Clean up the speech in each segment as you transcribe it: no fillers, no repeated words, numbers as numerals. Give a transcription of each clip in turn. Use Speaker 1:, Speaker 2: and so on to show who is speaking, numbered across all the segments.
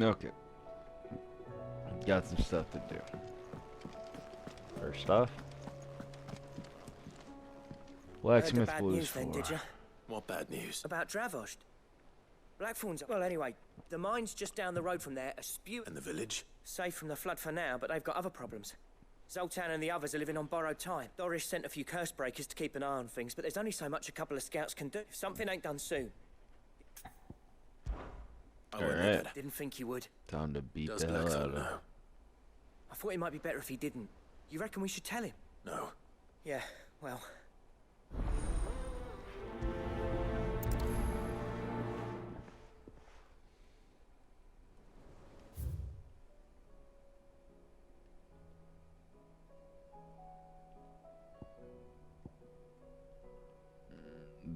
Speaker 1: Okay. Got some stuff to do. First off,
Speaker 2: Heard the
Speaker 1: Blacksmith
Speaker 2: bad
Speaker 1: Blues
Speaker 2: news then,
Speaker 1: 4.
Speaker 2: did you?
Speaker 3: What bad news?
Speaker 2: About Dravost. Blackthorn's... Well, anyway, the mine's just down the road from there, a spew...
Speaker 3: And the village?
Speaker 2: Safe from the flood for now, but they've got other problems. Zoltan and the others are living on borrowed time. Doris sent a few curse breakers to keep an eye on things, but there's only so much a couple of scouts can do. If something ain't done soon.
Speaker 3: I won't
Speaker 1: Alright.
Speaker 3: let
Speaker 2: Didn't think you would.
Speaker 1: Time to beat
Speaker 3: Does
Speaker 1: the hell out
Speaker 3: Blackthorn
Speaker 1: of him.
Speaker 3: know?
Speaker 2: I thought it might be better if he didn't. You reckon we should tell him?
Speaker 3: No.
Speaker 2: Yeah, well...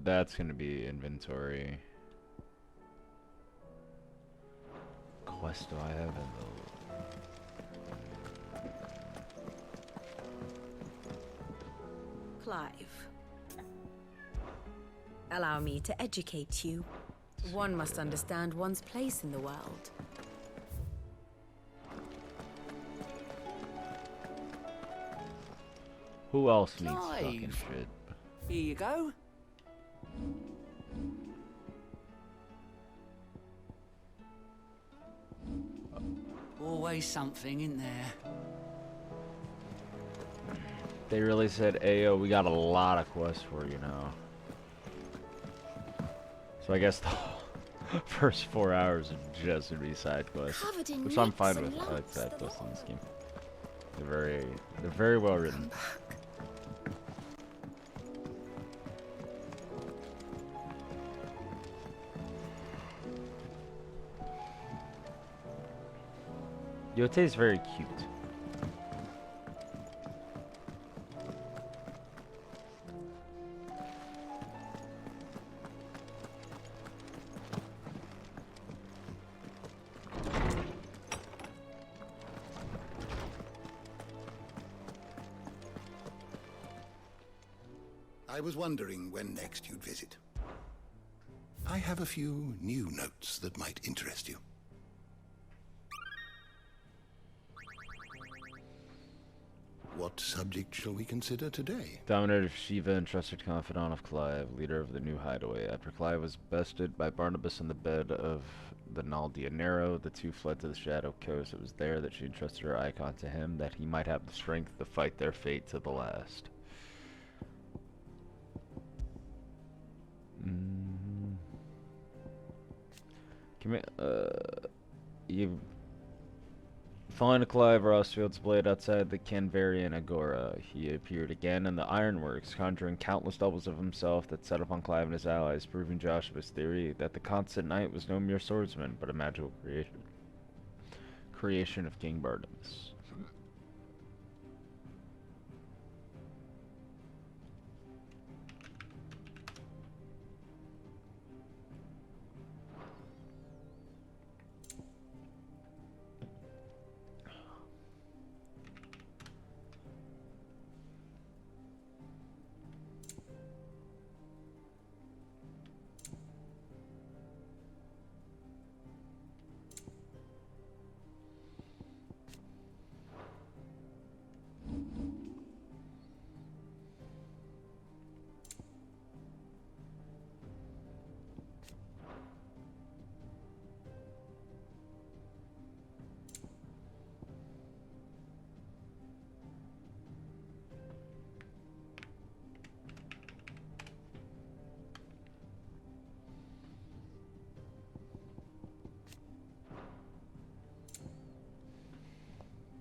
Speaker 1: That's gonna be inventory. Quest do I have in
Speaker 4: Clive. Allow me to educate you. One must understand one's place in the world.
Speaker 1: Who else needs
Speaker 5: Clive.
Speaker 1: fucking shit?
Speaker 5: Here you go. Always something in there.
Speaker 1: They really said, "Ayo, we got a lot of quests for you now." So I guess the first 4 hours are just gonna be side quests,
Speaker 4: Covered in
Speaker 1: which I'm
Speaker 4: nits
Speaker 1: fine
Speaker 4: and
Speaker 1: with. I like
Speaker 4: lumps,
Speaker 1: side
Speaker 4: the
Speaker 1: quests in this
Speaker 4: law.
Speaker 1: game. They're very well written. Yote's very cute.
Speaker 6: I was wondering when next you'd visit. I have a few new notes that might interest you. What subject shall we consider today?
Speaker 1: Dominator of Shiva and trusted confidant of Clive, leader of the new hideaway. After Clive was bested by Barnabas on the bed of the Naldia Narrow, the two fled to the Shadow Coast. It was there that she entrusted her icon to him, that he might have the strength to fight their fate to the last. You find Clive Rossfield's blade outside the Canvarian Agora. He appeared again in the Ironworks, conjuring countless doubles of himself that set upon Clive and his allies, proving Joshua's theory that the constant knight was no mere swordsman, but a magical creation of King Barnabas.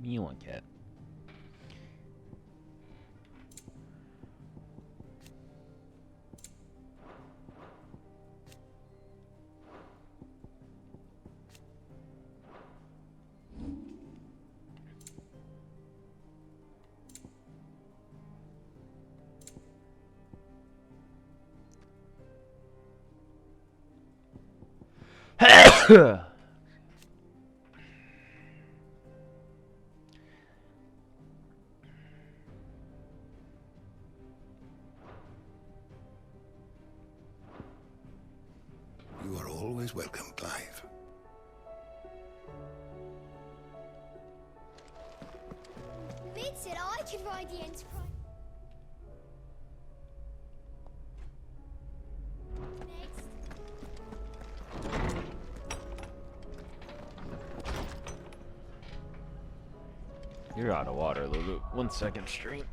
Speaker 1: You want cat.
Speaker 6: You are always welcome, Clive.
Speaker 7: could ride the Enterprise. Next.
Speaker 1: You're out of water, Lulu. 1 second, stream.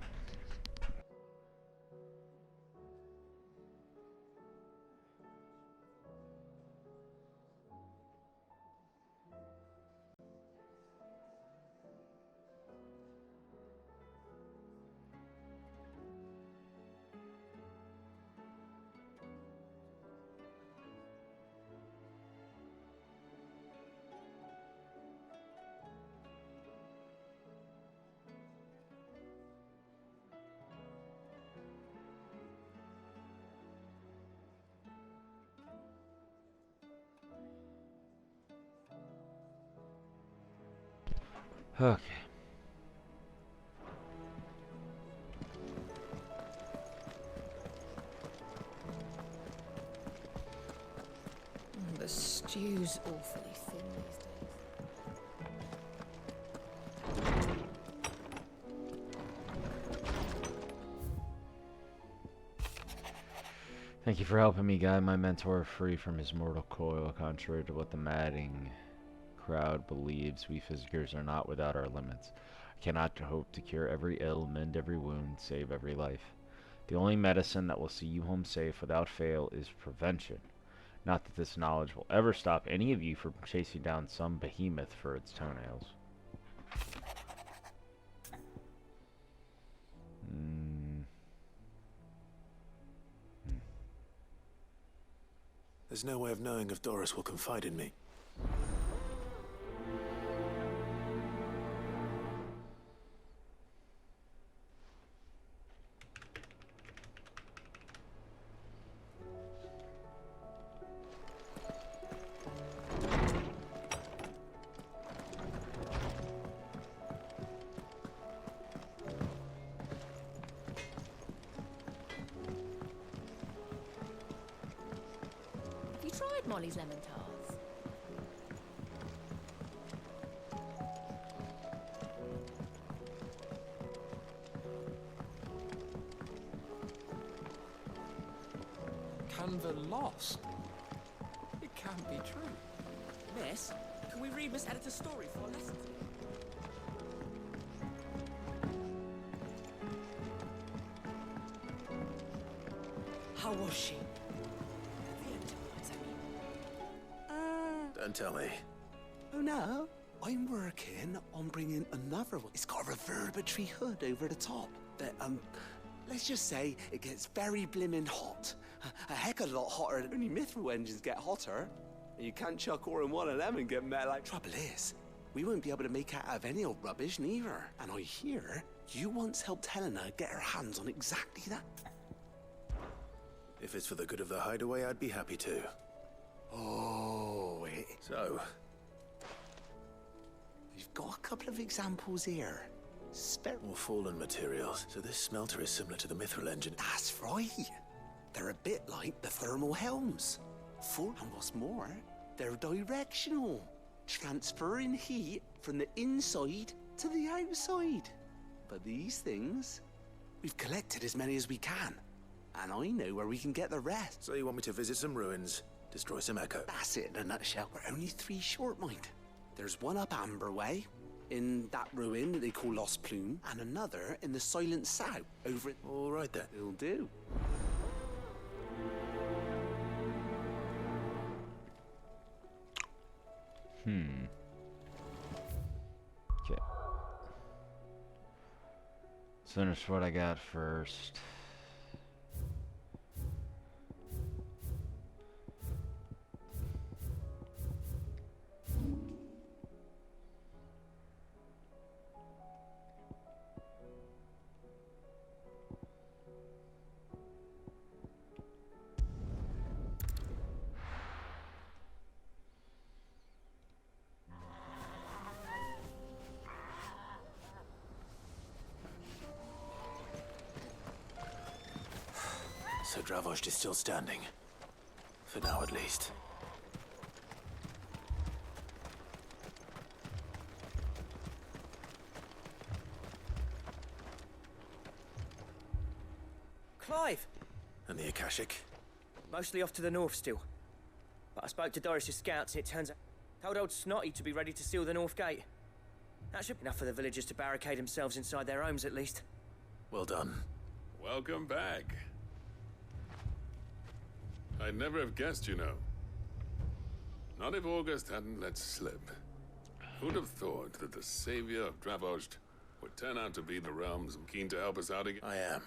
Speaker 1: Okay.
Speaker 4: The stew's awfully thin these days.
Speaker 1: Thank you for helping me guide my mentor free from his mortal coil. Contrary to what the madding crowd believes, we physicers are not without our limits. I cannot hope to cure every ill, mend every wound, save every life. The only medicine that will see you home safe without fail is prevention. Not that this knowledge will ever stop any of you from chasing down some behemoth for its toenails.
Speaker 3: There's no way of knowing if Doris will confide in me.
Speaker 4: Have you tried Molly's lemon tarts?
Speaker 8: Canva lost? It can't be true.
Speaker 5: Miss, can we read Miss Editor's story for a lesson? How was she? The Enterprise, I mean.
Speaker 3: Don't tell me.
Speaker 8: Oh no, I'm working on bringing another one. It's got a reverberatory hood over the top. That, let's just say it gets very blimmin' hot. A heck of a lot hotter than only mithril engines get hotter. And you can't chuck ore in one of them and get mad like. Trouble is, we won't be able to make out of any old rubbish neither. And I hear you once helped Helena get her hands on exactly that.
Speaker 3: If it's for the good of the hideaway, I'd be happy to.
Speaker 8: Oh, wait.
Speaker 3: So,
Speaker 8: We've got a couple of examples here.
Speaker 3: all fallen materials. So this smelter is similar to the mithril engine.
Speaker 8: That's right. They're a bit like the thermal helms. Full, and what's more, they're directional, transferring heat from the inside to the outside. But these things, we've collected as many as we can, and I know where we can get the rest.
Speaker 3: So you want me to visit some ruins, destroy some echo?
Speaker 8: That's it in a nutshell. We're only 3 short, mind. There's one up Amber Way, in that ruin that they call Lost Plume, and another in the Silent South, over at...
Speaker 3: All right then.
Speaker 8: It'll do.
Speaker 1: Okay. Let's finish what I got first.
Speaker 3: So Dravost is still standing. For now, at least.
Speaker 2: Clive!
Speaker 3: And the Akashic?
Speaker 2: Mostly off to the north still. But I spoke to Doris's scouts and it turns out... Told old Snotty to be ready to seal the north gate. That should be enough for the villagers to barricade themselves inside their homes at least.
Speaker 3: Well done.
Speaker 9: Welcome back. I'd never have guessed, you know. Not if August hadn't let slip. Who'd have thought that the savior of Dravozd would turn out to be the realms keen to help us out again?
Speaker 3: I am.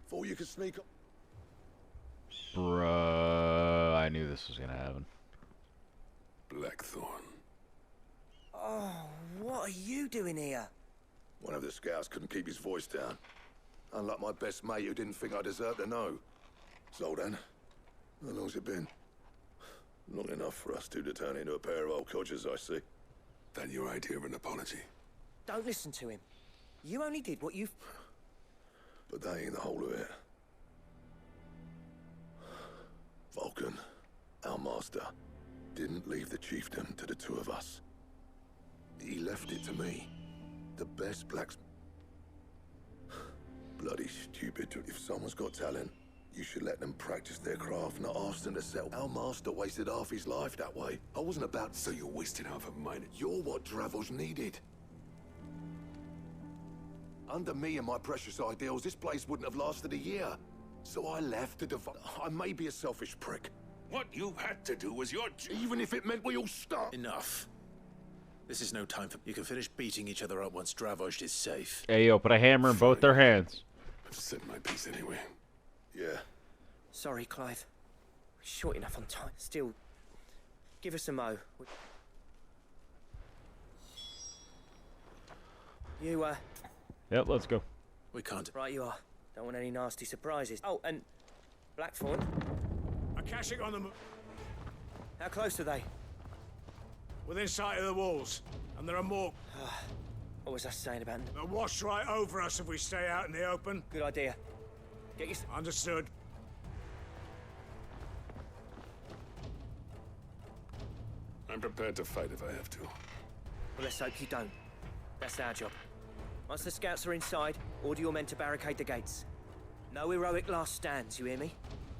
Speaker 6: Thought you could sneak up.
Speaker 1: Bruh, I knew this was gonna happen.
Speaker 9: Blackthorn.
Speaker 2: Oh, what are you doing here?
Speaker 10: One of the scouts couldn't keep his voice down. Unlike my best mate who didn't think I deserved to know. So then, how long's it been? Long enough for us two to turn into a pair of old codgers, I see.
Speaker 9: That your idea of an apology?
Speaker 2: Don't listen to him. You only did what you...
Speaker 10: But that ain't the whole of it. Vulcan, our master, didn't leave the chiefdom to the two of us. He left it to me, the best blacksmith. Bloody stupid. If someone's got talent, you should let them practice their craft, not ask them to settle. Our master wasted half his life that way. I wasn't about...
Speaker 9: So you wasted half of mine.
Speaker 10: You're what Dravozd needed. Under me and my precious ideals, this place wouldn't have lasted a year. So I left to devote... I may be a selfish prick.
Speaker 9: What you had to do was your job.
Speaker 10: Even if it meant we all stop.
Speaker 3: Enough. This is no time for... You can finish beating each other up once Dravozd is safe.
Speaker 1: Hey, yo, put a hammer in both their hands.
Speaker 9: I've said my piece anyway.
Speaker 10: Yeah.
Speaker 2: Sorry, Clive. Short enough on time. Still, give us a mo. You,
Speaker 1: Yep, let's go.
Speaker 3: We can't...
Speaker 2: right you are. Don't want any nasty surprises. Oh, and Blackthorn,
Speaker 11: Akashic on the
Speaker 2: how close are they?
Speaker 11: within sight of the walls, and there are more.
Speaker 2: What was I saying about...
Speaker 11: They'll wash right over us if we stay out in the open.
Speaker 2: Good idea. Get your...
Speaker 11: Understood.
Speaker 9: I'm prepared to fight if I have to.
Speaker 2: Well, let's hope you don't. That's our job. Once the scouts are inside, order your men to barricade the gates. No heroic last stands, you hear me?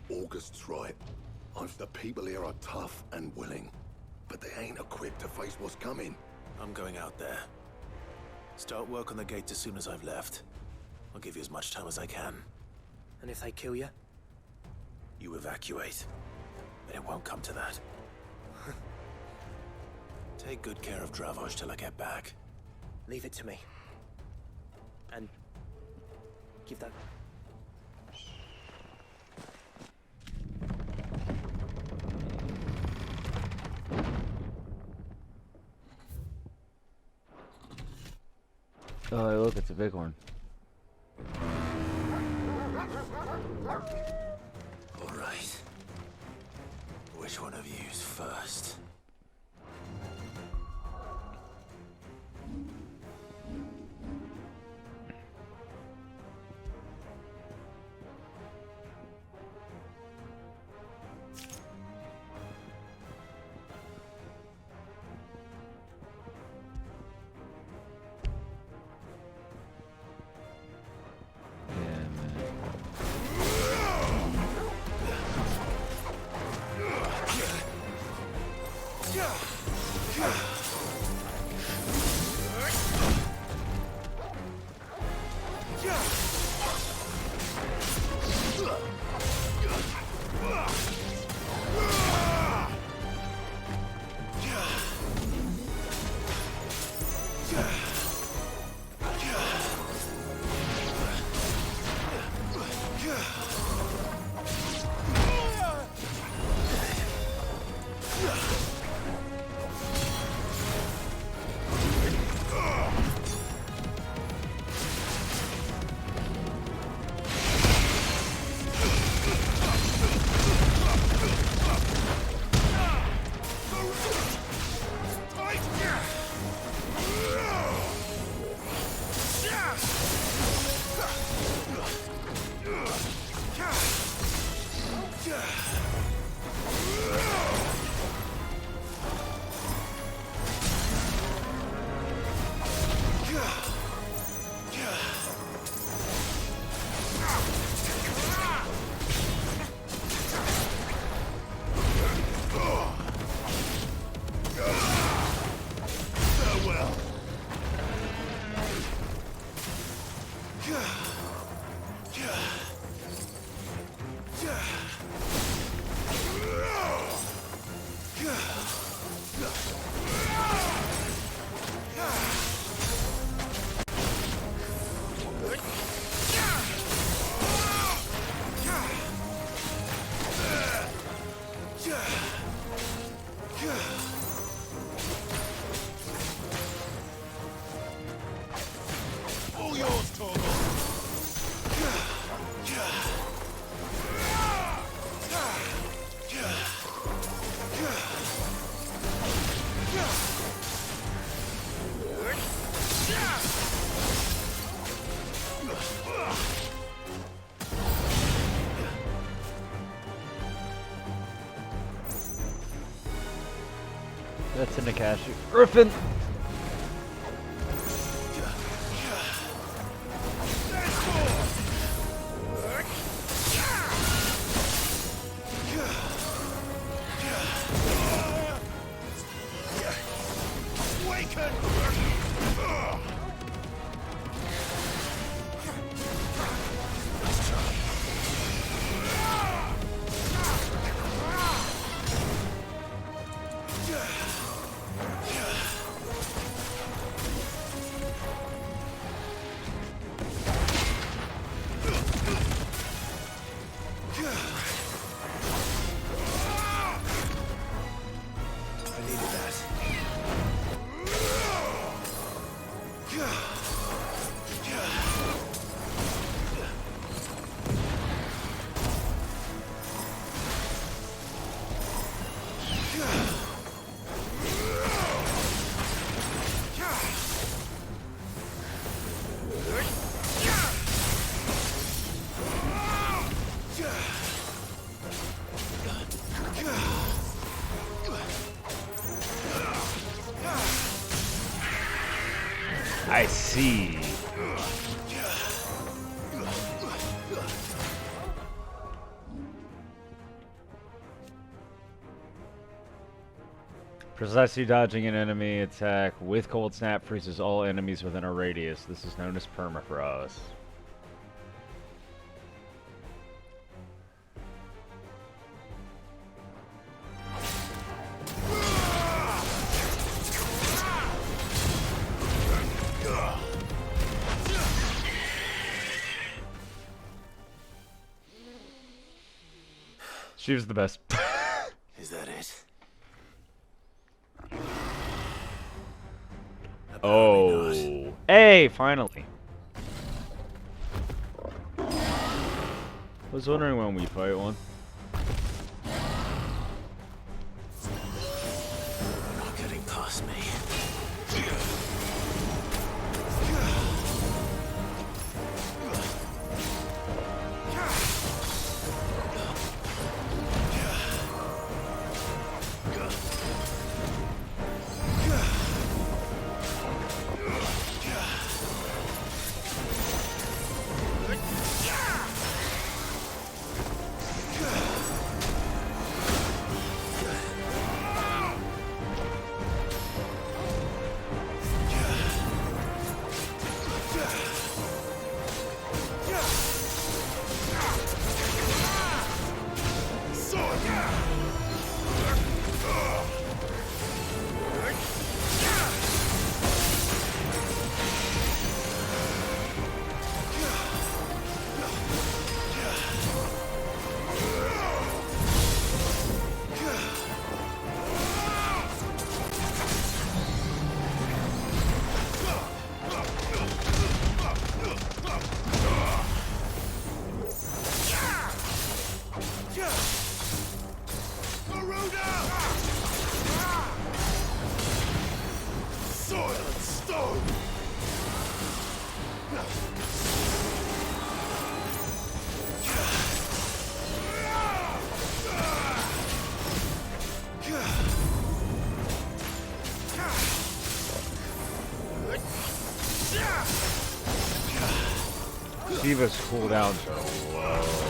Speaker 10: August's right. The people here are tough and willing, but they ain't equipped to face what's coming.
Speaker 3: I'm going out there. Start work on the gate as soon as I've left. I'll give you as much time as I can.
Speaker 2: And if they kill you?
Speaker 3: You evacuate. But it won't come to that. Take good care of Dravozd till I get back.
Speaker 2: Leave it to me. And give that...
Speaker 1: Oh, look, it's a bighorn.
Speaker 3: All right. Which one of you's first?
Speaker 10: All yours, Torgal.
Speaker 1: That's in the cache. Griffin! I see. Precisely dodging an enemy attack with Cold Snap freezes all enemies within a radius. This is known as permafrost. She was the best.
Speaker 3: Is that it?
Speaker 1: Oh. Hey, finally. Was wondering when we fight one.
Speaker 3: Not getting past me.
Speaker 1: Shiva's cooldowns are low.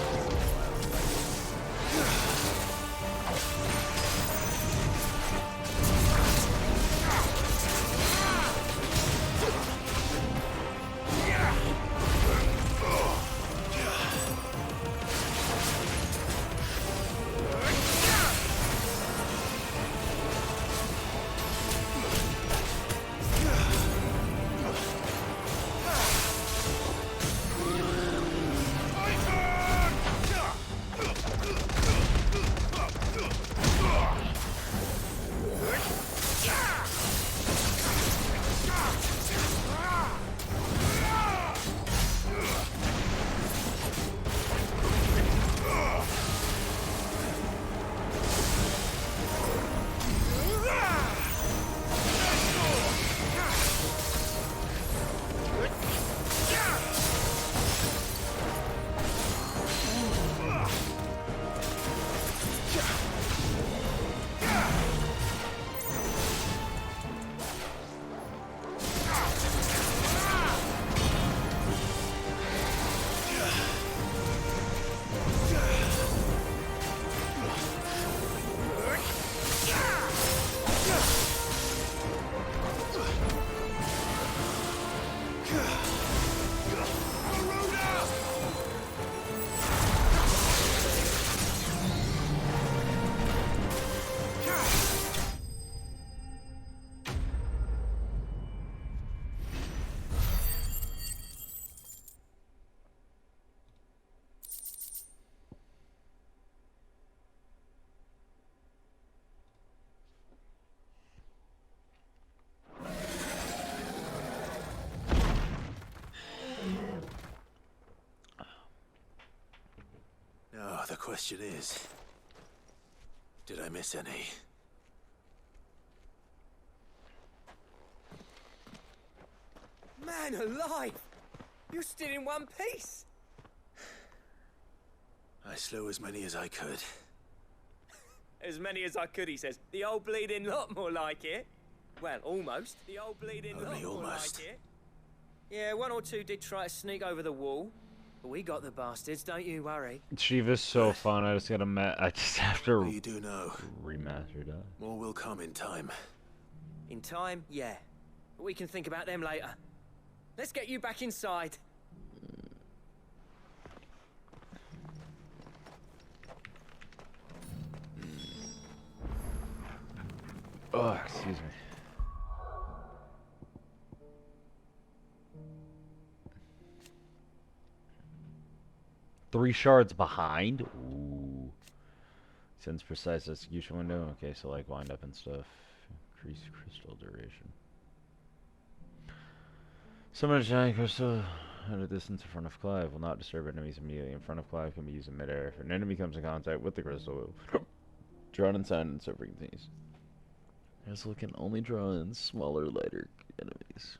Speaker 3: question is, did I miss any?
Speaker 2: Man alive! You're still in one piece!
Speaker 3: I slew as many as I could.
Speaker 2: As many as I could, he says. The old bleeding lot, more like it. Well, almost. The old bleeding lot,
Speaker 3: Only
Speaker 2: more
Speaker 3: almost.
Speaker 2: like it. Yeah, one or two did try to sneak over the wall. But we got the bastards, don't you worry.
Speaker 1: Shiva's so fun. I just I just have to
Speaker 3: What you do know,
Speaker 1: remaster that.
Speaker 3: more will come in time.
Speaker 2: In time, yeah. But we can think about them later. Let's get you back inside.
Speaker 1: Oh, excuse me. Three shards behind? Ooh. Since precise execution window. Okay, so like wind up and stuff. Increase crystal duration. Summon a giant crystal at a distance in front of Clive. Will not disturb enemies immediately in front of Clive. Can be used in midair. If an enemy comes in contact with the crystal, drawn inside and so continues. Crystal can only draw in smaller, lighter enemies.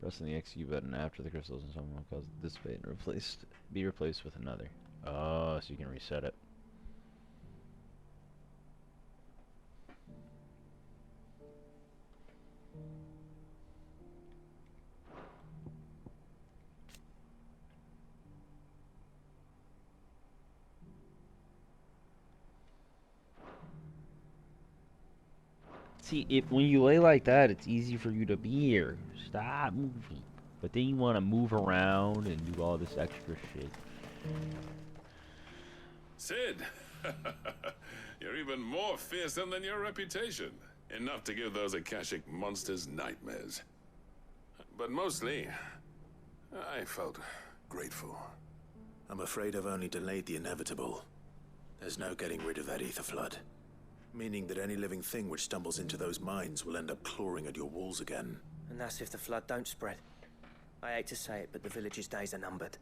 Speaker 1: Pressing the XU button after the crystals in some will cause it to dissipate and be replaced with another. Oh, so you can reset it. See, when you lay like that, it's easy for you to be here. Stop moving. But then you want to move around and do all this extra shit.
Speaker 9: Sid! You're even more fearsome than your reputation. Enough to give those Akashic monsters nightmares. But mostly, I felt grateful.
Speaker 3: I'm afraid I've only delayed the inevitable. There's no getting rid of that ether flood. Meaning that any living thing which stumbles into those mines will end up clawing at your walls again.
Speaker 2: And that's if the flood don't spread. I hate to say it, but the village's days are numbered.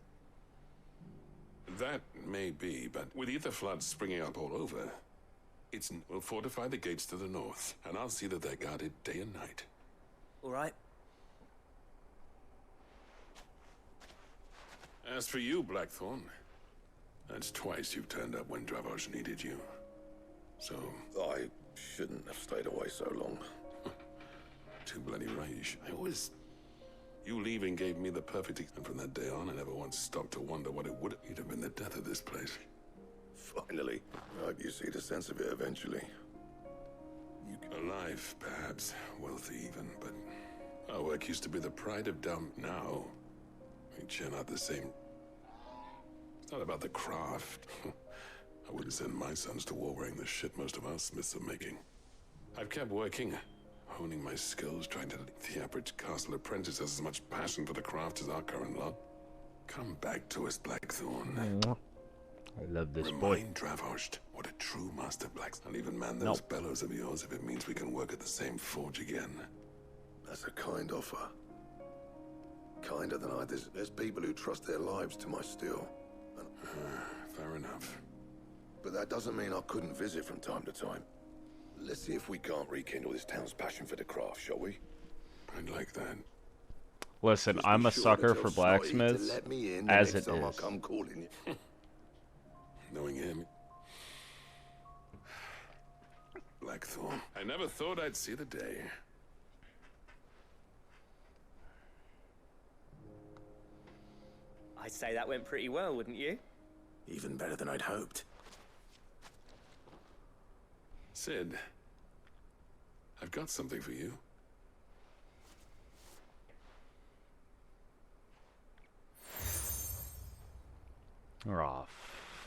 Speaker 9: That may be, but with ether floods springing up all over, we'll fortify the gates to the north, and I'll see that they're guarded day and night.
Speaker 2: All right.
Speaker 9: As for you, Blackthorn, that's twice you've turned up when Dravos needed you. So...
Speaker 10: I shouldn't have stayed away so long.
Speaker 9: Too bloody right. You leaving gave me the perfect... And from that day on, I never once stopped to wonder what it would have been the death of this place.
Speaker 10: Finally. I hope you see the sense of it eventually.
Speaker 9: Alive, perhaps. Wealthy even, but... Our work used to be the pride of Dum. Now, we churn out the same... It's not about the craft. I wouldn't send my sons to war wearing the shit most of our smiths are making. I've kept working, honing my skills, trying to... The average castle apprentice has as much passion for the craft as our current lot. Come back to us, Blackthorn.
Speaker 1: I love this boy.
Speaker 9: Remind Dravosht what a true master blacksmith. I'll even man those bellows of yours if it means we can work at the same forge again.
Speaker 10: That's a kind offer. Kinder than I. There's people who trust their lives to my steel. And...
Speaker 9: fair enough.
Speaker 10: But that doesn't mean I couldn't visit from time to time. Let's see if we can't rekindle this town's passion for the craft, shall we?
Speaker 9: I'd like that.
Speaker 1: Listen, I'm a sucker for blacksmiths, as it is.
Speaker 10: I'm calling you.
Speaker 9: Knowing him... Blackthorn. I never thought I'd see the day.
Speaker 2: I'd say that went pretty well, wouldn't you?
Speaker 3: Even better than I'd hoped.
Speaker 9: Sid, I've got something for you.
Speaker 1: Oh,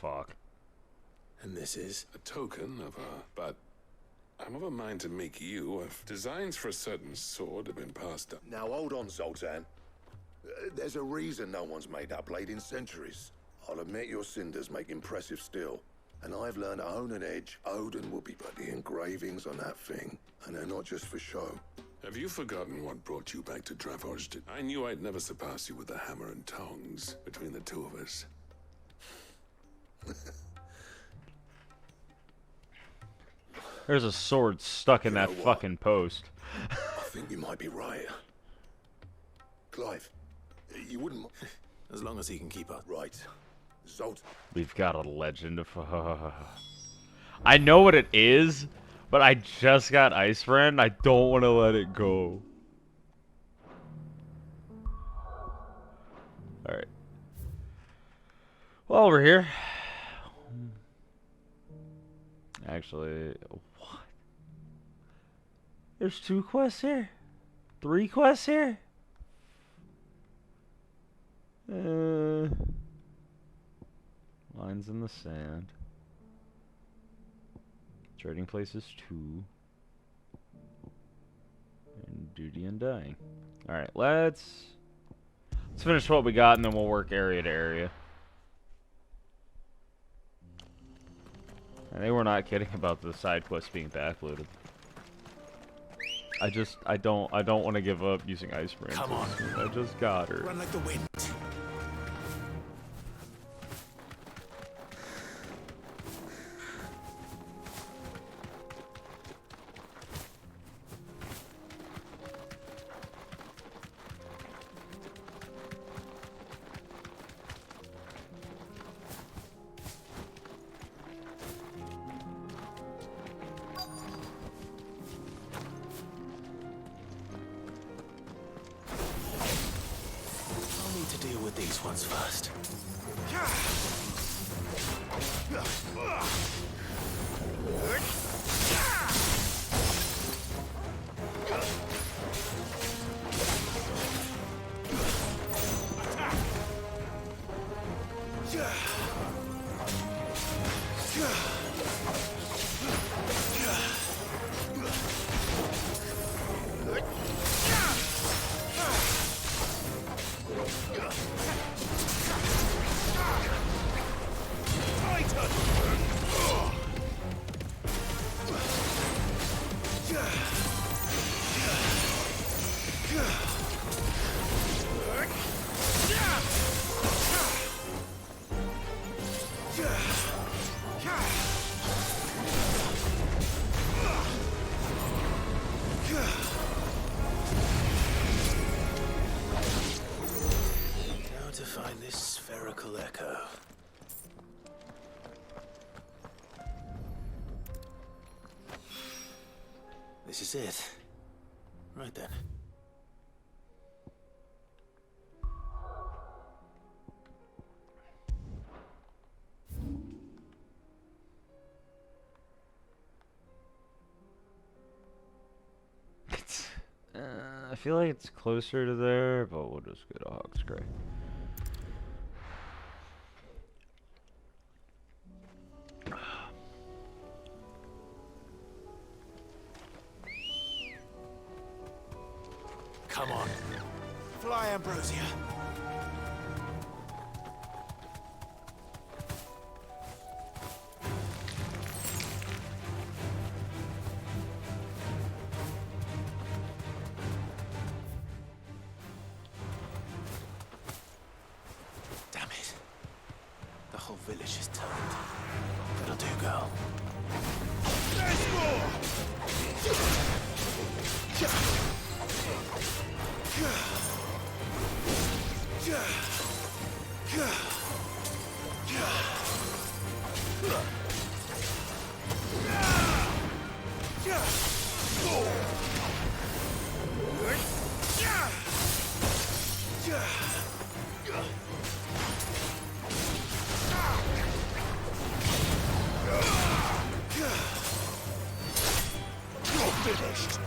Speaker 1: fuck.
Speaker 3: And this is?
Speaker 9: A token of but I'm of a mind to make you if designs for a certain sword have been passed up.
Speaker 10: Now hold on, Zoltan. There's a reason no one's made that blade in centuries. I'll admit your cinders make impressive steel. And I've learned to hone an edge Odin will be, but the engravings on that thing, and they're not just for show.
Speaker 9: Have you forgotten what brought you back to Dravosht? I knew I'd never surpass you with the hammer and tongs between the two of us.
Speaker 1: There's a sword stuck in that
Speaker 10: know what?
Speaker 1: fucking post.
Speaker 10: I think you might be right. Clive, you wouldn't...
Speaker 3: As long as he can keep up.
Speaker 10: Right. Zolt.
Speaker 1: We've got a legend of... I know what it is, but I just got Ice Friend. I don't want to let it go. Alright. Well, we're here. Actually, what? There's 2 quests here? 3 quests here? Lines in the sand. Trading places 2. And duty and dying. Alright, let's finish what we got and then we'll work area to area. I think we're not kidding about the side quests being backloaded. I don't want to give up using Ice Brand.
Speaker 3: Come on.
Speaker 1: I just got her.
Speaker 3: Run like the wind. To deal with these ones first. Now to find this spherical echo. This is it. Right then.
Speaker 1: I feel like it's closer to there, but we'll just go to Hawkscray.
Speaker 3: Come on. Fly, Ambrosia. Damn it. The whole village is turned. That'll do, girl. There's more! You're finished.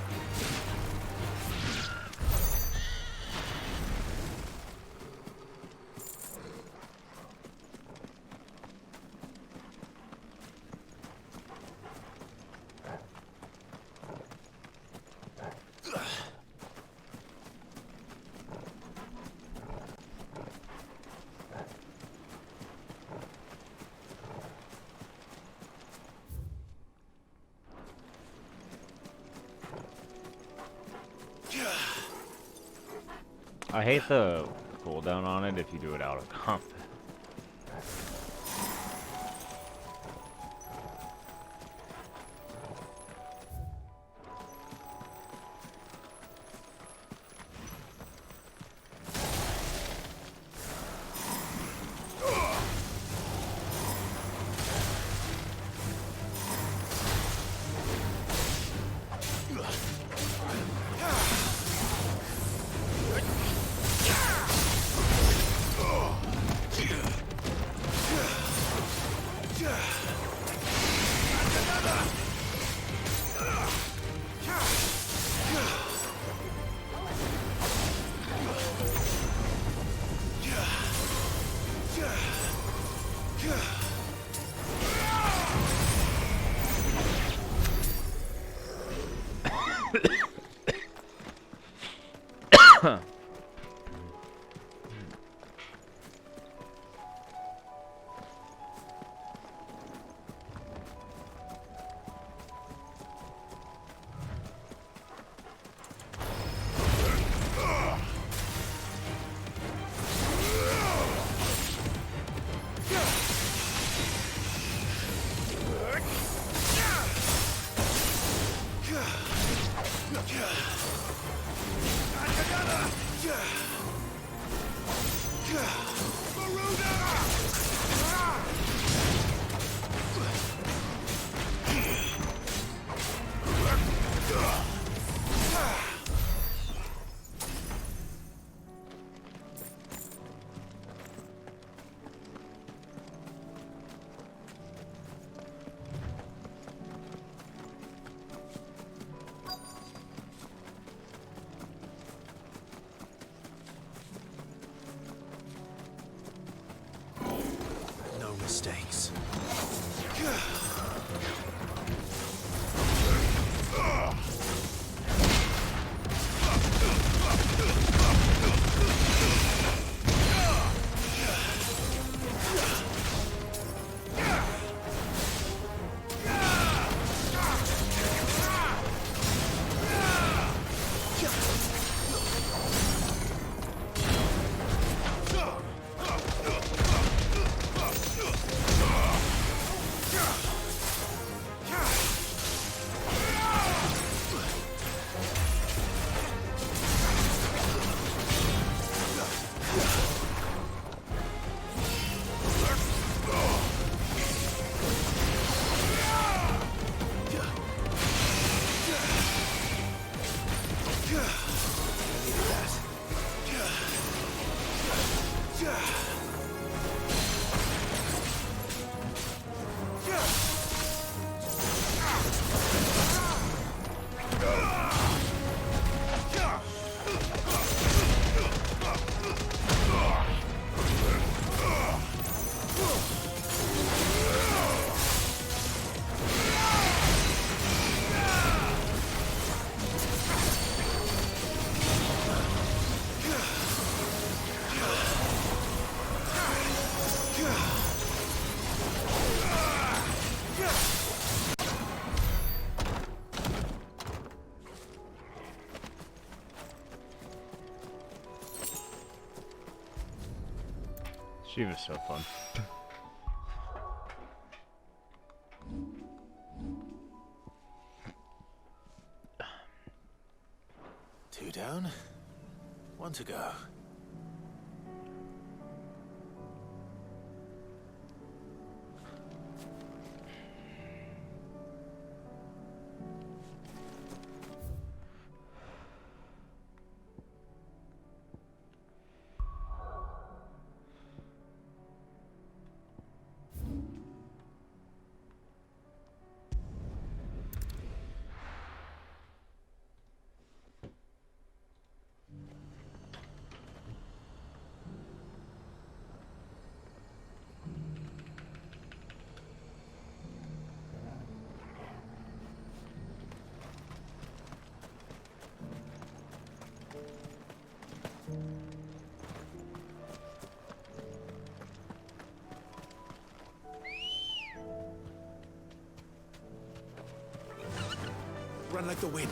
Speaker 1: I hate the cooldown on it if you do it out of combat.
Speaker 3: No mistakes.
Speaker 1: She was so fun.
Speaker 3: Two down, one to go. Run like the wind.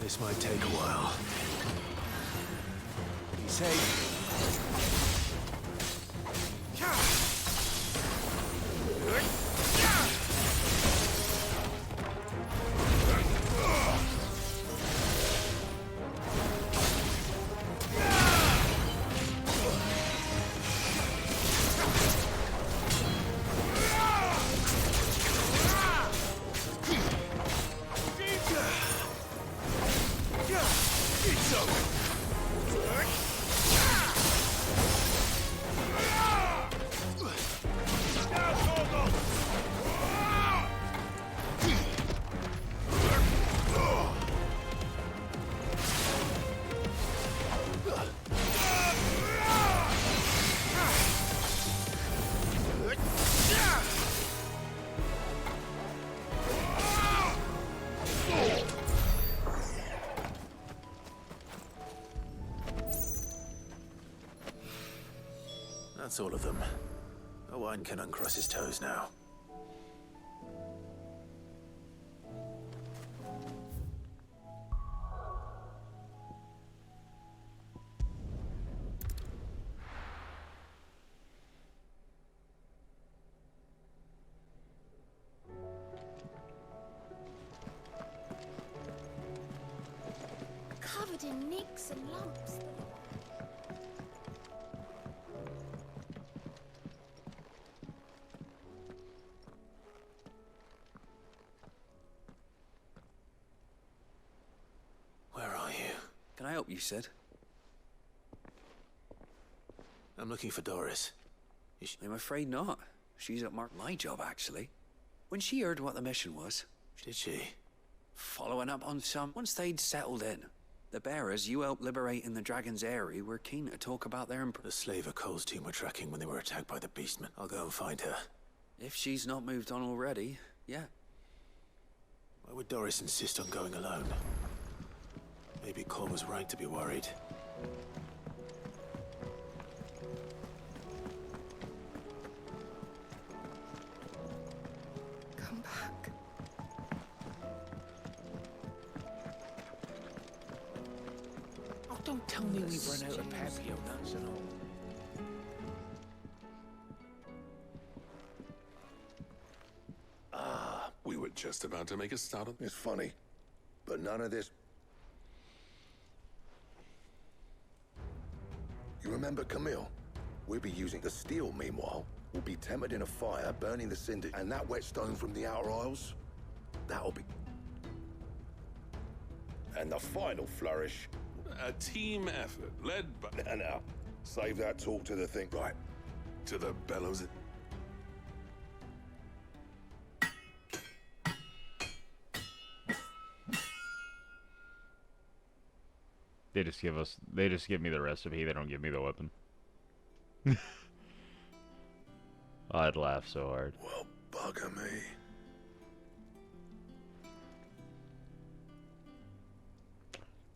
Speaker 3: This might take a while. Be safe. That's all of them. Owain can uncross his toes now.
Speaker 7: Covered in nicks and lumps.
Speaker 3: Where are you?
Speaker 8: Can I help you, Sid?
Speaker 3: I'm looking for Doris.
Speaker 8: I'm afraid not. She's at my job, actually. When she heard what the mission was...
Speaker 3: Did she?
Speaker 8: Following up on some... Once they'd settled in, the bearers you helped liberate in the Dragon's Eyrie were keen to talk about their...
Speaker 3: The slaver Cole's team were tracking when they were attacked by the beastmen. I'll go and find her.
Speaker 8: If she's not moved on already, yeah.
Speaker 3: Why would Doris insist on going alone? Maybe Cole was right to be worried.
Speaker 4: Come back.
Speaker 5: Oh, don't tell me we've run out of Papio nuts and all.
Speaker 9: We were just about to make a start on
Speaker 10: It's funny, but none of this... You remember Camille? We'll be using the steel, meanwhile. We'll be tempered in a fire, burning the cinder, and that whetstone from the Outer Isles, that'll be... And the final flourish.
Speaker 9: a team effort led by...
Speaker 10: Now, save that talk to the thing. Right.
Speaker 9: To the bellows.
Speaker 1: They just give me the recipe, they don't give me the weapon. I'd laugh so hard.
Speaker 10: Well, bugger me.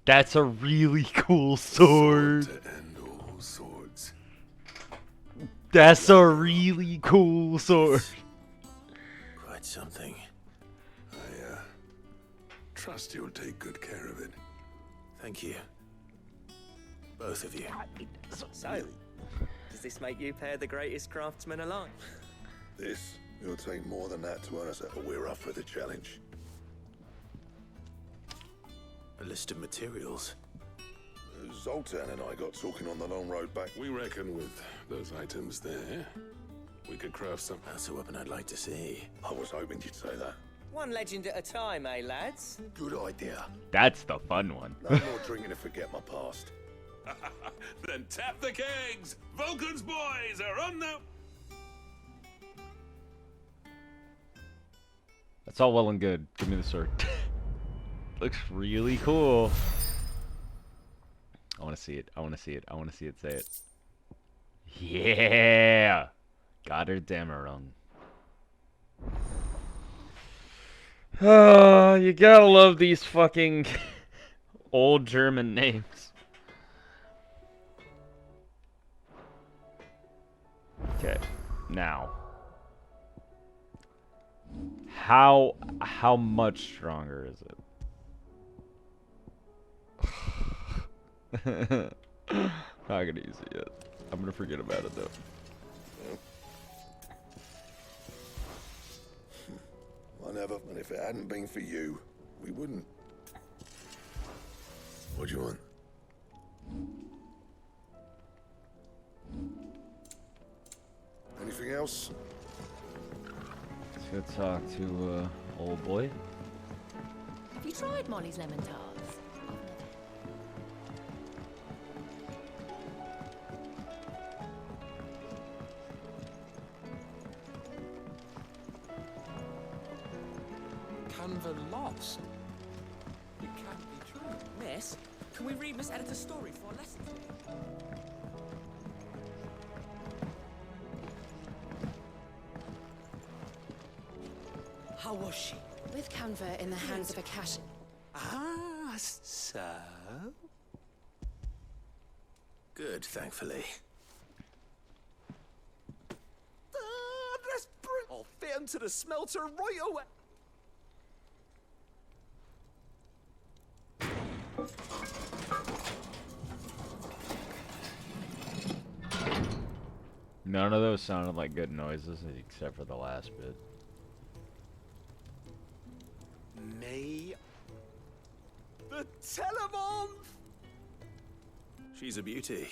Speaker 1: That's a really cool sword.
Speaker 9: Sword to end all swords.
Speaker 1: That's a really cool sword.
Speaker 3: Quite something.
Speaker 9: I, trust you'll take good care of it.
Speaker 3: Thank you. Both of you.
Speaker 2: So, does this make you pair the greatest craftsmen alive?
Speaker 10: This, it'll take more than that to earn us a we're up for the challenge.
Speaker 3: A list of materials.
Speaker 10: Zoltan and I got talking on the long road back.
Speaker 9: We reckon with those items there, we could craft some...
Speaker 3: That's a weapon I'd like to see.
Speaker 10: I was hoping you'd say that.
Speaker 2: One legend at a time, eh, lads?
Speaker 10: Good idea.
Speaker 1: That's the fun one.
Speaker 10: No more drinking to forget my past.
Speaker 9: Then tap the kegs! Vulcan's boys are on now!
Speaker 1: That's all well and good. Give me the sword. Looks really cool. I want to see it. I want to see it. I want to see it. Say it. Yeah! Gotterdammerung. Oh, you gotta love these fucking old German names. Okay, now. How much stronger is it? Not gonna use it yet. I'm gonna forget about it though.
Speaker 10: I never, and if it hadn't been for you, we wouldn't. What do you want? Anything else?
Speaker 1: Let's go talk to old boy.
Speaker 4: Have you tried Molly's lemon tarts?
Speaker 8: else. It can't be true.
Speaker 5: Miss, can we read Miss Editor's story for our lesson today? How was she?
Speaker 4: With Canva in the hands of a cash.
Speaker 8: Ah, so?
Speaker 3: Good, thankfully.
Speaker 8: That's brilliant. I'll fit him to the smelter right away.
Speaker 1: None of those sounded like good noises except for the last bit.
Speaker 8: May the Telemonth!
Speaker 3: She's a beauty.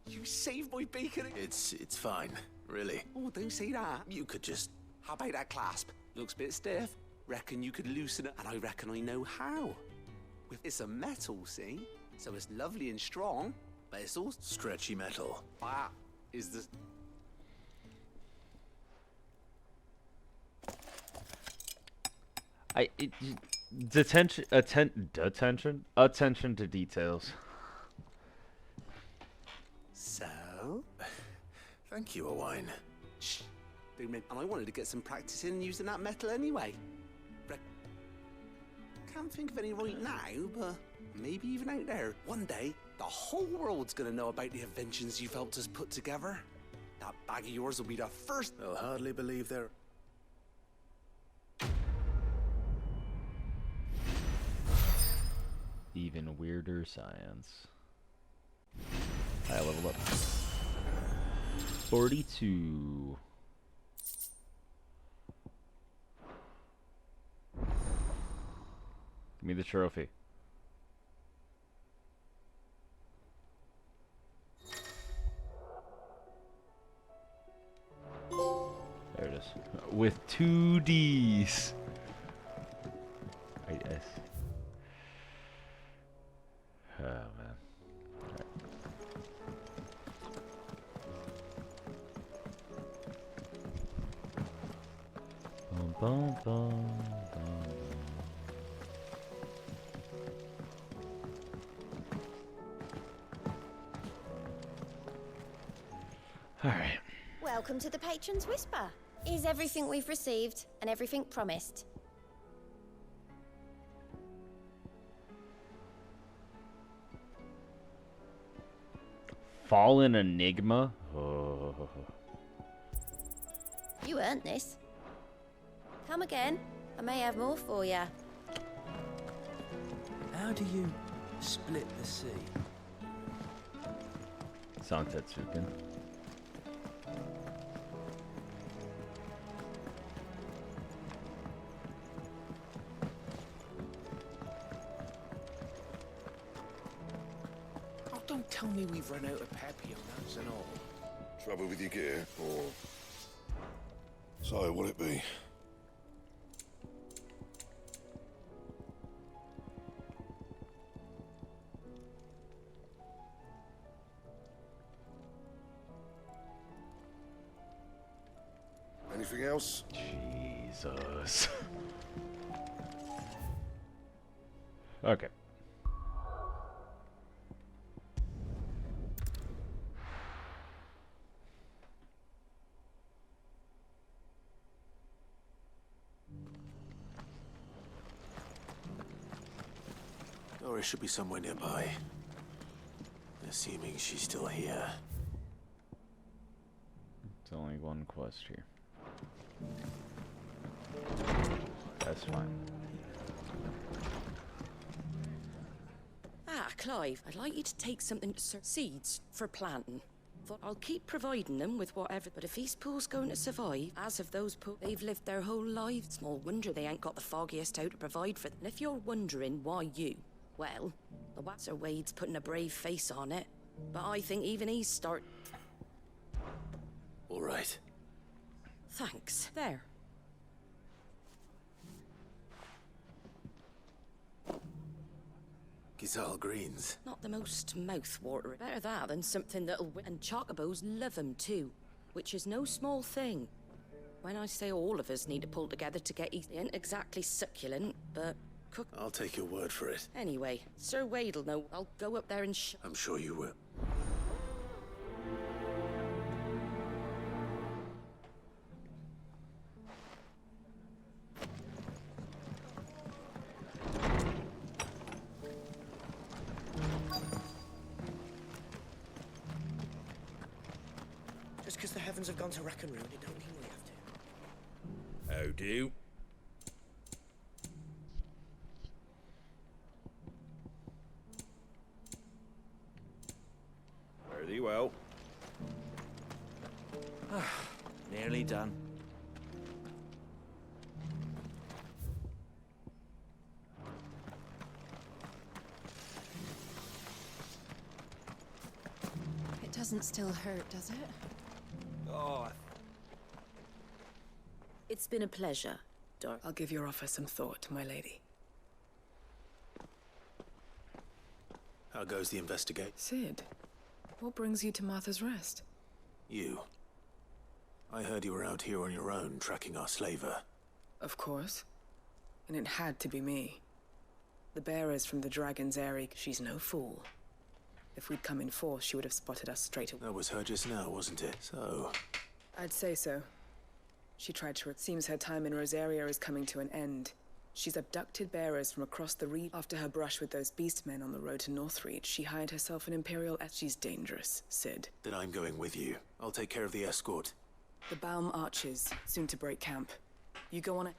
Speaker 8: You saved my bacon.
Speaker 3: It's fine, really.
Speaker 8: Oh, don't say that.
Speaker 3: You could just...
Speaker 8: How about that clasp? Looks a bit stiff. Reckon you could loosen it, and I reckon I know how. It's a metal, see? So it's lovely and strong, but it's all
Speaker 3: Stretchy metal.
Speaker 8: That is the...
Speaker 1: Attention to details.
Speaker 8: So?
Speaker 3: Thank you, Owain.
Speaker 8: Shh. And I wanted to get some practice in using that metal anyway. Can't think of any right now, but maybe even out there. One day, the whole world's gonna know about the inventions you've helped us put together. That bag of yours will be the first.
Speaker 3: They'll hardly believe they're...
Speaker 1: Even weirder science. I level up. 42. Give me the trophy. There it is. With 2 Ds. Yes. Oh, man. Right. Bum, bum, bum, bum. All right.
Speaker 7: Welcome to the Patron's Whisper. Is everything we've received and everything promised?
Speaker 1: Fallen Enigma? Oh.
Speaker 7: You earned this. Come again. I may have more for you.
Speaker 5: How do you split the sea?
Speaker 1: Santetsuken.
Speaker 11: Oh, don't tell me we've run out of Papillons and all.
Speaker 10: Trouble with your gear, or... So, will it be? Anything else?
Speaker 1: Jesus. Okay.
Speaker 3: Doris should be somewhere nearby. Assuming she's still here.
Speaker 1: It's only one quest here. That's fine.
Speaker 12: Ah, Clive, I'd like you to take something to seeds for planting. Thought I'll keep providing them with whatever, but if these pools going to survive, as of those pools, they've lived their whole lives. Small wonder they ain't got the foggiest how to provide for them. And if you're wondering why you, well, the Sir Wade's putting a brave face on it, but I think even he's start...
Speaker 3: All right.
Speaker 12: Thanks. There.
Speaker 3: Gizal greens.
Speaker 12: Not the most mouth-watering. Better that than something that'll... And chocobos love them too, which is no small thing. When I say all of us need to pull together to get eat, they ain't exactly succulent, but cook.
Speaker 3: I'll take your word for it.
Speaker 12: Anyway, Sir Wade'll know. I'll go up there and
Speaker 3: I'm sure you will.
Speaker 2: Just because the heavens have gone to rack and ruin, it don't mean we have to.
Speaker 11: How do? Fare thee well. Nearly done.
Speaker 4: It doesn't still hurt, does it?
Speaker 11: Oh,
Speaker 13: It's been a pleasure, Dor.
Speaker 14: I'll give your offer some thought, my lady.
Speaker 3: How goes the investigate?
Speaker 14: Sid, what brings you to Martha's Rest?
Speaker 3: You. I heard you were out here on your own, tracking our slaver.
Speaker 14: Of course. And it had to be me. The bearers from the Dragon's Eyrie, she's no fool. If we'd come in force, she would have spotted us straight away.
Speaker 3: That was her just now, wasn't it? So...
Speaker 14: I'd say so. She tried to... It seems her time in Rosaria is coming to an end. She's abducted bearers from across the region. After her brush with those beastmen on the road to Northreach, she hired herself an Imperial... She's dangerous, Sid.
Speaker 3: Then I'm going with you. I'll take care of the escort.
Speaker 14: The Baum Archers, soon to break camp. You go on it.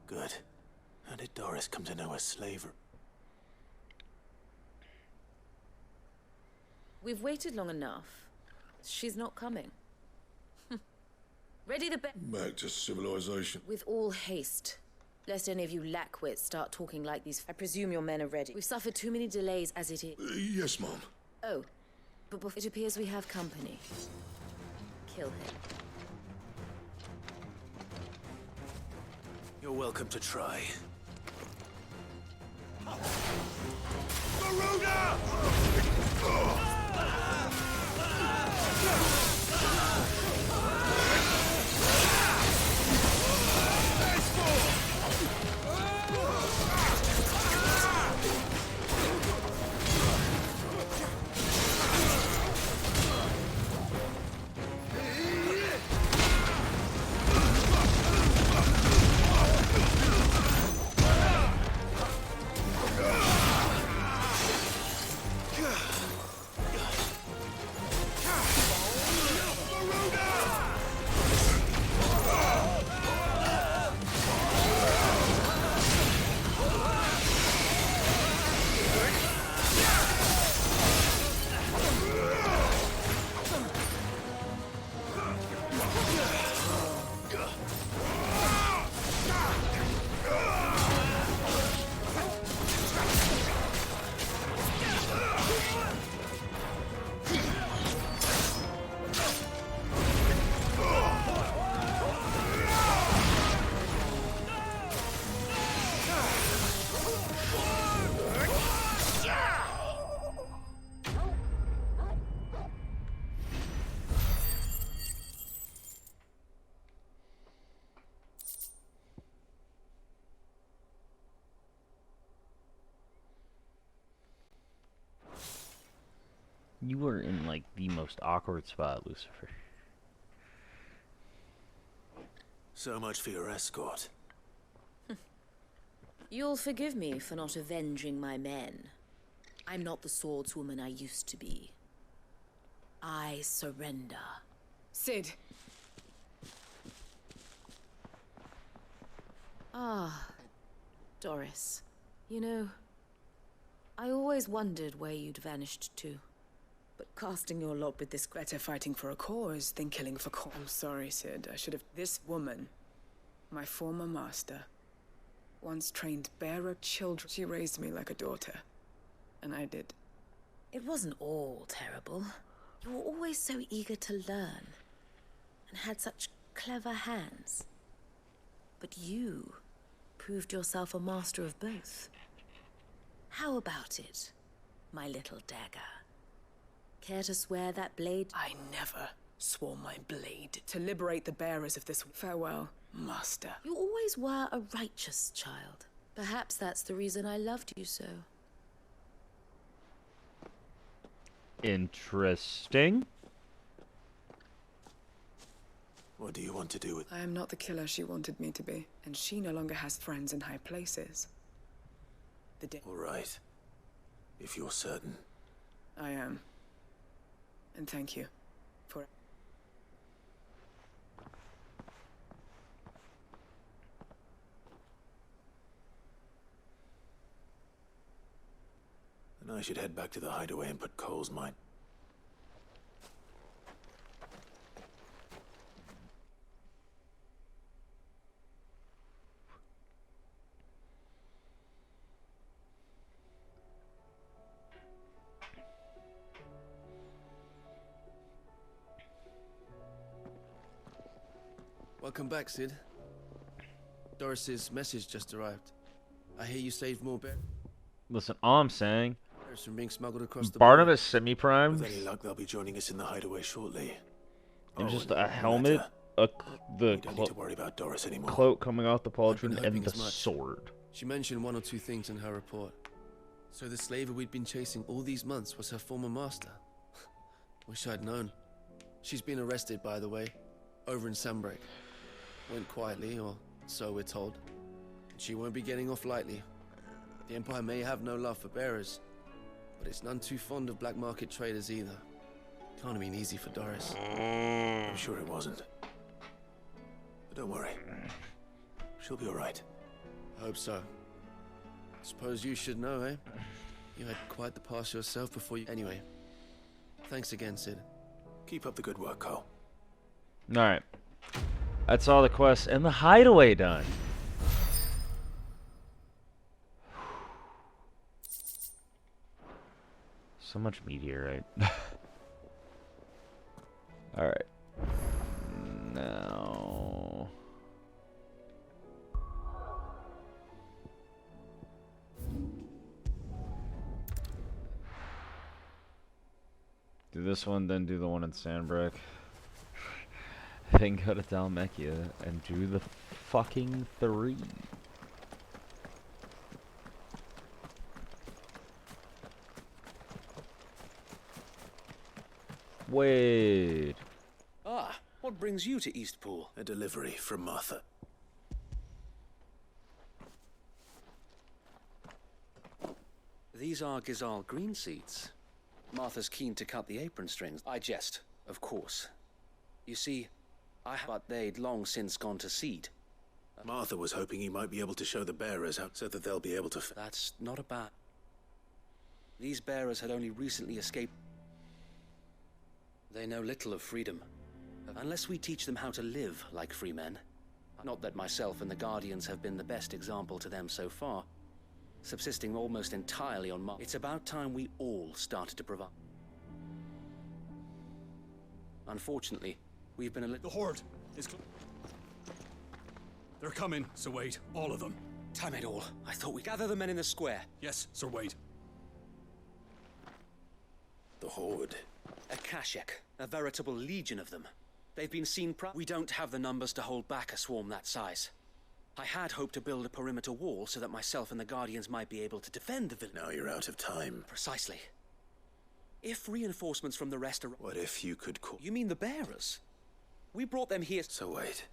Speaker 3: Good. How did Doris come to know a slaver?
Speaker 13: We've waited long enough. She's not coming. Ready the
Speaker 10: Back to civilization.
Speaker 13: With all haste. Lest any of you lackwits start talking like these. I presume your men are ready. We've suffered too many delays as it is.
Speaker 10: Yes, Mom.
Speaker 13: Oh, but it appears we have company. Kill him.
Speaker 3: You're welcome to try.
Speaker 1: You were in, like, the most awkward spot, Lucifer.
Speaker 3: So much for your escort.
Speaker 13: You'll forgive me for not avenging my men. I'm not the swordswoman I used to be. I surrender.
Speaker 14: Sid.
Speaker 13: Ah, Doris. You know, I always wondered where you'd vanished to. But casting your lot with this...
Speaker 14: Better fighting for a cause than killing for cause. I'm sorry, Sid. I should have... This woman, my former master, once trained bearer children. She raised me like a daughter. And I did.
Speaker 13: It wasn't all terrible. You were always so eager to learn. And had such clever hands. But you proved yourself a master of both. How about it, my little dagger? Care to swear that blade?
Speaker 14: I never swore my blade to liberate the bearers of this. Farewell, master.
Speaker 13: You always were a righteous child. Perhaps that's the reason I loved you so.
Speaker 1: Interesting.
Speaker 3: What do you want to do with...
Speaker 14: I am not the killer she wanted me to be, and she no longer has friends in high places.
Speaker 3: All right. If you're certain.
Speaker 14: I am. And thank you for...
Speaker 3: Then I should head back to the hideaway and put Cole's mine.
Speaker 15: Welcome back, Sid. Doris's message just arrived. I hear you saved more bears.
Speaker 1: Listen, all I'm saying,
Speaker 15: From being smuggled across the
Speaker 1: Barnabas semi-prime.
Speaker 3: With any luck, they'll be joining us in the hideaway shortly.
Speaker 1: And just
Speaker 3: and
Speaker 1: a helmet, the
Speaker 3: don't need to worry about Doris anymore.
Speaker 1: cloak coming out the pauldron,
Speaker 15: I've been
Speaker 1: and
Speaker 15: hoping
Speaker 1: the
Speaker 15: as much.
Speaker 1: sword.
Speaker 15: She mentioned one or two things in her report. So the slaver we'd been chasing all these months was her former master. Wish I'd known. She's been arrested, by the way, over in Sunbreak. Went quietly, or so we're told. She won't be getting off lightly. The Empire may have no love for bearers, but it's none too fond of black market traders either. Can't have been easy for Doris.
Speaker 3: I'm sure it wasn't. But don't worry. She'll be alright.
Speaker 15: I hope so. Suppose you should know, eh? You had quite the past yourself before you... Anyway, thanks again, Sid.
Speaker 3: Keep up the good work, Cole.
Speaker 1: Alright. That's all the quests and the hideaway done. So much meteorite. Alright. Now... do this one, then do the one in Sandbrook. Then go to Dalmechia and do the fucking 3. Wait.
Speaker 16: Ah, what brings you to Eastpool?
Speaker 3: A delivery from Martha.
Speaker 16: These are Gizal green seeds. Martha's keen to cut the apron strings. I jest, of course. You see, but they'd long since gone to seed.
Speaker 3: Martha was hoping he might be able to show the bearers how so that they'll be able to...
Speaker 16: That's not a bad... These bearers had only recently escaped. They know little of freedom. Unless we teach them how to live like free men. Not that myself and the Guardians have been the best example to them so far. Subsisting almost entirely on It's about time we all started to provide. Unfortunately, we've been a little...
Speaker 11: The Horde is... They're coming, Sir Wade. All of them.
Speaker 16: Damn it all. I thought we gather the men in the square.
Speaker 11: Yes, Sir Wade.
Speaker 3: The Horde.
Speaker 16: A Kashek. A veritable legion of them. They've been seen We don't have the numbers to hold back a swarm that size. I had hoped to build a perimeter wall so that myself and the Guardians might be able to defend the village.
Speaker 3: Now you're out of time.
Speaker 16: Precisely. If reinforcements from the rest are...
Speaker 3: What if you could call...
Speaker 16: You mean the bearers? We brought them here...
Speaker 3: So wait.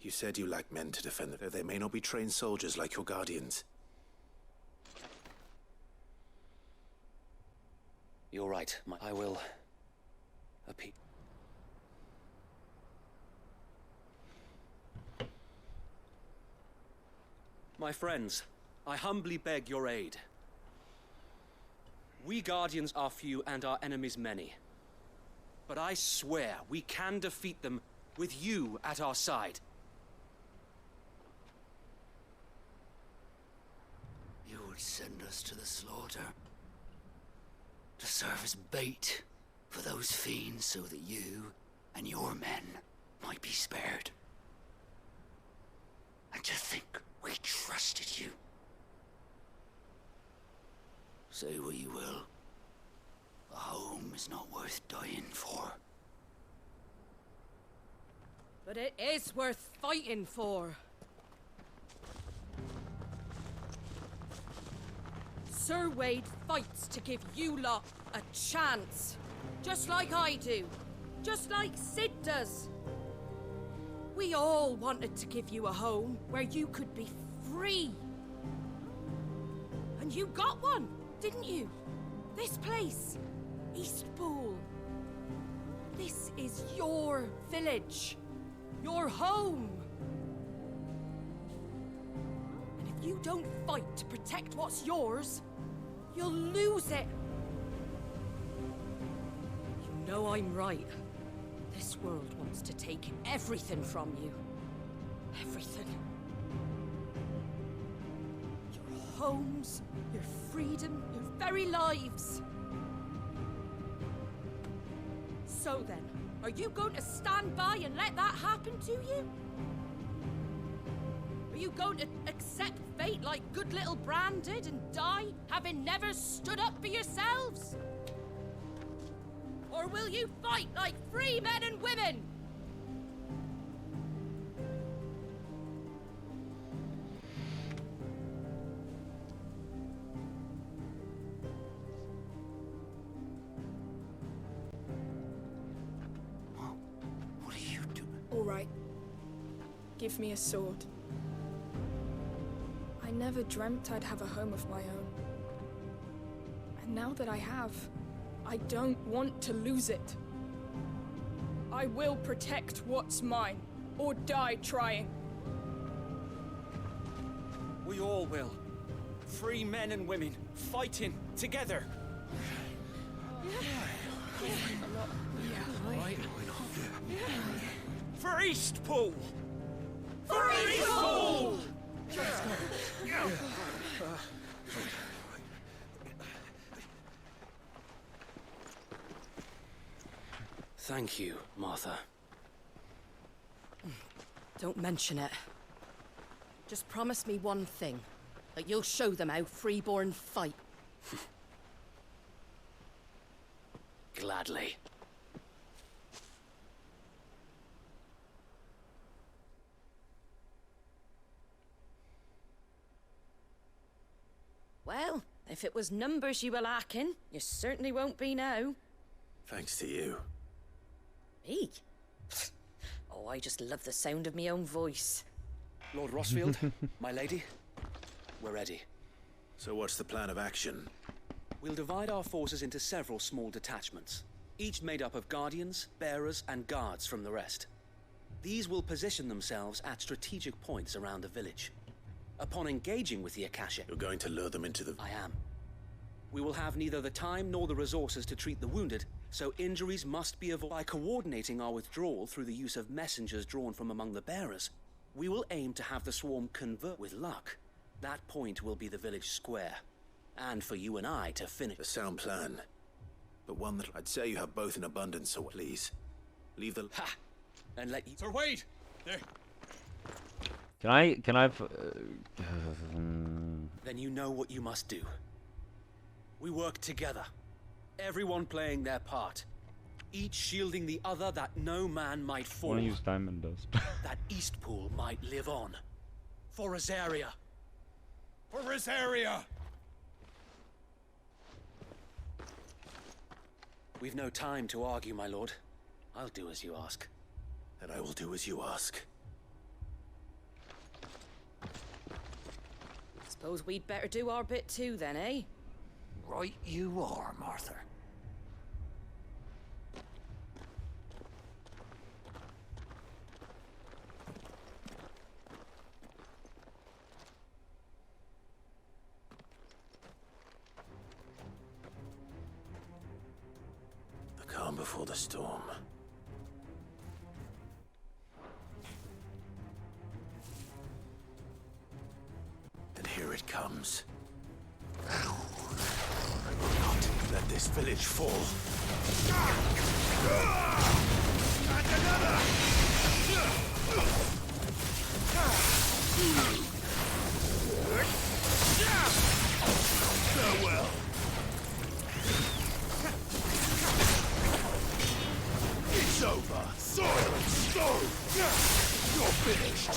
Speaker 3: You said you lack men to defend them. They may not be trained soldiers like your guardians.
Speaker 16: You're right. I will... appeal. My friends, I humbly beg your aid. We Guardians are few and our enemies many. But I swear we can defeat them with you at our side.
Speaker 17: You would send us to the slaughter. To serve as bait for those fiends so that you and your men might be spared. And to think we trusted you. Say what you will. A home is not worth dying for.
Speaker 12: But it is worth fighting for. Sir Wade fights to give you lot a chance. Just like I do. Just like Sid does. We all wanted to give you a home where you could be free. And you got one, didn't you? This place, Eastpool. This is your village. Your home. And if you don't fight to protect what's yours, you'll lose it. You know I'm right. This world wants to take everything from you. Everything. Your homes, your freedom, your very lives. So then, are you going to stand by and let that happen to you? Are you going to accept fate like good little Bran did and die, having never stood up for yourselves? Or will you fight like free men and women?
Speaker 17: What are you doing?
Speaker 14: All right. Give me a sword. I never dreamt I'd have a home of my own. And now that I have, I don't want to lose it. I will protect what's mine, or die trying.
Speaker 2: We all will. Free men and women, fighting together. For Eastpool! For Eastpool!
Speaker 16: Thank you, Martha.
Speaker 12: Don't mention it. Just promise me one thing. That you'll show them how freeborn fight.
Speaker 16: Gladly.
Speaker 12: Well, if it was numbers you were lacking, you certainly won't be now.
Speaker 3: Thanks to you.
Speaker 12: Me? Oh, I just love the sound of my own voice.
Speaker 16: Lord Rossfield, my lady, we're ready.
Speaker 3: So what's the plan of action?
Speaker 16: We'll divide our forces into several small detachments, each made up of guardians, bearers, and guards from the rest. These will position themselves at strategic points around the village. Upon engaging with the Akasha...
Speaker 3: You're going to lure them into the...
Speaker 16: I am. We will have neither the time nor the resources to treat the wounded, so injuries must be avoided. By coordinating our withdrawal through the use of messengers drawn from among the bearers, we will aim to have the swarm convert with luck. That point will be the village square. And for you and I to finish...
Speaker 3: A sound plan. But one that I'd say you have both in abundance, so please. Leave the...
Speaker 16: Ha! And let you...
Speaker 11: Sir Wade! There!
Speaker 1: Can I
Speaker 16: Then you know what you must do. We work together. Everyone playing their part. Each shielding the other that no man might fall.
Speaker 1: I want to use diamond dust.
Speaker 16: That Eastpool might live on. For Rosaria.
Speaker 11: For Rosaria!
Speaker 16: We've no time to argue, my lord. I'll do as you ask.
Speaker 3: And I will do as you ask.
Speaker 12: Suppose we'd better do our bit too, then, eh?
Speaker 17: Right you are, Martha.
Speaker 3: The calm before the storm. And here it comes. I will not let this village fall. And another! Farewell. It's over. Soil and stone. You're finished.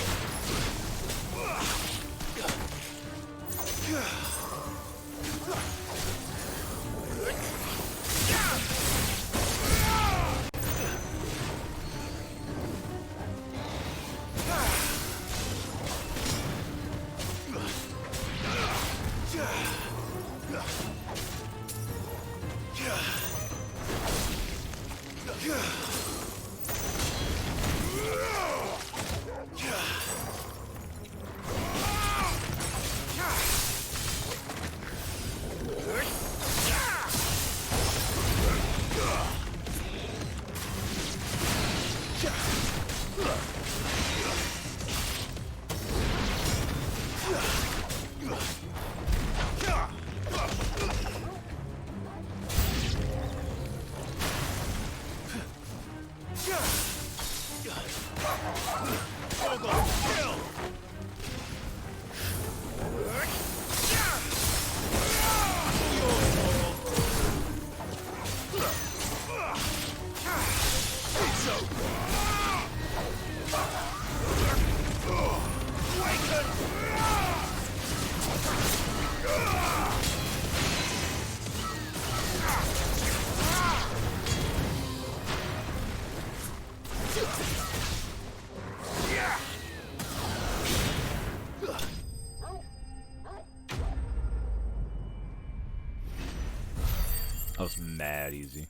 Speaker 1: That was mad easy.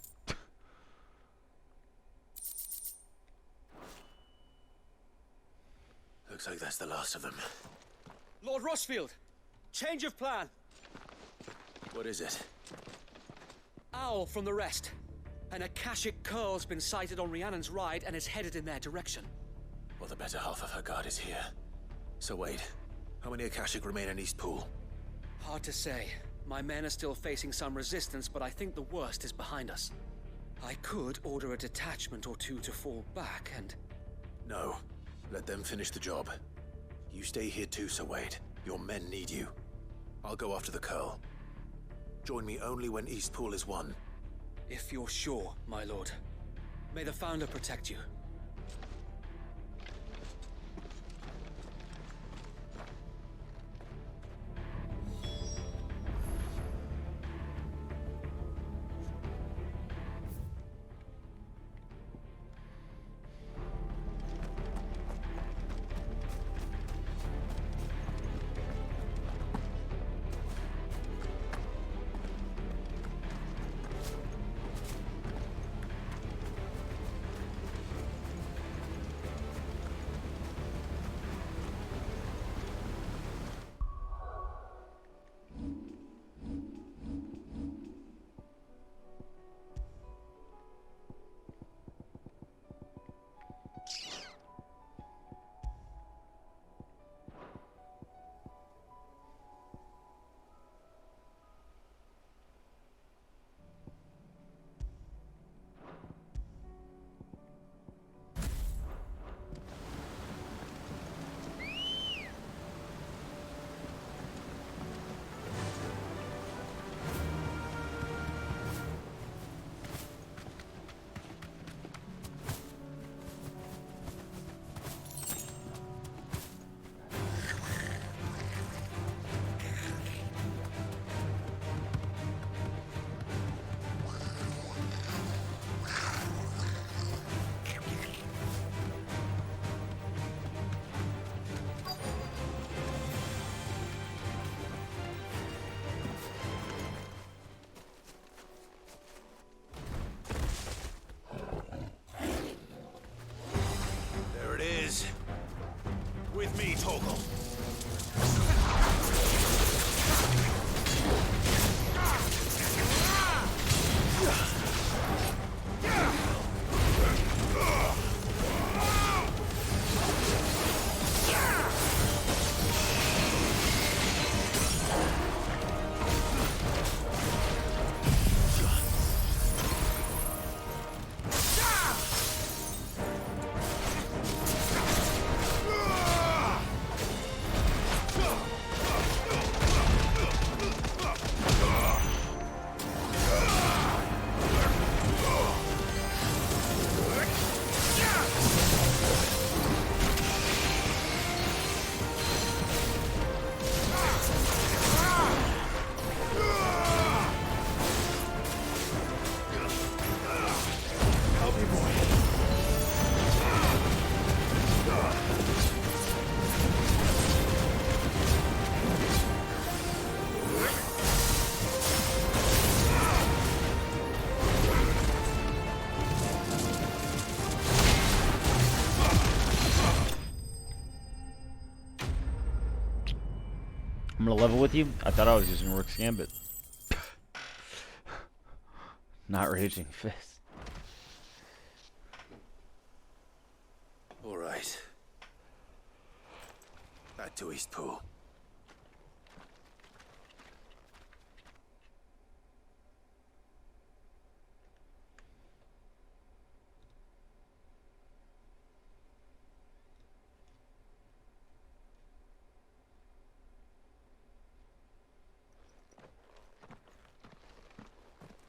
Speaker 3: Looks like that's the last of them.
Speaker 2: Lord Rossfield, change of plan.
Speaker 3: What is it?
Speaker 2: Owl from the rest. An Akashic curl's been sighted on Rhiannon's ride and is headed in their direction.
Speaker 3: Well, the better half of her guard is here. So wait, how many Akashic remain in East Pool?
Speaker 2: Hard to say. My men are still facing some resistance, but I think the worst is behind us. I could order a detachment or two to fall back and...
Speaker 3: No. Let them finish the job. You stay here too, Sir Wade. Your men need you. I'll go after the Curl. Join me only when East Pool is won.
Speaker 2: If you're sure, my lord. May the Founder protect you.
Speaker 1: to level with you. I thought I was using Rook's Gambit. Not Raging Fist.
Speaker 3: All right. Back to Eastpool.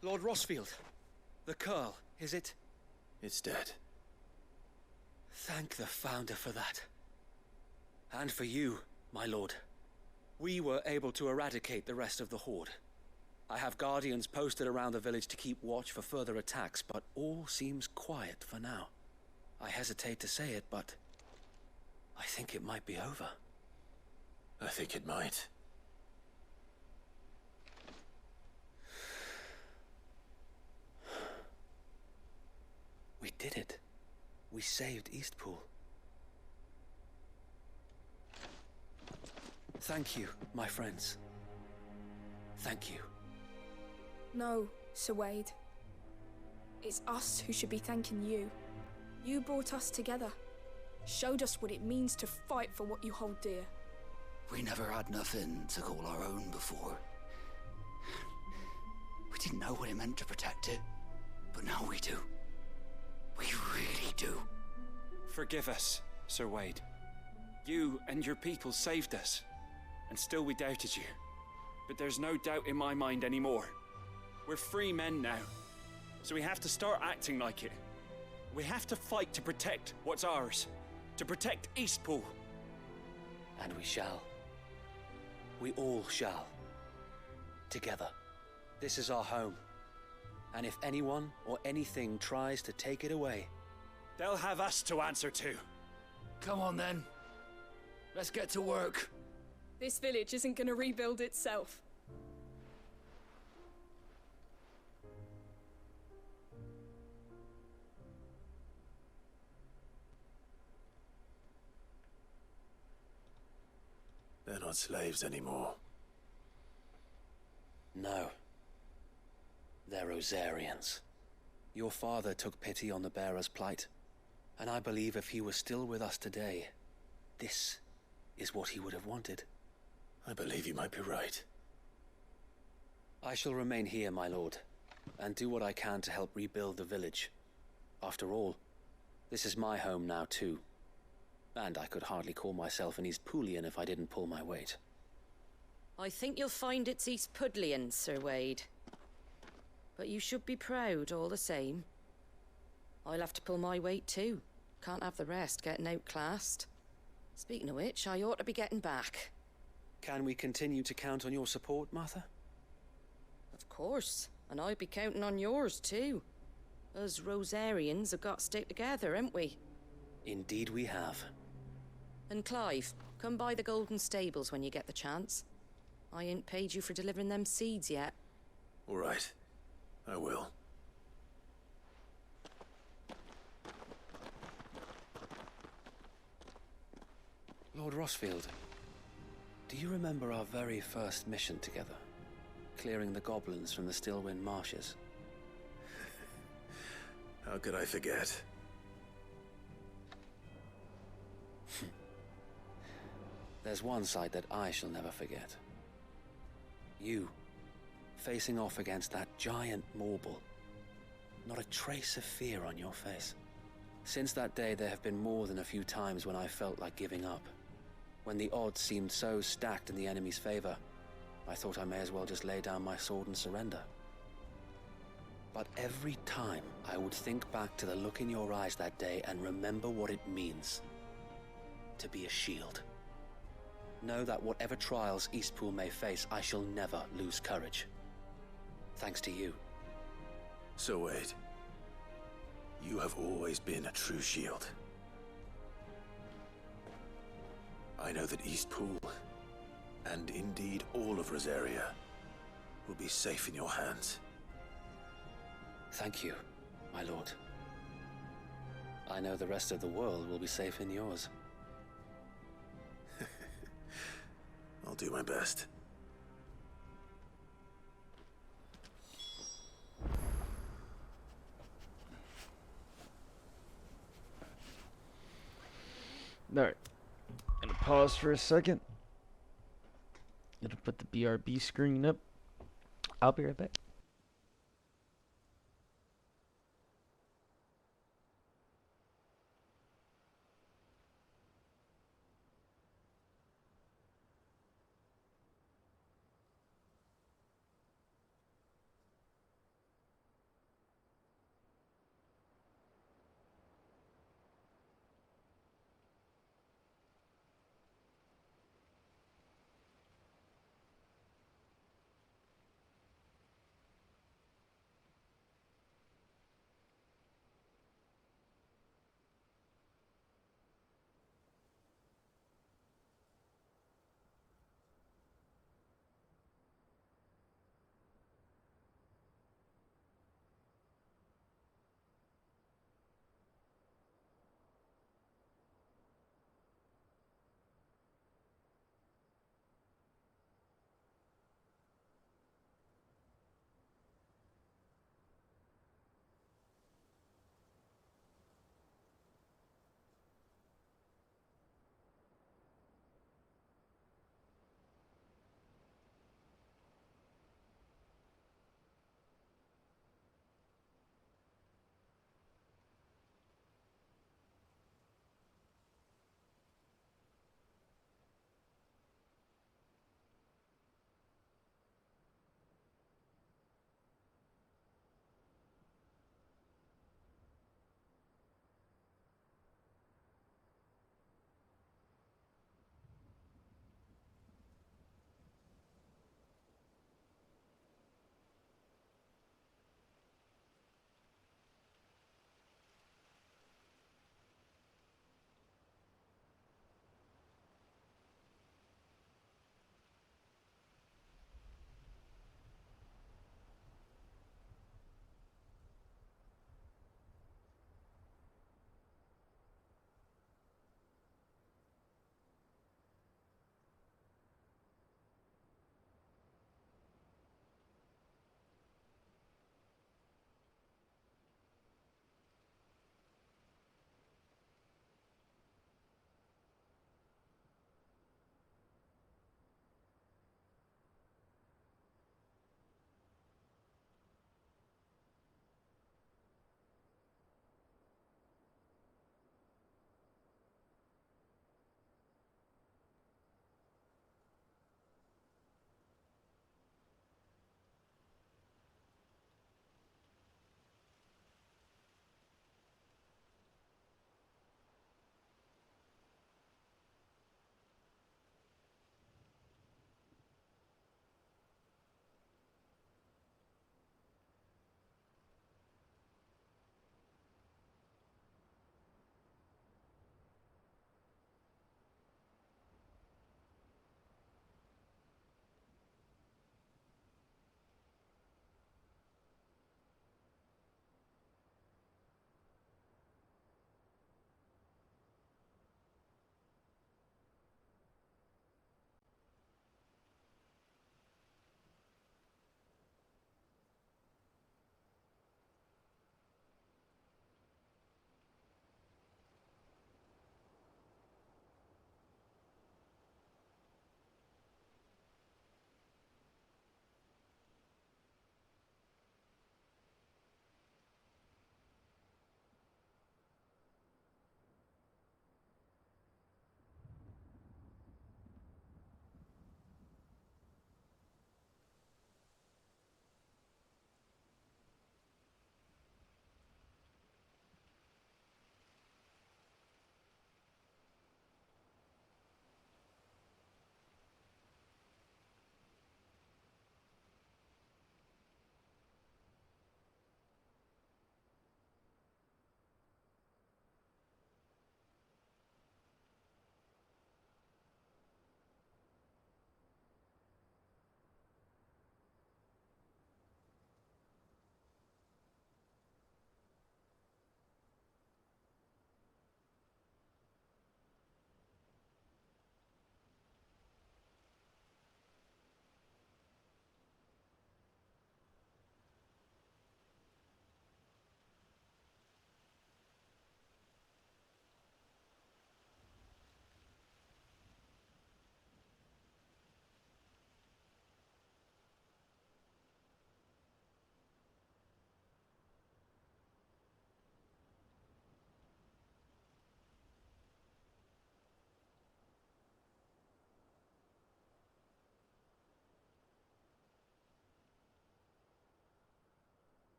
Speaker 16: Lord Rossfield, the Curl, is it?
Speaker 3: It's dead.
Speaker 16: Thank the Founder for that. And for you, my lord. We were able to eradicate the rest of the Horde. I have guardians posted around the village to keep watch for further attacks, but all seems quiet for now. I hesitate to say it, but I think it might be over.
Speaker 3: I think it might.
Speaker 16: We did it. We saved Eastpool. Thank you, my friends. Thank you.
Speaker 18: No, Sir Wade. It's us who should be thanking you. You brought us together. Showed us what it means to fight for what you hold dear.
Speaker 17: We never had nothing to call our own before. We didn't know what it meant to protect it, but now we do. We really do.
Speaker 19: Forgive us, Sir Wade. You and your people saved us, and still we doubted you. But there's no doubt in my mind anymore. We're free men now, so we have to start acting like it. We have to fight to protect what's ours, to protect Eastpool.
Speaker 16: And we shall. We all shall. Together. This is our home. And if anyone or anything tries to take it away,
Speaker 19: they'll have us to answer to.
Speaker 17: Come on then. Let's get to work.
Speaker 18: This village isn't gonna rebuild itself.
Speaker 3: They're not slaves anymore.
Speaker 16: No. They're Rosarians. Your father took pity on the bearer's plight, and I believe if he was still with us today, this is what he would have wanted.
Speaker 3: I believe you might be right.
Speaker 16: I shall remain here, my lord, and do what I can to help rebuild the village. After all, this is my home now too, and I could hardly call myself an Eastpoolian if I didn't pull my weight.
Speaker 12: I think you'll find it's Eastpudlian, Sir Wade. But you should be proud all the same. I'll have to pull my weight too. Can't have the rest getting outclassed. Speaking of which, I ought to be getting back.
Speaker 16: Can we continue to count on your support, Martha?
Speaker 12: Of course, and I'll be counting on yours too. Us Rosarians have got to stick together, haven't we?
Speaker 16: Indeed we have.
Speaker 12: And Clive, come by the Golden Stables when you get the chance. I ain't paid you for delivering them seeds yet.
Speaker 3: All right. I will.
Speaker 16: Lord Rossfield, do you remember our very first mission together? Clearing the goblins from the Stillwind Marshes?
Speaker 3: How could I forget?
Speaker 16: There's one sight that I shall never forget. You, facing off against that giant Morble. Not a trace of fear on your face. Since that day, there have been more than a few times when I felt like giving up. When the odds seemed so stacked in the enemy's favor, I thought I may as well just lay down my sword and surrender. But every time, I would think back to the look in your eyes that day and remember what it means to be a shield. Know that whatever trials Eastpool may face, I shall never lose courage. Thanks to you.
Speaker 3: So Wade, you have always been a true shield. I know that Eastpool, and indeed all of Rosaria, will be safe in your hands.
Speaker 16: Thank you, my lord. I know the rest of the world will be safe in yours.
Speaker 3: I'll do my best.
Speaker 1: Alright. Gonna pause for a second. Gonna put the BRB screen up. I'll be right back.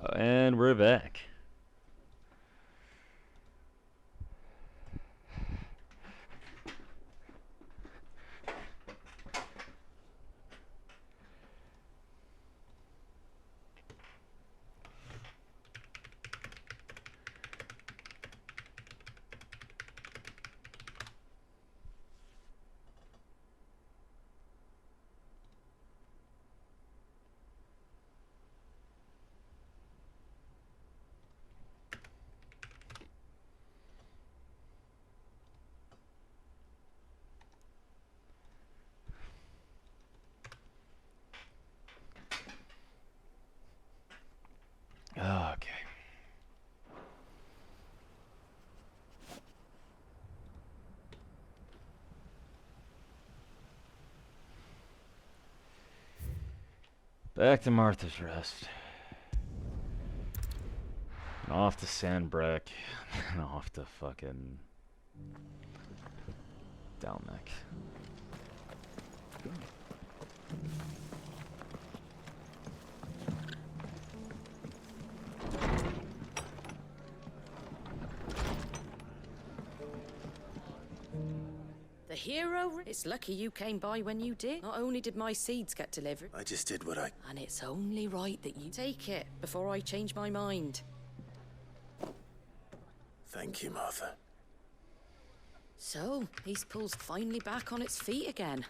Speaker 1: And we're back. Okay. Back to Martha's Rest. And off to Sandbreck. And off to fucking Dalmec.
Speaker 12: The hero? It's lucky you came by when you did. Not only did my seeds get delivered,
Speaker 3: I just did what I...
Speaker 12: and it's only right that you take it before I change my mind.
Speaker 3: Thank you, Martha.
Speaker 12: So, Peacepool's finally back on its feet again.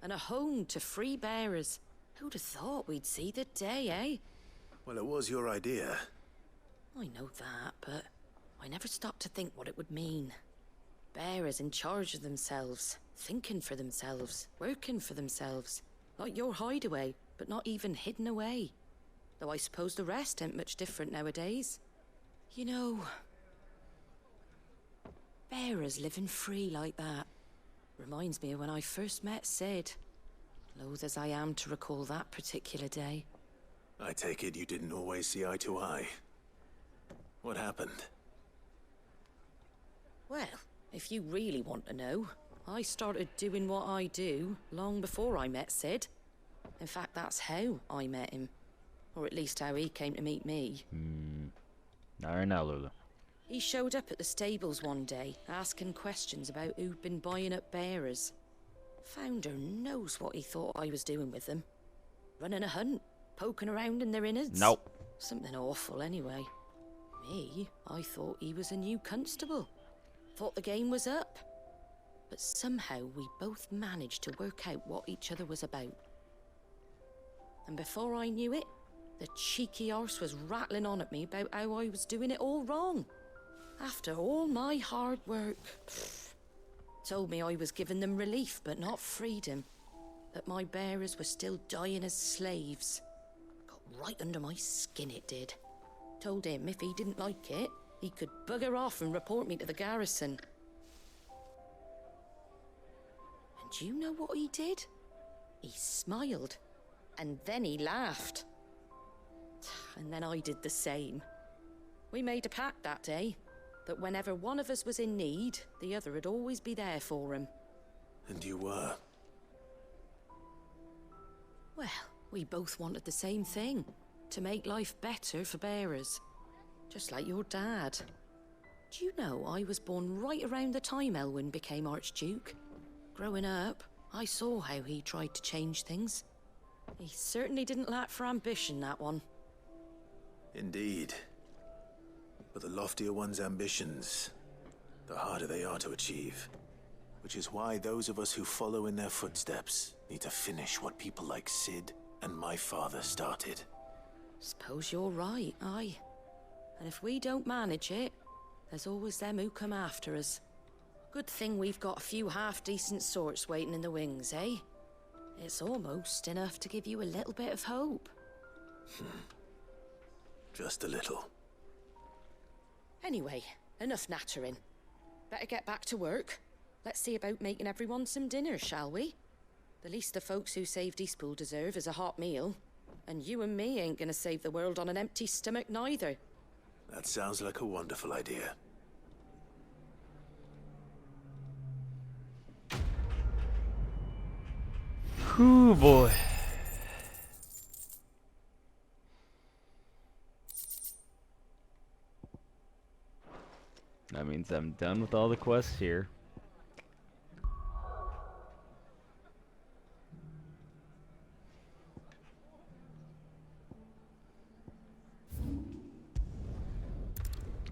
Speaker 12: And a home to free bearers. Who'd have thought we'd see the day, eh?
Speaker 3: Well, it was your idea.
Speaker 12: I know that, but I never stopped to think what it would mean. Bearers in charge of themselves, thinking for themselves, working for themselves. Like your hideaway, but not even hidden away. Though I suppose the rest ain't much different nowadays. You know, bearers living free like that reminds me of when I first met Sid. Loath as I am to recall that particular day.
Speaker 3: I take it you didn't always see eye to eye. What happened?
Speaker 12: Well, if you really want to know, I started doing what I do long before I met Sid. In fact, that's how I met him. Or at least how he came to meet me.
Speaker 1: Not right now, Lulu.
Speaker 12: He showed up at the stables one day, asking questions about who'd been buying up bearers. Founder knows what he thought I was doing with them. Running a hunt, poking around in their innards.
Speaker 1: Nope.
Speaker 12: Something awful anyway. Me, I thought he was a new constable. Thought the game was up. But somehow we both managed to work out what each other was about. And before I knew it, the cheeky arse was rattling on at me about how I was doing it all wrong. After all my hard work. Told me I was giving them relief, but not freedom. That my bearers were still dying as slaves. Got right under my skin, it did. Told him if he didn't like it, he could bugger off and report me to the garrison. And you know what he did? He smiled. And then he laughed. And then I did the same. We made a pact that day, that whenever one of us was in need, the other would always be there for him.
Speaker 3: And you were?
Speaker 12: Well, we both wanted the same thing. To make life better for bearers. Just like your dad. Do you know I was born right around the time Elwyn became Archduke? Growing up, I saw how he tried to change things. He certainly didn't lack for ambition, that one.
Speaker 3: Indeed. But the loftier one's ambitions, the harder they are to achieve. Which is why those of us who follow in their footsteps need to finish what people like Sid and my father started.
Speaker 12: Suppose you're right, aye. And if we don't manage it, there's always them who come after us. Good thing we've got a few half-decent sorts waiting in the wings, eh? It's almost enough to give you a little bit of hope.
Speaker 3: Just a little.
Speaker 12: Anyway, enough nattering. Better get back to work. Let's see about making everyone some dinner, shall we? The least the folks who saved Eastpool deserve is a hot meal. And you and me ain't gonna save the world on an empty stomach neither.
Speaker 3: That sounds like a wonderful idea.
Speaker 1: Whew, boy. means I'm done with all the quests here.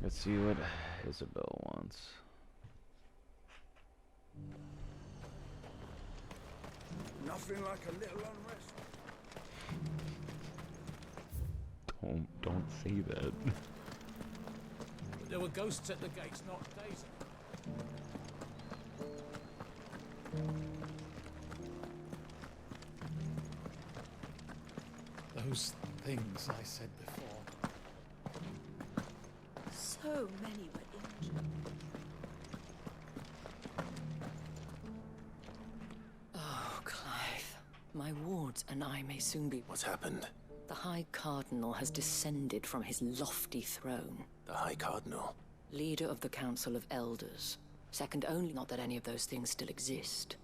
Speaker 1: Let's see what Isabel wants.
Speaker 11: Nothing like a little unrest.
Speaker 1: Don't say that.
Speaker 11: But there were ghosts at the gates, not days. Those things I said before.
Speaker 13: So many were injured.
Speaker 12: Oh, Clive. My wards and I may soon be...
Speaker 3: What's happened?
Speaker 12: The High Cardinal has descended from his lofty throne.
Speaker 3: The High Cardinal?
Speaker 12: Leader of the Council of Elders. Second only, not that any of those things still exist.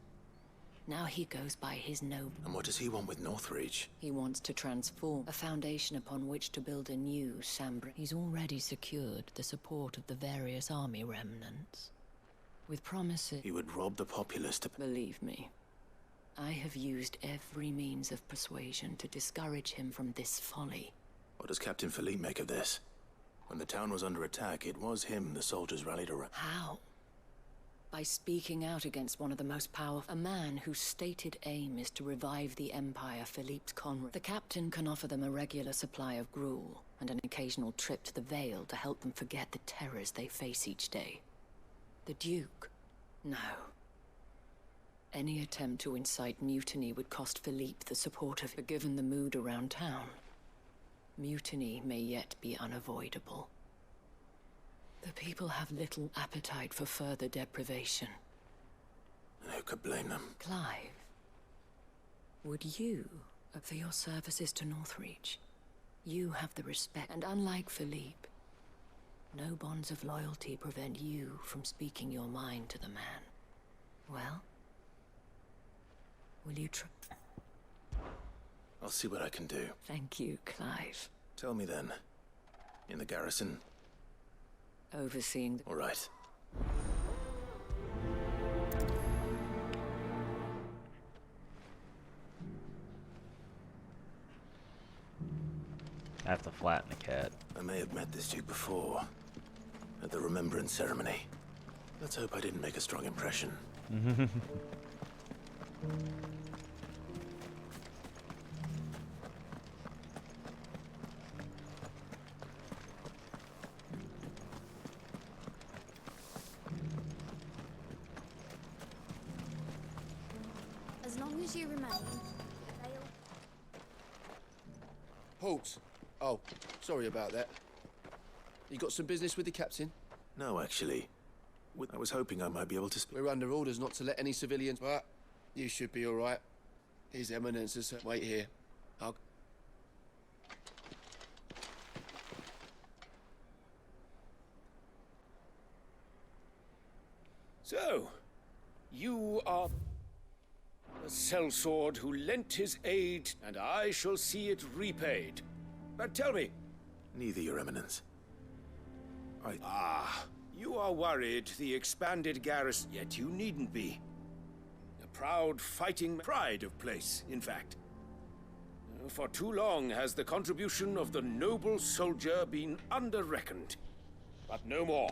Speaker 12: Now he goes by his noble.
Speaker 3: And what does he want with Northreach?
Speaker 12: He wants to transform a foundation upon which to build a new Sambra. He's already secured the support of the various army remnants. With promises...
Speaker 3: He would rob the populace to...
Speaker 12: Believe me, I have used every means of persuasion to discourage him from this folly.
Speaker 3: What does Captain Philippe make of this? When the town was under attack, it was him the soldiers rallied around.
Speaker 12: How? By speaking out against one of the most powerful, a man whose stated aim is to revive the Empire, Philippe's Conrad. The captain can offer them a regular supply of gruel, and an occasional trip to the Vale to help them forget the terrors they face each day. The Duke? No. Any attempt to incite mutiny would cost Philippe the support of... But given the mood around town, mutiny may yet be unavoidable. The people have little appetite for further deprivation.
Speaker 3: And who could blame them?
Speaker 12: Clive, would you, for your services to Northreach, you have the respect, and unlike Philippe, no bonds of loyalty prevent you from speaking your mind to the man. Well, will you try?
Speaker 3: I'll see what I can do.
Speaker 12: Thank you, Clive.
Speaker 3: Tell me then. In the garrison?
Speaker 12: Overseeing the...
Speaker 3: All right.
Speaker 1: I have to flatten the cat.
Speaker 3: I may have met this dude before. At the remembrance ceremony. Let's hope I didn't make a strong impression.
Speaker 7: As long as you remain, they'll...
Speaker 15: Halt! Oh, sorry about that. You got some business with the captain?
Speaker 3: No, actually. I was hoping I might be able to speak.
Speaker 15: We're under orders not to let any civilians... But you should be all right. His Eminence is... Wait here. I'll...
Speaker 11: So, you are the sellsword who lent his aid, and I shall see it repaid. But tell me...
Speaker 3: Neither, Your Eminence.
Speaker 11: You are worried the expanded garrison, yet you needn't be. A proud fighting pride of place, in fact. For too long has the contribution of the noble soldier been under-reckoned. But no more.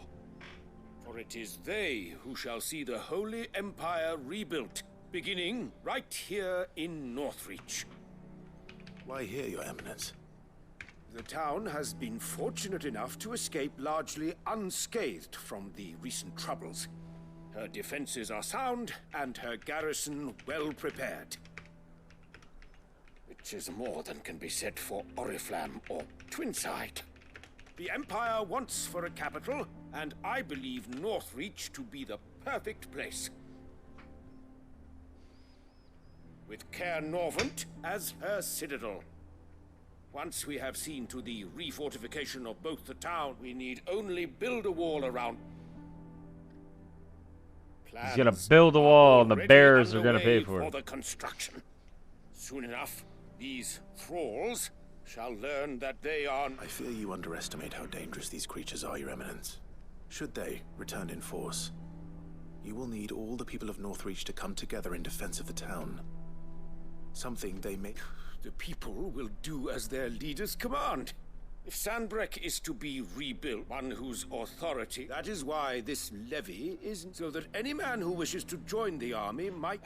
Speaker 11: For it is they who shall see the Holy Empire rebuilt, beginning right here in Northreach.
Speaker 3: Why here, Your Eminence?
Speaker 11: The town has been fortunate enough to escape largely unscathed from the recent troubles. Her defenses are sound, and her garrison well prepared. Which is more than can be said for Oriflamme or Twinside. The Empire wants for a capital, and I believe Northreach to be the perfect place. With Caer Norvent as her citadel. Once we have seen to the refortification of both the town, we need only build a wall around.
Speaker 1: He's gonna build a wall, and the bears are gonna pay for it.
Speaker 11: The construction. Soon enough, these thralls shall learn that they are...
Speaker 3: I fear you underestimate how dangerous these creatures are, Your Eminence. Should they return in force, you will need all the people of Northreach to come together in defense of the town. Something they may...
Speaker 11: The people will do as their leaders command. If Sandbreck is to be rebuilt, one whose authority... That is why this levy is so that any man who wishes to join the army might...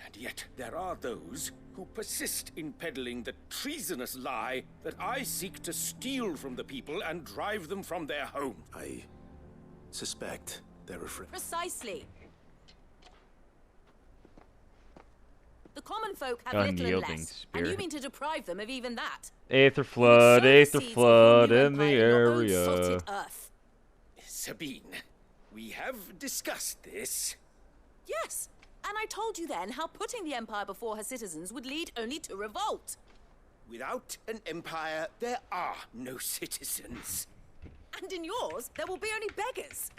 Speaker 11: And yet there are those who persist in peddling the treasonous lie that I seek to steal from the people and drive them from their home.
Speaker 3: I suspect they're afraid.
Speaker 4: Precisely. The common folk have little and less, and you mean to deprive them of even that?
Speaker 1: Aether flood in the area.
Speaker 11: Sabine, we have discussed this.
Speaker 4: Yes, and I told you then how putting the Empire before her citizens would lead only to revolt.
Speaker 11: Without an empire, there are no citizens.
Speaker 4: And in yours, there will be only beggars.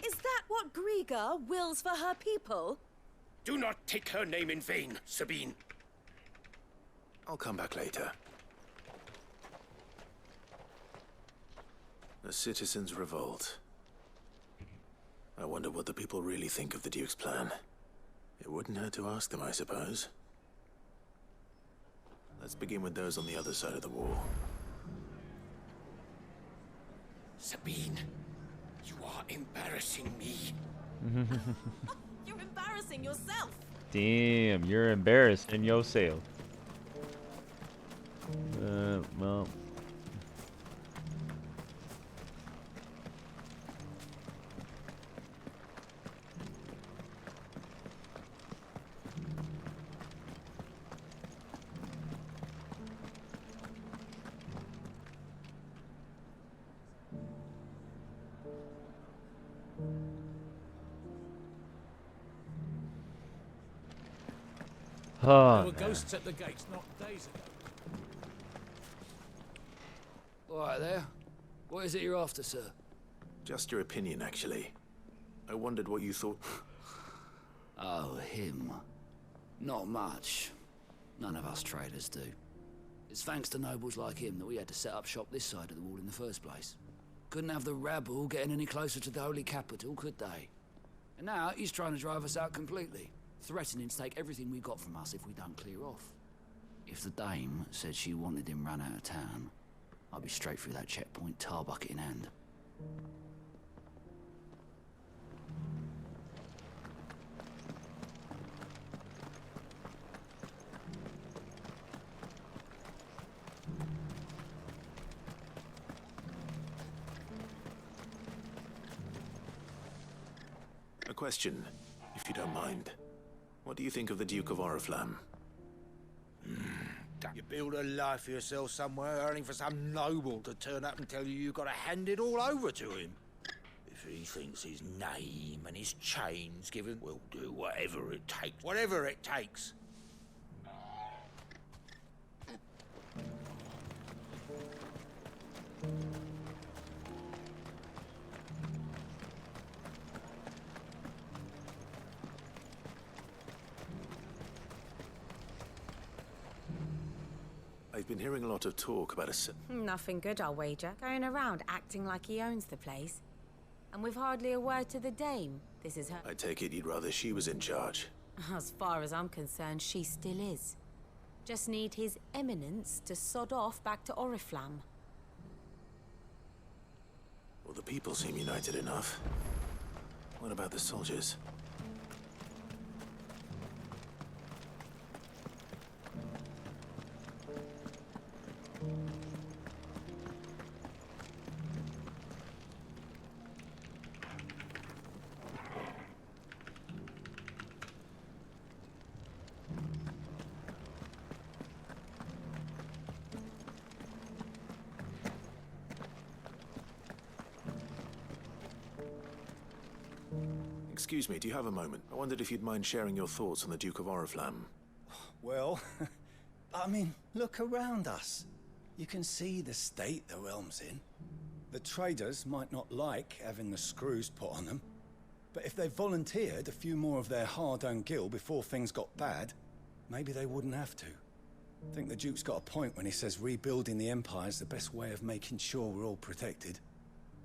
Speaker 4: Is that what Griga wills for her people?
Speaker 11: Do not take her name in vain, Sabine.
Speaker 3: I'll come back later. The citizens revolt. I wonder what the people really think of the Duke's plan. It wouldn't hurt to ask them, I suppose. Let's begin with those on the other side of the wall.
Speaker 11: Sabine, you are embarrassing me.
Speaker 4: You're embarrassing yourself.
Speaker 1: Damn, you're embarrassing yourself. Well.
Speaker 5: There were ghosts at the gates not days ago.
Speaker 17: All right there. What is it you're after, sir?
Speaker 3: Just your opinion, actually. I wondered what you thought.
Speaker 17: Oh, him. Not much. None of us traders do. It's thanks to nobles like him that we had to set up shop this side of the wall in the first place. Couldn't have the rabble getting any closer to the holy capital, could they? And now he's trying to drive us out completely, threatening to take everything we got from us if we don't clear off. If the dame said she wanted him run out of town, I'd be straight through that checkpoint, tar bucket in hand.
Speaker 3: A question, if you don't mind. What do you think of the Duke of Oriflamme?
Speaker 20: You build a life for yourself somewhere, earning for some noble to turn up and tell you you've got to hand it all over to him. If he thinks his name and his chains given, we'll do whatever it takes. Whatever it takes.
Speaker 3: I've been hearing a lot of talk about a...
Speaker 4: Nothing good, I'll wager. Going around acting like he owns the place. And with hardly a word to the dame. This is her...
Speaker 3: I take it you'd rather she was in charge.
Speaker 4: As far as I'm concerned, she still is. Just need his eminence to sod off back to Oriflamme.
Speaker 3: Well, the people seem united enough. What about the soldiers? Excuse me, do you have a moment? I wondered if you'd mind sharing your thoughts on the Duke of Oriflamme.
Speaker 21: Well, I mean, look around us. You can see the state the realm's in. The traders might not like having the screws put on them, but if they volunteered a few more of their hard-earned gil before things got bad, maybe they wouldn't have to. I think the Duke's got a point when he says rebuilding the Empire's the best way of making sure we're all protected.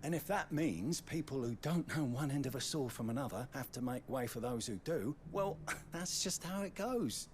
Speaker 21: And if that means people who don't know one end of a sword from another have to make way for those who do, well, that's just how it goes.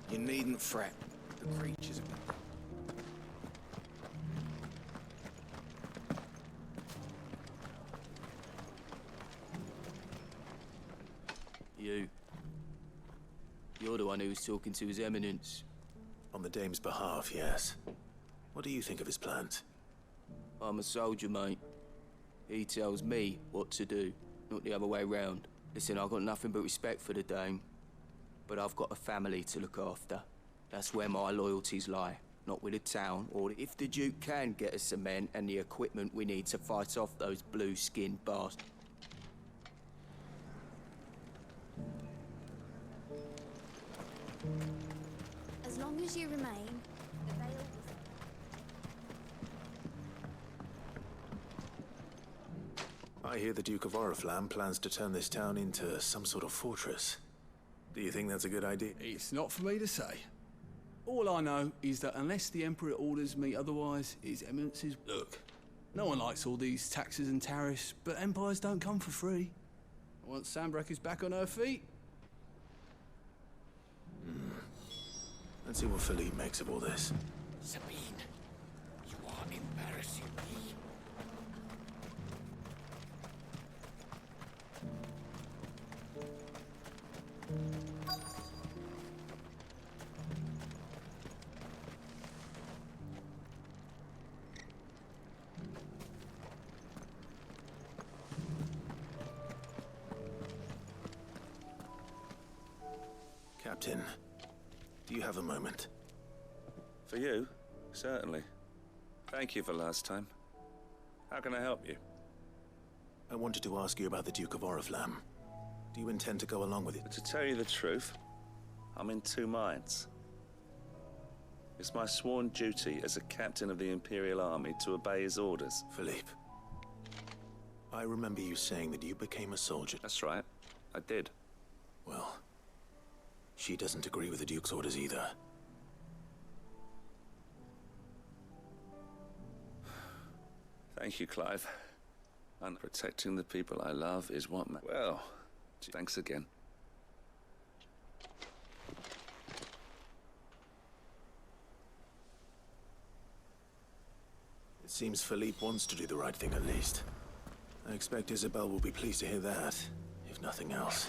Speaker 20: You needn't fret. The creatures have been...
Speaker 6: You're the one who was talking to His Eminence.
Speaker 3: On the Dame's behalf, yes. What do you think of his plans?
Speaker 6: I'm a soldier, mate. He tells me what to do, not the other way round. Listen, I've got nothing but respect for the Dame, but I've got a family to look after. That's where my loyalties lie, not with the town, or if the Duke can get us the men and the equipment we need to fight off those blue-skinned bastards.
Speaker 7: As long as you remain, the veil will...
Speaker 3: I hear the Duke of Oriflamme plans to turn this town into some sort of fortress. Do you think that's a good idea?
Speaker 15: It's not for me to say. All I know is that unless the Emperor orders me otherwise, His Eminence's... Look, no one likes all these taxes and tariffs, but empires don't come for free. Once Sandbreak is back on her feet...
Speaker 3: Let's see what Philippe makes of all this.
Speaker 20: Sabine, you are embarrassing me.
Speaker 3: Captain, do you have a moment?
Speaker 22: For you? Certainly. Thank you for last time. How can I help you?
Speaker 3: I wanted to ask you about the Duke of Oriflamme. Do you intend to go along with it?
Speaker 22: To tell you the truth, I'm in two minds. It's my sworn duty as a captain of the Imperial Army to obey his orders.
Speaker 3: Philippe, I remember you saying that you became a soldier.
Speaker 22: That's right. I did.
Speaker 3: Well, she doesn't agree with the Duke's orders either.
Speaker 22: Thank you, Clive. And protecting the people I love is what well, thanks again.
Speaker 3: It seems Philippe wants to do the right thing at least. I expect Isabel will be pleased to hear that, if nothing else.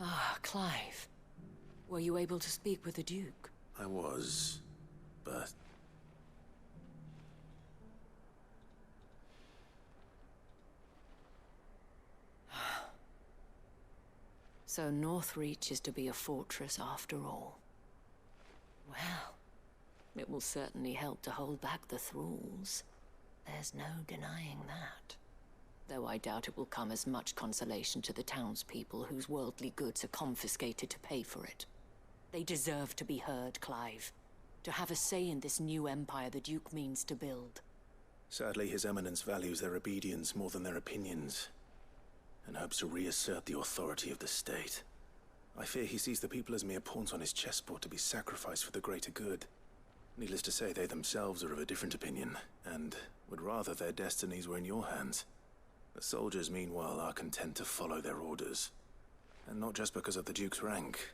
Speaker 12: Ah, Clive. Were you able to speak with the Duke?
Speaker 3: I was, but...
Speaker 12: So Northreach is to be a fortress after all. Well, it will certainly help to hold back the thralls. There's no denying that. Though I doubt it will come as much consolation to the townspeople whose worldly goods are confiscated to pay for it. They deserve to be heard, Clive. To have a say in this new empire the Duke means to build.
Speaker 3: Sadly, His Eminence values their obedience more than their opinions, and hopes to reassert the authority of the state. I fear he sees the people as mere pawns on his chessboard to be sacrificed for the greater good. Needless to say, they themselves are of a different opinion, and would rather their destinies were in your hands. The soldiers, meanwhile, are content to follow their orders. And not just because of the Duke's rank.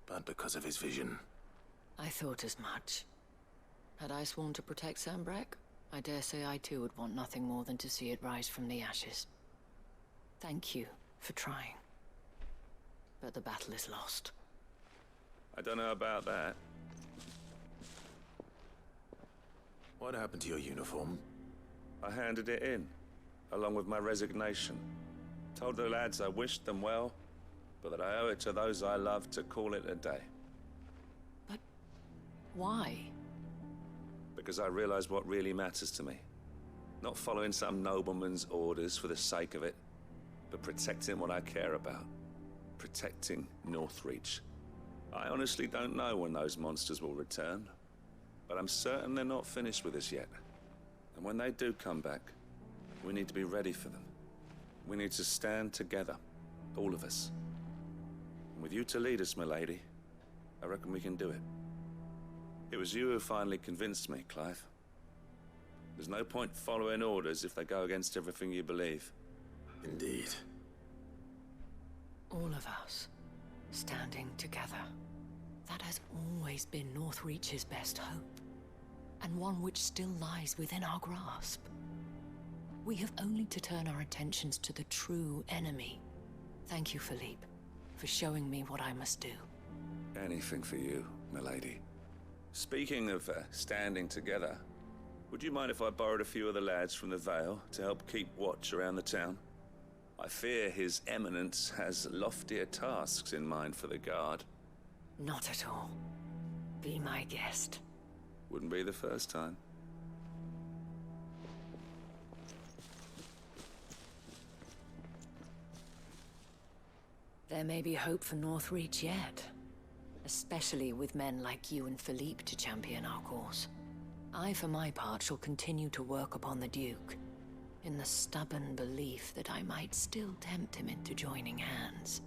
Speaker 3: but because of his vision.
Speaker 8: I thought as much. Had I sworn to protect Sanbreque, I dare say I too would want nothing more than to see it rise from the ashes. Thank you for trying. But the battle is lost.
Speaker 22: I don't know about that.
Speaker 3: What happened to your uniform?
Speaker 22: I handed it in, along with my resignation. Told the lads I wished them well, but that I owe it to those I love to call it a day.
Speaker 8: Why?
Speaker 22: Because I realize what really matters to me. Not following some nobleman's orders for the sake of it, but protecting what I care about. Protecting Northreach. I honestly don't know when those monsters will return, but I'm certain they're not finished with us yet. And when they do come back, we need to be ready for them. We need to stand together, all of us. And with you to lead us, milady, I reckon we can do it. It was you who finally convinced me, Clive. There's no point following orders if they go against everything you believe.
Speaker 3: Indeed.
Speaker 8: All of us, standing together. That has always been Northreach's best hope, and one which still lies within our grasp. We have only to turn our attentions to the true enemy. Thank you, Philippe, for showing me what I must do.
Speaker 22: Anything for you, milady. Speaking of standing together, would you mind if I borrowed a few of the lads from the Vale to help keep watch around the town? I fear His Eminence has loftier tasks in mind for the guard.
Speaker 8: Not at all. Be my guest.
Speaker 22: Wouldn't be the first time.
Speaker 8: There may be hope for Northreach yet. Especially with men like you and Philippe to champion our cause. I, for my part, shall continue to work upon the Duke, in the stubborn belief that I might still tempt him into joining hands.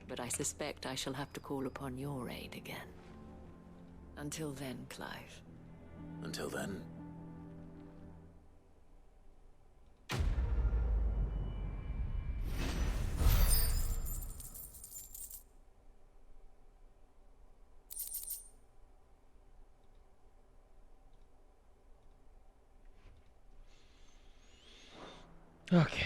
Speaker 8: But I suspect I shall have to call upon your aid again. Until then, Clive.
Speaker 3: Until then?
Speaker 1: Okay.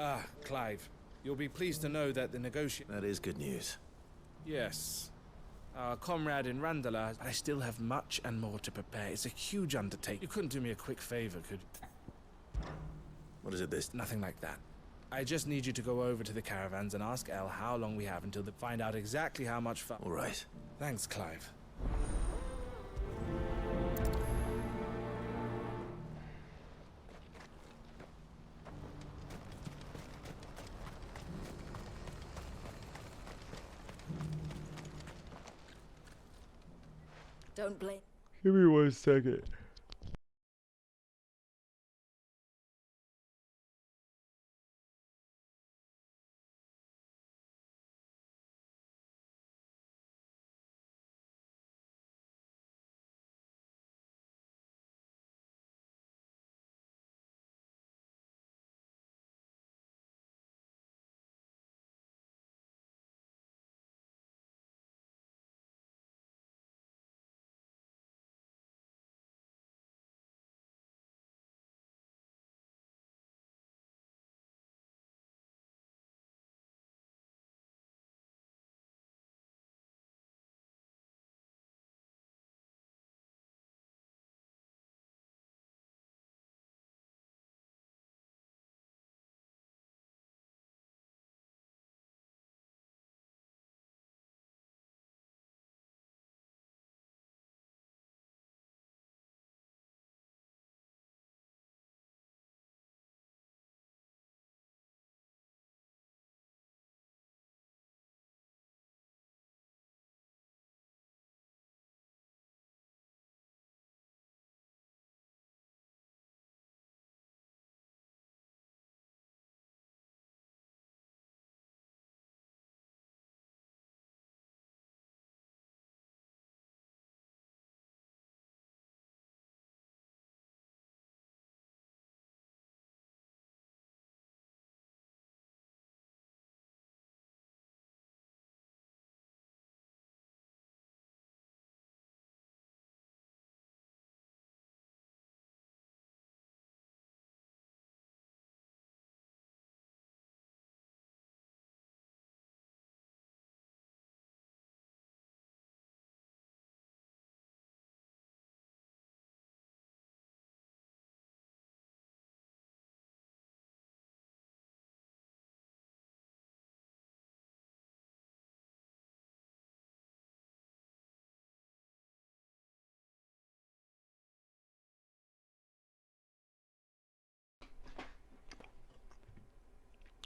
Speaker 5: Ah, Clive. You'll be pleased to know that the negotiation...
Speaker 3: That is good news.
Speaker 5: Yes. Our comrade in Randala, I still have much and more to prepare. It's a huge undertaking. You couldn't do me a quick favor, could...
Speaker 3: What is it this?
Speaker 5: Nothing like that. I just need you to go over to the caravans and ask Elle how long we have until they find out exactly how much fun...
Speaker 3: All right.
Speaker 5: Thanks, Clive.
Speaker 8: Don't blame.
Speaker 1: Give me 1 second.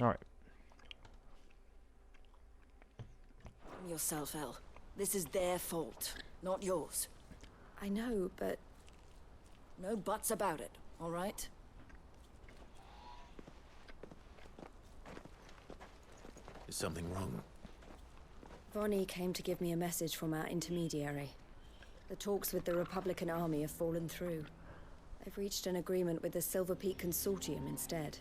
Speaker 1: Alright.
Speaker 8: Yourself, El. This is their fault, not yours.
Speaker 13: I know, but...
Speaker 8: No buts about it, all right?
Speaker 3: Is something wrong?
Speaker 13: Vonnie came to give me a message from our intermediary. The talks with the Republican Army have fallen through. They've reached an agreement with the Silver Peak Consortium instead.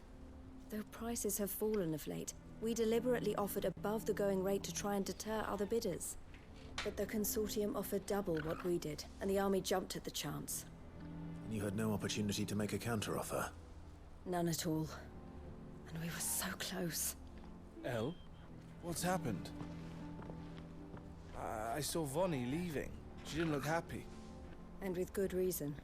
Speaker 13: Though prices have fallen of late, we deliberately offered above the going rate to try and deter other bidders. But the Consortium offered double what we did, and the Army jumped at the chance.
Speaker 3: You had no opportunity to make a counteroffer?
Speaker 13: None at all. And we were so close.
Speaker 5: El? What's happened? I saw Vonnie leaving. She didn't look happy.
Speaker 13: And with good reason.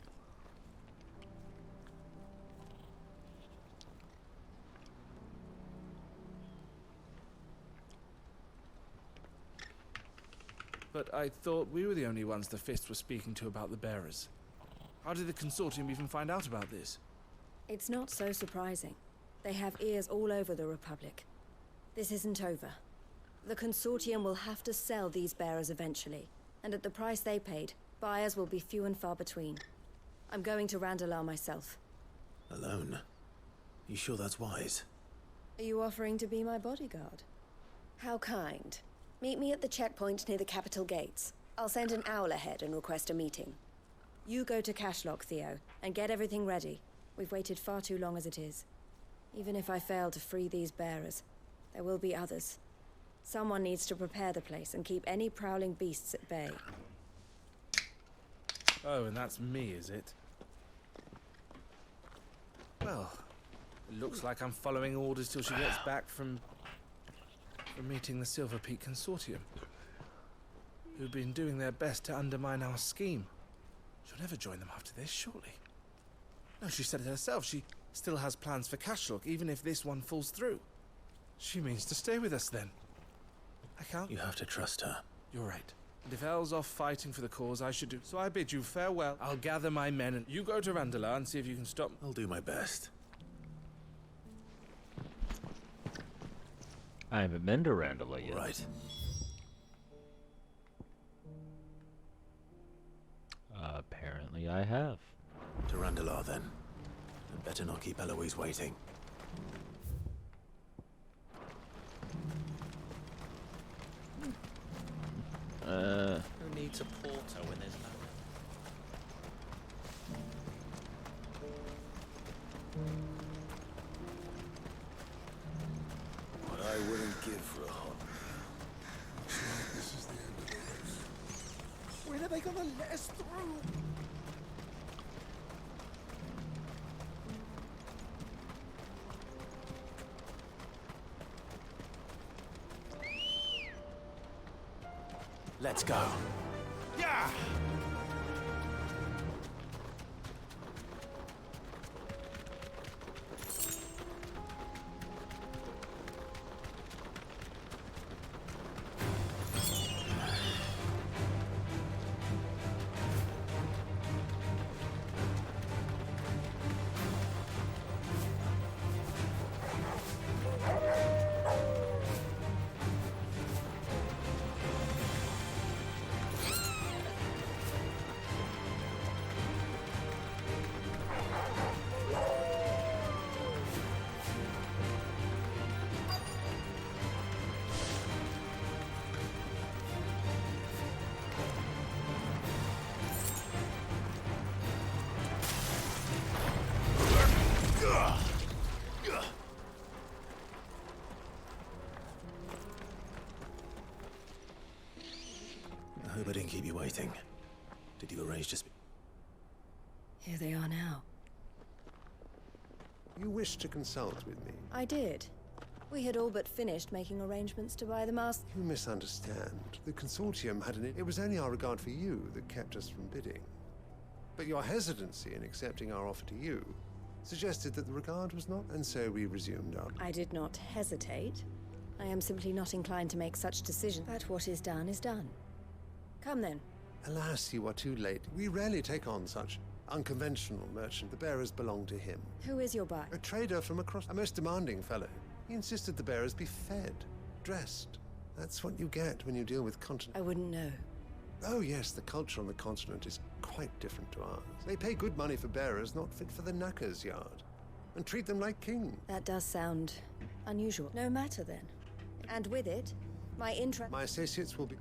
Speaker 5: But I thought we were the only ones the Fist were speaking to about the bearers. How did the Consortium even find out about this?
Speaker 13: It's not so surprising. They have ears all over the Republic. This isn't over. The Consortium will have to sell these bearers eventually, and at the price they paid, buyers will be few and far between. I'm going to Randalar myself.
Speaker 3: Alone? You sure that's wise?
Speaker 13: Are you offering to be my bodyguard? How kind. Meet me at the checkpoint near the capital gates. I'll send an owl ahead and request a meeting. You go to Cashlock, Theo, and get everything ready. We've waited far too long as it is. Even if I fail to free these bearers, there will be others. Someone needs to prepare the place and keep any prowling beasts at bay.
Speaker 5: Oh, and that's me, is it? Well, it looks like I'm following orders till she gets back from meeting the Silver Peak Consortium, who've been doing their best to undermine our scheme. She'll never join them after this, surely. No, she said it herself. She still has plans for Cashlock, even if this one falls through. She means to stay with us, then. I can't...
Speaker 3: You have to trust her.
Speaker 5: You're right. And if El's off fighting for the cause, I should do... So I bid you farewell. I'll gather my men, and you go to Randalar and see if you can stop...
Speaker 3: I'll do my best.
Speaker 1: I haven't been to Randalar yet.
Speaker 3: Right.
Speaker 1: Apparently I have.
Speaker 3: To Randalar, then. And better not keep Eloise waiting.
Speaker 9: Who needs a porter when there's no...
Speaker 20: What I wouldn't give for a hot meal. Looks like this is the end of the race.
Speaker 9: When are they gonna let us through?
Speaker 3: Let's go.
Speaker 9: Yeah!
Speaker 3: I hope I didn't keep you waiting. Did you arrange to speak?
Speaker 13: Here they are now.
Speaker 10: You wished to consult with me.
Speaker 13: I did. We had all but finished making arrangements to buy the mask.
Speaker 10: You misunderstand. The consortium had an... It was only our regard for you that kept us from bidding. But your hesitancy in accepting our offer to you suggested that the regard was not, and so we resumed our...
Speaker 13: I did not hesitate. I am simply not inclined to make such decisions. But what is done is done. Come then.
Speaker 10: Alas, you are too late. We rarely take on such unconventional merchant. The bearers belong to him.
Speaker 13: Who is your buyer?
Speaker 10: A trader from across... A most demanding fellow. He insisted the bearers be fed, dressed. That's what you get when you deal with continent.
Speaker 12: I wouldn't know.
Speaker 10: Oh yes, the culture on the continent is quite different to ours. They pay good money for bearers not fit for the knacker's yard, and treat them like kings.
Speaker 12: That does sound unusual. No matter then. And with it, my interest...
Speaker 10: My associates will be...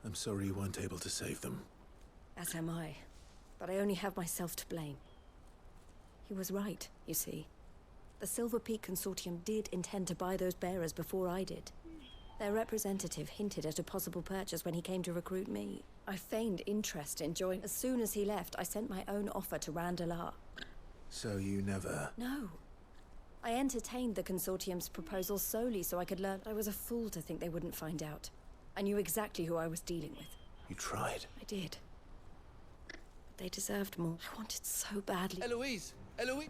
Speaker 3: I'm sorry you weren't able to save them.
Speaker 12: As am I. But I only have myself to blame. He was right, you see. The Silver Peak Consortium did intend to buy those bearers before I did. Their representative hinted at a possible purchase when he came to recruit me. I feigned interest in joining. As soon as he left, I sent my own offer to Randalar.
Speaker 3: So you never...
Speaker 12: No. I entertained the Consortium's proposal solely so I could learn. I was a fool to think they wouldn't find out. I knew exactly who I was dealing with.
Speaker 3: You tried.
Speaker 12: I did. But they deserved more. I wanted so badly.
Speaker 15: Eloise! Eloise!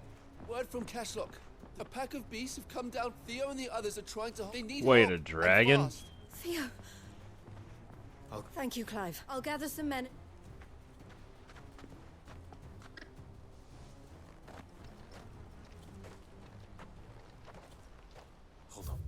Speaker 15: Word from Cashlock. A pack of beasts have come down. Theo and the others are trying to... They need
Speaker 1: Wait,
Speaker 15: help,
Speaker 1: a dragon?
Speaker 12: Theo! Thank you, Clive. I'll gather some men...
Speaker 3: Hold on.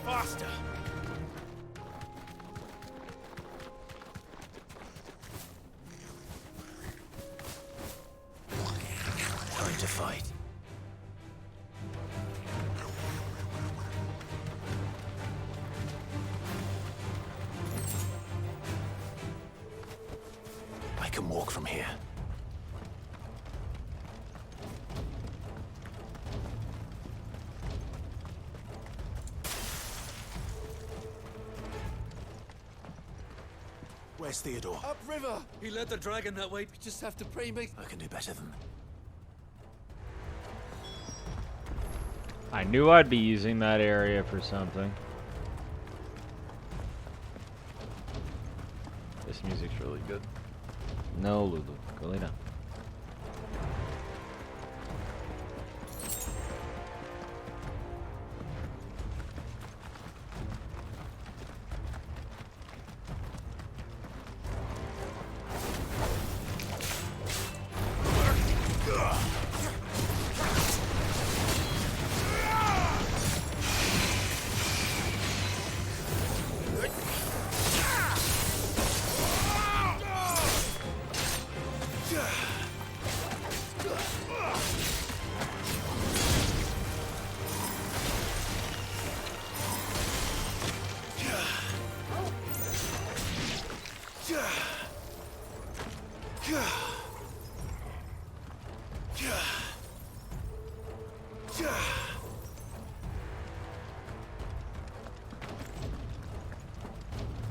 Speaker 11: Faster!
Speaker 3: Time to fight. I can walk from here. Where's Theodore?
Speaker 15: Upriver! He led the dragon that way. We just have to pray he makes...
Speaker 3: I can do better than...
Speaker 1: I knew I'd be using that area for something. This music's really good. No, Lulu. Go lay down.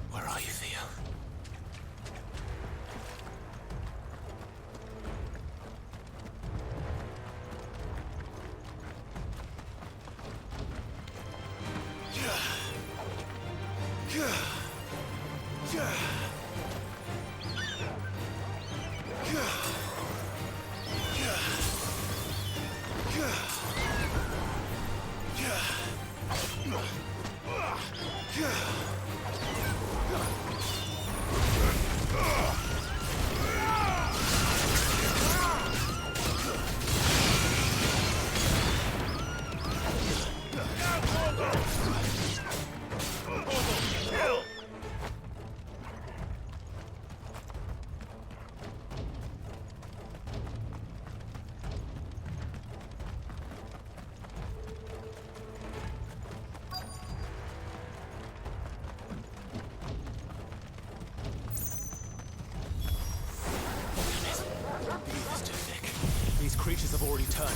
Speaker 3: Where are you, Theo? These creatures have already turned.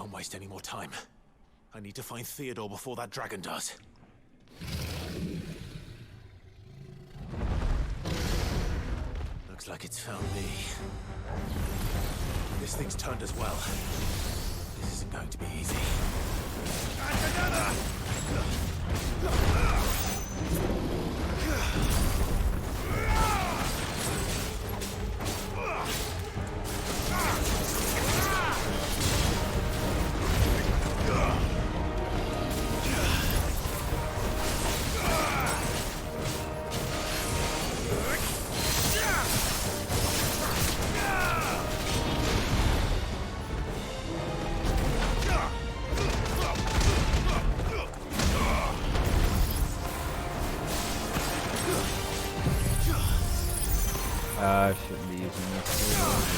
Speaker 3: can't waste any more time. I need to find Theodore before that dragon does. Looks like it's found me. This thing's turned as well. This isn't going to be easy.
Speaker 1: I shouldn't be using this.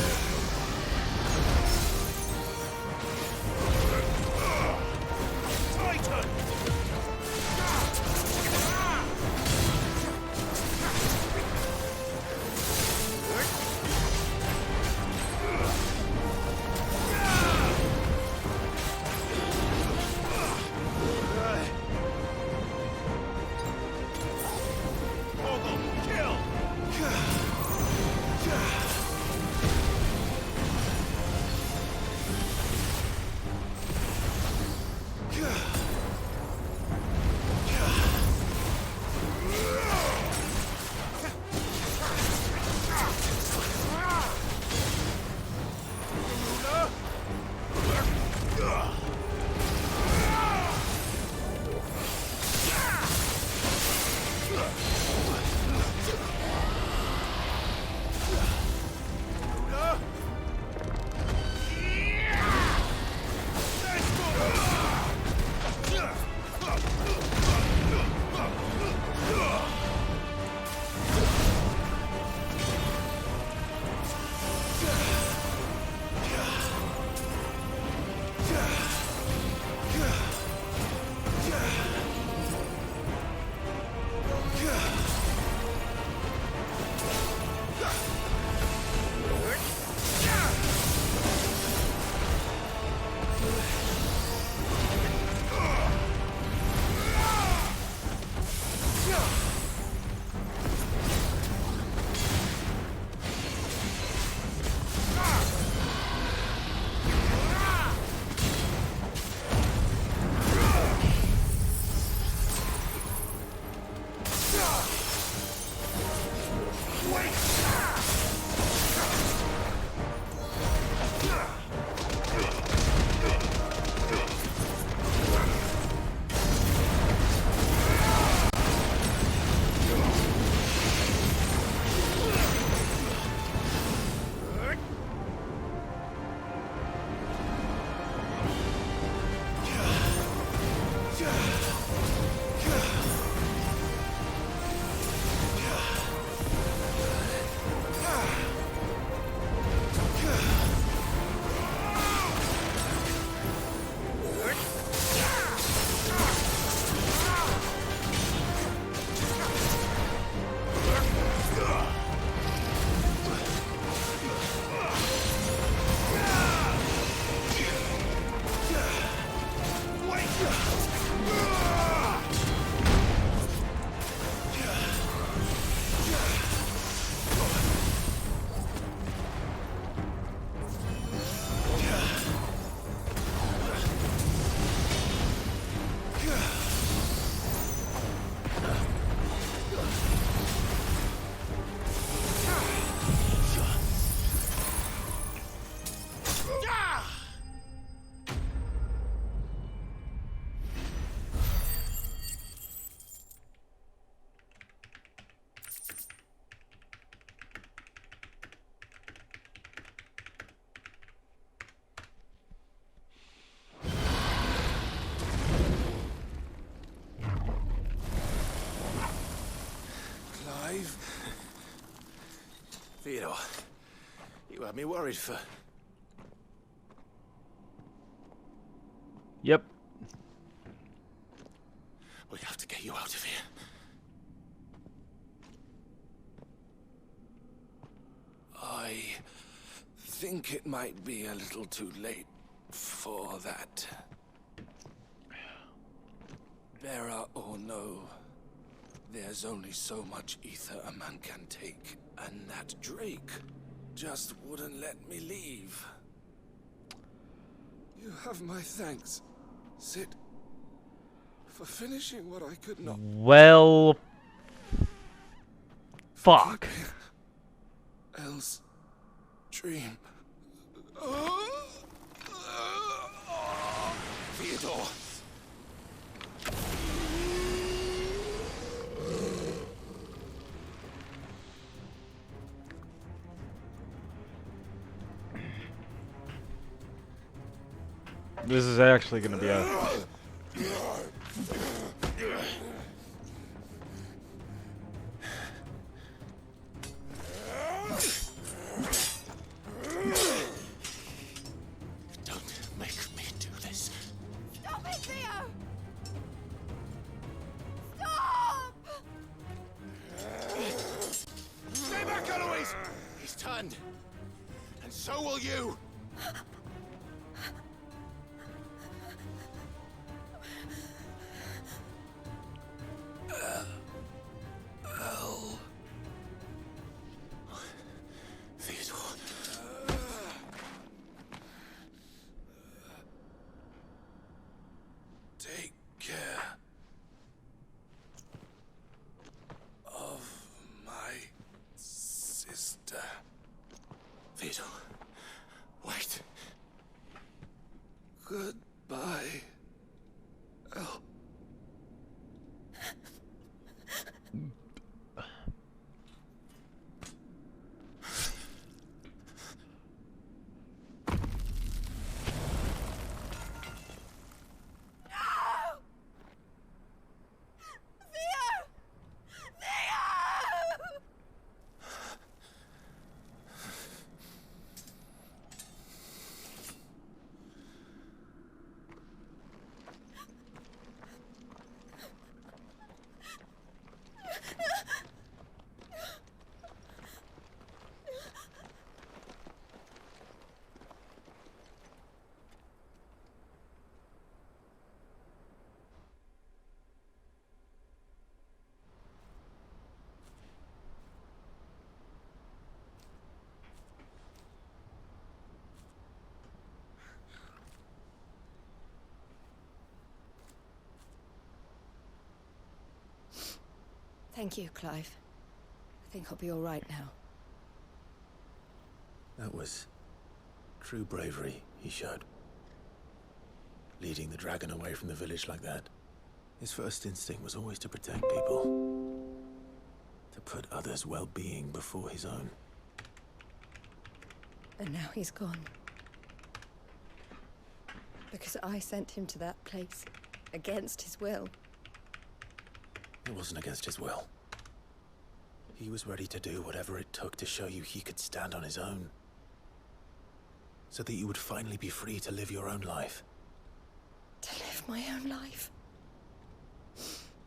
Speaker 3: Theodore, you had me worried for...
Speaker 1: Yep.
Speaker 3: We have to get you out of here.
Speaker 5: I think it might be a little too late
Speaker 2: for that. Bearer or no, there's only so much ether a man can take, and that Drake just wouldn't let me leave. You have my thanks, Sid, for finishing what I could not.
Speaker 1: Well, fuck.
Speaker 2: Else dream. Theodore.
Speaker 1: This is actually gonna be a...
Speaker 2: Don't make me do this.
Speaker 7: Stop it, Theo! Stop!
Speaker 11: Stay back, Eloise! He's turned. And so will you!
Speaker 2: Take care of my sister. Theodore, wait. Goodbye, El.
Speaker 13: Thank you, Clive. I think I'll be all right now.
Speaker 3: That was true bravery he showed. Leading the dragon away from the village like that. His first instinct was always to protect people. To put others' well-being before his own.
Speaker 13: And now he's gone. Because I sent him to that place, against his will.
Speaker 3: It wasn't against his will. He was ready to do whatever it took to show you he could stand on his own. So that you would finally be free to live your own life.
Speaker 13: To live my own life?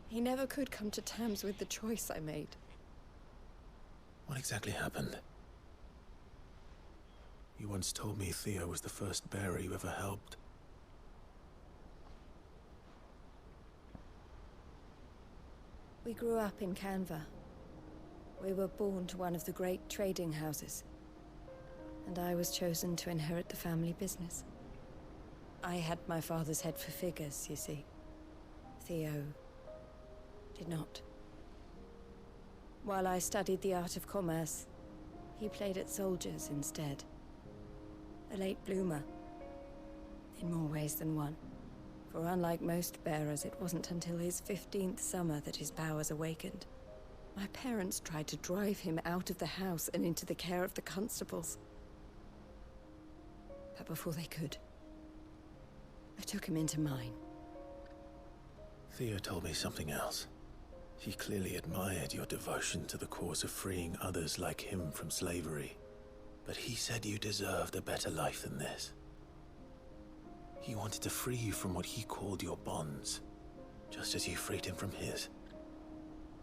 Speaker 13: He never could come to terms with the choice I made.
Speaker 3: What exactly happened? You once told me Theo was the first bearer you ever helped.
Speaker 13: We grew up in Canva. We were born to one of the great trading houses. And I was chosen to inherit the family business. I had my father's head for figures, you see. Theo did not. While I studied the art of commerce, he played at soldiers instead. A late bloomer. In more ways than one. For unlike most bearers, it wasn't until his 15th summer that his powers awakened. My parents tried to drive him out of the house and into the care of the constables. But before they could, I took him into mine.
Speaker 3: Theo told me something else. He clearly admired your devotion to the cause of freeing others like him from slavery. But he said you deserved a better life than this. He wanted to free you from what he called your bonds, just as you freed him from his.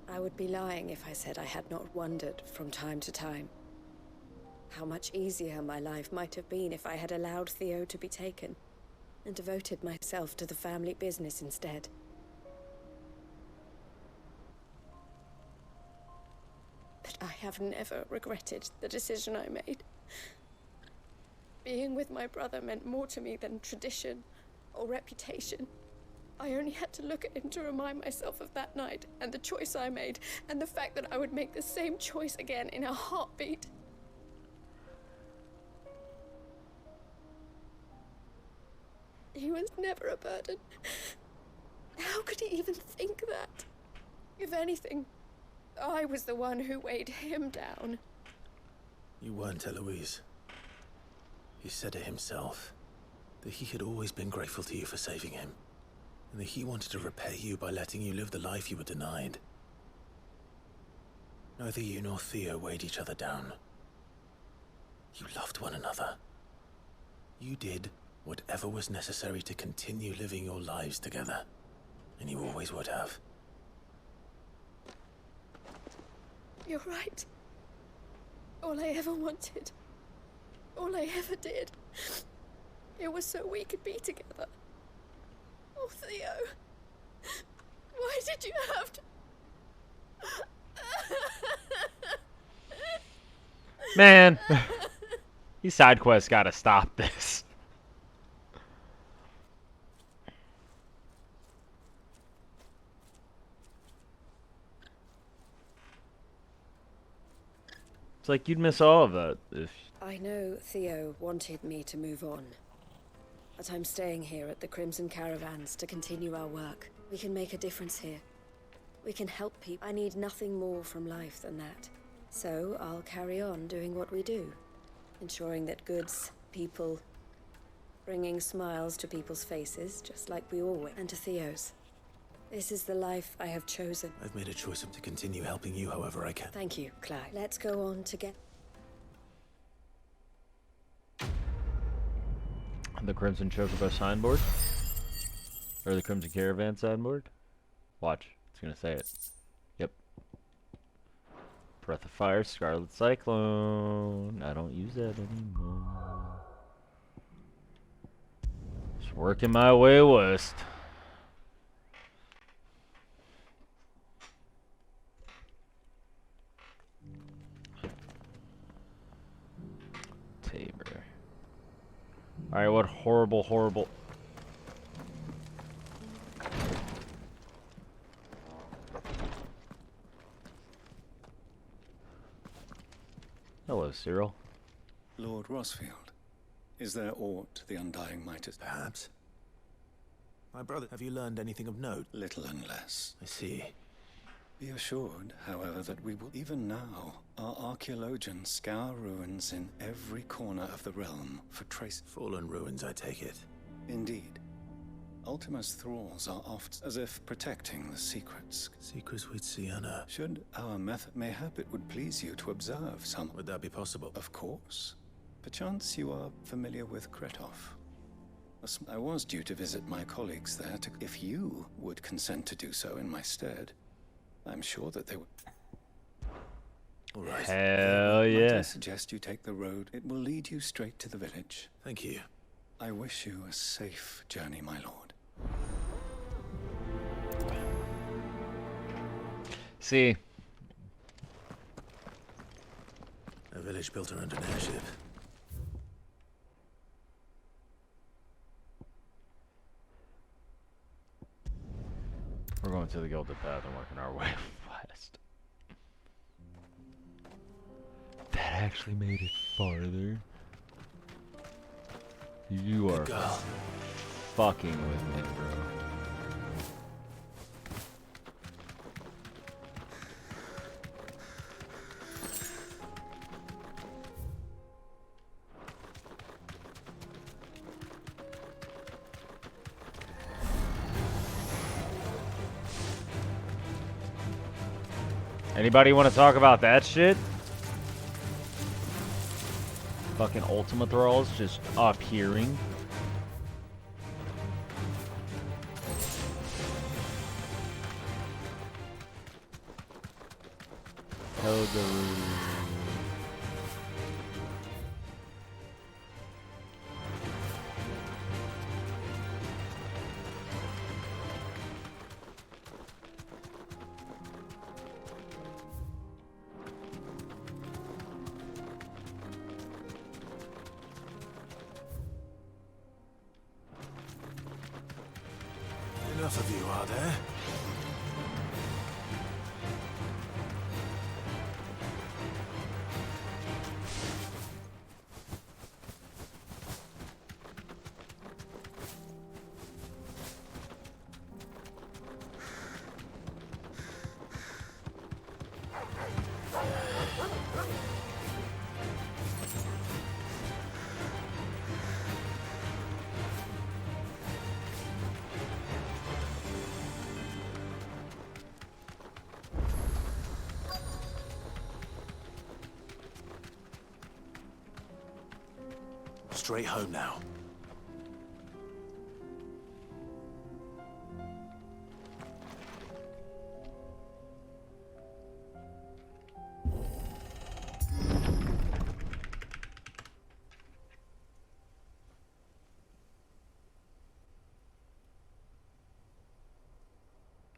Speaker 13: I would be lying if I said I had not wondered from time to time.
Speaker 12: How much easier my life might have been if I had allowed Theo to be taken and devoted myself to the family business instead. But I have never regretted the decision I made. Being with my brother meant more to me than tradition or reputation. I only had to look at him to remind myself of that night and the choice I made, and the fact that I would make the same choice again in a heartbeat. He was never a burden. How could he even think that? If anything, I was the one who weighed him down.
Speaker 3: You weren't, Eloise. He said it himself, that he had always been grateful to you for saving him, and that he wanted to repay you by letting you live the life you were denied. Neither you nor Theo weighed each other down. You loved one another. You did whatever was necessary to continue living your lives together, and you always would have.
Speaker 12: You're right. All I ever wanted, all I ever did, it was so we could be together. Oh, Theo, why did you have to...
Speaker 1: Man, these side quests gotta stop this. It's like you'd miss all of that if...
Speaker 12: I know Theo wanted me to move on, but I'm staying here at the Crimson Caravans to continue our work. We can make a difference here. We can help people. I need nothing more from life than that. So I'll carry on doing what we do, ensuring that goods, people, bringing smiles to people's faces, just like we always, and to Theo's. This is the life I have chosen.
Speaker 3: I've made a choice to continue helping you however I can.
Speaker 12: Thank you, Clive. Let's go on to get...
Speaker 1: The Crimson Chocobo signboard? Or the Crimson Caravan signboard? Watch, it's gonna say it. Yep. Breath of Fire, Scarlet Cyclone. I don't use that anymore. Just working my way west. Tabor. Alright, what horrible, horrible... Hello, Cyril.
Speaker 14: Lord Rosfield, is there aught the Undying might...
Speaker 3: Perhaps. My brother, have you learned anything of note?
Speaker 14: Little and less.
Speaker 3: I see.
Speaker 14: Be assured, however, that we will... Even now, our archaeologians scour ruins in every corner of the realm for trace...
Speaker 3: Fallen ruins, I take it.
Speaker 14: Indeed. Ultima's thralls are oft as if protecting the secrets.
Speaker 3: Secrets we'd see unearthed.
Speaker 14: Should our method... Mayhap it would please you to observe some...
Speaker 3: Would that be possible?
Speaker 14: Of course. Perchance you are familiar with Kretov. I was due to visit my colleagues there to... If you would consent to do so in my stead, I'm sure that they would...
Speaker 3: All right.
Speaker 1: Hell yeah.
Speaker 14: Might I suggest you take the road? It will lead you straight to the village.
Speaker 3: Thank you.
Speaker 14: I wish you a safe journey, my lord.
Speaker 1: See.
Speaker 3: A village built around an airship.
Speaker 1: We're going to the Gilded Path and working our way west. That actually made it farther. You are fucking with me, bro. Anybody want to talk about that shit? Fucking Ultima Thralls just appearing.
Speaker 3: enough of you, are there? Straight home now.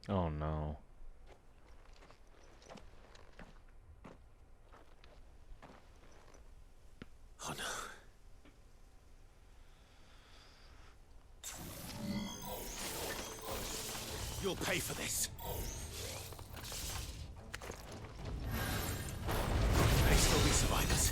Speaker 1: Oh no.
Speaker 3: Oh no. You'll pay for this. May still be survivors.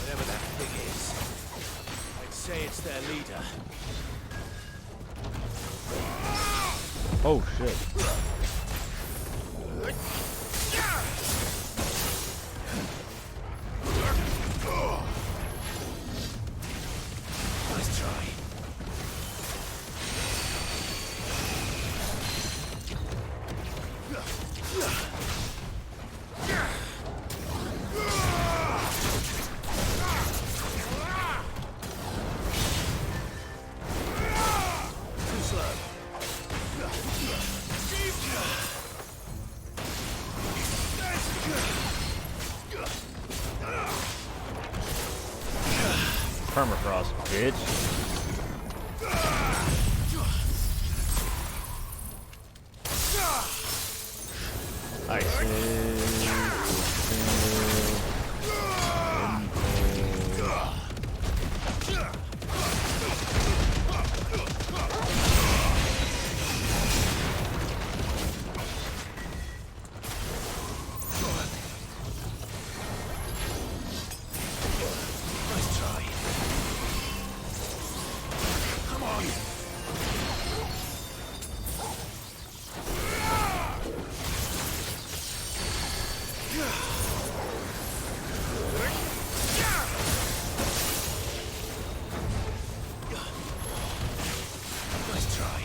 Speaker 3: Whatever that thing is, I'd say it's their leader.
Speaker 1: Oh shit.
Speaker 3: Nice try. Too slow.
Speaker 1: Permafrost, bitch.
Speaker 3: Nice try. Come on. Nice try.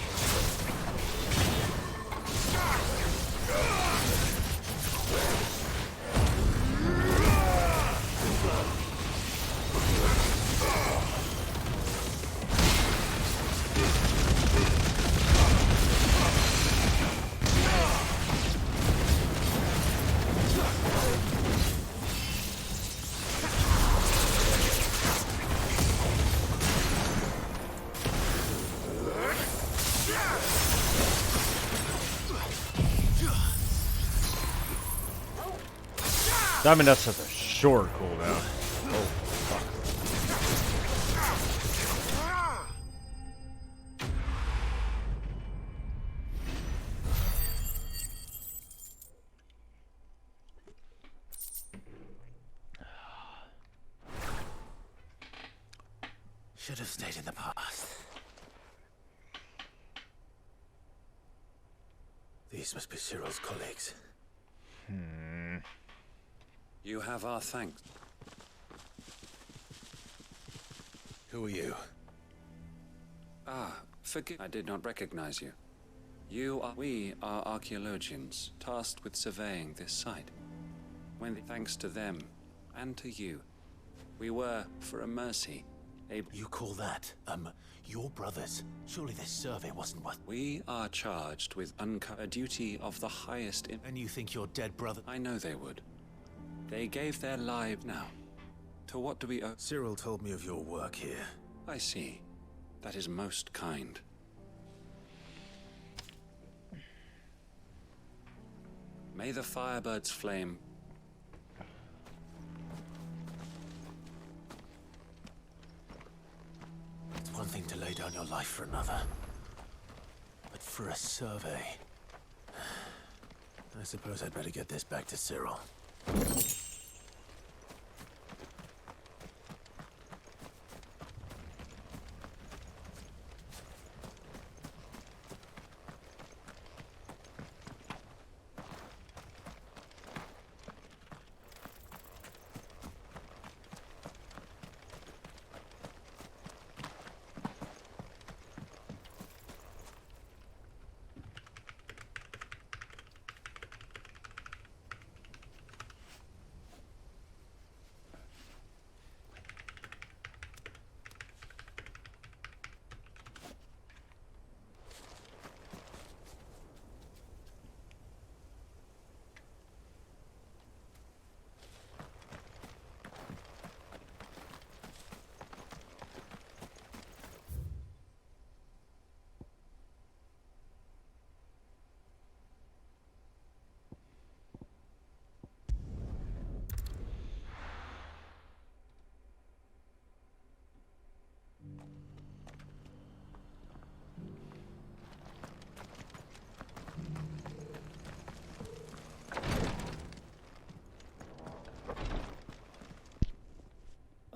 Speaker 1: I mean, that's such a short cooldown. Oh, fuck.
Speaker 3: Should have stayed in the past. These must be Cyril's colleagues.
Speaker 18: You have our thanks.
Speaker 3: Who are you?
Speaker 18: Ah, forgive. I did not recognize you. We are archaeologians, tasked with surveying this site. Thanks to them, and to you, we were, for a mercy, able...
Speaker 3: You call that, your brothers? Surely this survey wasn't worth...
Speaker 18: We are charged with a duty of the highest...
Speaker 3: And you think your dead brother...
Speaker 18: I know they would. They gave their lives now. To what do we owe?
Speaker 3: Cyril told me of your work here.
Speaker 18: I see. That is most kind. May the Firebird's flame...
Speaker 3: It's one thing to lay down your life for another. But for a survey... I suppose I'd better get this back to Cyril.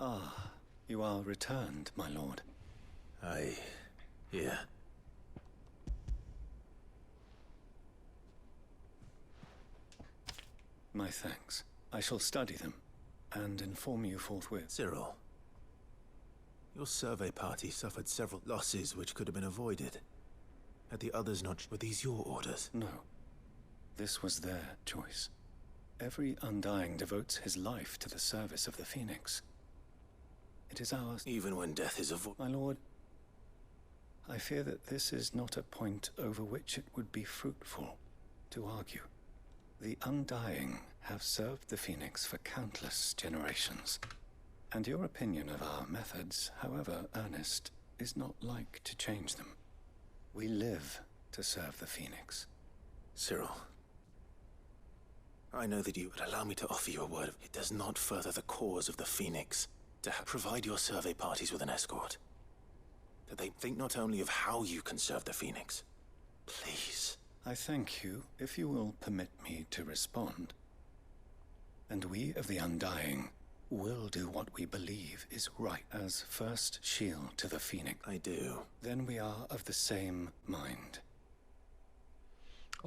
Speaker 14: Ah, you are returned, my lord.
Speaker 3: Yeah.
Speaker 14: My thanks. I shall study them, and inform you forthwith.
Speaker 3: Cyril, your survey party suffered several losses which could have been avoided. Had the others not... Were these your orders?
Speaker 14: No. This was their choice. Every Undying devotes his life to the service of the Phoenix. It is ours.
Speaker 3: Even when death is avoided.
Speaker 14: My lord, I fear that this is not a point over which it would be fruitful to argue. The Undying have served the Phoenix for countless generations, and your opinion of our methods, however earnest, is not like to change them. We live to serve the Phoenix.
Speaker 3: Cyril, I know that you would allow me to offer you a word. It does not further the cause of the Phoenix to provide your survey parties with an escort. That they think not only of how you can serve the Phoenix. Please.
Speaker 14: I thank you, if you will permit me to respond. And we of the Undying will do what we believe is right as first shield to the Phoenix.
Speaker 3: I do.
Speaker 14: Then we are of the same mind.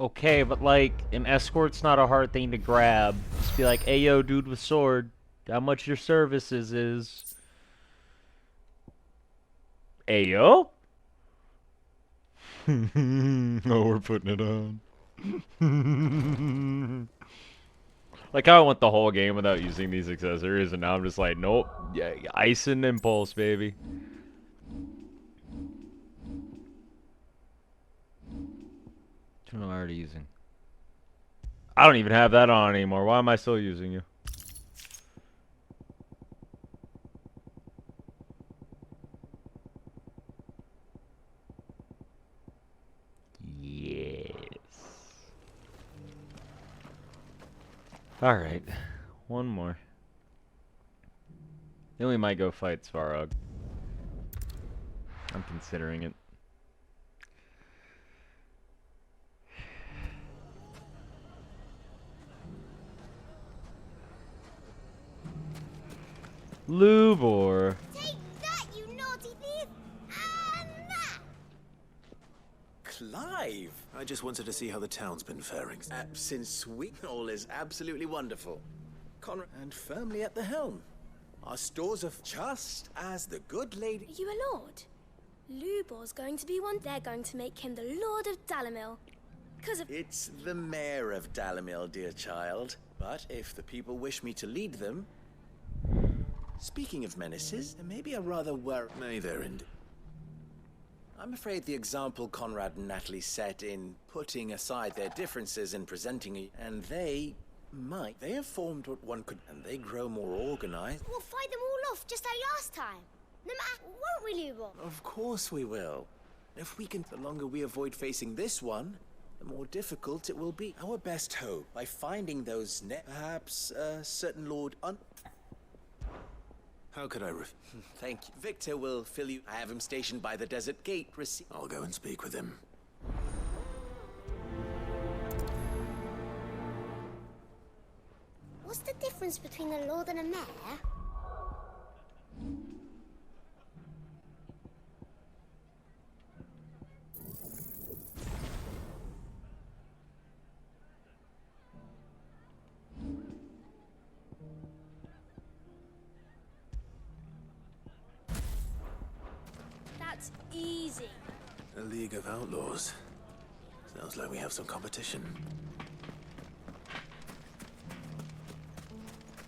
Speaker 1: Okay, but like, an escort's not a hard thing to grab. Just be like, hey yo, dude with sword, how much your services is? Hey yo? Oh, we're putting it on. Like, I went the whole game without using these accessories, and now I'm just like, nope, yeah, ice and impulse, baby. What am I already using? I don't even have that on anymore. Why am I still using you? Yes. Alright. One more. Then we might go fight Svarog. I'm considering it. Lubor.
Speaker 7: Take that, you naughty thief! And that!
Speaker 3: Clive! I just wanted to see how the town's been faring.
Speaker 9: Since we... All is absolutely wonderful.
Speaker 16: Conrad, and firmly at the helm. Our stores of just as the good lady.
Speaker 19: Are you a lord? Lubor's going to be one. They're going to make him the Lord of Dalamil. Because of.
Speaker 16: It's the mayor of Dalamil, dear child. But if the people wish me to lead them. Speaking of menaces, there may be a rather
Speaker 3: May there indeed.
Speaker 16: I'm afraid the example Conrad and Natalie set in putting aside their differences and presenting and they have formed what one could, and they grow more organized.
Speaker 19: We'll fight them all off just like last time. No matter, won't we, Lubor?
Speaker 16: Of course we will. If we can, the longer we avoid facing this one, the more difficult it will be. Our best hope, by finding those perhaps a certain Lord
Speaker 3: How could I
Speaker 16: Thank you. Victor will fill you. I have him stationed by the desert gate.
Speaker 3: I'll go and speak with him.
Speaker 19: What's the difference between a lord and a mayor? That's easy.
Speaker 3: A League of Outlaws. Sounds like we have some competition.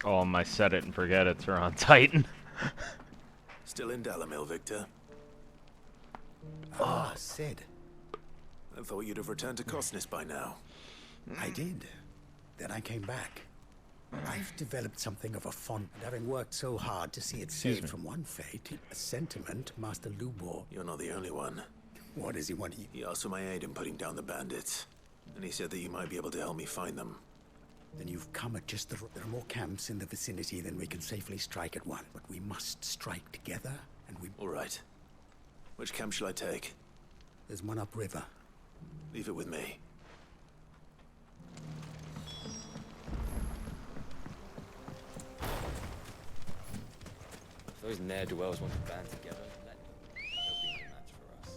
Speaker 1: Oh, my set it and forget it's are on Titan.
Speaker 3: Still in Dalamil, Victor?
Speaker 23: Ah, Sid.
Speaker 3: I thought you'd have returned to Cosnis by now.
Speaker 23: I did. Then I came back. I've developed something of a fond, and having worked so hard to see it saved from one fate, a sentiment Master Lubor.
Speaker 3: You're not the only one.
Speaker 23: What does he want?
Speaker 3: He asked for my aid in putting down the bandits, and he said that you might be able to help me find them.
Speaker 23: Then you've come at just the... There are more camps in the vicinity than we can safely strike at one, but we must strike together, and we...
Speaker 3: All right. Which camp shall I take?
Speaker 23: There's one upriver.
Speaker 3: Leave it with me.
Speaker 9: If those ne'er-do-wells want to band together, they'll be a match for us.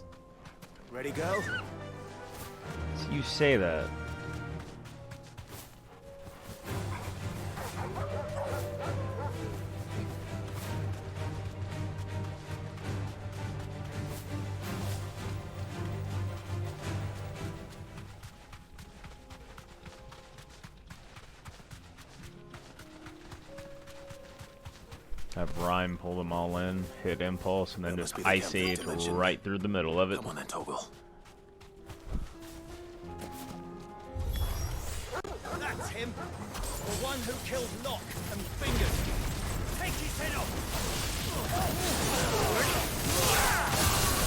Speaker 16: Ready, go?
Speaker 1: You say that. Have Rhyme pull them all in, hit Impulse, and then just Ice Age right through the middle of it.
Speaker 3: Come on then, Toggle.
Speaker 16: That's him. The one who killed Locke and Fingers. Take his head off.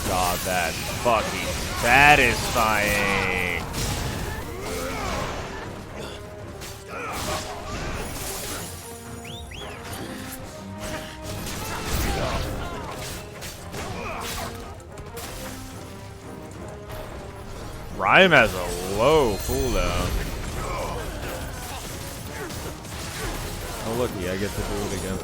Speaker 1: God, that's fucking satisfying. Rhyme has a low cooldown. Oh looky, I get to do it again.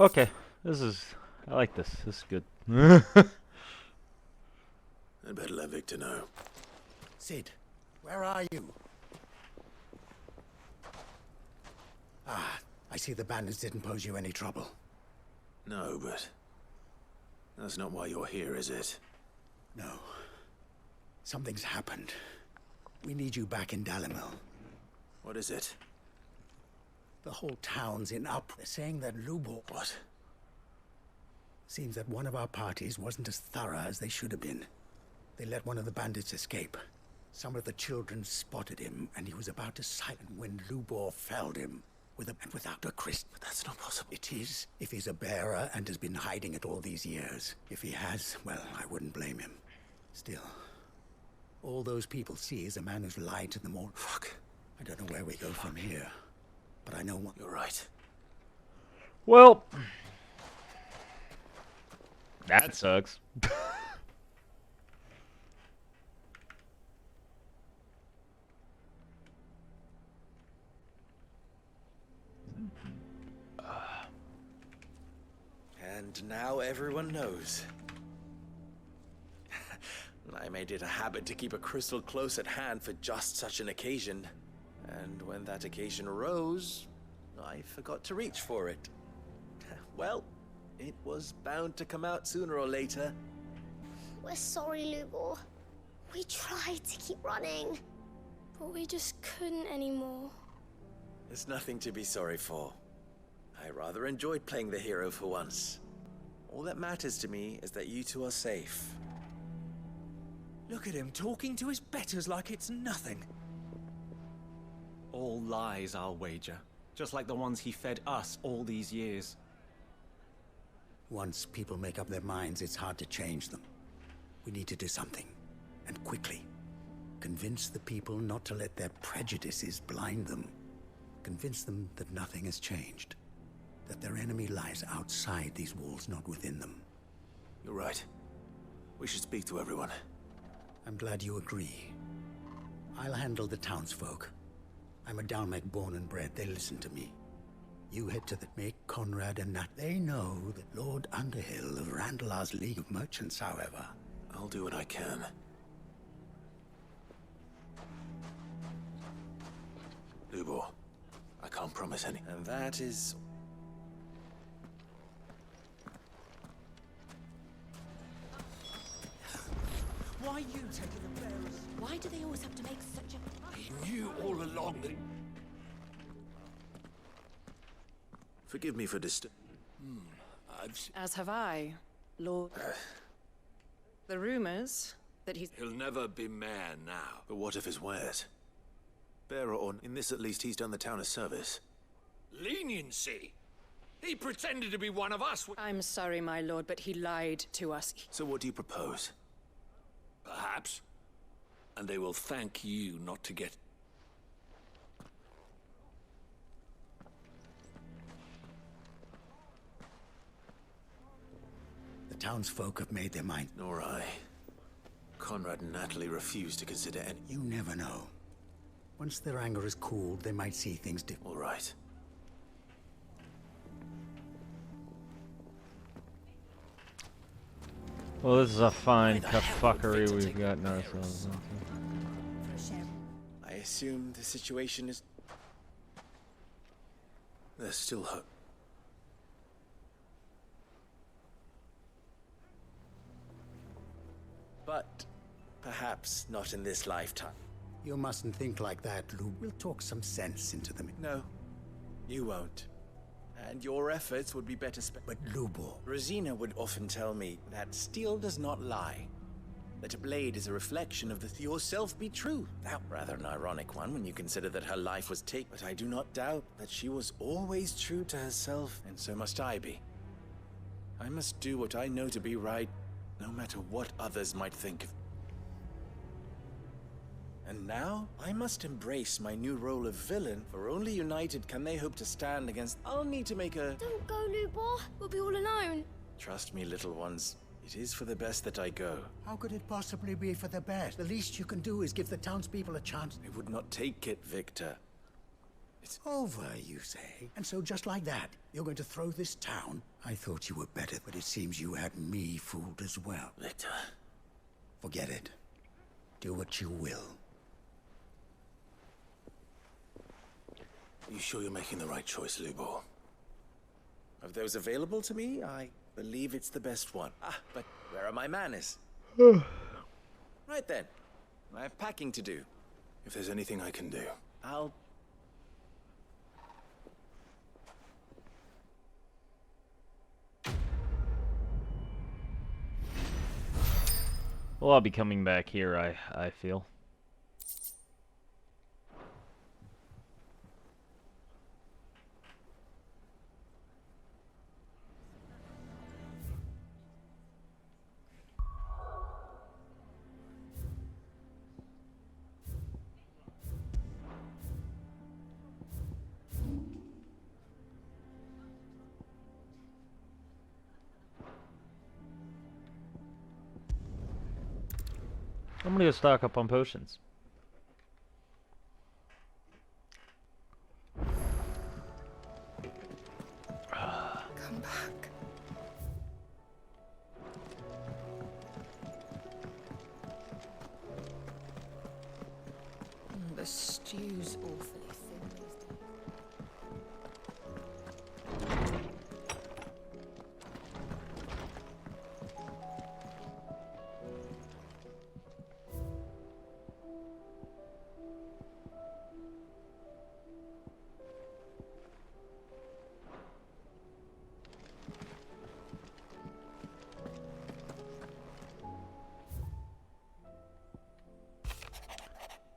Speaker 1: Okay, I like this. This is good.
Speaker 3: I'd better let Victor know.
Speaker 23: Sid, where are you? see the bandits didn't pose you any trouble.
Speaker 3: No, but that's not why you're here, is it?
Speaker 23: No. Something's happened. We need you back in Dalimil.
Speaker 3: What is it?
Speaker 23: The whole town's in up. They're saying that Lubor...
Speaker 3: What?
Speaker 23: Seems that one of our parties wasn't as thorough as they should have been. They let one of the bandits escape. Some of the children spotted him, and he was about to silence when Lubor felled him. Without a Christ.
Speaker 3: But that's not possible.
Speaker 23: It is, if he's a bearer and has been hiding it all these years. If he has, well, I wouldn't blame him. Still, all those people see is a man who's lied to them all.
Speaker 3: Fuck.
Speaker 23: I don't know where we go from here, but I know one.
Speaker 3: You're right.
Speaker 1: Well, that sucks.
Speaker 16: And now everyone knows. I made it a habit to keep a crystal close at hand for just such an occasion. And when that occasion arose, I forgot to reach for it. Well, it was bound to come out sooner or later.
Speaker 19: We're sorry, Lubor. We tried to keep running, but we just couldn't anymore.
Speaker 16: There's nothing to be sorry for. I rather enjoyed playing the hero for once. All that matters to me is that you two are safe.
Speaker 4: Look at him talking to his betters like it's nothing. All lies, I'll wager. Just like the ones he fed us all these years.
Speaker 23: Once people make up their minds, it's hard to change them. We need to do something, and quickly. Convince the people not to let their prejudices blind them. Convince them that nothing has changed. That their enemy lies outside these walls, not within them.
Speaker 3: You're right. We should speak to everyone.
Speaker 23: I'm glad you agree. I'll handle the townsfolk. I'm a Dalmec born and bred. They listen to me. You head to the... Make Conrad and Nat. They know that Lord Underhill of Randalar's League of Merchants, however.
Speaker 3: I'll do what I can. Lubor, I can't promise any.
Speaker 16: And that is...
Speaker 12: Why are you taking the bearers? Why do they always have to make such a...
Speaker 11: He knew all along that...
Speaker 3: Forgive me for
Speaker 17: As have I, Lord. The rumors that he's...
Speaker 11: He'll never be mayor now.
Speaker 3: But what if his wares? Bearer or... In this at least, he's done the town a service.
Speaker 11: Leniency? He pretended to be one of us.
Speaker 17: I'm sorry, my lord, but he lied to us.
Speaker 3: So what do you propose?
Speaker 11: Perhaps. And they will thank you not to get...
Speaker 23: The townsfolk have made their mind.
Speaker 3: Nor I. Conrad and Natalie refuse to consider any...
Speaker 23: You never know. Once their anger is cooled, they might see things different.
Speaker 3: All right.
Speaker 1: Well, this is a fine fuckery we've gotten ourselves into.
Speaker 16: I assume the situation is...
Speaker 3: There's still hope.
Speaker 16: But perhaps not in this lifetime.
Speaker 23: You mustn't think like that, Lou. We'll talk some sense into them.
Speaker 16: No, you won't. And your efforts would be better spent.
Speaker 23: But Lubor...
Speaker 16: Rosina would often tell me that steel does not lie. That a blade is a reflection of the yourself be true. That rather an ironic one when you consider that her life was taken. But I do not doubt that she was always true to herself, and so must I be. I must do what I know to be right, no matter what others might think of. And now, I must embrace my new role of villain, for only united can they hope to stand against... I'll need to make a...
Speaker 19: Don't go, Lubor. We'll be all alone.
Speaker 16: Trust me, little ones. It is for the best that I go.
Speaker 23: How could it possibly be for the best? The least you can do is give the townspeople a chance.
Speaker 16: I would not take it, Victor.
Speaker 23: It's over, you say? And so just like that, you're going to throw this town? I thought you were better, but it seems you had me fooled as well.
Speaker 3: Victor.
Speaker 23: Forget it. Do what you will.
Speaker 3: You sure you're making the right choice, Lubor?
Speaker 16: Of those available to me, I believe it's the best one. But where are my manners? Right then. I have packing to do.
Speaker 3: If there's anything I can do.
Speaker 16: I'll...
Speaker 1: Well, I'll be coming back here, I feel. I'm gonna go stock up on potions.
Speaker 17: Come back.
Speaker 8: The stew's awfully thin these days.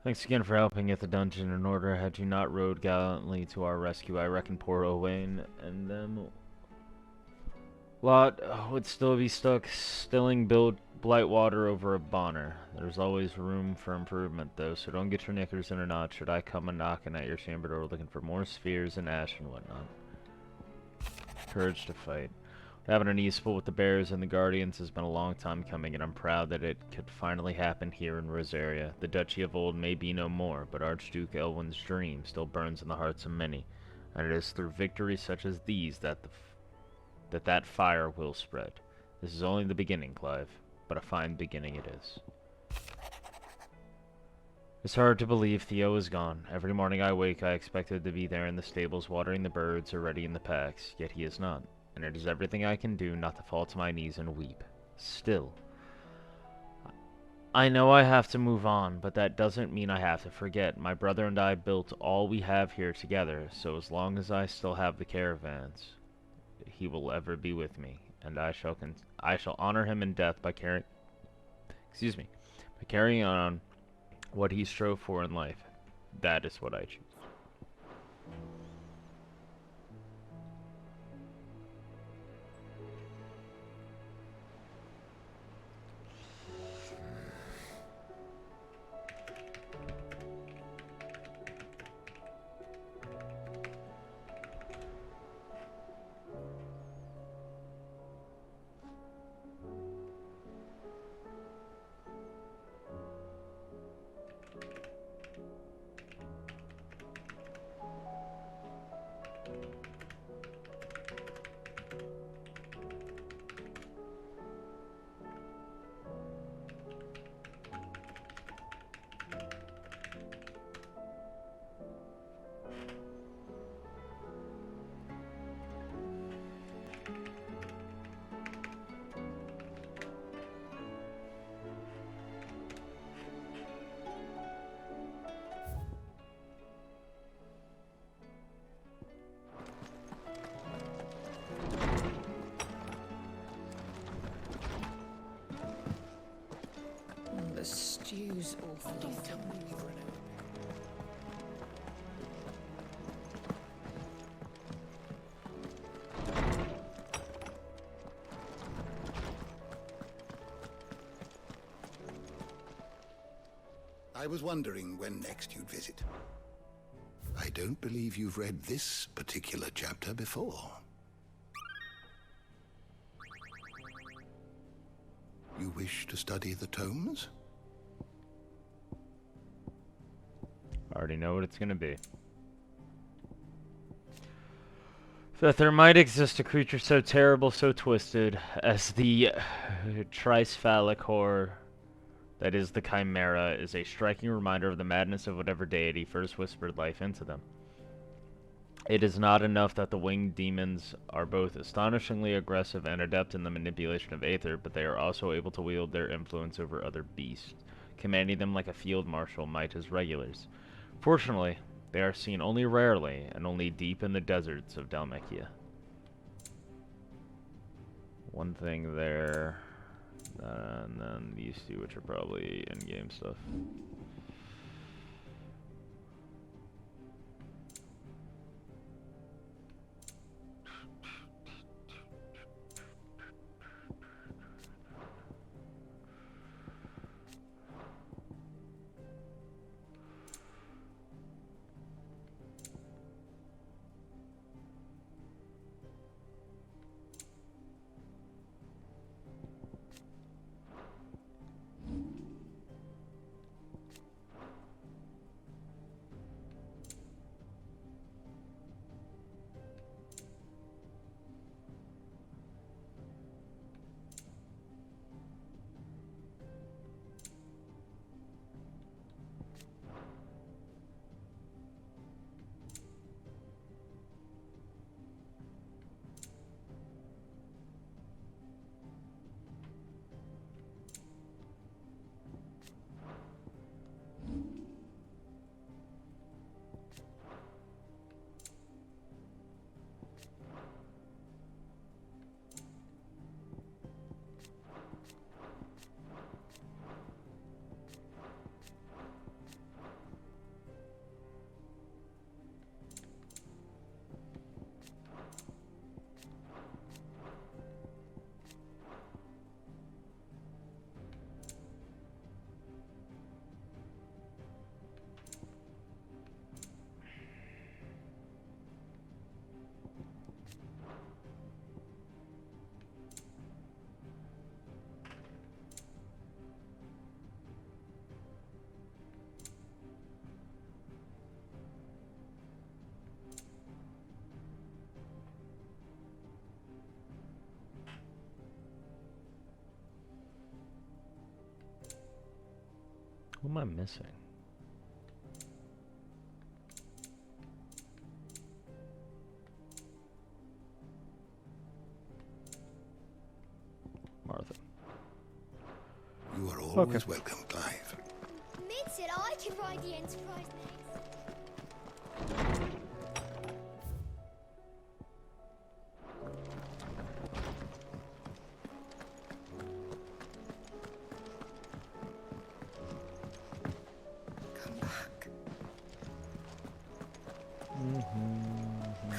Speaker 1: Thanks again for helping get the dungeon in order. Had you not rode gallantly to our rescue, I reckon poor Owain and them lot would still be stuck stilling Blightwater over a bonner. There's always room for improvement, though, so don't get your knickers in a knot should I come a knocking at your chamber door looking for more spheres and ash and whatnot. Courage to fight. Having an easeful with the Bears and the Guardians has been a long time coming, and I'm proud that it could finally happen here in Rosaria. The duchy of old may be no more, but Archduke Elwin's dream still burns in the hearts of many, and it is through victories such as these that that fire will spread. This is only the beginning, Clive, but a fine beginning it is. It's hard to believe Theo is gone. Every morning I wake, I expected to be there in the stables watering the birds or ready in the packs, yet he is not. And it is everything I can do not to fall to my knees and weep. Still, I know I have to move on, but that doesn't mean I have to forget. My brother and I built all we have here together, so as long as I still have the caravans, he will ever be with me, and I shall honor him in death by carrying on what he strove for in life. That is what I choose.
Speaker 8: The stew's awfully thin.
Speaker 23: I was wondering when next you'd visit. I don't believe you've read this particular chapter before. You wish to study the tomes?
Speaker 1: I already know what it's going to be. That there might exist a creature so terrible, so twisted, as the tricephalic horror that is the Chimera is a striking reminder of the madness of whatever deity first whispered life into them. It is not enough that the winged demons are both astonishingly aggressive and adept in the manipulation of aether, but they are also able to wield their influence over other beasts, commanding them like a field marshal might his regulars. Fortunately, they are seen only rarely, and only deep in the deserts of Dalmekia. One thing there, and then these two, which are probably in-game stuff. What am I missing? Martha.
Speaker 23: You are always welcome, Clive.
Speaker 19: Mid said I could ride the Enterprise next.
Speaker 13: Come back.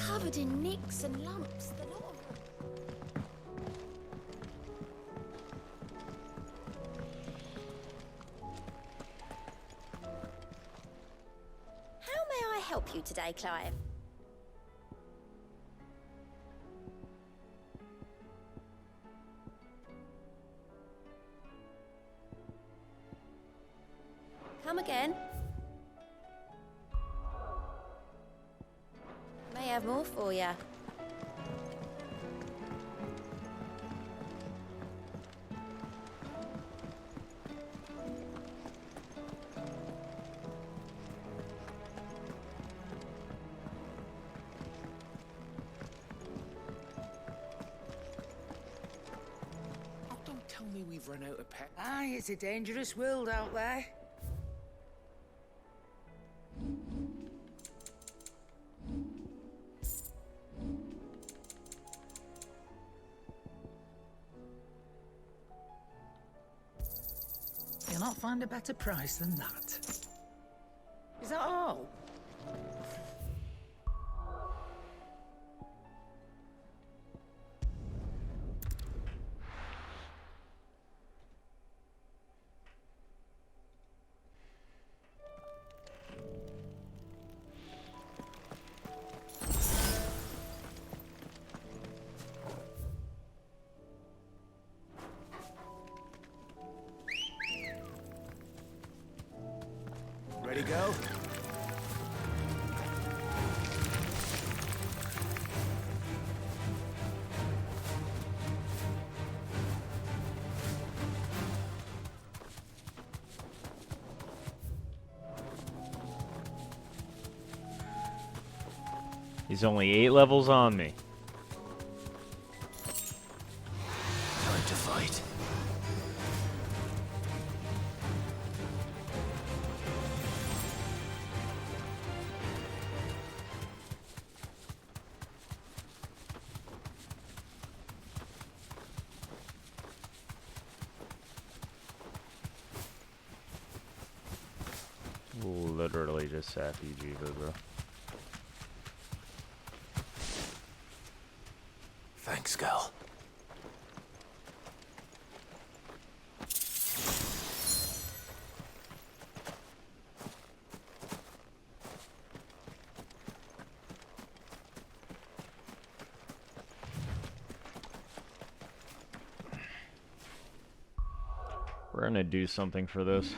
Speaker 19: Covered in nicks and lumps, the lot of them. How may I help you today, Clive? Come again. May have more for you.
Speaker 11: Oh, don't tell me we've run out of pet.
Speaker 4: Aye, it's a dangerous world out there. You'll not find a better price than that. Is that all?
Speaker 3: Ready, go?
Speaker 1: He's only 8 levels on me.
Speaker 3: Time to fight.
Speaker 1: Literally just sappy Jiva, bro.
Speaker 3: Thanks, Gal.
Speaker 1: We're gonna do something for this.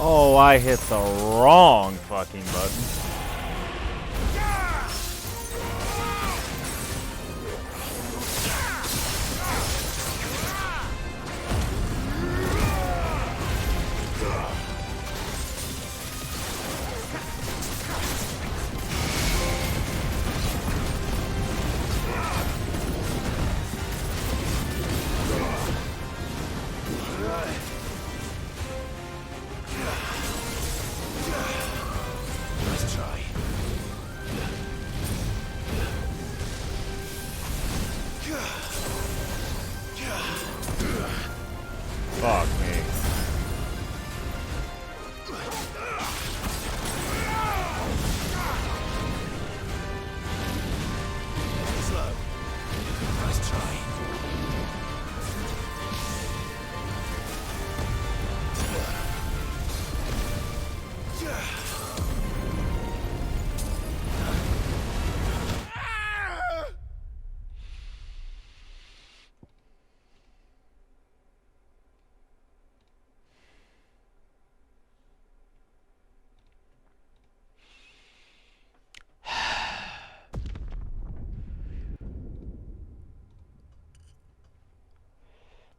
Speaker 1: Oh, I hit the wrong fucking button. Fuck me.
Speaker 3: Slow. Nice try.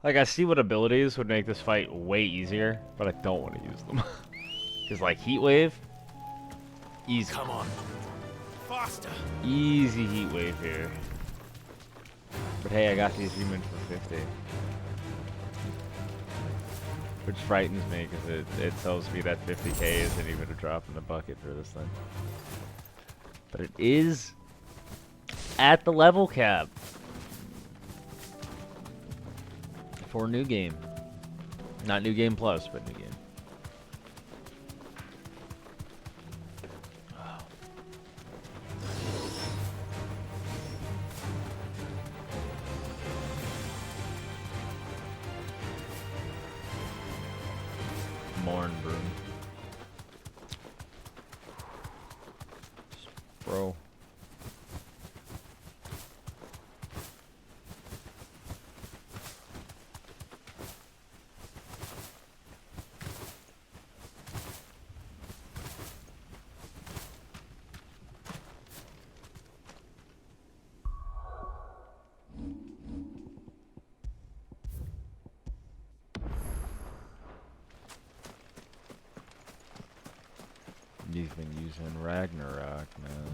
Speaker 1: Like, I see what abilities would make this fight way easier, but I don't want to use them. Because, like, Heat Wave, easy.
Speaker 3: Come on. Faster.
Speaker 1: Easy Heat Wave here. But hey, I got these humans for 50. Which frightens me, because it tells me that 50k isn't even a drop in the bucket for this thing. But it is at the level cap. For New Game. Not New Game Plus, but New Game. Morn Broom. Bro. You've been using Ragnarok, man.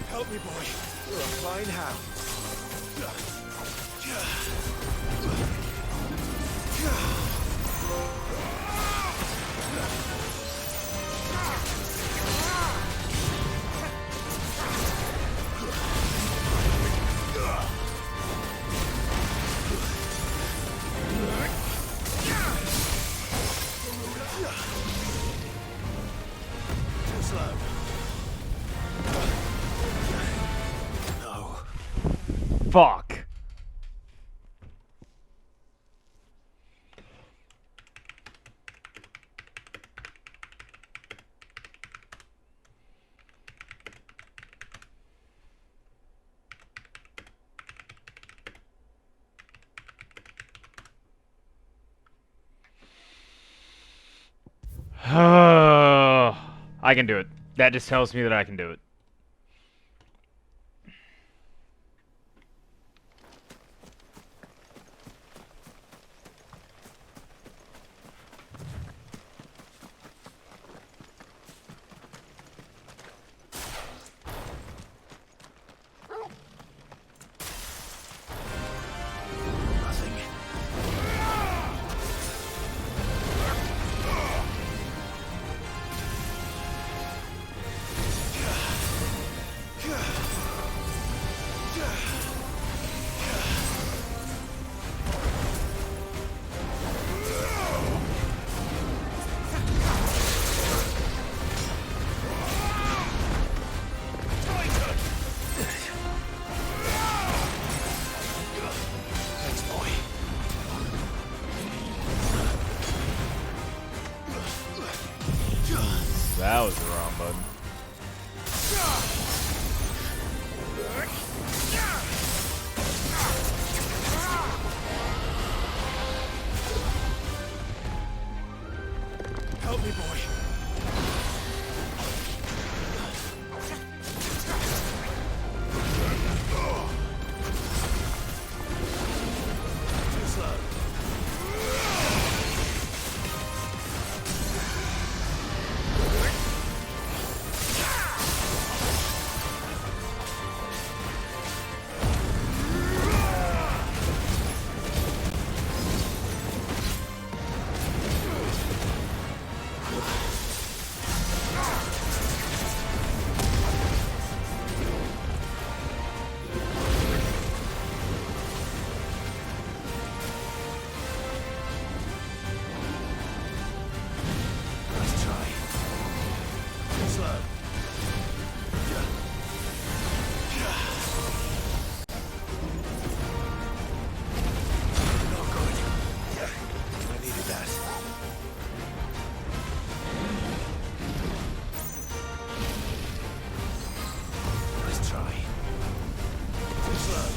Speaker 20: Help me, boy. You're a fine hound. Too slow.
Speaker 1: Fuck. I can do it. That just tells me that I can do it. That was the wrong button.
Speaker 20: Help me, boy. Too slow. Let's try. Too slow. Not good. I needed that. Let's try. Too slow.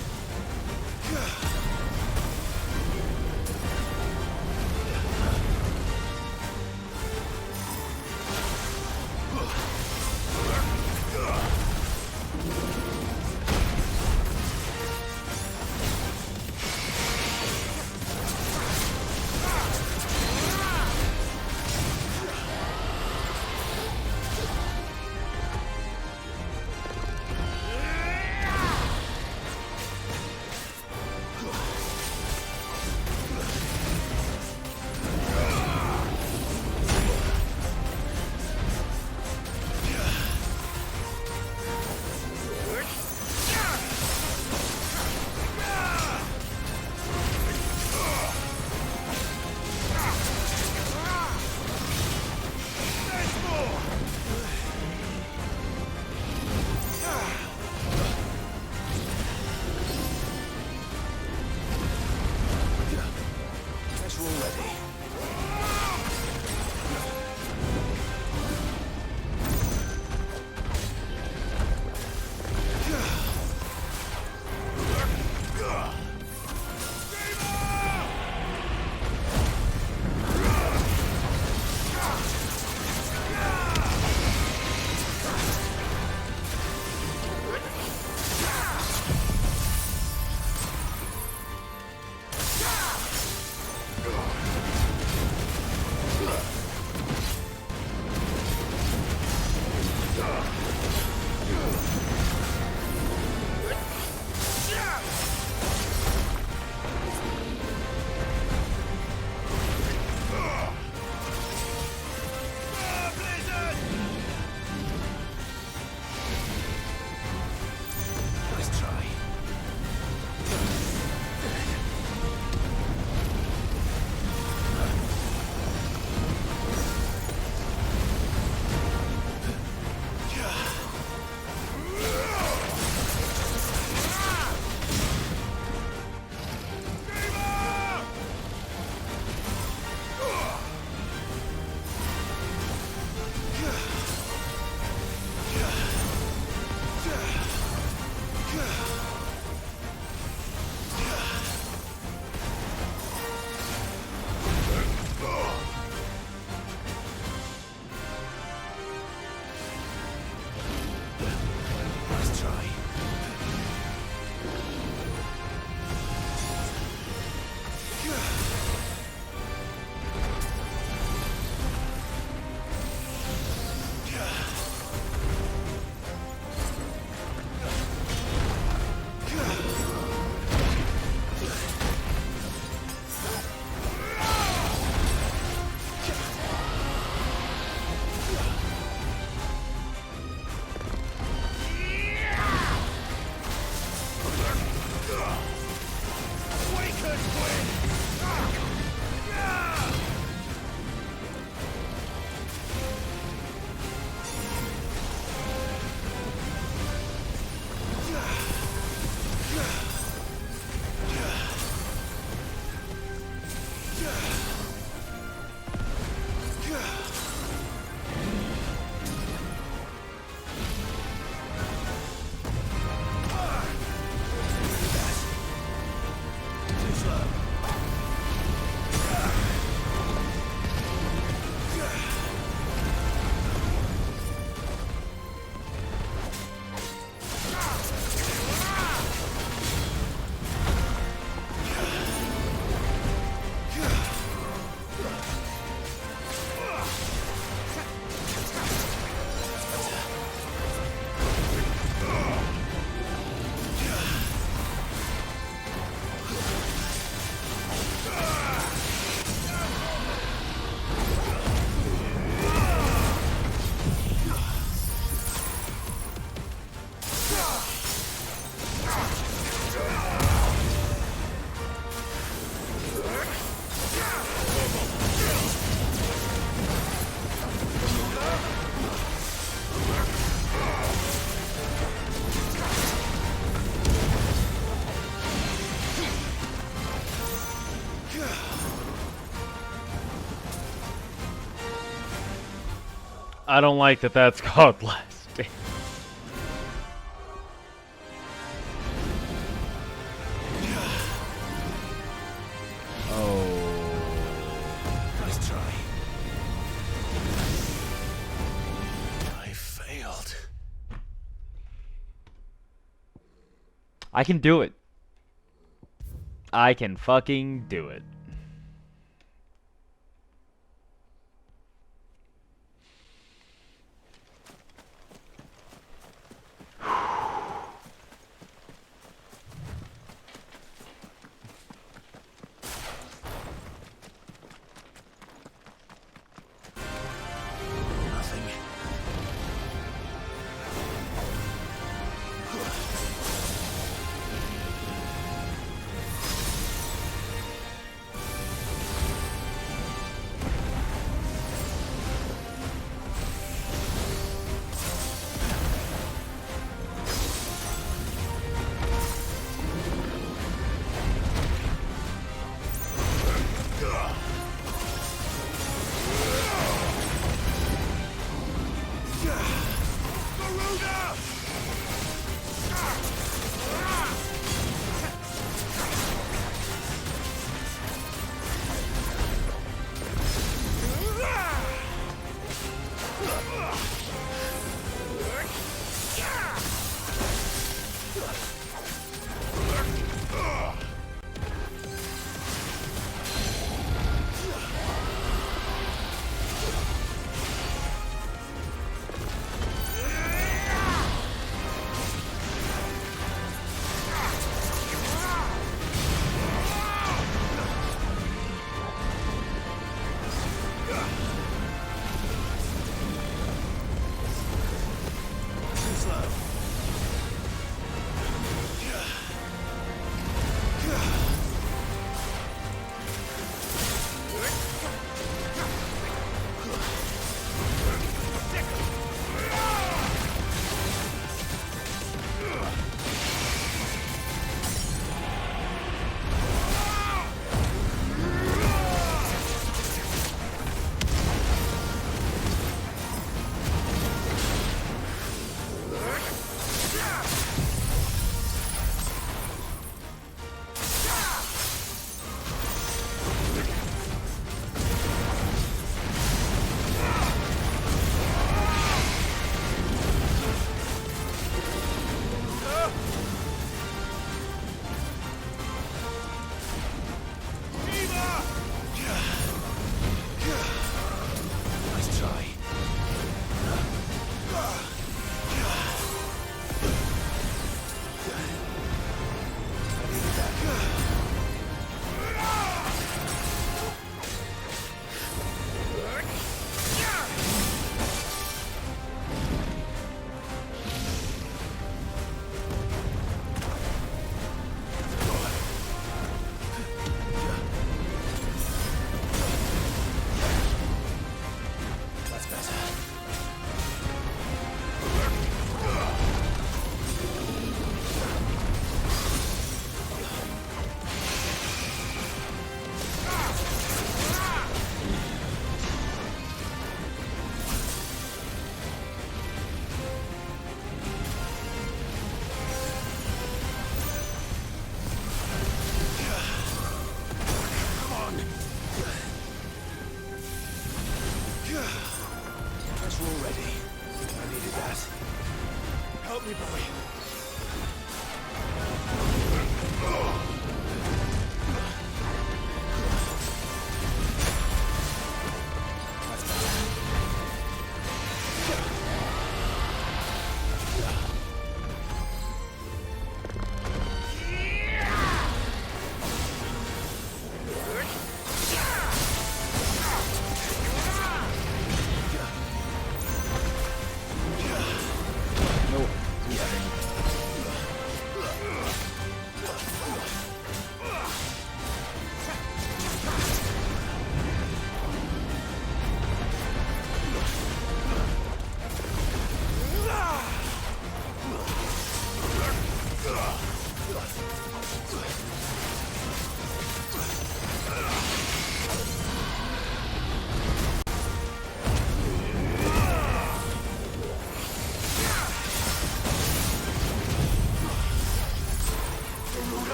Speaker 1: I don't like that that's called lasting. Oh.
Speaker 3: Nice try. I failed.
Speaker 1: I can do it. I can fucking do it.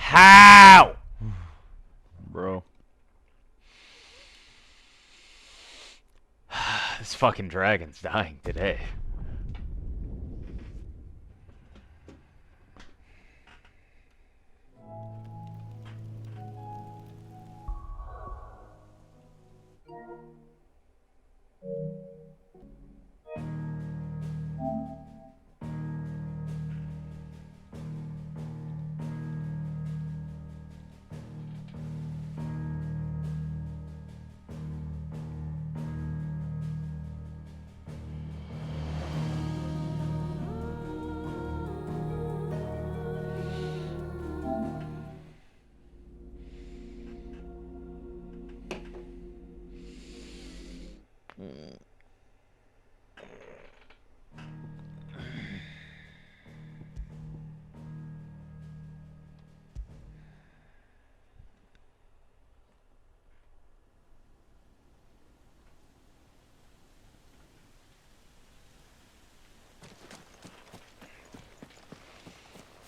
Speaker 1: How? Bro. This fucking dragon's dying today.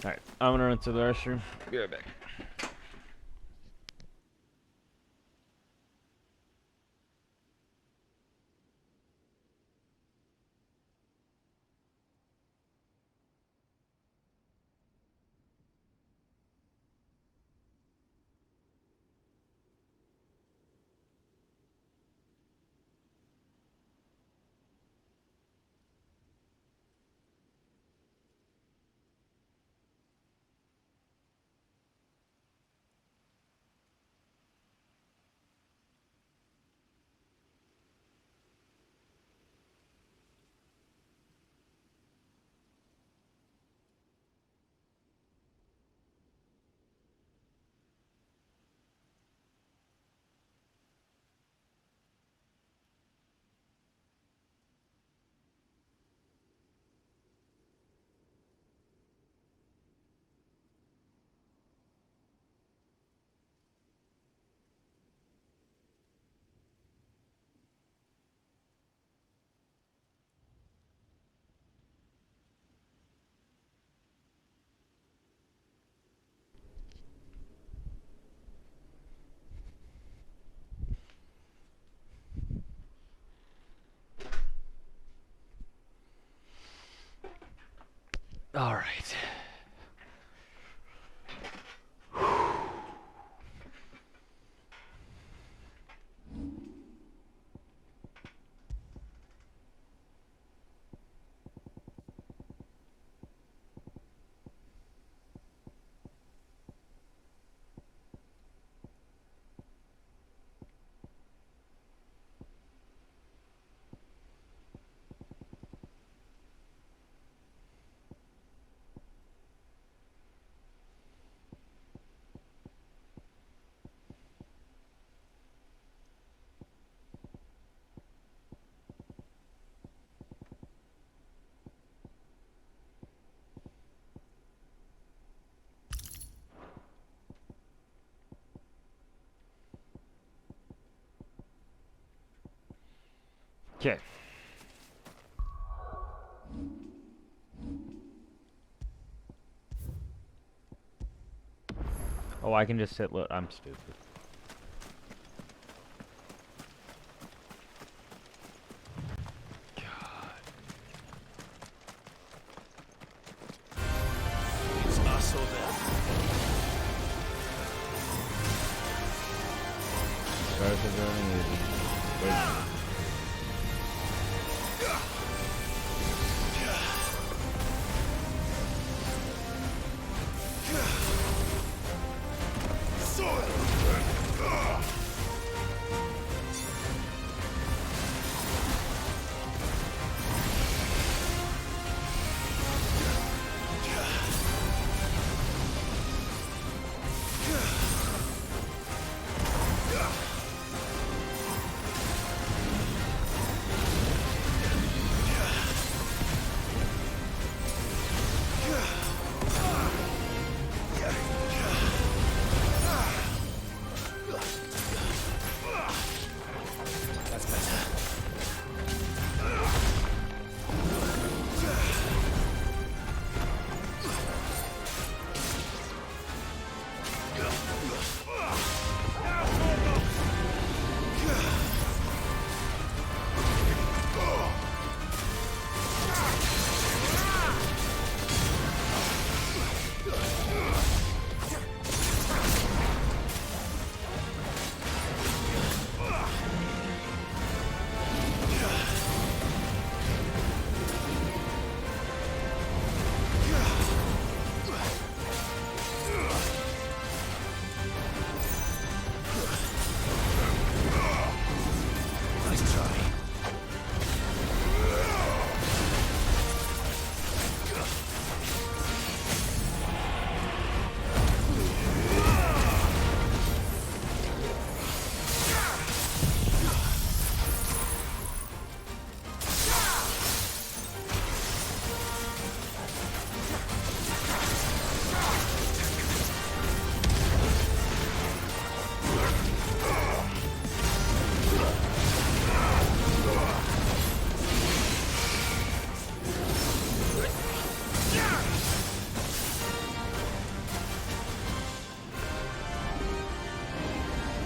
Speaker 1: Alright, I'm gonna run to the restroom. Be right back. All right. Okay. Oh, I can just sit. Look, I'm stupid.
Speaker 11: It's us or them.
Speaker 1: Start the journey easy. Wait.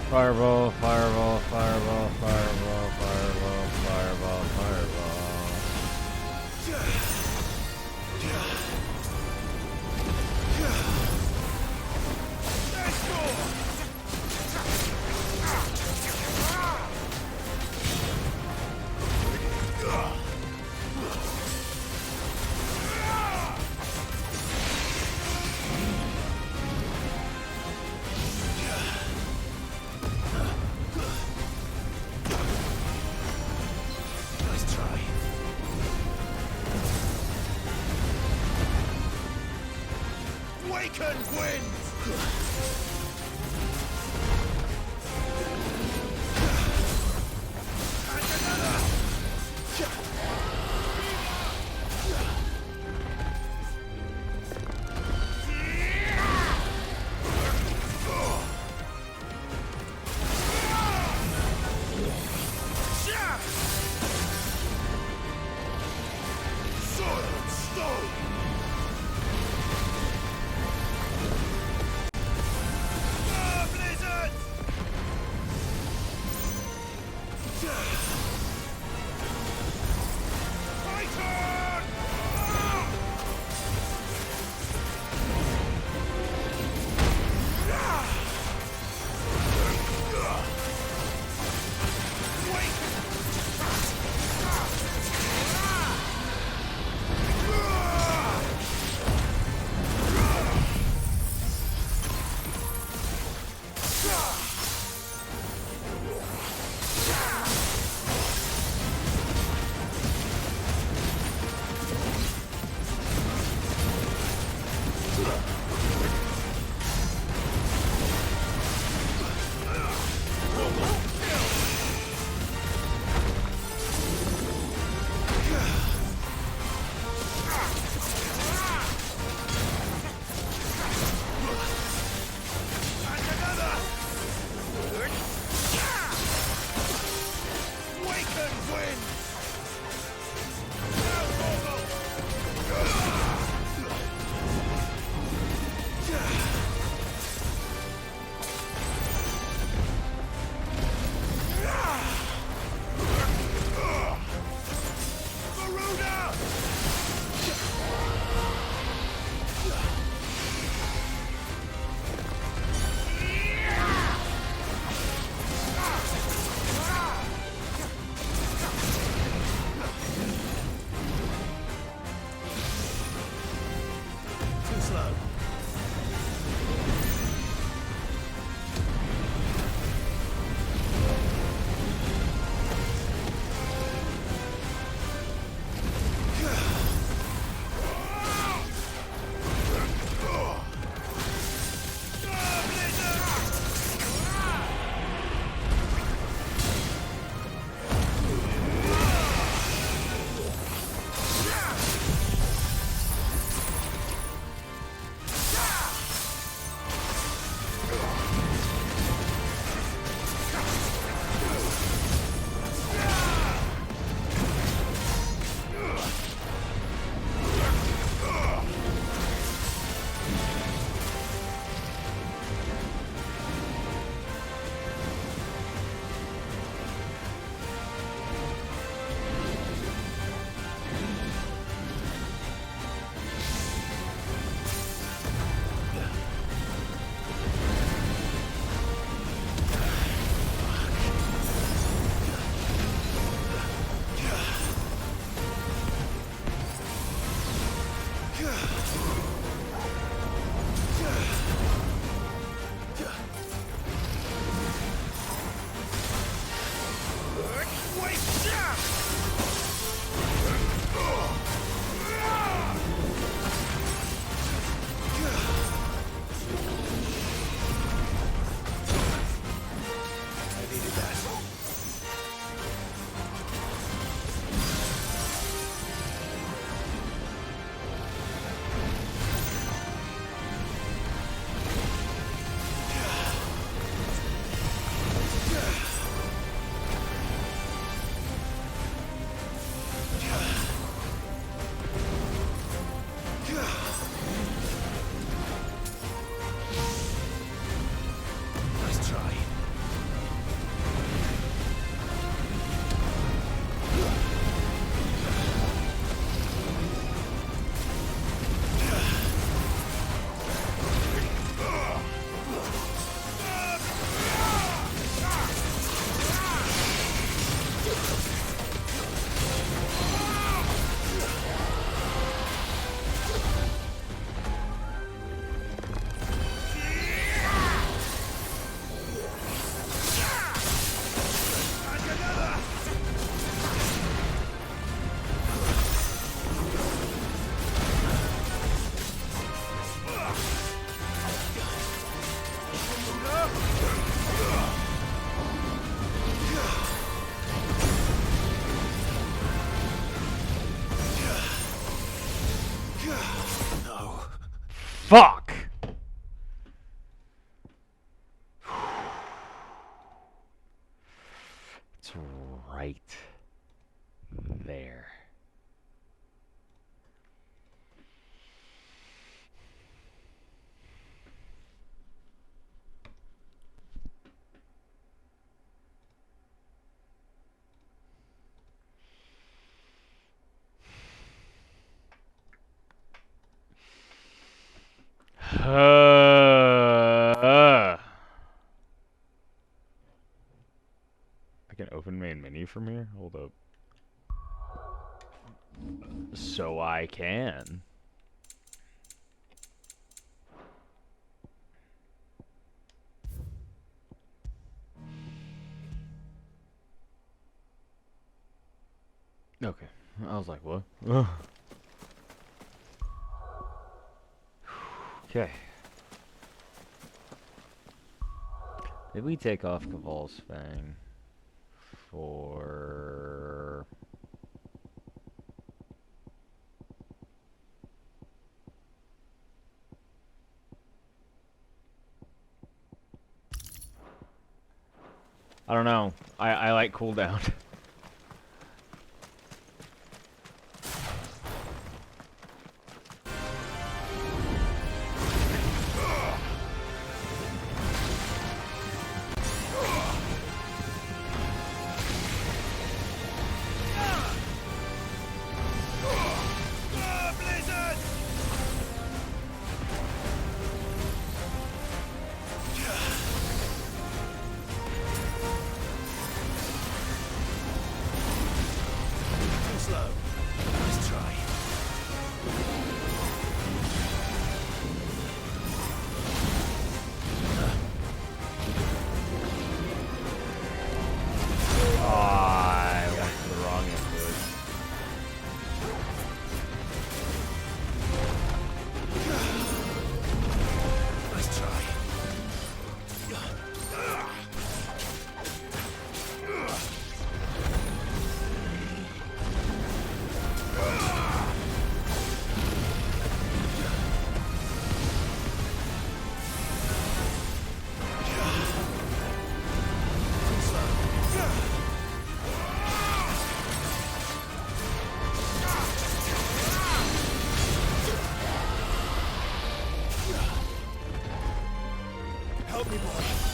Speaker 1: Fireball, fireball, fireball, fireball, fireball, fireball, fireball.
Speaker 11: Awakened wind!
Speaker 1: Fuck! It's right there. I can open main menu from here? Hold up. So I can. Okay. I was like, what? Ugh. Okay. Did we take off Caval's Fang for... I don't know. I like cooldown.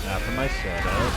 Speaker 1: After my setup.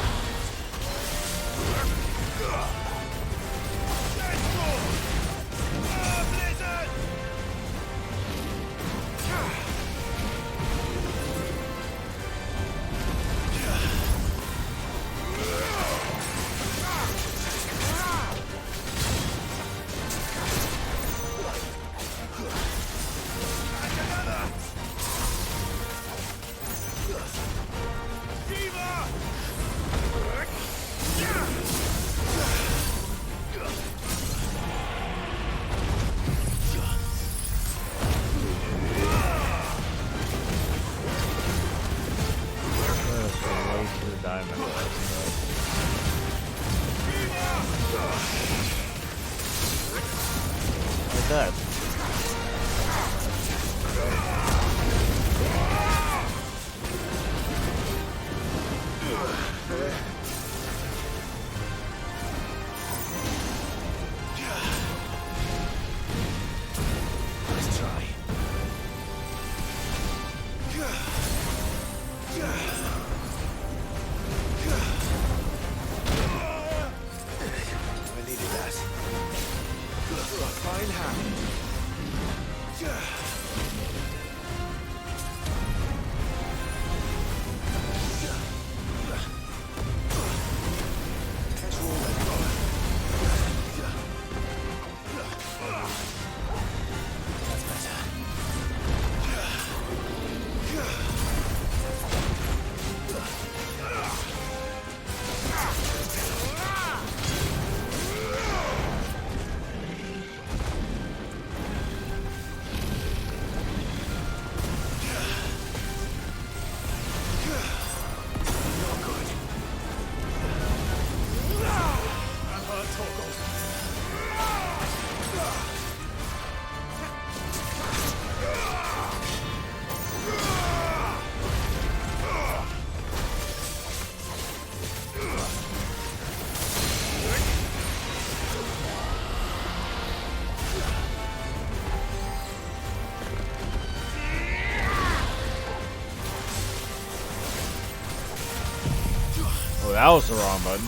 Speaker 1: that was the wrong button.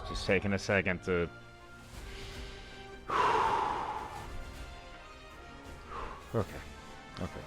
Speaker 1: Just taking a second to... Okay. Okay.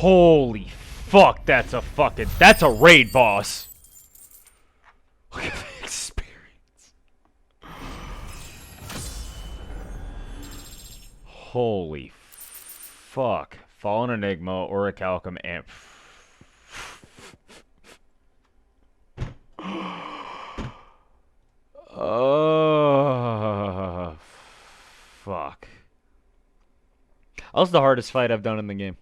Speaker 1: Holy fuck, that's a raid boss. Look at the experience. Holy fuck. Fallen Enigma, Orichalcum, and... Oh, fuck. That was the hardest fight I've done in the game.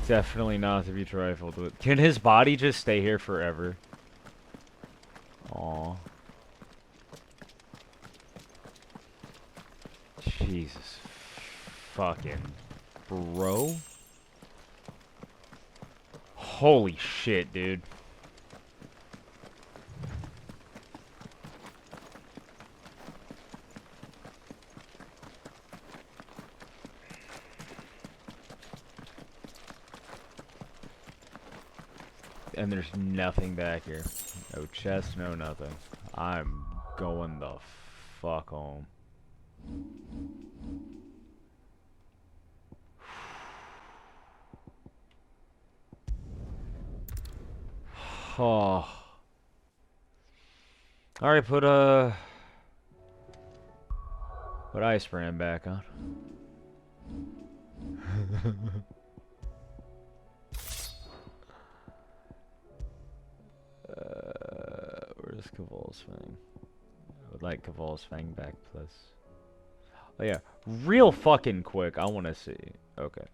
Speaker 1: Definitely not to be trifled with. Can his body just stay here forever? Aw. Jesus. Fucking bro. Holy shit, dude. And there's nothing back here. No chest, no nothing. I'm going the fuck home. Oh. Alright, put ice brand back on. Where's Caval's Fang? I would like Caval's Fang back, plus. Oh yeah, real fucking quick. I want to see. Okay.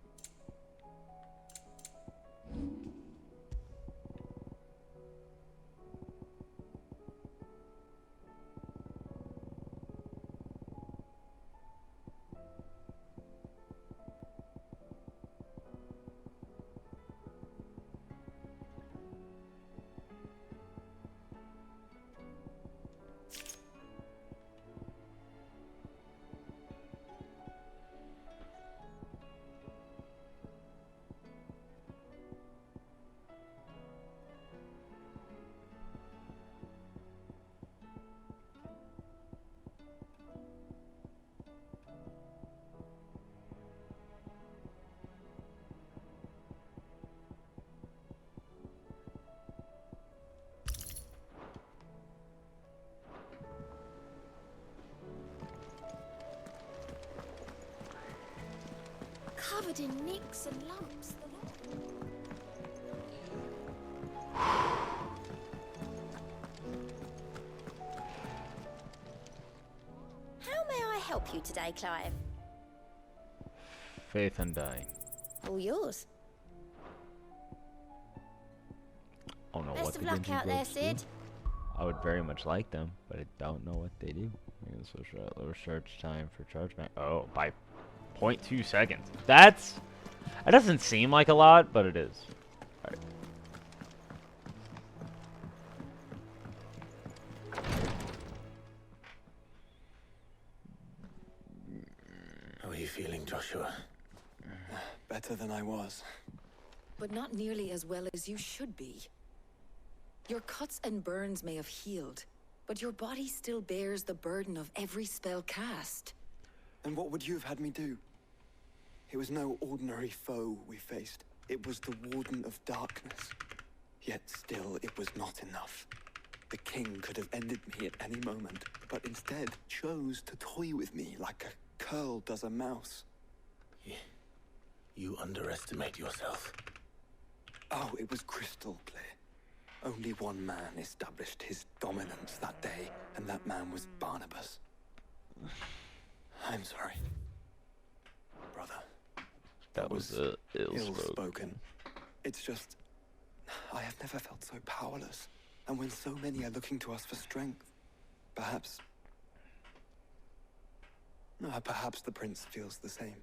Speaker 19: Covered in nicks and lumps. How may I help you today, Clive?
Speaker 1: Faith Undying.
Speaker 19: All yours.
Speaker 1: I don't know
Speaker 19: Best
Speaker 1: what
Speaker 19: of
Speaker 1: the
Speaker 19: luck
Speaker 1: Genji
Speaker 19: out there,
Speaker 1: books do.
Speaker 19: Sid.
Speaker 1: I would very much like them, but I don't know what they do. So lower search time for chargeback. Oh, by 0.2 seconds. That doesn't seem like a lot, but it is. Alright.
Speaker 3: How are you feeling, Joshua?
Speaker 6: Better than I was.
Speaker 8: But not nearly as well as you should be. Your cuts and burns may have healed, but your body still bears the burden of every spell cast.
Speaker 6: And what would you have had me do? It was no ordinary foe we faced. It was the Warden of Darkness. Yet still, it was not enough. The king could have ended me at any moment, but instead chose to toy with me like a curl does a mouse.
Speaker 3: You underestimate yourself.
Speaker 6: Oh, it was crystal clear. Only one man established his dominance that day, and that man was Barnabas. I'm sorry, brother.
Speaker 1: That was
Speaker 6: ill-spoken. It's just, I have never felt so powerless. And when so many are looking to us for strength, perhaps the prince feels the same.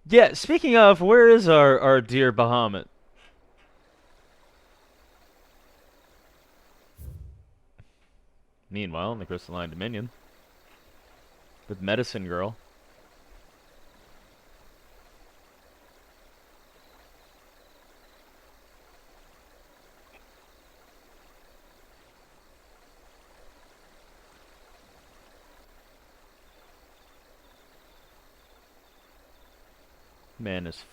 Speaker 1: Yeah, speaking of, where is our dear Bahamut? Meanwhile, in the Crystalline Dominion, with Medicine Girl. Man is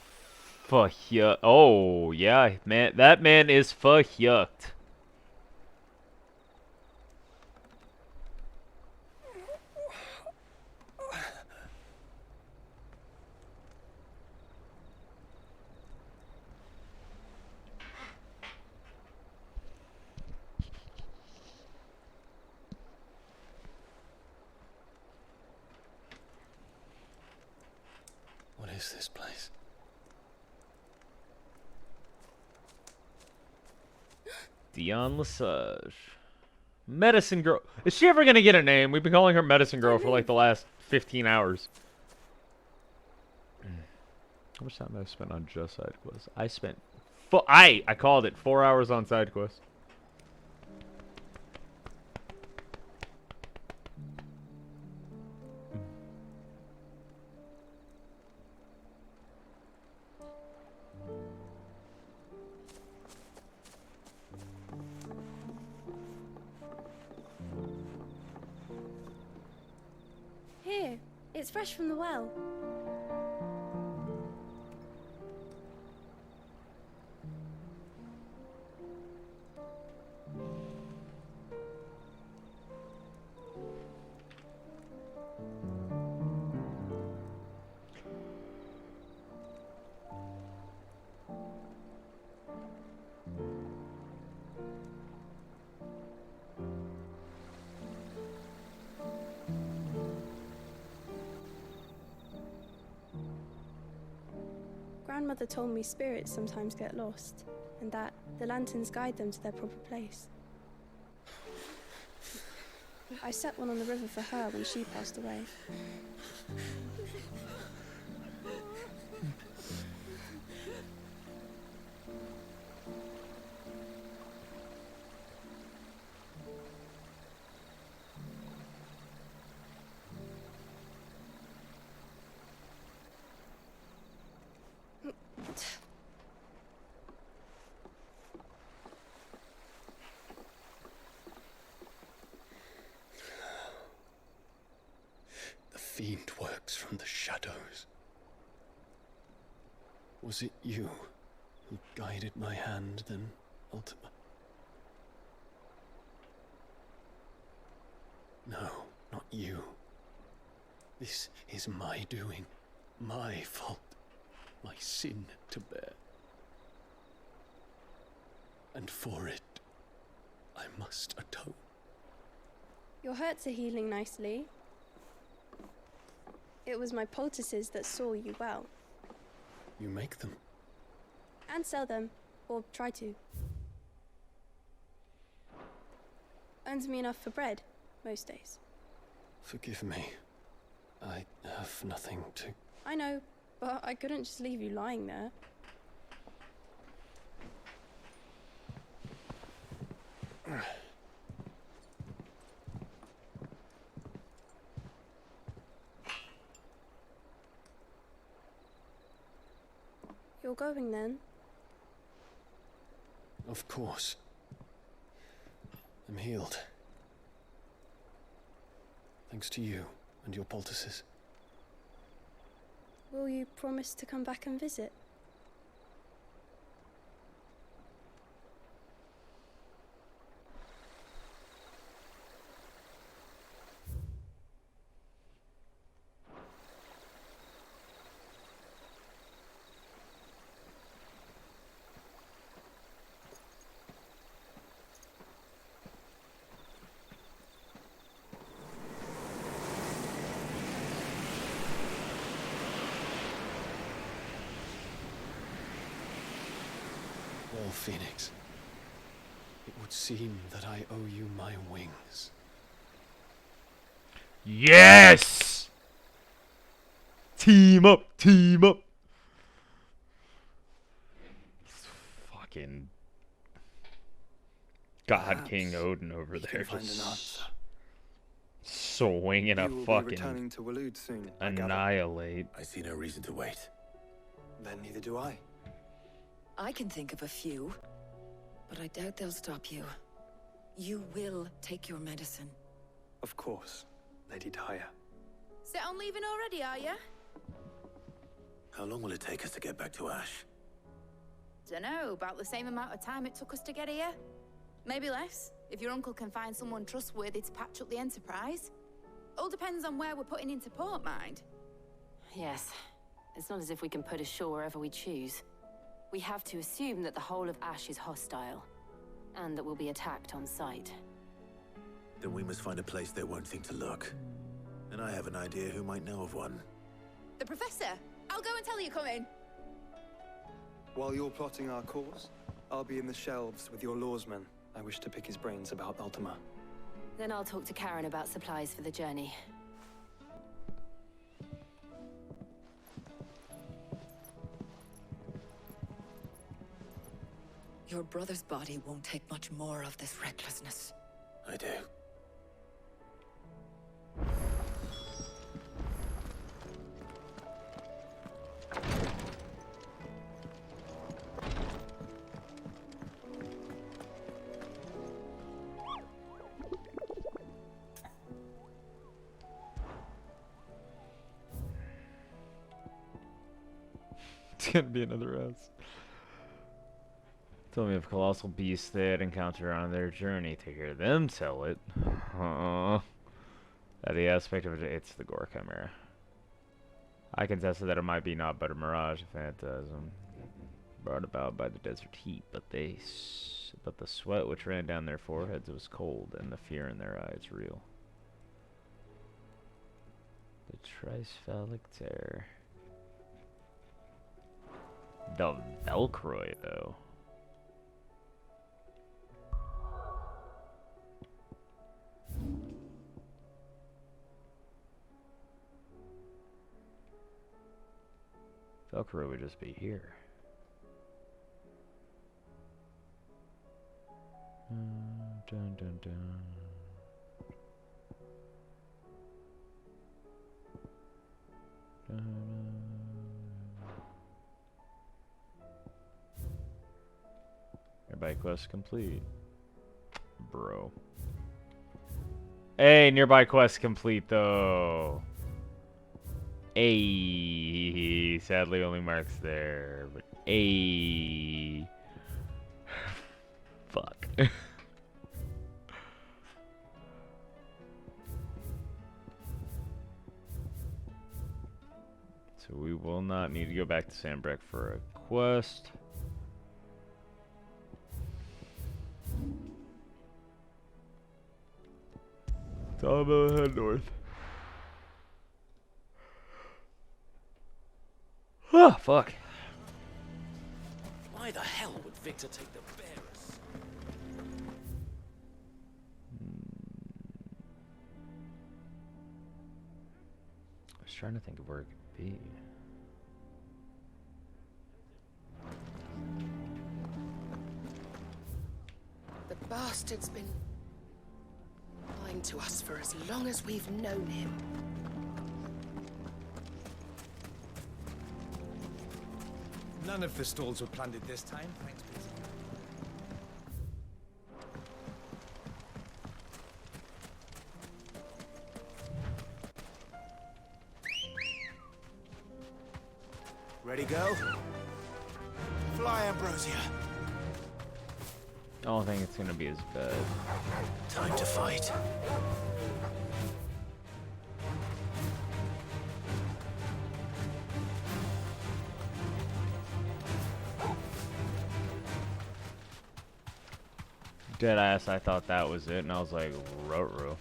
Speaker 1: verjuckt. Oh, yeah, man. That man is verjuckt.
Speaker 15: What is this place?
Speaker 1: Dion Lesage. Medicine Girl. Is she ever gonna get a name? We've been calling her Medicine Girl for like the last 15 hours. How much time have I spent on just side quests? I spent... I called it 4 hours on side quests.
Speaker 19: Here, it's fresh from the well. Grandmother told me spirits sometimes get lost, and that the lanterns guide them to their proper place. I set one on the river for her when she passed away.
Speaker 15: The fiend works from the shadows. Was it you who guided my hand, then ultimately? No, not you. This is my doing, my fault, my sin to bear. And for it, I must atone.
Speaker 19: Your hurts are healing nicely. It was my poultices that saw you well.
Speaker 15: You make them?
Speaker 19: And sell them, or try to. Earns me enough for bread, most days.
Speaker 15: Forgive me. I have nothing to...
Speaker 19: I know, but I couldn't just leave you lying there. You're going then?
Speaker 15: Of course. I'm healed. Thanks to you and your poultices.
Speaker 19: Will you promise to come back and visit?
Speaker 15: Well, Phoenix, it would seem that I owe you my wings.
Speaker 1: Yes! Team up, team up. Fucking God
Speaker 6: Perhaps
Speaker 1: King Odin over
Speaker 6: we
Speaker 1: there,
Speaker 6: can find an
Speaker 1: just
Speaker 6: answer.
Speaker 1: swinging a
Speaker 6: You will be
Speaker 1: fucking
Speaker 6: returning to Waloed soon, I gather.
Speaker 1: annihilate.
Speaker 3: I see no reason to wait.
Speaker 6: Then neither do I.
Speaker 8: I can think of a few, but I doubt they'll stop you. You will take your medicine.
Speaker 6: Of course, Lady Daya.
Speaker 13: Set on leaving already, are you?
Speaker 3: How long will it take us to get back to Ash?
Speaker 13: Dunno, about the same amount of time it took us to get here. Maybe less, if your uncle can find someone trustworthy to patch up the Enterprise. All depends on where we're putting into port, mind.
Speaker 8: Yes. It's not as if we can put ashore wherever we choose. We have to assume that the whole of Ash is hostile, and that we'll be attacked on sight.
Speaker 3: Then we must find a place they won't think to look. And I have an idea who might know of one.
Speaker 13: The Professor! I'll go and tell you come in.
Speaker 6: While you're plotting our course, I'll be in the shelves with your lawsman. I wish to pick his brains about Ultima.
Speaker 8: Then I'll talk to Karen about supplies for the journey.
Speaker 12: Your brother's body won't take much more of this recklessness.
Speaker 3: I do.
Speaker 1: It's gonna be another rest. Tell me of colossal beasts they had encountered on their journey to hear them tell it. The aspect of it, it's the Gore Chimera. I contested that it might be naught but a mirage, a phantasm brought about by the desert heat, but the sweat which ran down their foreheads was cold, and the fear in their eyes real. The Tricephalic Terror. The Velcroy, though. Velcro would just be here. Dun, dun, dun. Dun, dun. Nearby quest complete. Bro. Hey, nearby quest complete though. A sadly only marks there, but a fuck. So we will not need to go back to Sandbreck for a quest. So I'm gonna head north. Ah, fuck.
Speaker 11: Why the hell would Victor take the bearers?
Speaker 1: I was trying to think of where it could be.
Speaker 12: The bastard's been lying to us for as long as we've known him.
Speaker 4: None of the stalls were plundered this time, thanks, Peter.
Speaker 3: Ready, go? Fly, Ambrosia.
Speaker 1: I don't think it's gonna be as bad.
Speaker 3: Time to fight.
Speaker 1: Deadass, I thought that was it, and I was like, ruh-roh.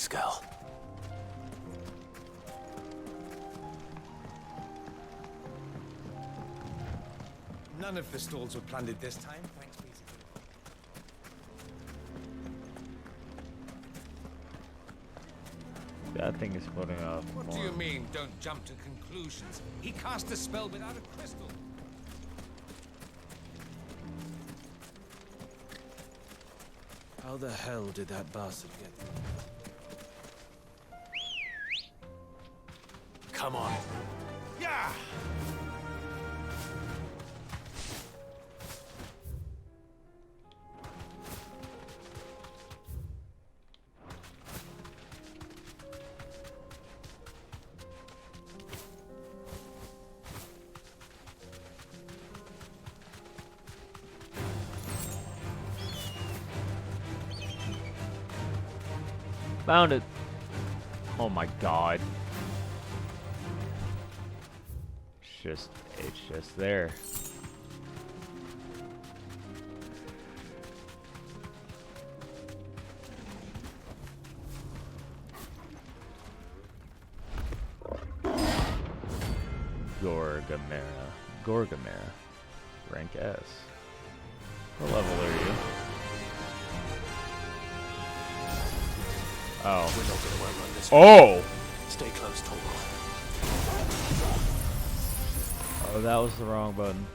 Speaker 3: skull.
Speaker 4: None of the stalls were plundered this time, thanks be to
Speaker 1: That thing is floating off.
Speaker 4: What do you mean, don't jump to conclusions? He cast a spell without a crystal.
Speaker 5: How the hell did that bastard get there?
Speaker 3: Come on.
Speaker 4: Yeah!
Speaker 1: Found it. Oh my god. It's just there. Gorgamera. Rank S. What level are you? Oh.
Speaker 3: We're not gonna run this.
Speaker 1: Oh!
Speaker 3: Stay close, Torgal.
Speaker 1: Oh, that was the wrong button.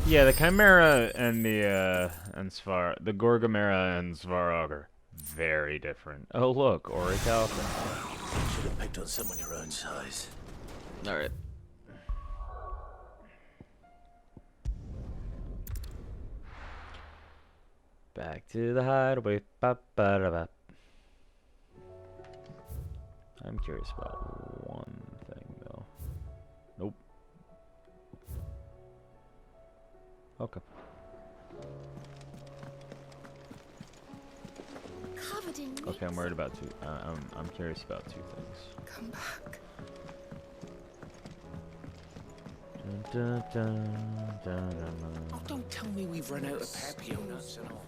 Speaker 1: Yeah, the Chimera and the Gorgamera and Svarog are very different. Oh look, Orichalcum.
Speaker 3: Should have picked on someone your own size.
Speaker 1: Alright. Back to the hideaway. Ba-ba-da-ba. I'm curious about one thing though. Nope. Okay.
Speaker 19: Covered in
Speaker 1: Okay, I'm worried about two. I'm curious about two things.
Speaker 17: Come back.
Speaker 1: Dun, dun, dun, dun,
Speaker 11: Oh, don't tell me we've run out of Papio nuts and all.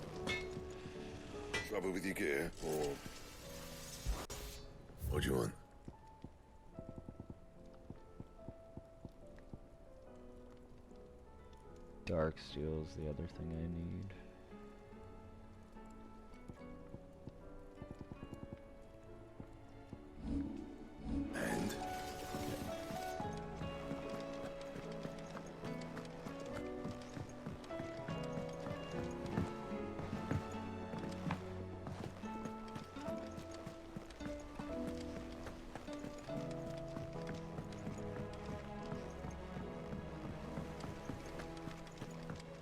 Speaker 10: Trouble with your gear, or what do you want?
Speaker 1: Dark steel's the other thing I need.
Speaker 3: And?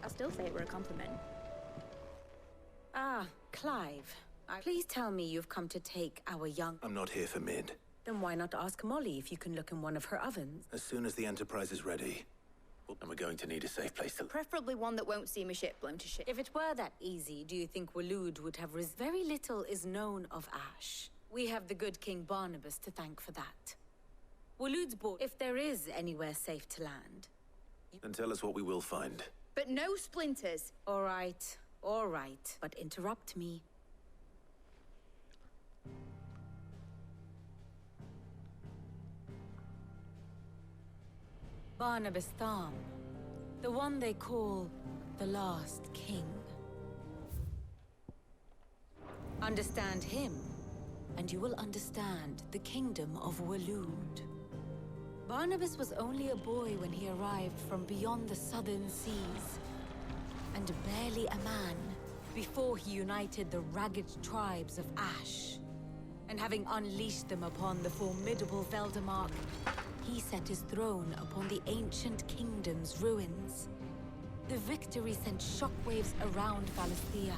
Speaker 13: I'll still say it were a compliment.
Speaker 12: Ah, Clive. Please tell me you've come to take our young...
Speaker 3: I'm not here for Mid.
Speaker 12: Then why not ask Molly if you can look in one of her ovens?
Speaker 3: As soon as the Enterprise is ready. And we're going to need a safe place to...
Speaker 13: Preferably one that won't see my ship blown to shit.
Speaker 12: If it were that easy, do you think Waloed would have Very little is known of Ash. We have the good King Barnabas to thank for that. Waloed's board, if there is anywhere safe to land.
Speaker 3: Then tell us what we will find.
Speaker 13: But no splinters.
Speaker 12: All right, but interrupt me. Barnabas Thom, the one they call the Last King. Understand him, and you will understand the kingdom of Waloed. Barnabas was only a boy when he arrived from beyond the southern seas, and barely a man before he united the ragged tribes of Ash. And having unleashed them upon the formidable Veldemark, he set his throne upon the ancient kingdom's ruins. The victory sent shockwaves around Valisthea,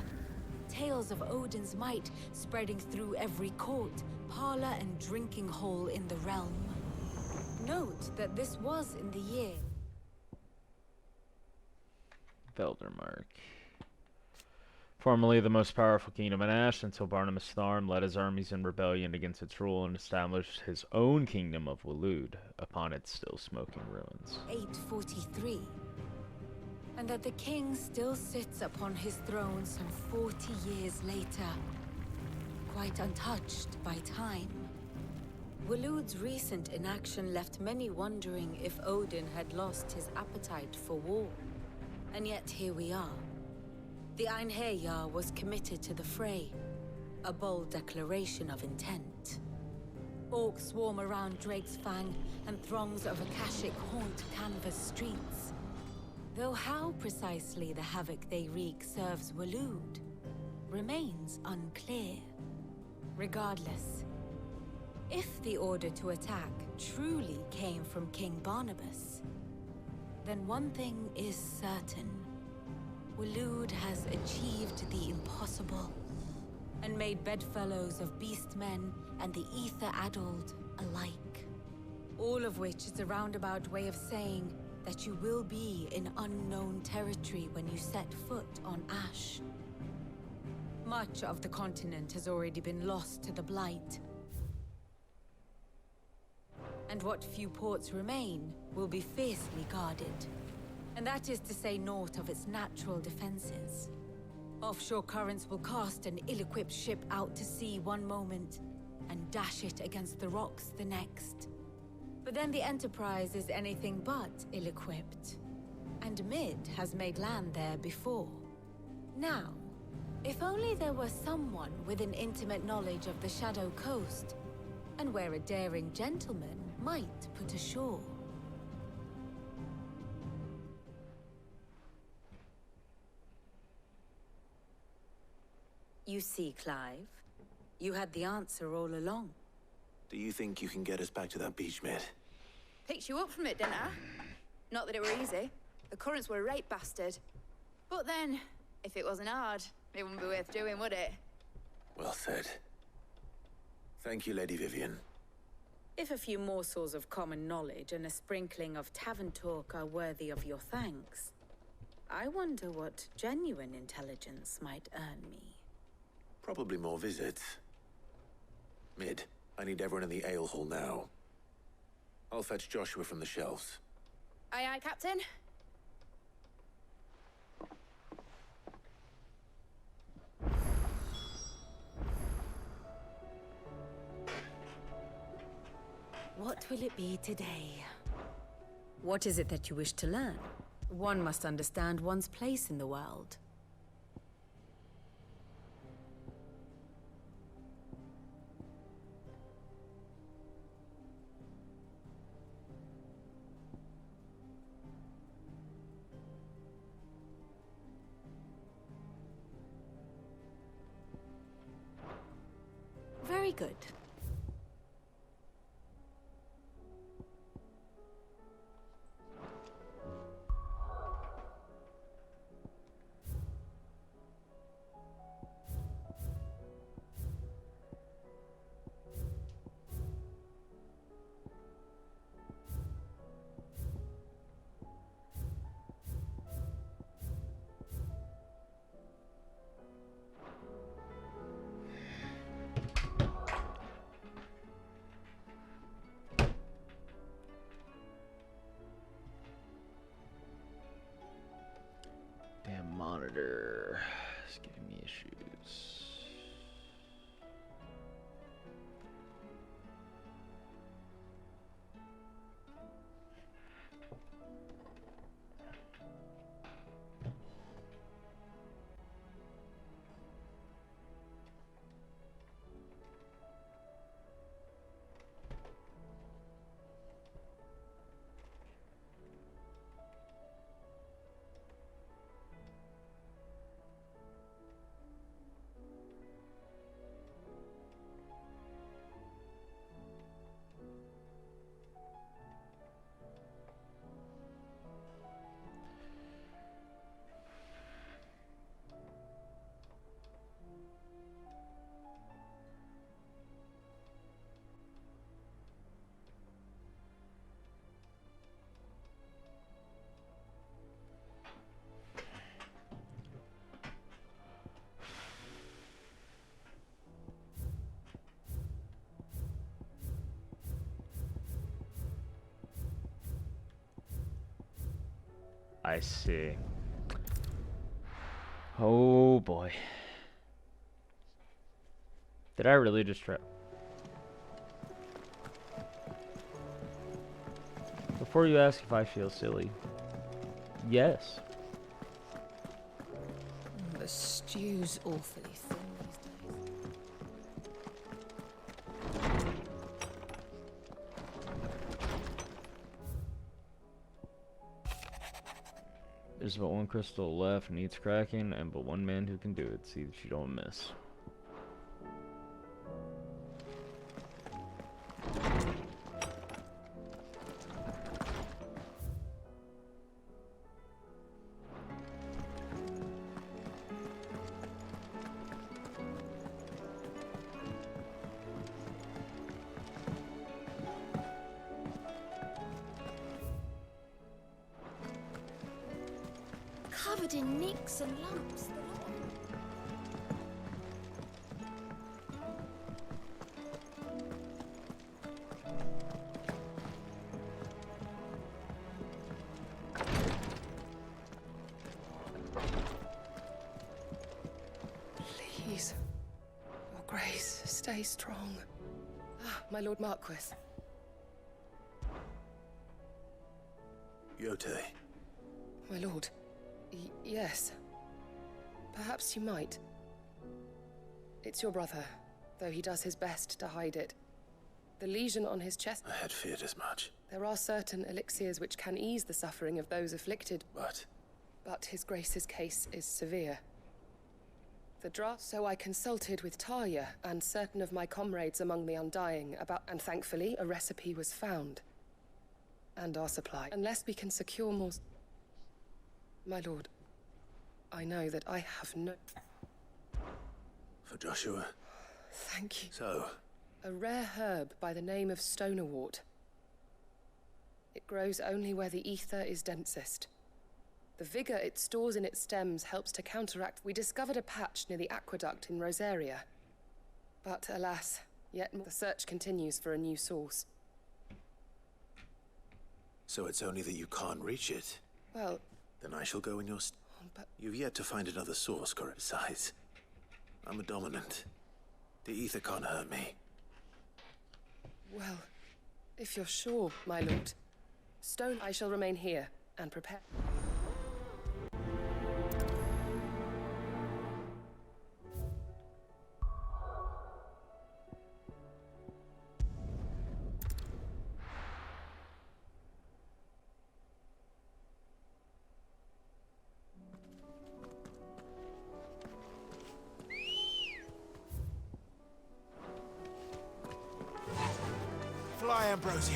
Speaker 12: tales of Odin's might spreading through every court, parlor, and drinking hole in the realm. Note that this was in the year...
Speaker 1: Veldermark. Formerly the most powerful kingdom in Ash until Barnabas Tharm led his armies in rebellion against its rule and established his own kingdom of Waloed upon its still smoking ruins.
Speaker 8: 843. And that the king still sits upon his throne some 40 years later, quite untouched by time. Waloed's recent inaction left many wondering if Odin had lost his appetite for war. And yet here we are. The Einherjar was committed to the fray, a bold declaration of intent. Orcs swarm around Drake's Fang, and throngs of Akashic haunt Canvas streets. Though how precisely the havoc they wreak serves Waloed remains unclear. Regardless, if the order to attack truly came from King Barnabas, then one thing is certain. Waloed has achieved the impossible, and made bedfellows of beastmen and the ether-addled alike. All of which is a roundabout way of saying that you will be in unknown territory when you set foot on Ash. Much of the continent has already been lost to the Blight, and what few ports remain will be fiercely guarded. And that is to say naught of its natural defenses. Offshore currents will cast an ill-equipped ship out to sea one moment, and dash it against the rocks the next. But then the Enterprise is anything but ill-equipped. And Mid has made land there before. Now, if only there were someone with an intimate knowledge of the Shadow Coast, and where a daring gentleman might put ashore. You see, Clive, you had the answer all along.
Speaker 3: Do you think you can get us back to that beach, Mid?
Speaker 2: Picked you up from it, didn't I? Not that it were easy. The currents were a right bastard. But then, if it wasn't hard, it wouldn't be worth doing, would it?
Speaker 3: Well said. Thank you, Lady Vivian.
Speaker 8: If a few morsels of common knowledge and a sprinkling of tavern talk are worthy of your thanks, I wonder what genuine intelligence might earn me.
Speaker 3: Probably more visits. Mid, I need everyone in the ale hall now. I'll fetch Joshua from the shelves.
Speaker 2: Aye, aye, Captain.
Speaker 8: What will it be today? What is it that you wish to learn? One must understand one's place in the world. Very good.
Speaker 1: I see. Oh boy. Did I really just try? Before you ask if I feel silly, yes.
Speaker 8: The stew's awfully thin these days.
Speaker 1: There's but one crystal left, needs cracking, and but one man who can do it. See that you don't miss.
Speaker 19: Covered in nicks and lumps. The lot
Speaker 12: Please, Your Grace, stay strong. Ah, my Lord Marquis.
Speaker 3: Yote.
Speaker 12: My lord. Yes. Perhaps you might. It's your brother, though he does his best to hide it. The lesion on his chest...
Speaker 3: I had feared as much.
Speaker 12: There are certain elixirs which can ease the suffering of those afflicted.
Speaker 3: But
Speaker 12: His Grace's case is severe. So I consulted with Talia and certain of my comrades among the Undying and thankfully a recipe was found. And our supply. Unless we can secure more... My lord, I know that I have no...
Speaker 3: For Joshua?
Speaker 12: Thank you.
Speaker 3: So?
Speaker 12: A rare herb by the name of stonerwort. It grows only where the ether is densest. The vigor it stores in its stems helps to counteract... We discovered a patch near the aqueduct in Rosaria. But alas, yet the search continues for a new source.
Speaker 3: So it's only that you can't reach it?
Speaker 12: Well...
Speaker 3: Then I shall go in your
Speaker 12: but...
Speaker 3: You've yet to find another source, correct? Besides, I'm a dominant. The ether can't hurt me.
Speaker 12: Well, if you're sure, my lord. I shall remain here and prepare...
Speaker 20: Fly, Ambrosia.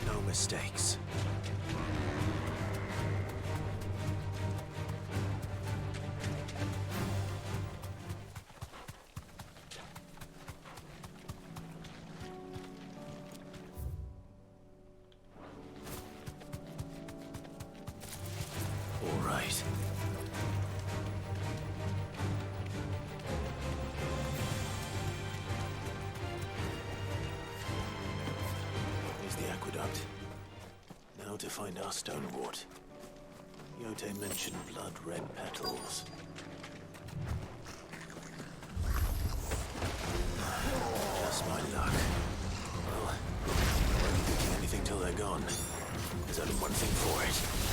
Speaker 3: No mistakes. All right. Here's the aqueduct. Now to find our stonewort. Yote mentioned blood-red petals. Just my luck. Well, I won't be picking anything till they're gone. There's only one thing for it.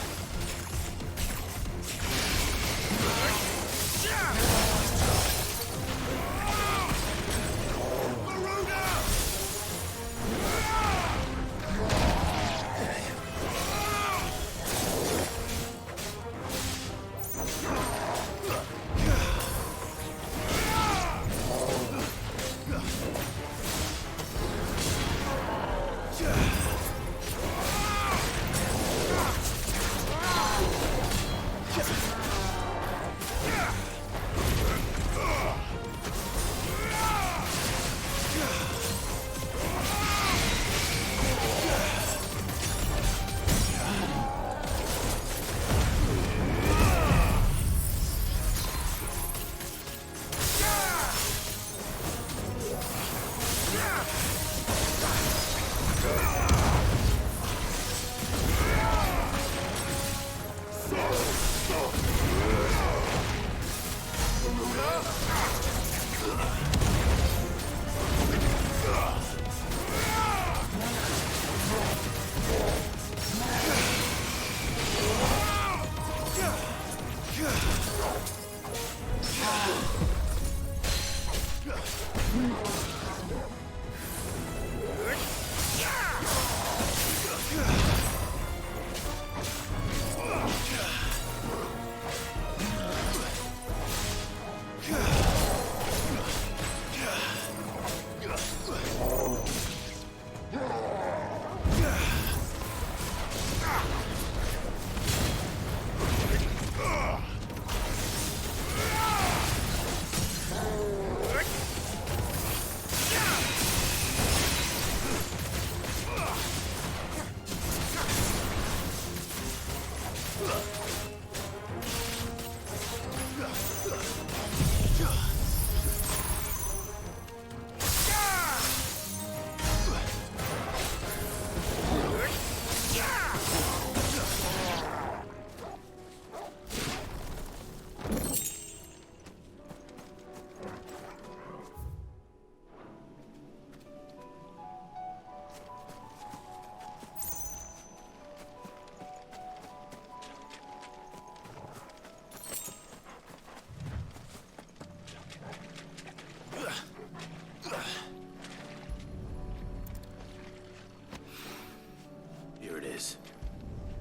Speaker 3: supplies.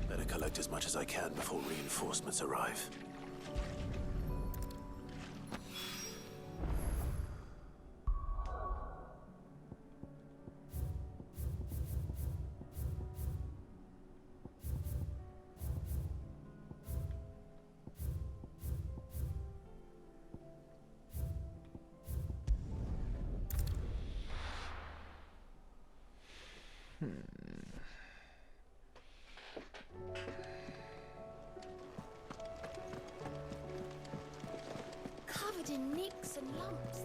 Speaker 3: Better collect as much as I can before reinforcements arrive.
Speaker 19: Covered in nicks and lumps.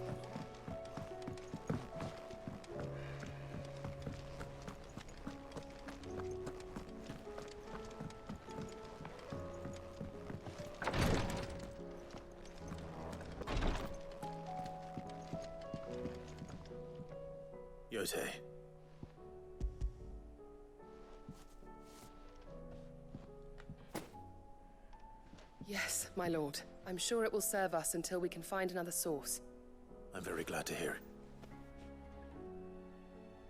Speaker 3: Yote.
Speaker 18: Yes, my lord. I'm sure it will serve us until we can find another source.
Speaker 3: I'm very glad to hear it.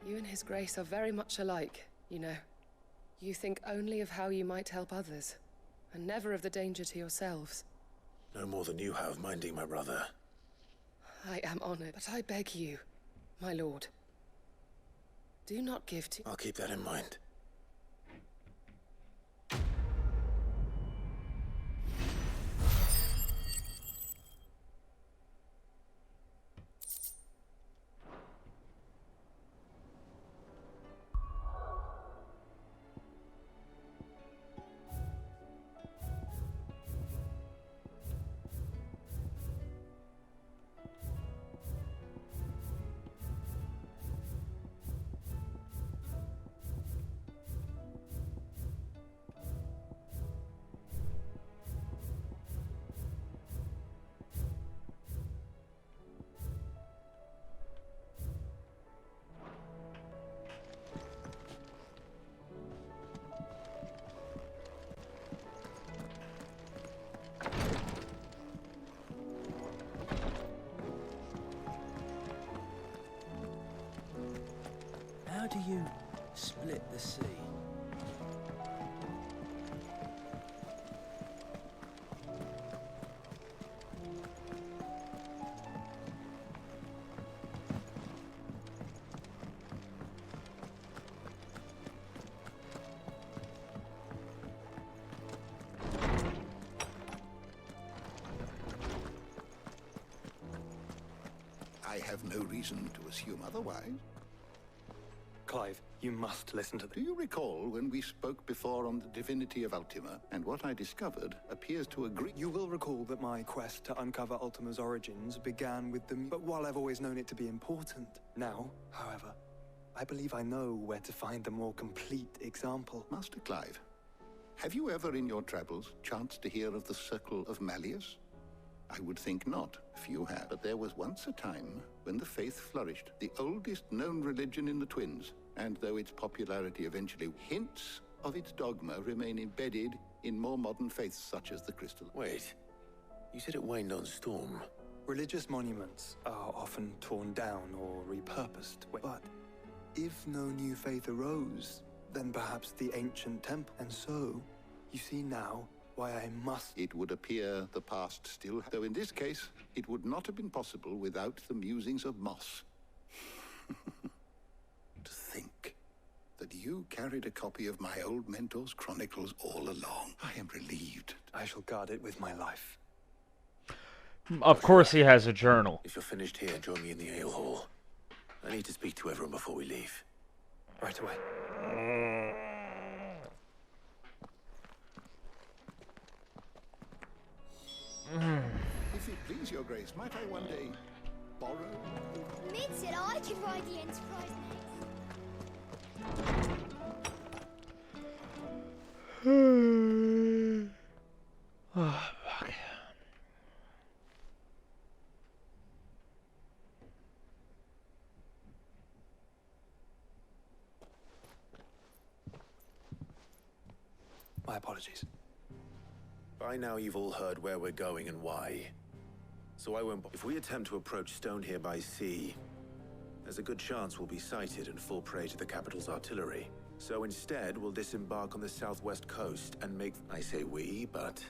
Speaker 18: You and His Grace are very much alike, you know. You think only of how you might help others, and never of the danger to yourselves.
Speaker 3: No more than you have minding my brother.
Speaker 18: I am honored, but I beg you, my lord, do not give to—
Speaker 3: I'll keep that in mind.
Speaker 20: How do you split the sea?
Speaker 23: I have no reason to assume otherwise.
Speaker 6: Clive, you must listen to
Speaker 23: Do you recall when we spoke before on the divinity of Ultima, and what I discovered appears to agree?
Speaker 6: You will recall that my quest to uncover Ultima's origins began with but while I've always known it to be important, now, however, I believe I know where to find the more complete example.
Speaker 23: Master Clive, have you ever in your travels chanced to hear of the Circle of Malleus? I would think not, few have. But there was once a time when the faith flourished, the oldest known religion in the Twins, and though its popularity eventually, hints of its dogma remain embedded in more modern faiths such as the Crystal.
Speaker 3: Wait, you said it waned on Storm.
Speaker 6: Religious monuments are often torn down or repurposed, but if no new faith arose, then perhaps the ancient temple. And so, you see now why I must.
Speaker 23: It would appear the past still, though in this case, it would not have been possible without the musings of Moss. To think that you carried a copy of my old mentor's chronicles all along. I am relieved.
Speaker 6: I shall guard it with my life.
Speaker 1: Of course he has a journal.
Speaker 3: If you're finished here, join me in the ale hall. I need to speak to everyone before we leave.
Speaker 6: Right away.
Speaker 23: If it please your grace, might I one day borrow?
Speaker 19: Mid said I could ride the Enterprise
Speaker 1: Oh, fuck.
Speaker 6: My apologies.
Speaker 3: By now you've all heard where we're going and why. So I won't. If we attempt to approach Stone here by sea, there's a good chance we'll be sighted and fall prey to the capital's artillery. So instead, we'll disembark on the southwest coast and make... I say we, but...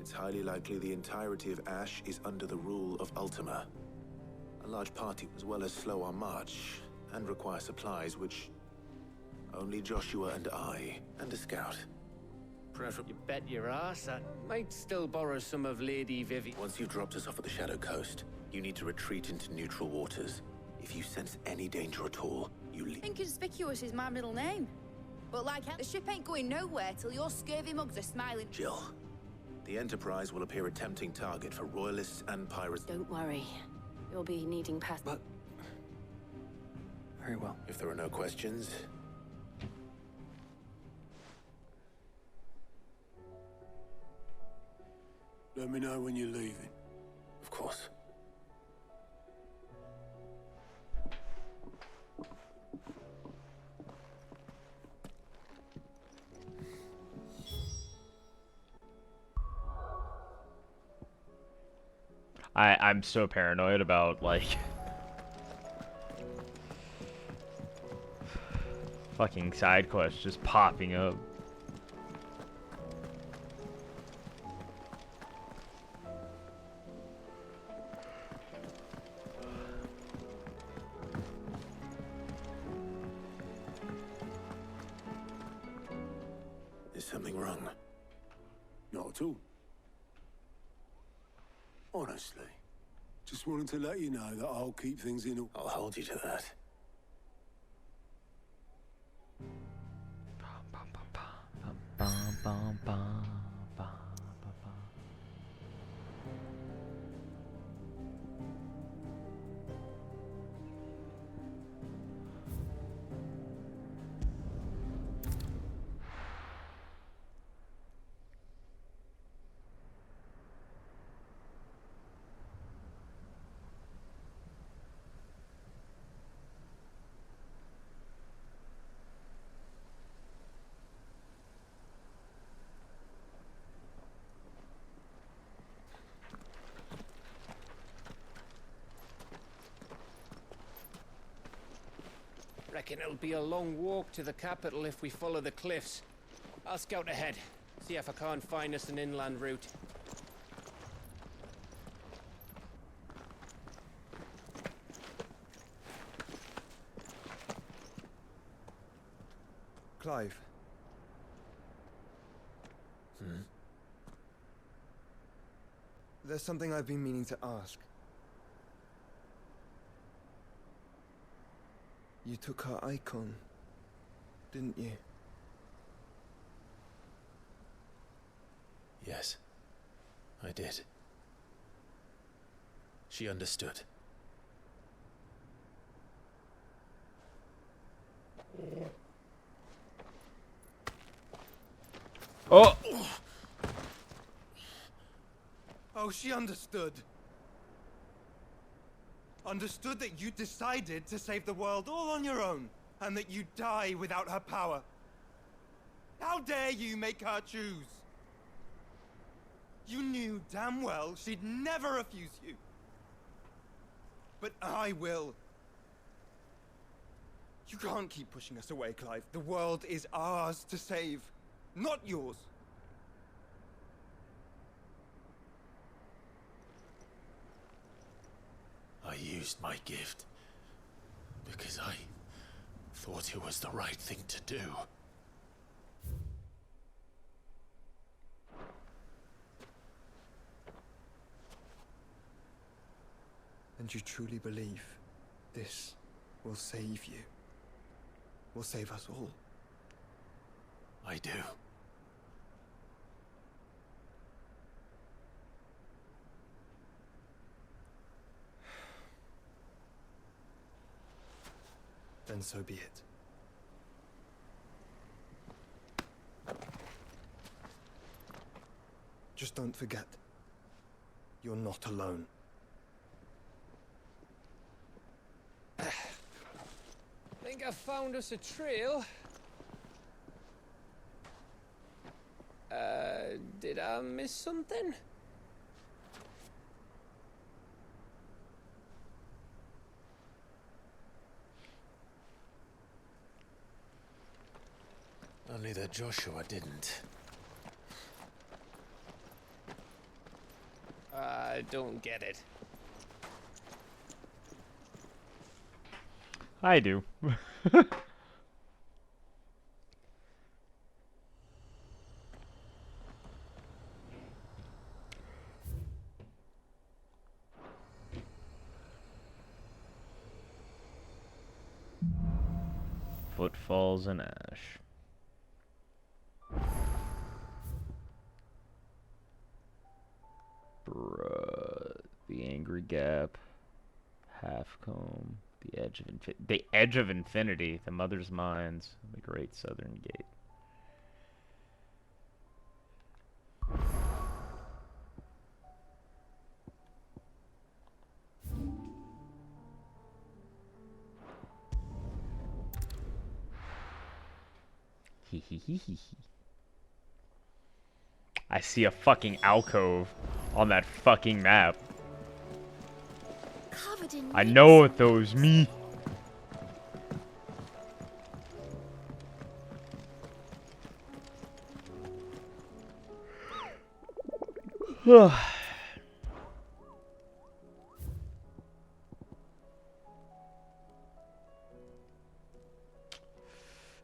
Speaker 3: it's highly likely the entirety of Ash is under the rule of Ultima. A large party, as well as slow our march, and require supplies which... only Joshua and I, and a scout.
Speaker 14: You bet your ass I might still borrow some of Lady Vivi.
Speaker 3: Once you've dropped us off at the Shadow Coast, you need to retreat into neutral waters. If you sense any danger at all, you leave.
Speaker 2: Inconspicuous is my middle name. But like, the ship ain't going nowhere till your scurvy mugs are smiling.
Speaker 3: Jill, the Enterprise will appear a tempting target for royalists and pirates.
Speaker 13: Don't worry. You'll be needing pass.
Speaker 6: But... very well.
Speaker 3: If there are no questions...
Speaker 21: Let me know when you're leaving.
Speaker 3: Of course.
Speaker 1: I'm so paranoid about, like... fucking side quests just popping up.
Speaker 3: Is something wrong?
Speaker 21: Not at all. Honestly. Just wanted to let you know that I'll keep things in order.
Speaker 3: I'll hold you to that.
Speaker 14: Reckon it'll be a long walk to the capital if we follow the cliffs. I'll scout ahead, see if I can't find us an inland route.
Speaker 6: Clive. There's something I've been meaning to ask. You took her icon, didn't you?
Speaker 3: Yes, I did. She understood.
Speaker 1: Oh!
Speaker 6: Oh, she understood. Understood that you decided to save the world all on your own, and that you'd die without her power. How dare you make her choose? You knew damn well she'd never refuse you. But I will. You can't keep pushing us away, Clive. The world is ours to save, not yours.
Speaker 3: I used my gift because I thought it was the right thing to do.
Speaker 6: And you truly believe this will save you? Will save us all?
Speaker 3: I do.
Speaker 6: Then so be it. Just don't forget, you're not alone.
Speaker 14: Think I found us a trail. Did I miss something?
Speaker 3: Only that Joshua didn't.
Speaker 14: I don't get it.
Speaker 1: I do. Footfalls in ash. Bruh. The Angry Gap. Halfcomb. The Edge of Infinity. The Mother's Mines. The Great Southern Gate. I see a fucking alcove on that fucking map. I know what those mean.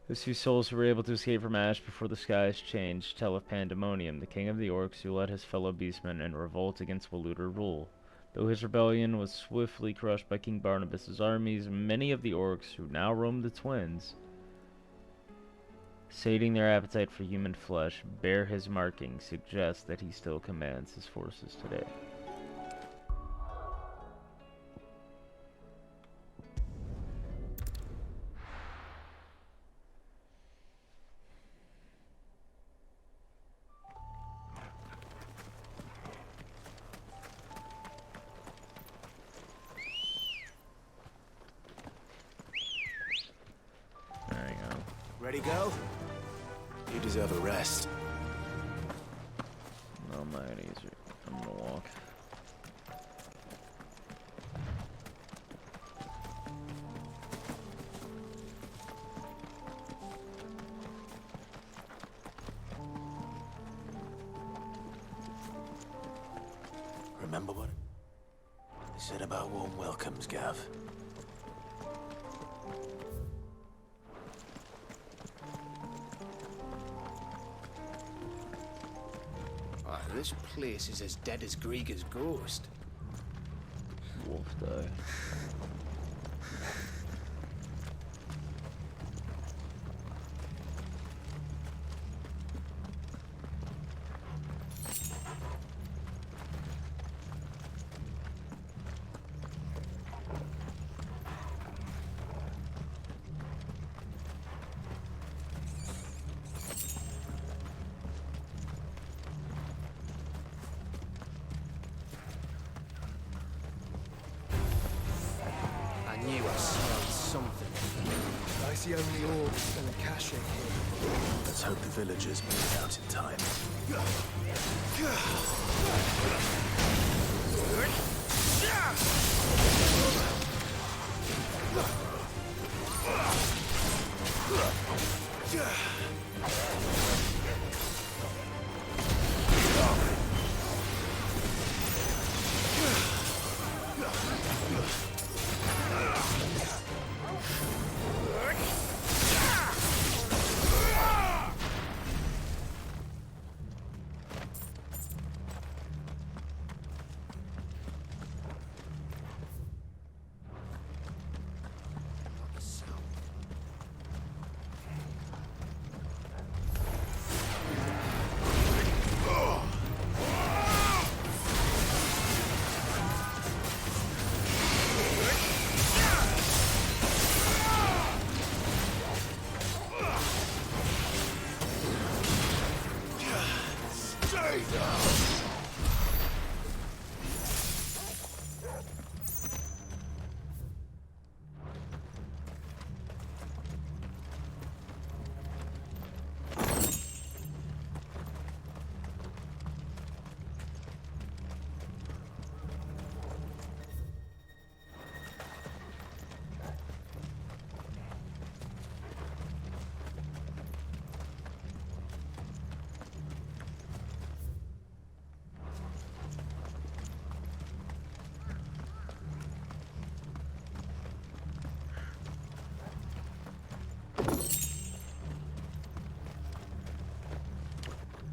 Speaker 1: Those few souls who were able to escape from Ash before the skies changed tell of Pandemonium, the king of the orcs who led his fellow beastmen in revolt against Waluder rule. Though his rebellion was swiftly crushed by King Barnabas's armies, many of the orcs who now roam the Twins, sating their appetite for human flesh, bear his markings, suggest that he still commands his forces today.
Speaker 3: Ready, go? You deserve a rest.
Speaker 1: No, my knees are... I'm gonna walk.
Speaker 3: Remember what I said about warm welcomes, Gav?
Speaker 11: This place is as dead as Grieger's ghost.
Speaker 1: Wolf die.
Speaker 6: It's the only orcs and a cache here.
Speaker 3: Let's hope the villagers move it out in time.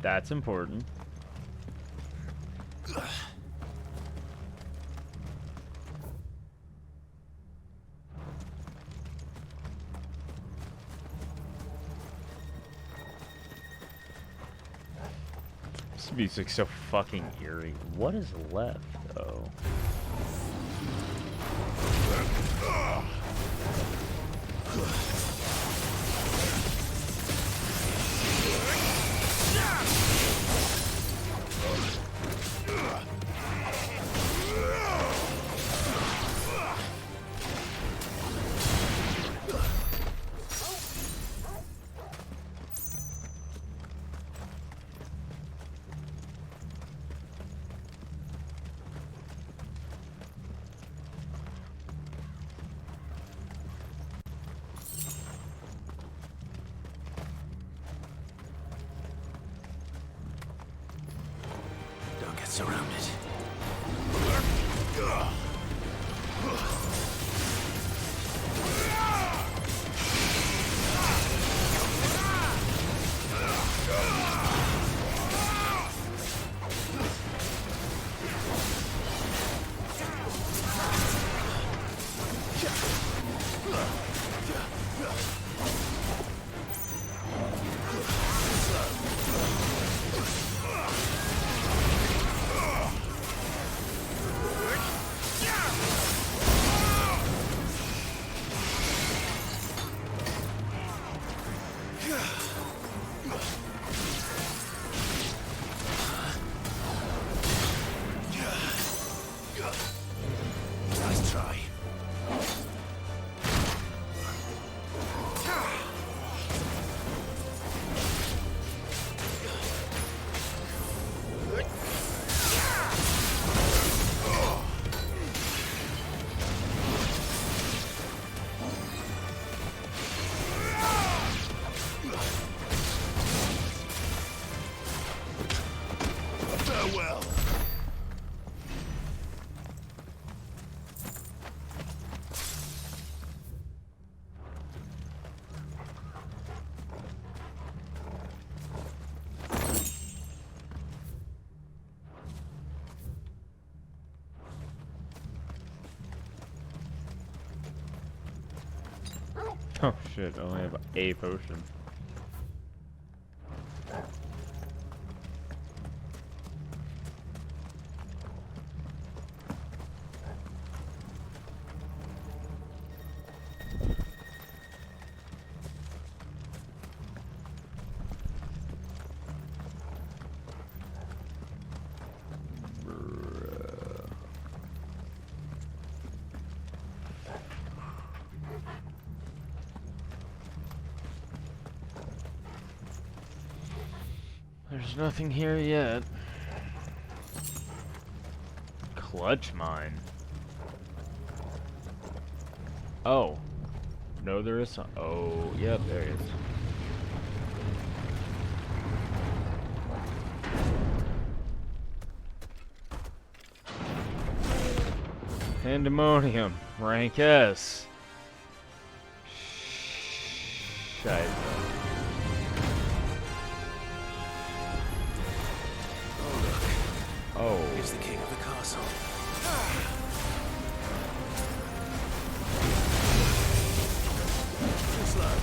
Speaker 1: That's important. This music's so fucking eerie. What is left, though?
Speaker 3: Don't get surrounded. Nice try. Farewell.
Speaker 1: Oh shit, I only have a potion. There's nothing here yet. Clutch mine. Oh. No, there is some. Oh, yep, there it is. Pandemonium. Rank S. Scheiße. Oh.
Speaker 3: Here's the king of the castle. Too slow.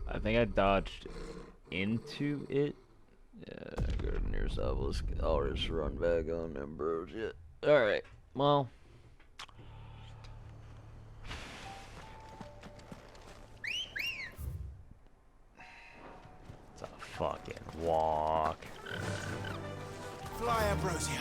Speaker 1: I think I dodged into it. Yeah, go to the nearest obelisk. I'll just run back on them bros. Yeah. Alright, well. It's a fucking walk.
Speaker 20: Fly, Ambrosia.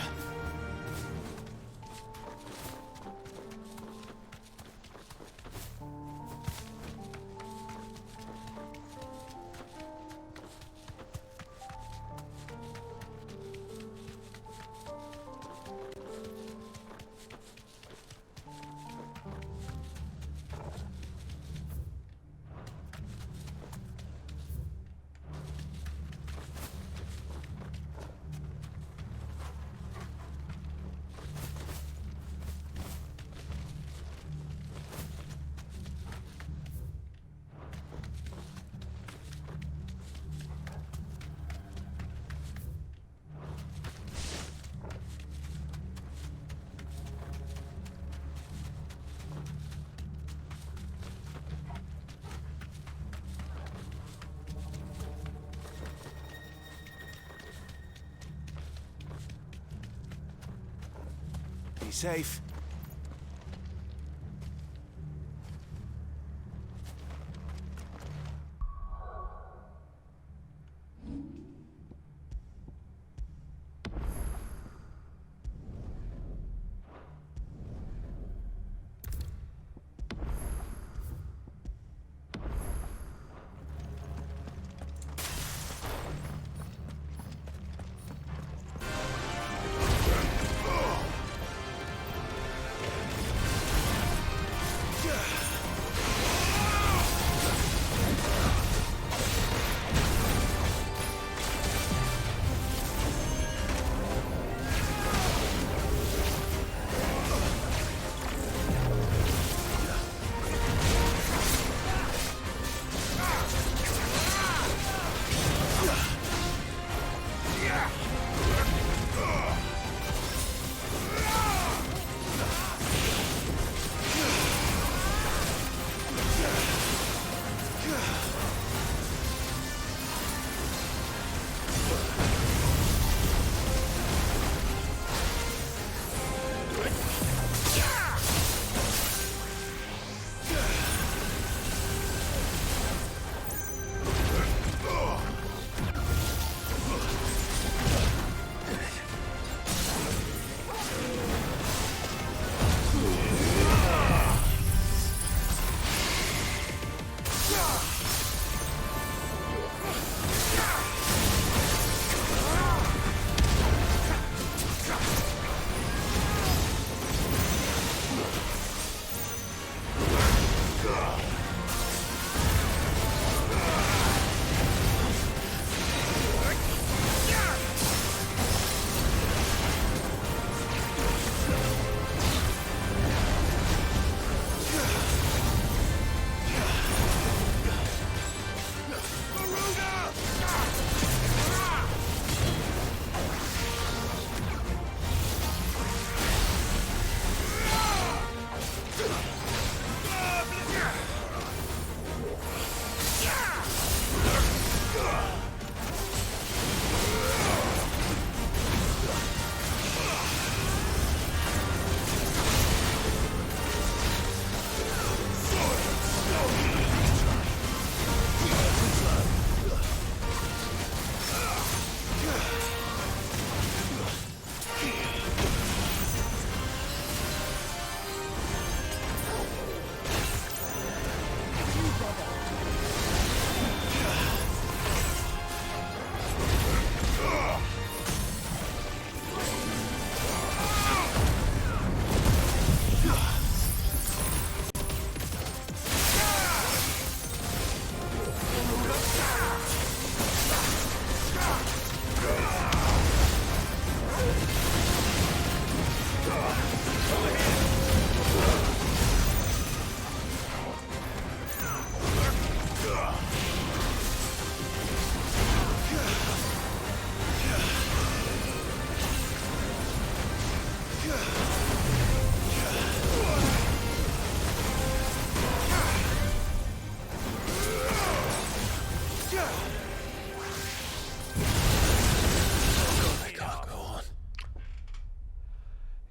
Speaker 20: Be safe.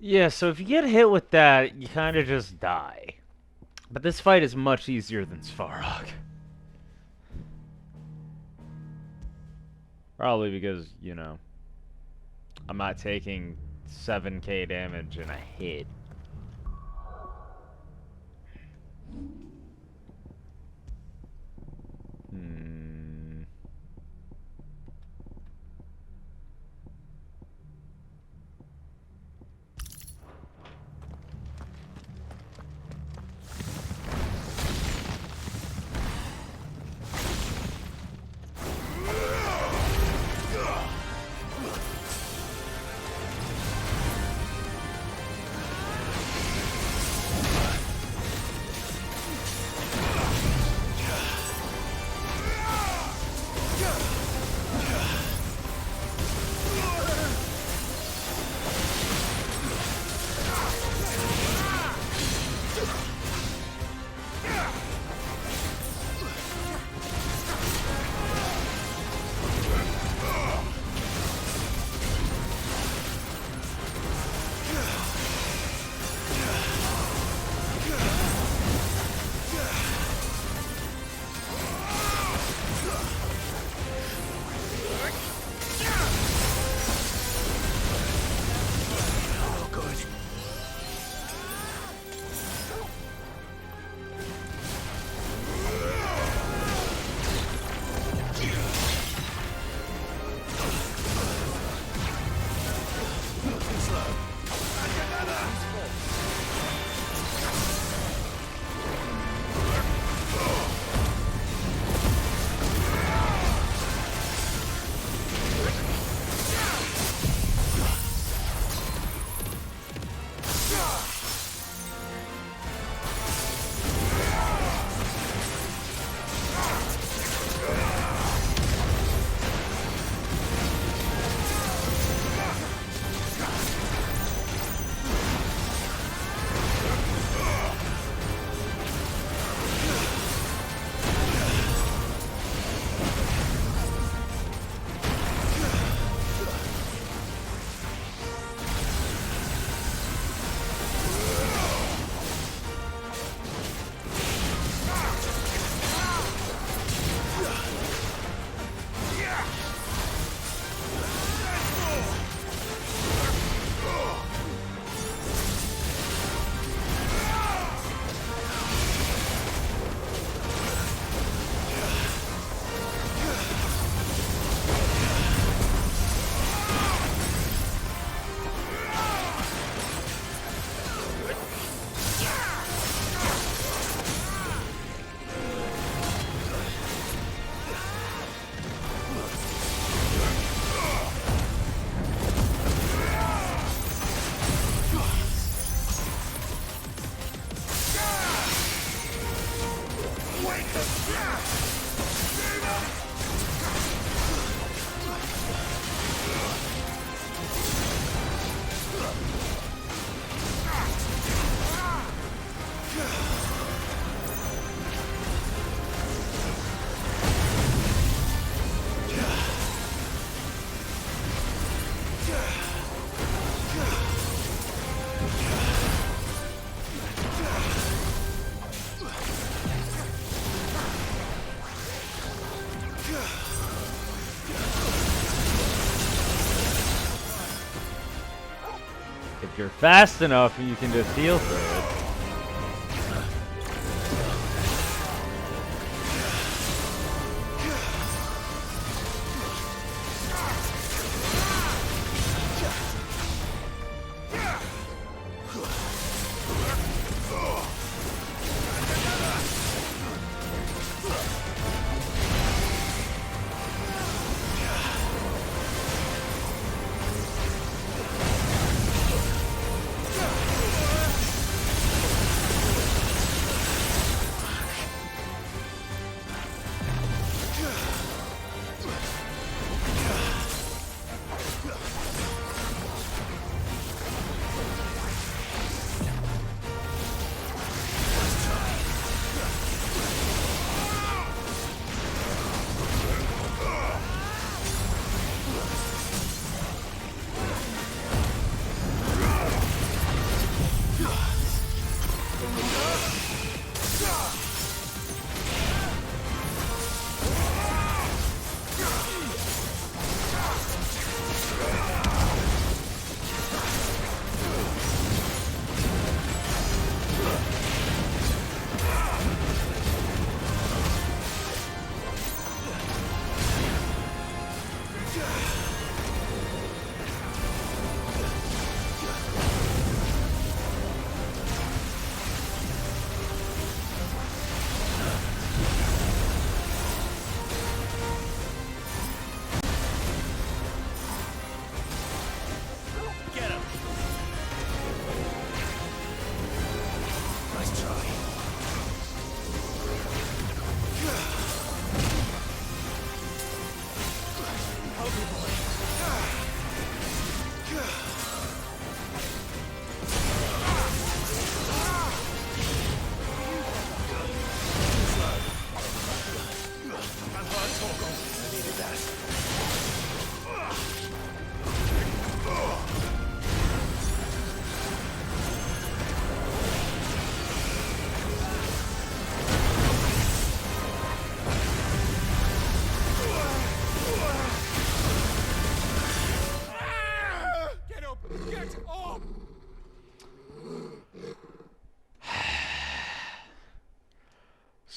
Speaker 1: Yeah, so if you get hit with that, you kind of just die. But this fight is much easier than Svarog. Probably because, you know, I'm not taking 7k damage in a hit. If you're fast enough, you can just heal through it.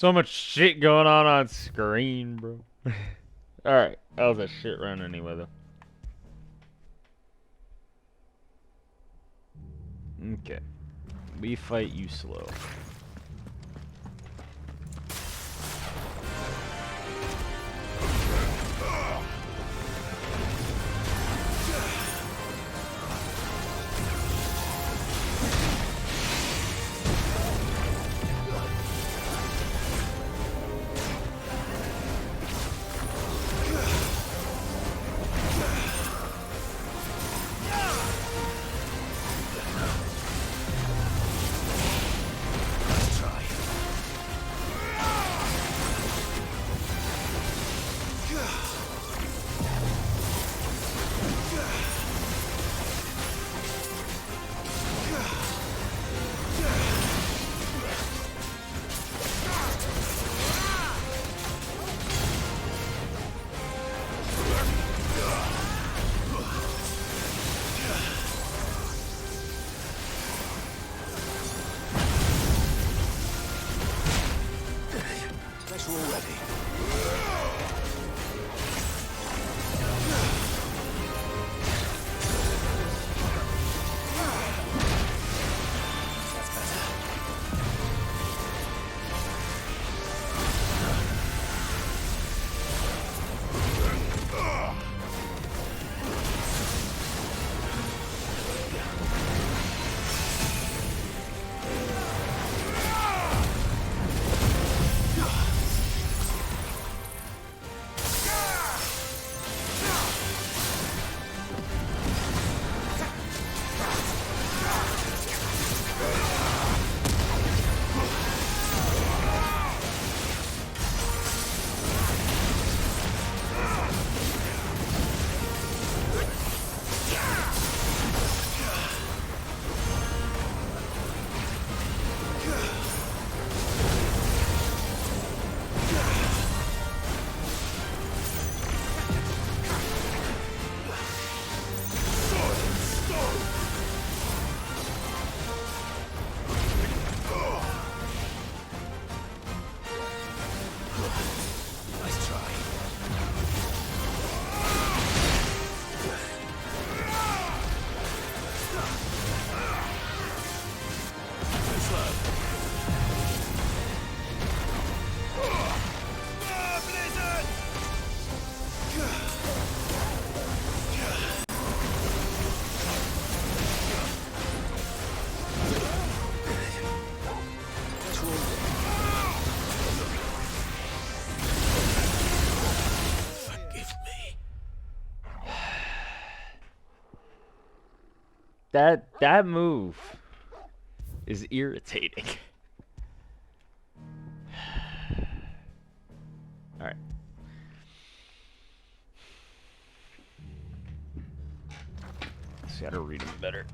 Speaker 1: So much shit going on screen, bro. Alright, that was a shit run anyway, though. Okay. We fight you slow. That move is irritating. All right. Just gotta read them better.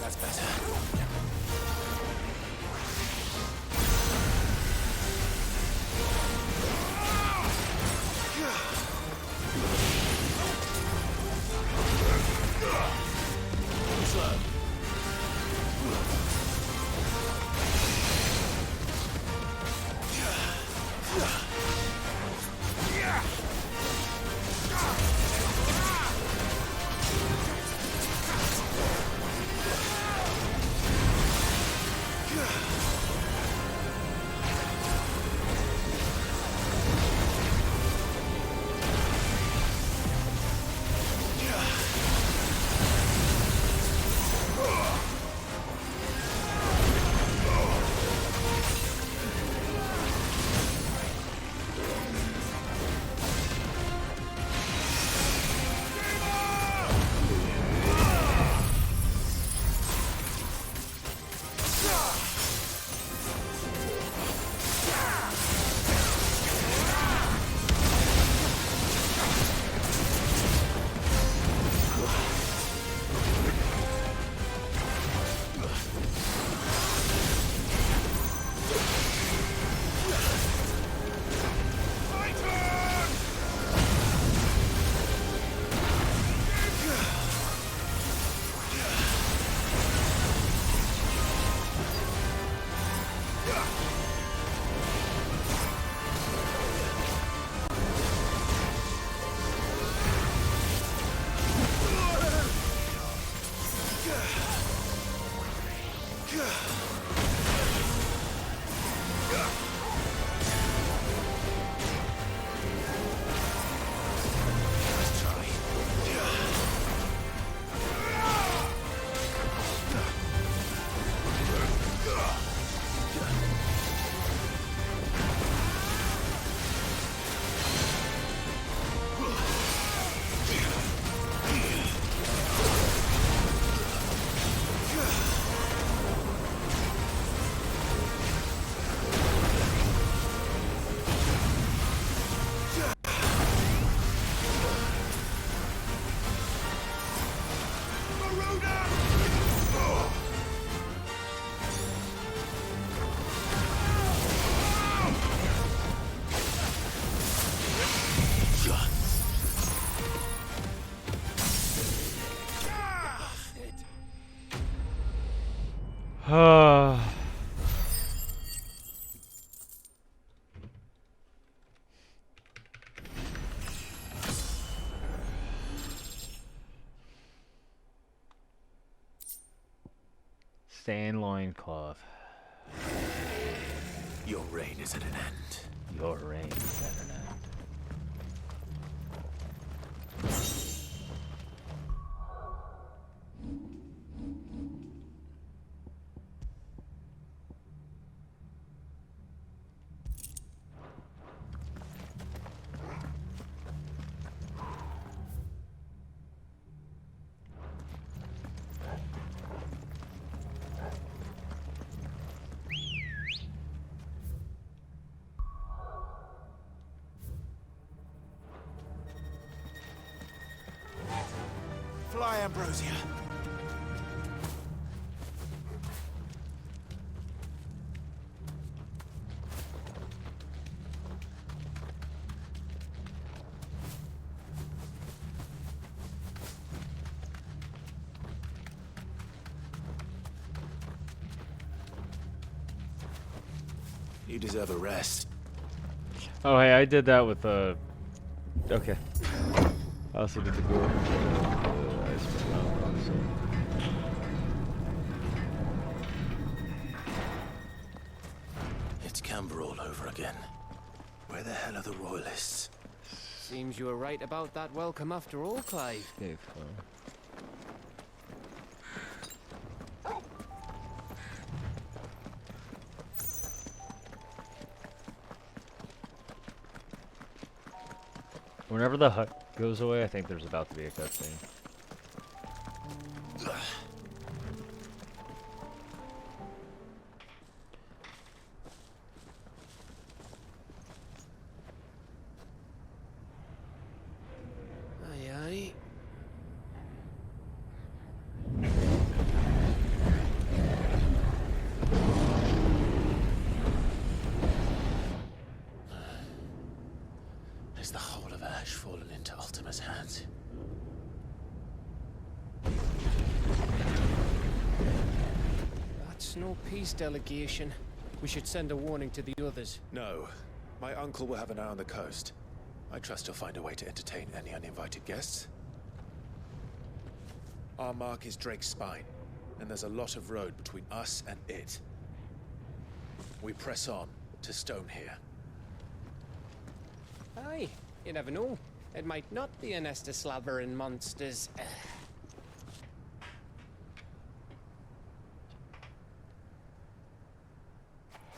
Speaker 3: That's better. Slow.
Speaker 1: Stain loincloth.
Speaker 3: Your reign is at an end.
Speaker 1: Your reign is at an end.
Speaker 3: Fly, Ambrosia. You deserve a rest.
Speaker 1: Oh, hey, I did that with okay. I also did the ghoul.
Speaker 3: It's Camber all over again. Where the hell are the royalists?
Speaker 14: Seems you were right about that welcome after all, Clive.
Speaker 1: Whenever the hut goes away, I think there's about to be a cutscene.
Speaker 5: Aye, aye.
Speaker 3: into Ultima's hands.
Speaker 14: That's no peace delegation. We should send a warning to the others.
Speaker 3: No. My uncle will have an eye on the coast. I trust he'll find a way to entertain any uninvited guests. Our mark is Drake's Spine, and there's a lot of road between us and it. We press on to Stone here.
Speaker 14: Aye, you never know. It might not be a nest of slabbering monsters.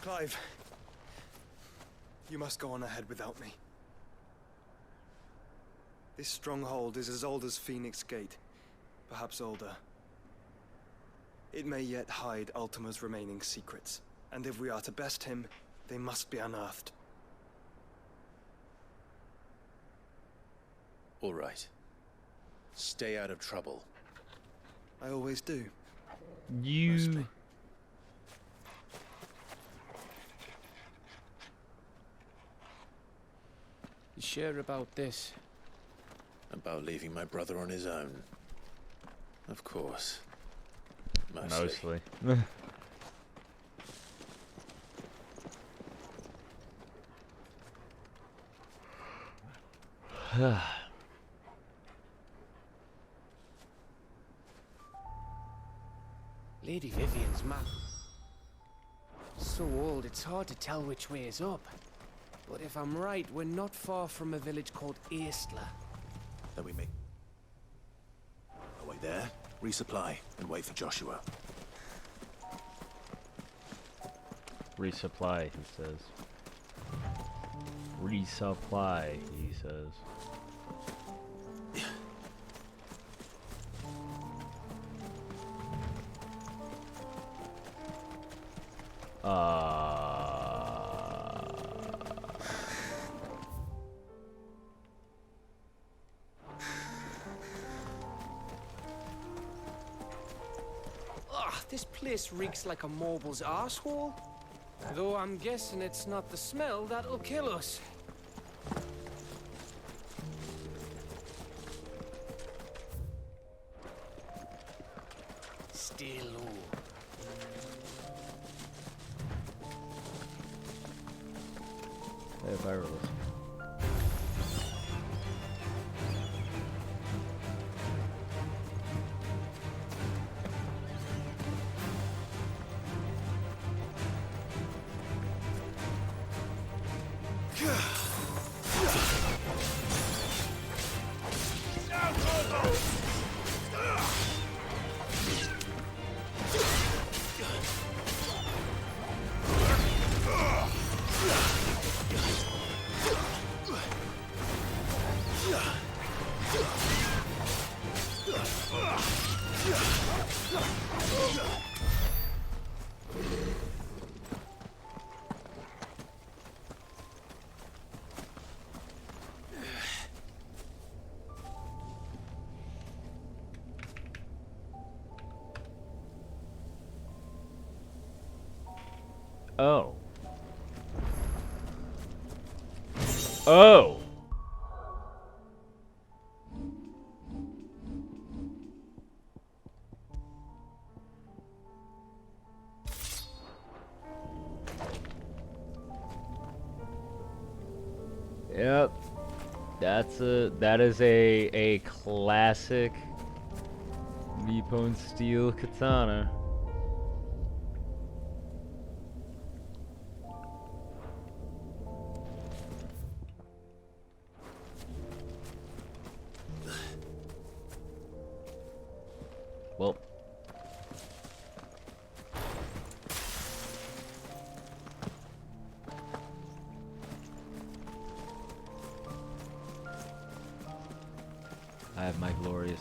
Speaker 6: Clive, you must go on ahead without me. This stronghold is as old as Phoenix Gate, perhaps older. It may yet hide Ultima's remaining secrets, and if we are to best him, they must be unearthed.
Speaker 3: All right. Stay out of trouble.
Speaker 6: I always do.
Speaker 1: You...
Speaker 6: Mostly.
Speaker 14: You sure about this?
Speaker 3: About leaving my brother on his own. Of course.
Speaker 1: Mostly.
Speaker 14: Lady Vivian's map. So old, it's hard to tell which way is up. But if I'm right, we're not far from a village called Eastla.
Speaker 3: Then we make our way there, resupply, and wait for Joshua.
Speaker 1: Resupply, he says. Resupply, he says.
Speaker 14: This place reeks like a mobile's arsehole. Though I'm guessing it's not the smell that'll kill us. Stay low.
Speaker 1: Hey, virus. Oh. Oh! Yep. That is a classic Nippon steel katana. Well, I have my glorious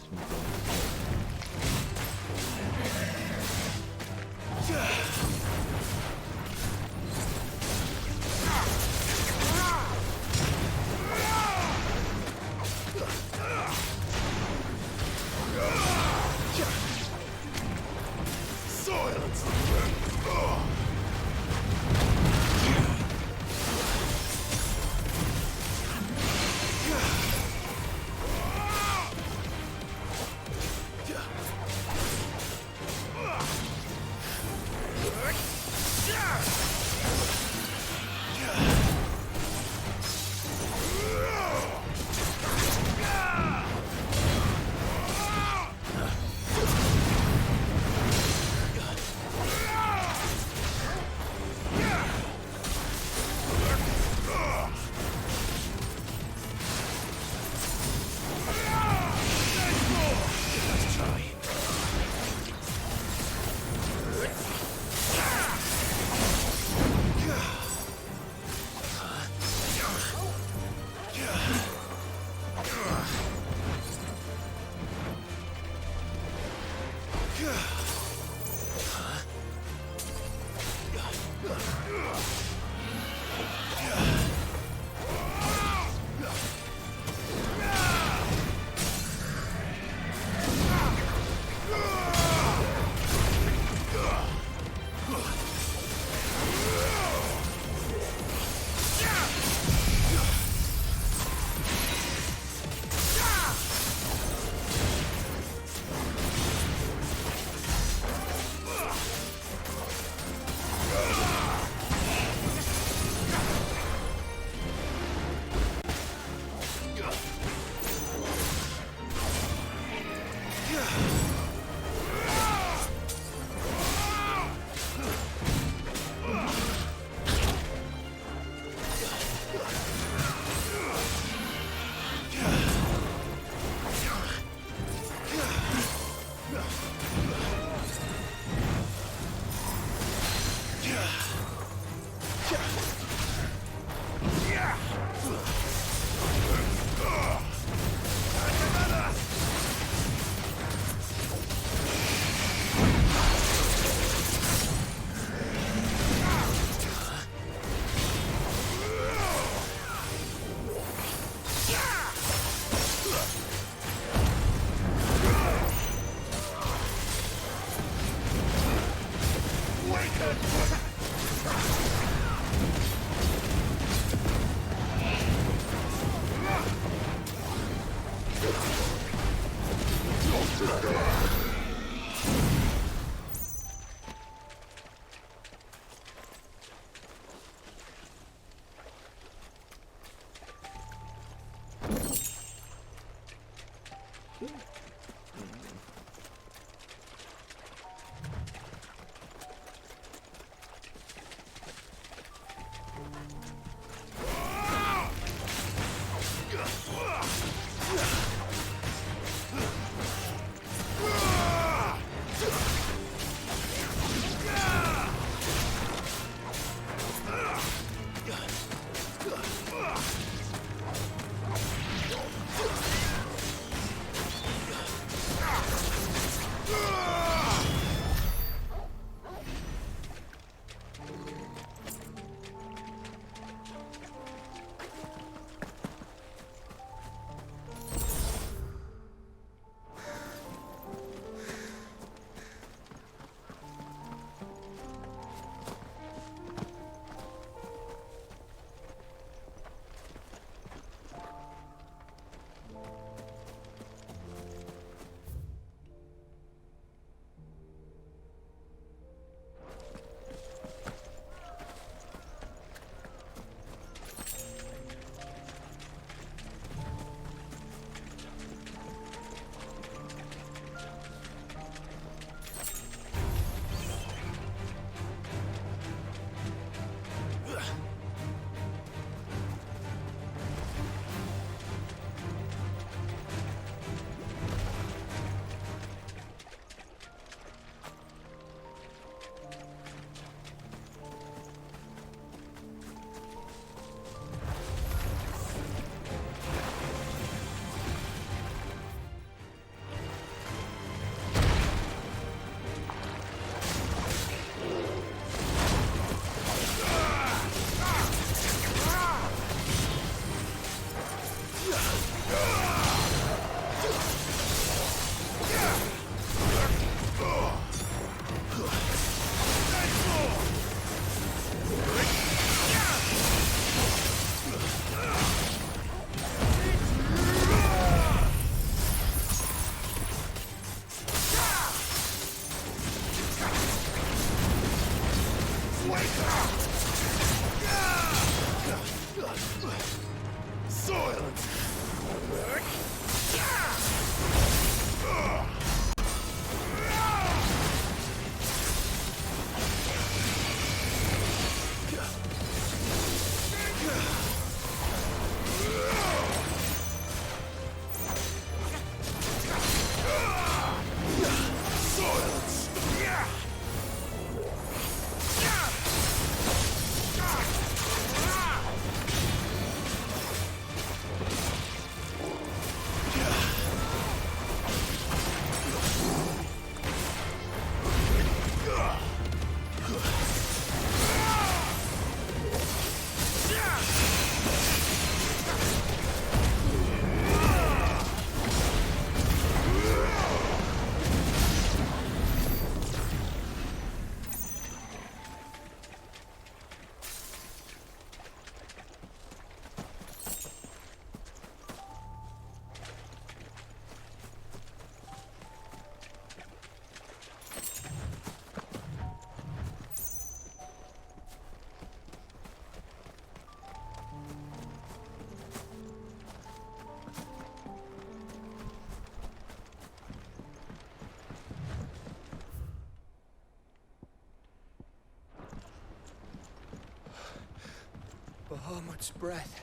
Speaker 14: Bahamut's breath.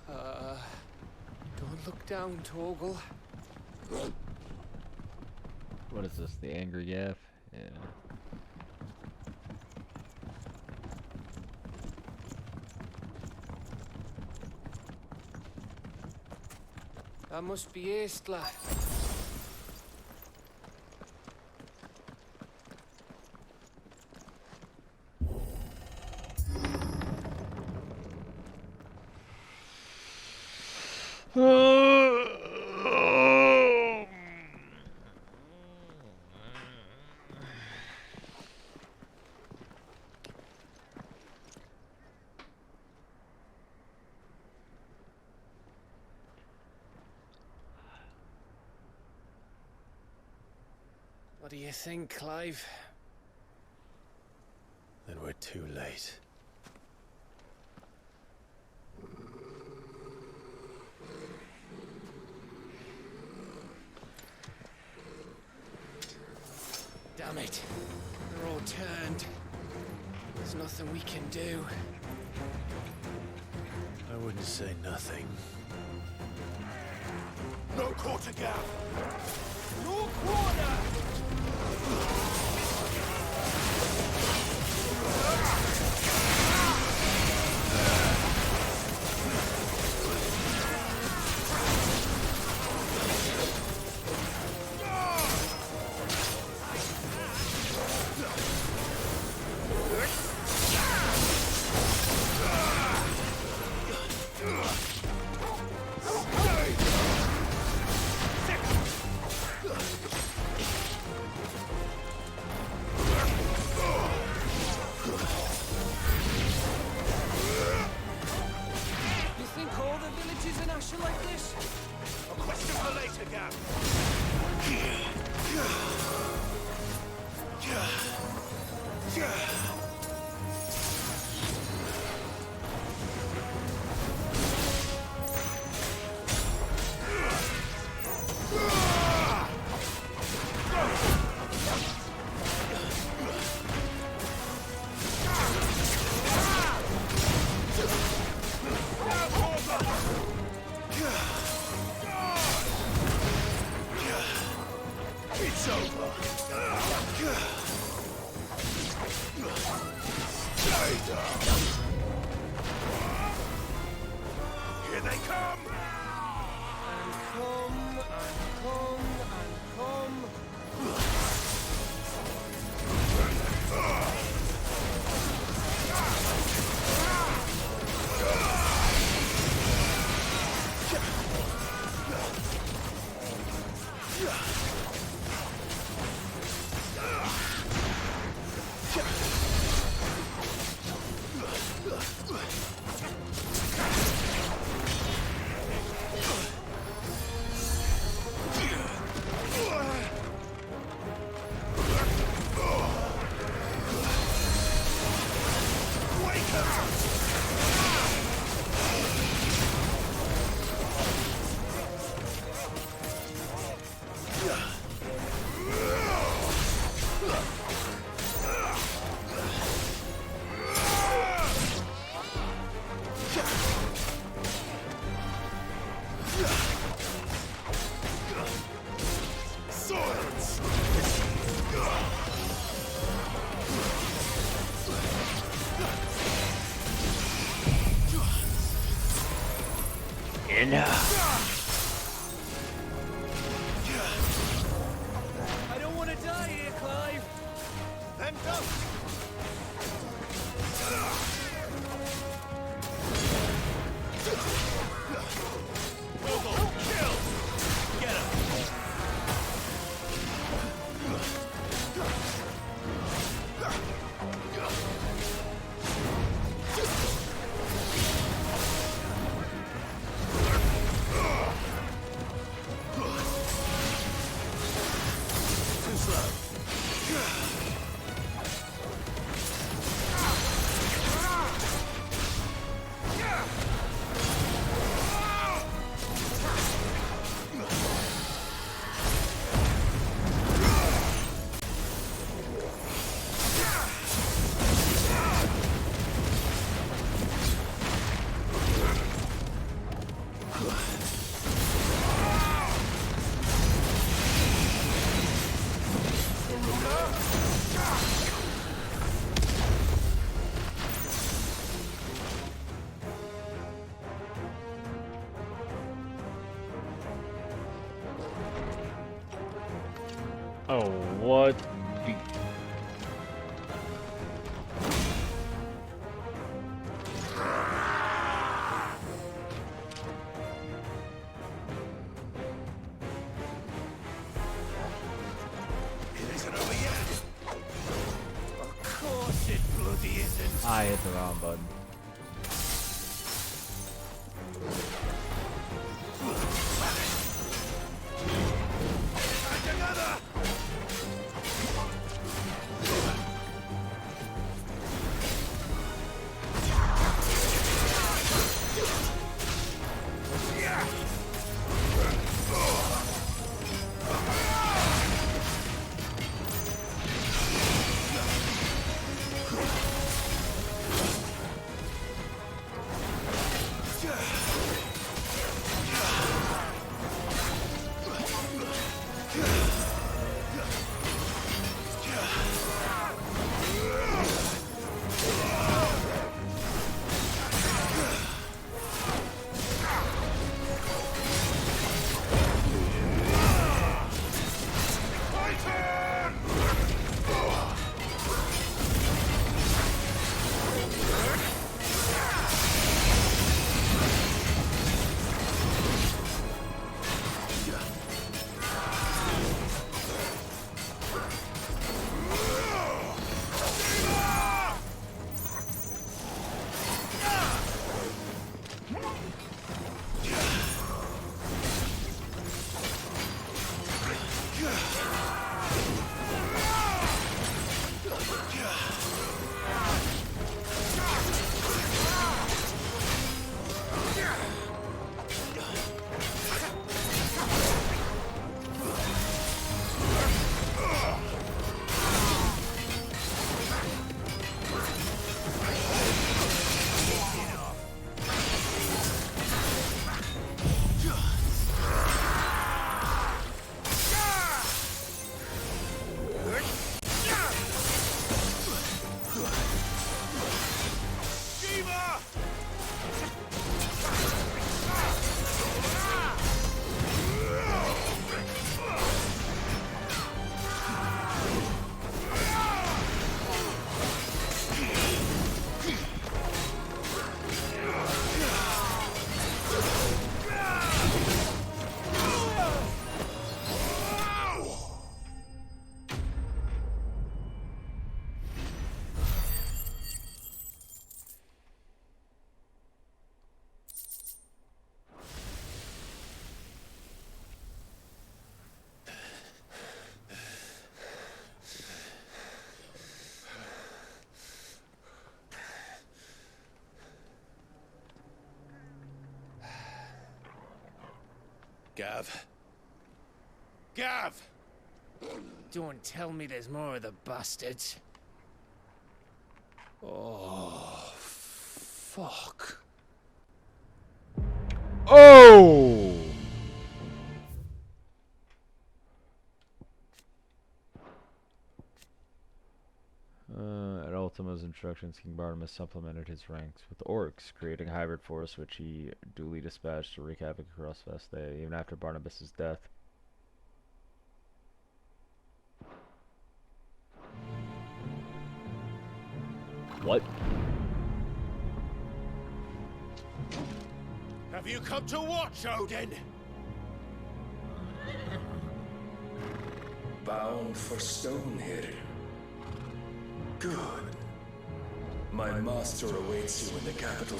Speaker 14: Don't look down, Torgal.
Speaker 1: What is this, the angry gaff? Yeah.
Speaker 14: That must be Aistla. do you think, Clive?
Speaker 3: Then we're too late.
Speaker 14: Damn it. They're all turned. There's nothing we can do.
Speaker 3: I wouldn't say nothing.
Speaker 20: No quarter gap! No quarter! Here they come!
Speaker 14: And come, and come, and come. I don't want to die here, Clive.
Speaker 20: Then don't. Google, kill. Get him. Too slow.
Speaker 1: Oh, what?
Speaker 20: It isn't over yet. Of course it bloody isn't.
Speaker 1: I hit the wrong button.
Speaker 20: And another. Gav. Gav!
Speaker 14: Don't tell me there's more of the bastards. Oh, fuck.
Speaker 1: Oh! At Ultima's instructions, King Barnabas supplemented his ranks with orcs, creating a hybrid force which he duly dispatched to wreak havoc across Veste, even after Barnabas's death. What?
Speaker 20: Have you come to watch, Odin?
Speaker 7: Bound for Stonehill. Good. My master awaits you in the capital,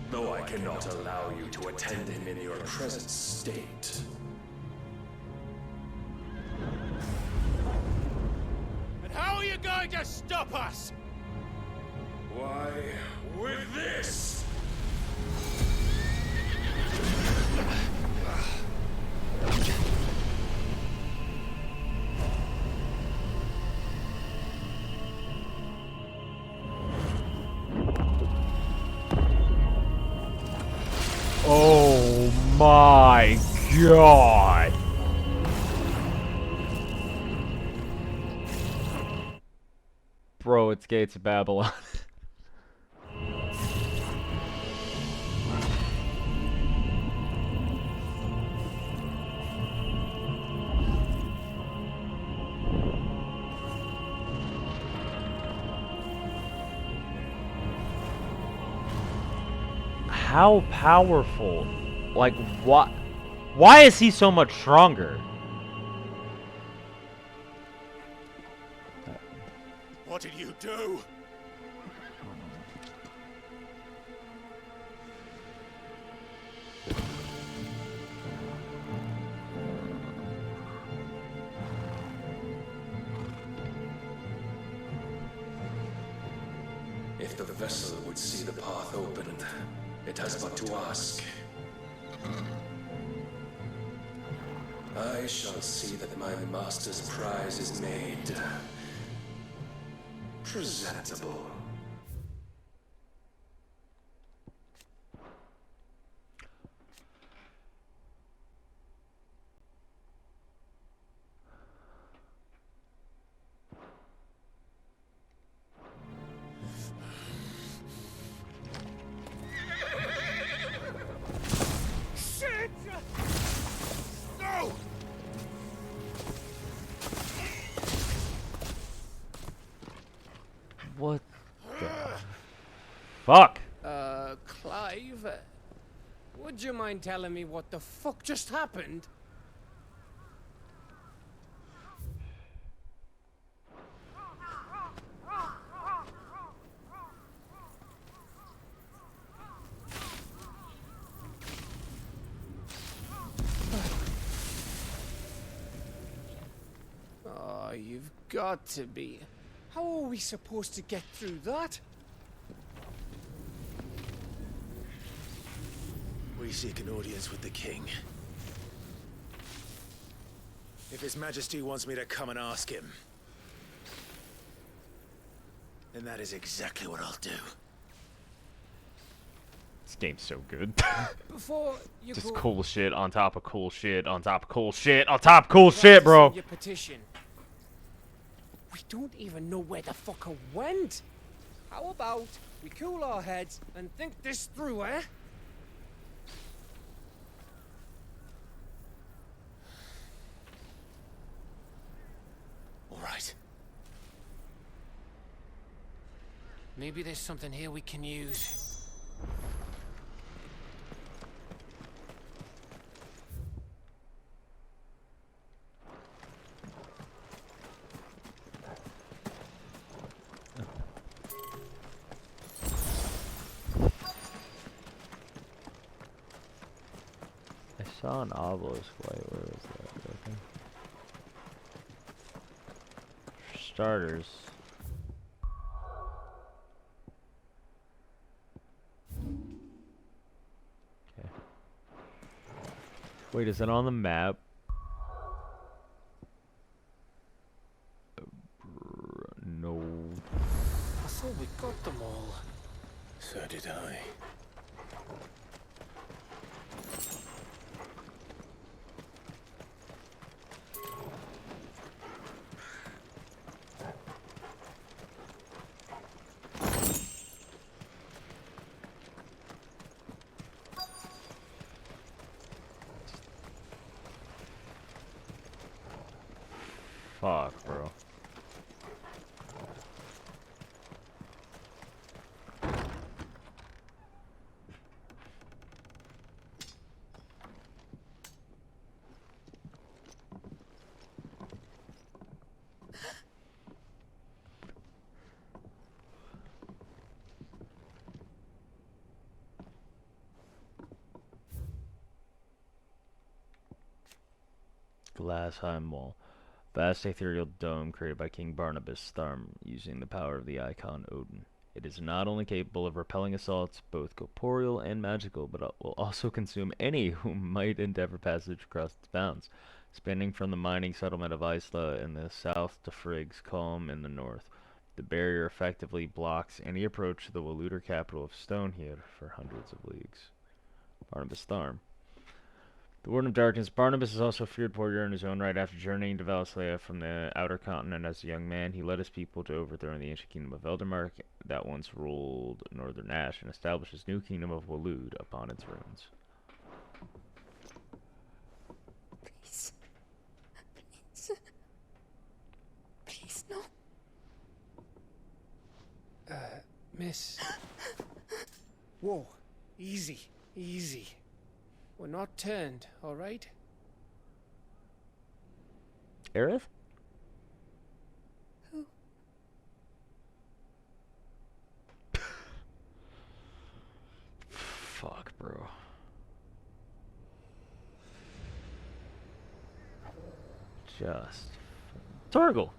Speaker 7: though I cannot allow you to attend him in your present state.
Speaker 20: And how are you going to stop us?
Speaker 7: Why, with this!
Speaker 1: Oh my god! Bro, it's Gates of Babylon. How powerful? Like, what? Why is he so much stronger?
Speaker 20: What did you do?
Speaker 7: If the vessel would see the path opened, it has but to ask. I shall see that my master's prize is made presentable.
Speaker 20: Shit! No!
Speaker 1: What the fuck?
Speaker 14: Clive, would you mind telling me what the fuck just happened? Oh, you've got to be. How are we supposed to get through that?
Speaker 3: We seek an audience with the king. If His Majesty wants me to come and ask him, then that is exactly what I'll do.
Speaker 1: This game's so good.
Speaker 14: Before you
Speaker 1: Just
Speaker 14: go,
Speaker 1: cool shit on top of cool shit on top of cool shit on top of cool shit, bro.
Speaker 14: your petition. We don't even know where the fucker went. How about we cool our heads and think this through, eh?
Speaker 3: All right.
Speaker 14: Maybe there's something here we can use.
Speaker 1: I saw an obelisk light. Where was that? Okay. For starters. Okay. Wait, is it on the map? No.
Speaker 14: I thought we got them all.
Speaker 3: So did I.
Speaker 1: Fuck, bro. Glassheim Mall. Vast ethereal dome created by King Barnabas Tharm using the power of the icon Odin. It is not only capable of repelling assaults, both corporeal and magical, but will also consume any who might endeavor passage across its bounds, spanning from the mining settlement of Isla in the south to Frigg's Calm in the north. The barrier effectively blocks any approach to the Waluder capital of Stonehere for hundreds of leagues. Barnabas Tharm. The Warden of Darkness. Barnabas is also a feared warrior in his own right. After journeying to Valhalla from the outer continent as a young man, he led his people to overthrow the ancient kingdom of Eldermark that once ruled northern Ash and establish his new kingdom of Walud upon its ruins.
Speaker 19: Please. Please. Please, no.
Speaker 14: Miss. Whoa. Easy. Easy. We're not turned, all right?
Speaker 1: Aerith?
Speaker 19: Who?
Speaker 1: Fuck, bro. Just. Torgal!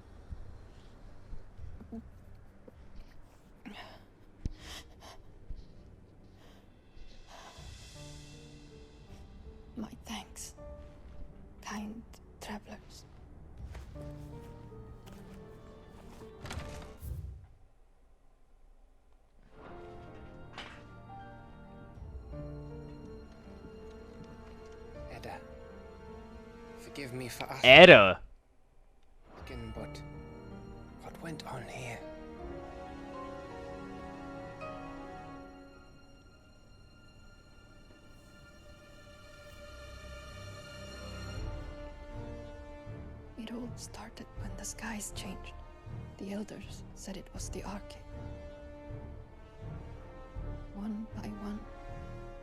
Speaker 19: My thanks, kind travelers.
Speaker 14: Edda, forgive me for asking.
Speaker 1: Edda!
Speaker 14: But what went on here?
Speaker 19: It all started when the skies changed. The elders said it was the Arche. One by one,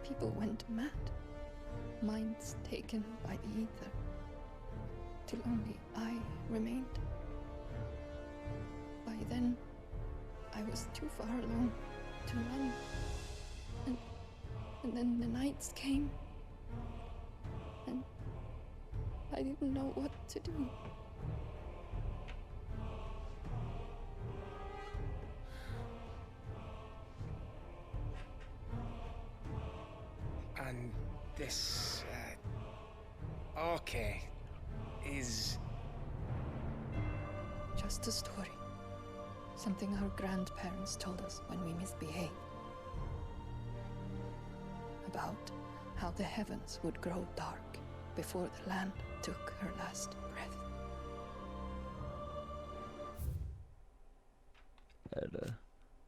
Speaker 19: people went mad. Minds taken by the ether. Till only I remained. By then, I was too far alone to run. And then the nights came. And I didn't know what to do.
Speaker 14: And this, Arche is...
Speaker 19: Just a story. Something our grandparents told us when we misbehaved. About how the heavens would grow dark before the land took her last breath.
Speaker 1: Edda.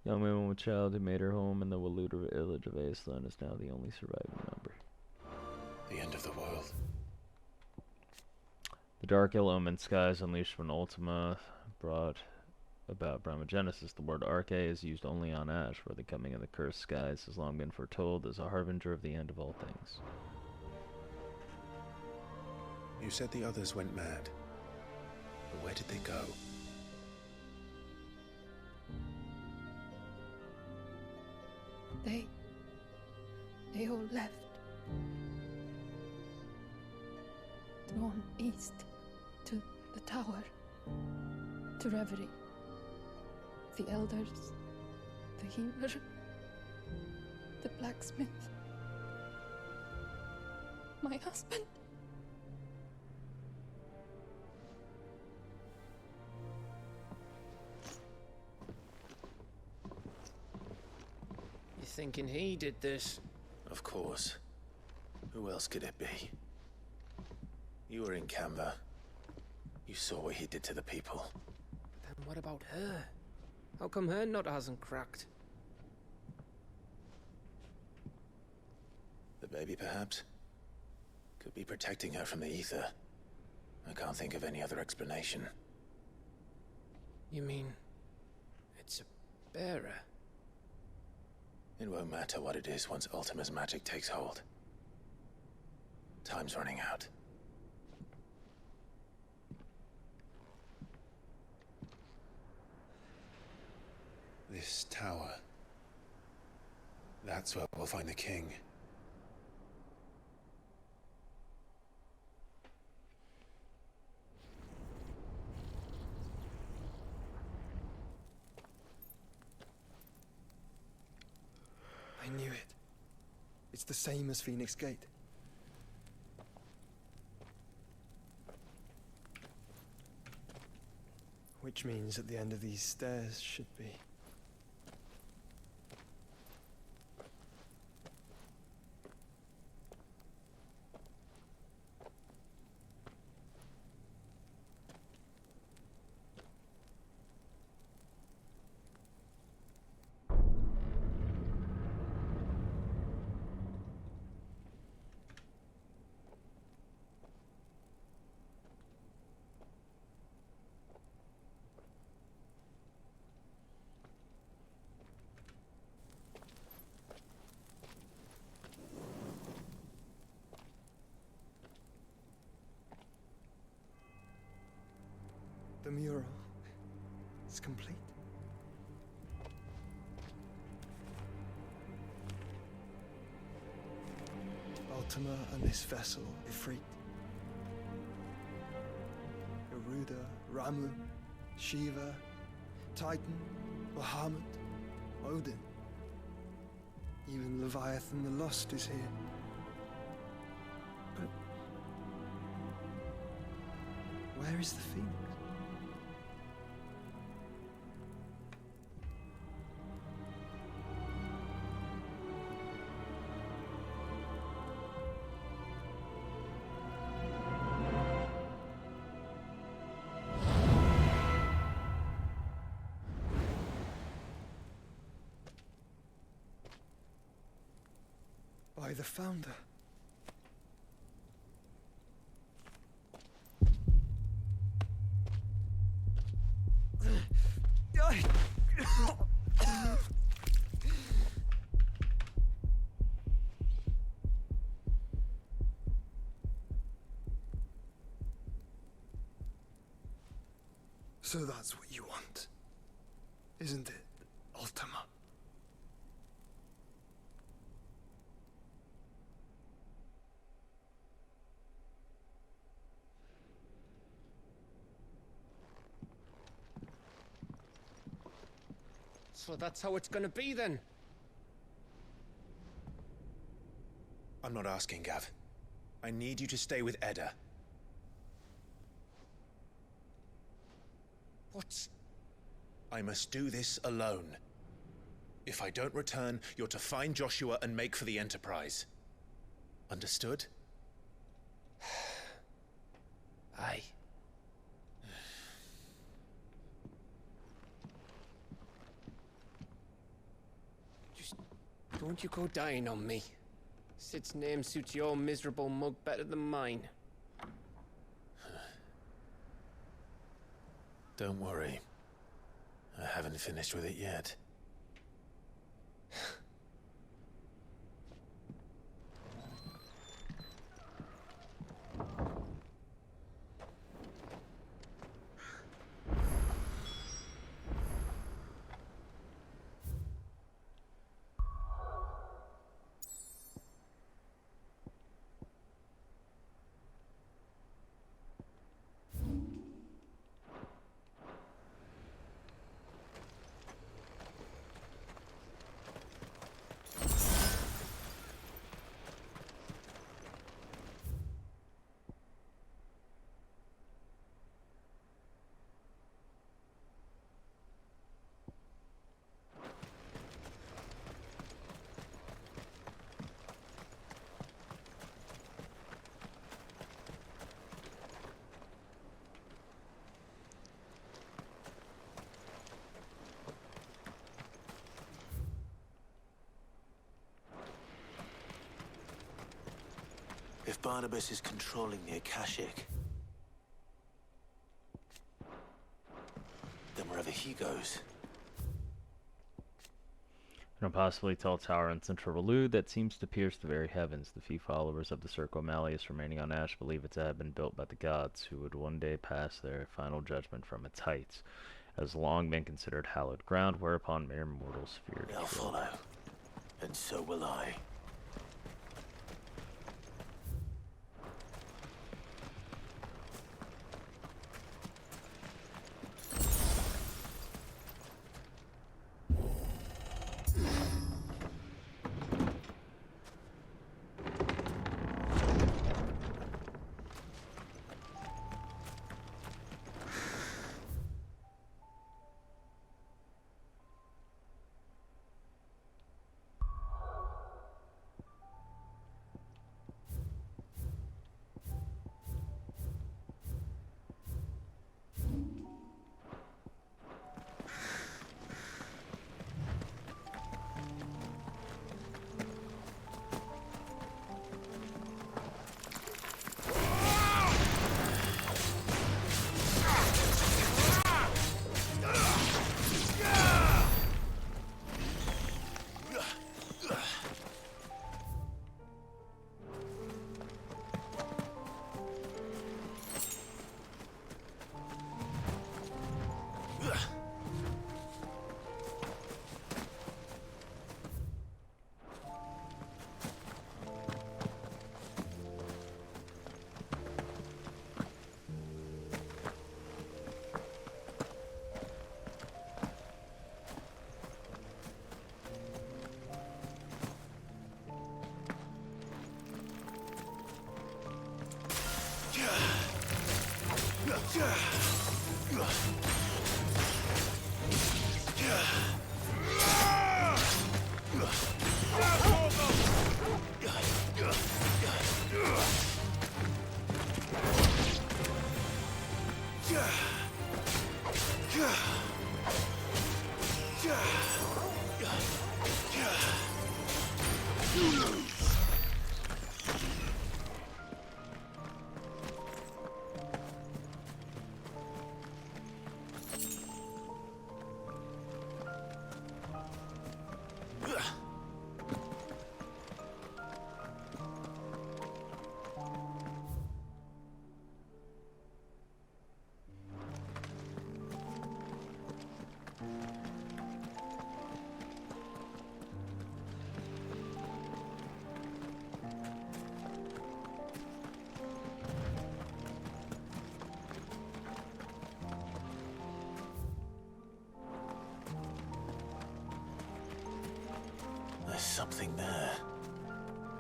Speaker 1: Young woman with child who made her home in the Waluder village of Aeslan is now the only surviving member.
Speaker 3: The end of the world.
Speaker 1: The dark ill-omened skies unleashed when Ultima brought about Brahmagenesis. The word Arche is used only on Ash, where the coming of the cursed skies has long been foretold as a harbinger of the end of all things.
Speaker 3: You said the others went mad. But where did they go?
Speaker 19: They all left. Drawn east to the tower, to Reverie. The elders, the healer, the blacksmith. My husband.
Speaker 14: thinking he did this.
Speaker 3: Of course. Who else could it be? You were in Canva. You saw what he did to the people.
Speaker 14: Then what about her? How come her nut hasn't cracked?
Speaker 3: The baby, perhaps? Could be protecting her from the ether. I can't think of any other explanation.
Speaker 14: You mean... it's a bearer?
Speaker 3: It won't matter what it is once Ultima's magic takes hold. Time's running out. This tower. That's where we'll find the king.
Speaker 6: I knew it. It's the same as Phoenix Gate. Which means at the end of these stairs should be... The mural is complete. Ultima and this vessel, Ifrit. Garuda, Ramu, Shiva, Titan, Bahamut, Odin. Even Leviathan the Lost is here. But where is the Phoenix? By the Founder. So that's what you want, isn't it, Ultima?
Speaker 14: So that's how it's gonna be then?
Speaker 3: I'm not asking, Gav. I need you to stay with Edda.
Speaker 14: What?
Speaker 3: I must do this alone. If I don't return, you're to find Joshua and make for the Enterprise. Understood?
Speaker 14: Aye. Just don't you go dying on me. Sid's name suits your miserable mug better than mine.
Speaker 3: Don't worry. I haven't finished with it yet. Barnabas is controlling the Akashic, then wherever he goes...
Speaker 1: An impossibly tall tower in central Relu that seems to pierce the very heavens. The few followers of the Circle of Malleus remaining on Ash believe it to have been built by the gods, who would one day pass their final judgment from its heights. It has long been considered hallowed ground, whereupon mere mortals feared
Speaker 3: They'll follow, and so will I. There's something there.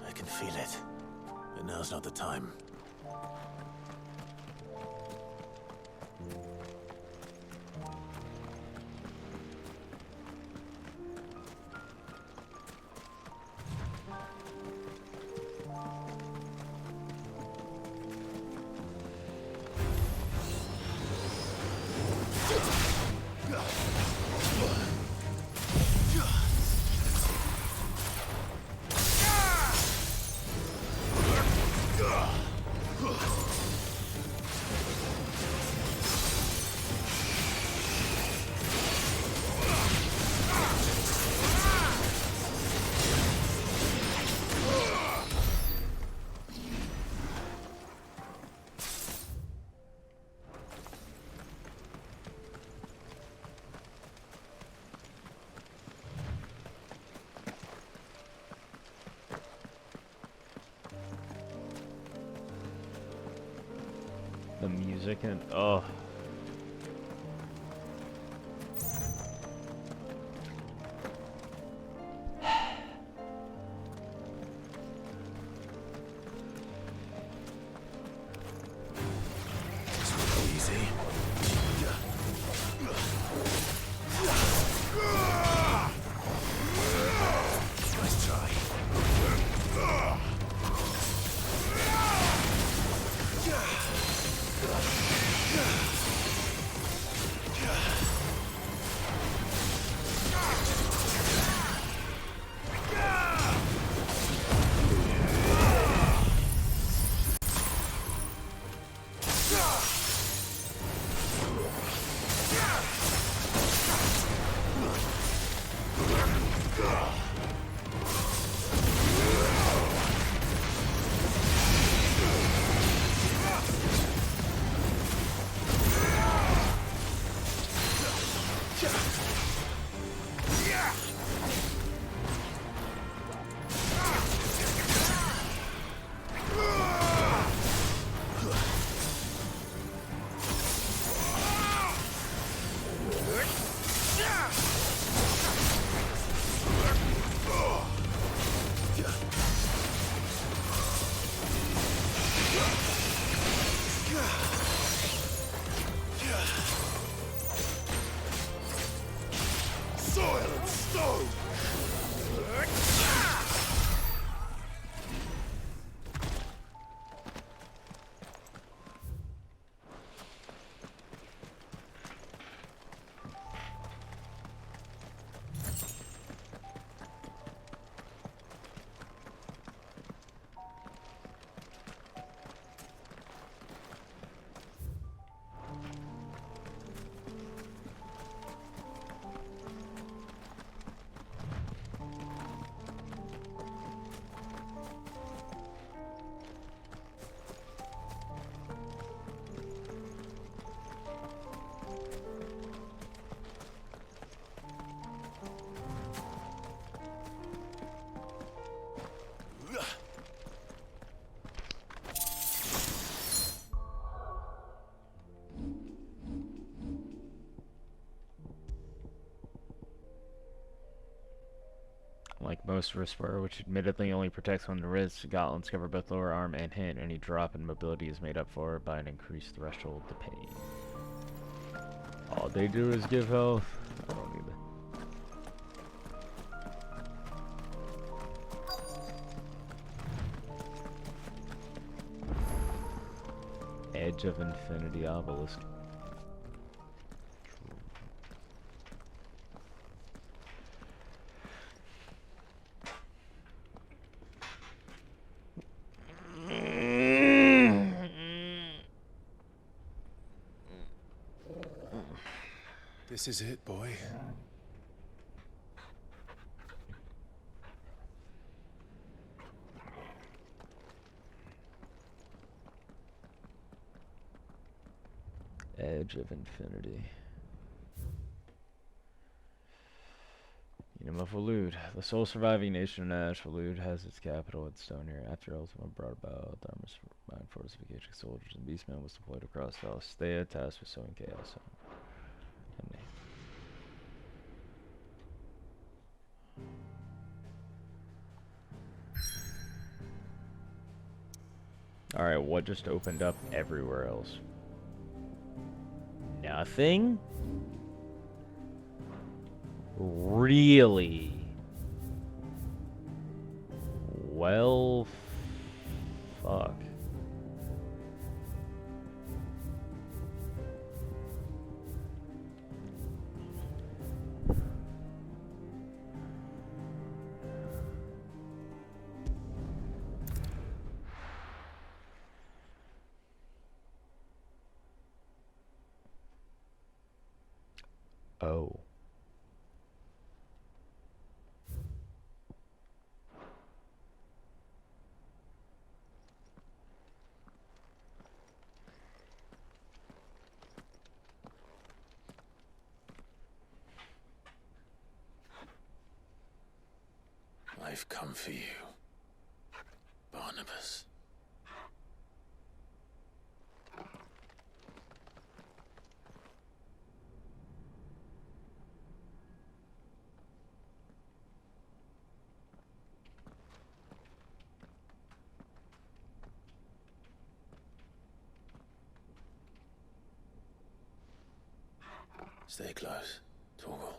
Speaker 3: I can feel it. But now's not the time.
Speaker 1: The music and oh.
Speaker 3: Yeah.
Speaker 10: soil and stone!
Speaker 1: Like most wristwear, which admittedly only protects on the wrist, gauntlets cover both lower arm and hand. Any drop in mobility is made up for by an increased threshold to pain. All they do is give health. I don't need that. Edge of Infinity Obelisk.
Speaker 7: This is it, boy.
Speaker 1: Edge of Infinity. Kingdom of Waloed. The sole surviving nation of Nash, Waloed has its capital at Stone here. After Ultima brought about, the armor's mine fortification soldiers and beastmen was deployed across Valisthea, tasked with sowing chaos. Alright, what just opened up everywhere else? Nothing? Really? Well, fuck. Oh.
Speaker 3: I've come for you, Barnabas. Stay close, Torgal.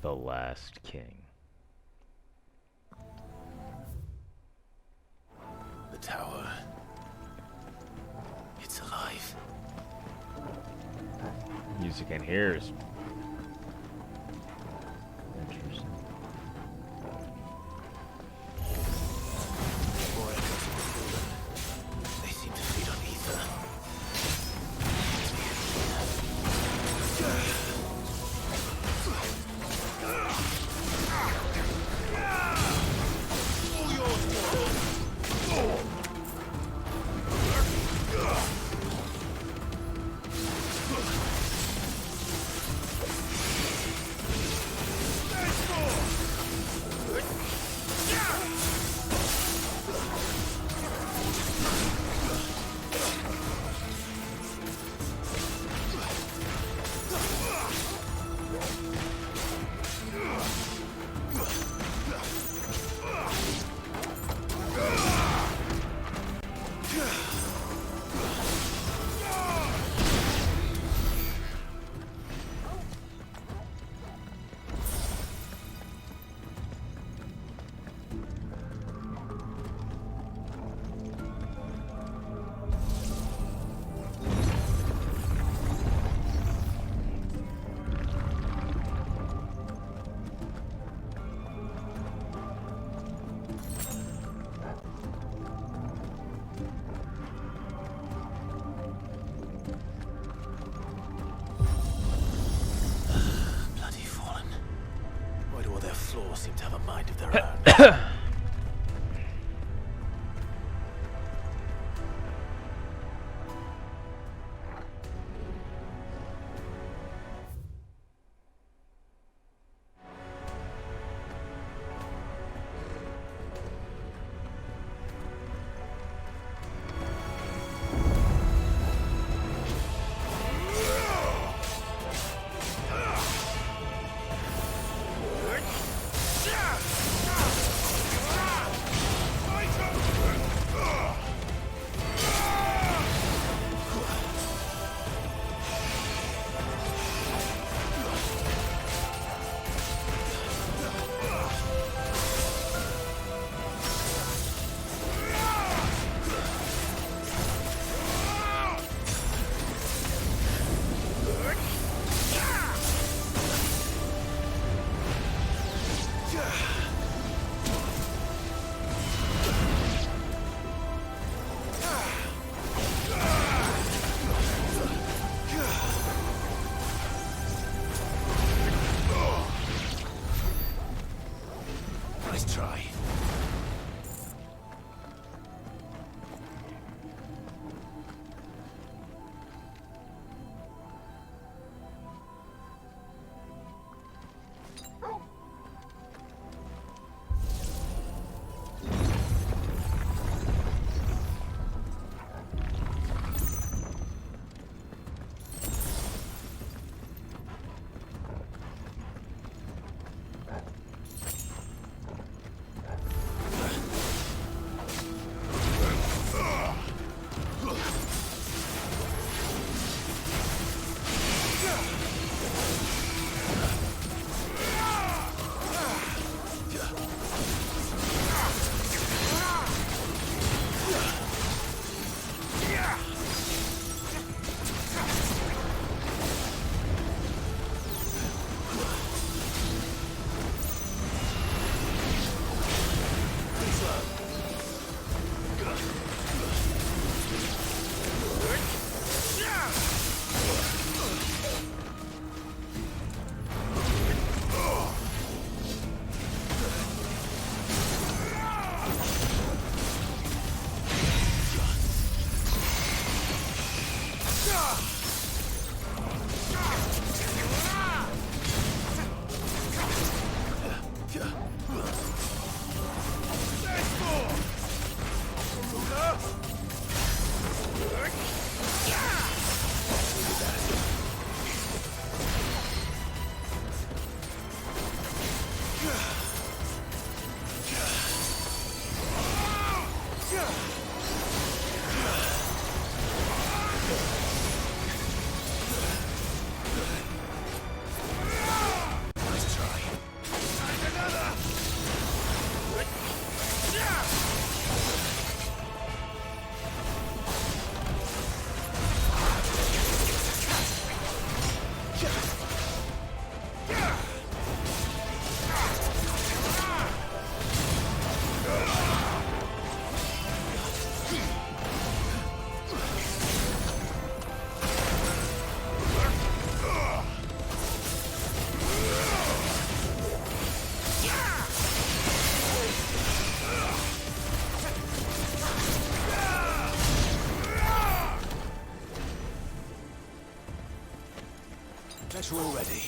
Speaker 1: The Last King.
Speaker 3: The tower. It's alive.
Speaker 1: Music in here is interesting.
Speaker 3: They seem to feed on ether. floor seem to have a mind of their own. Nice try. Better already.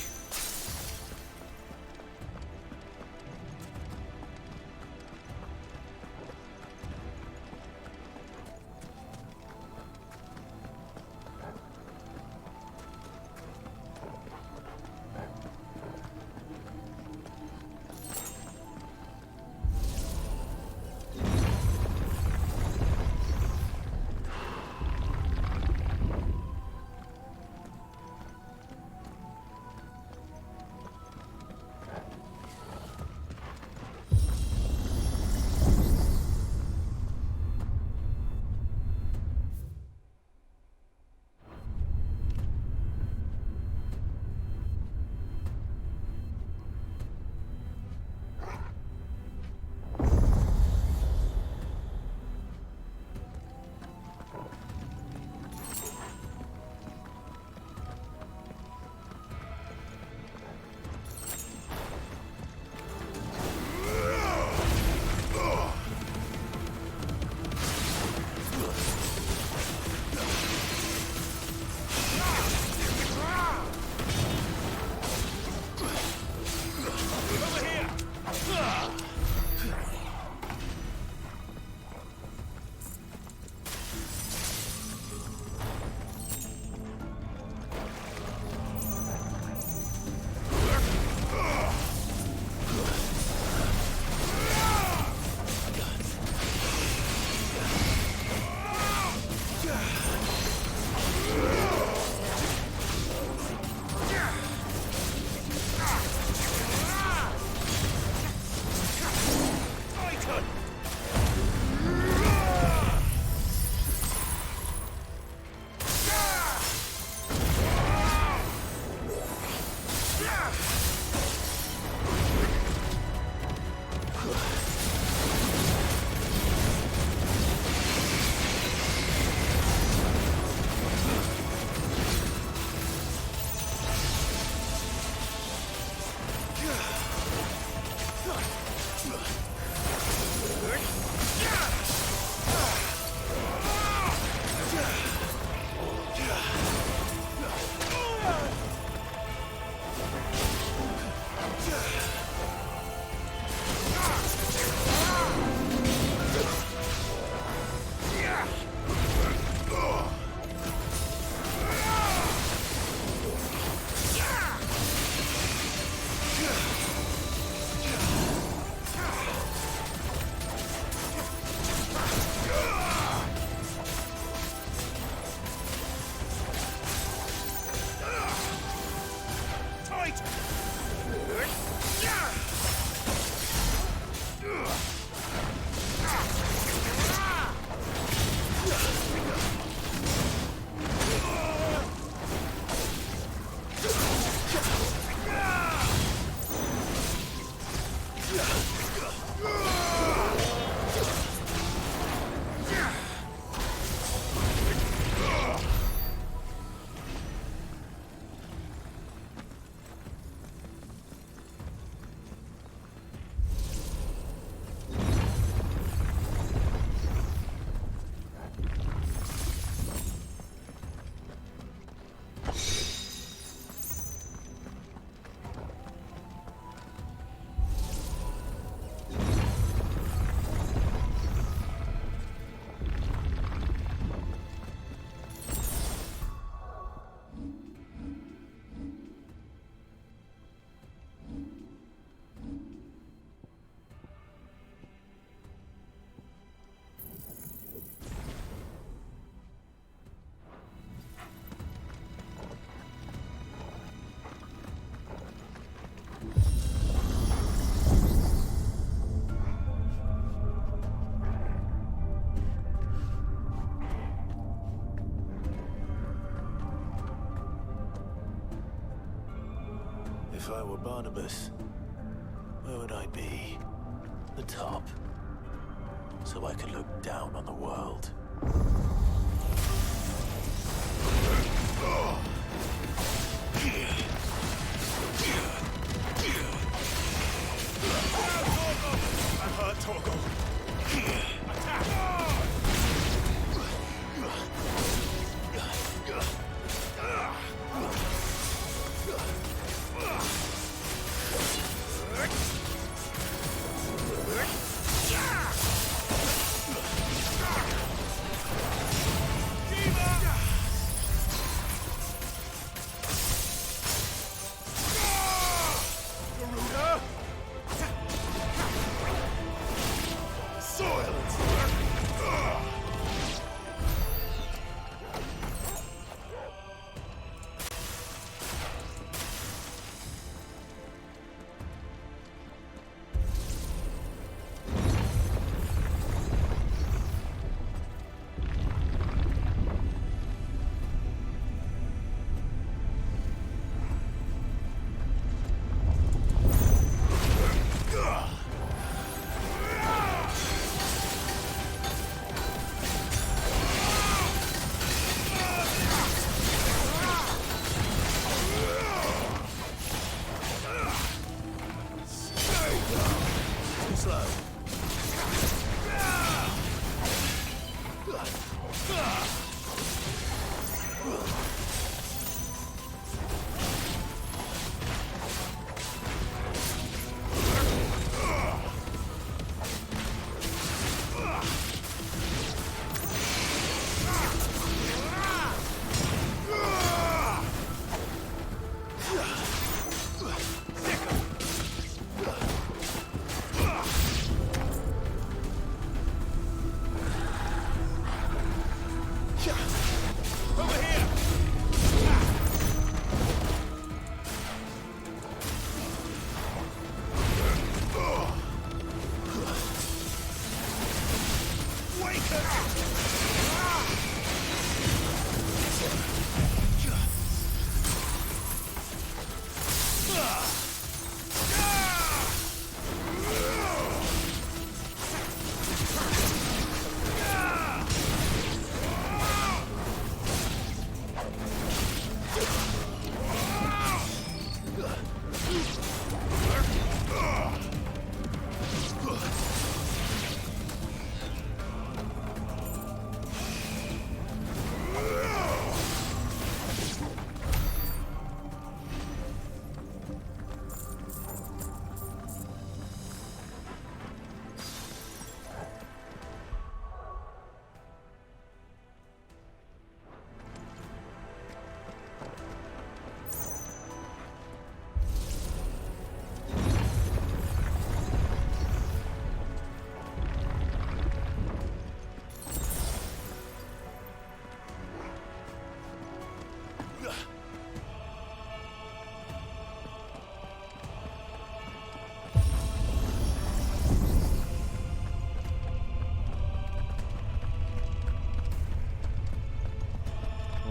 Speaker 3: If I were Barnabas, where would I be? The top. So I could look down on the world.
Speaker 11: I've heard Torgal. Attack!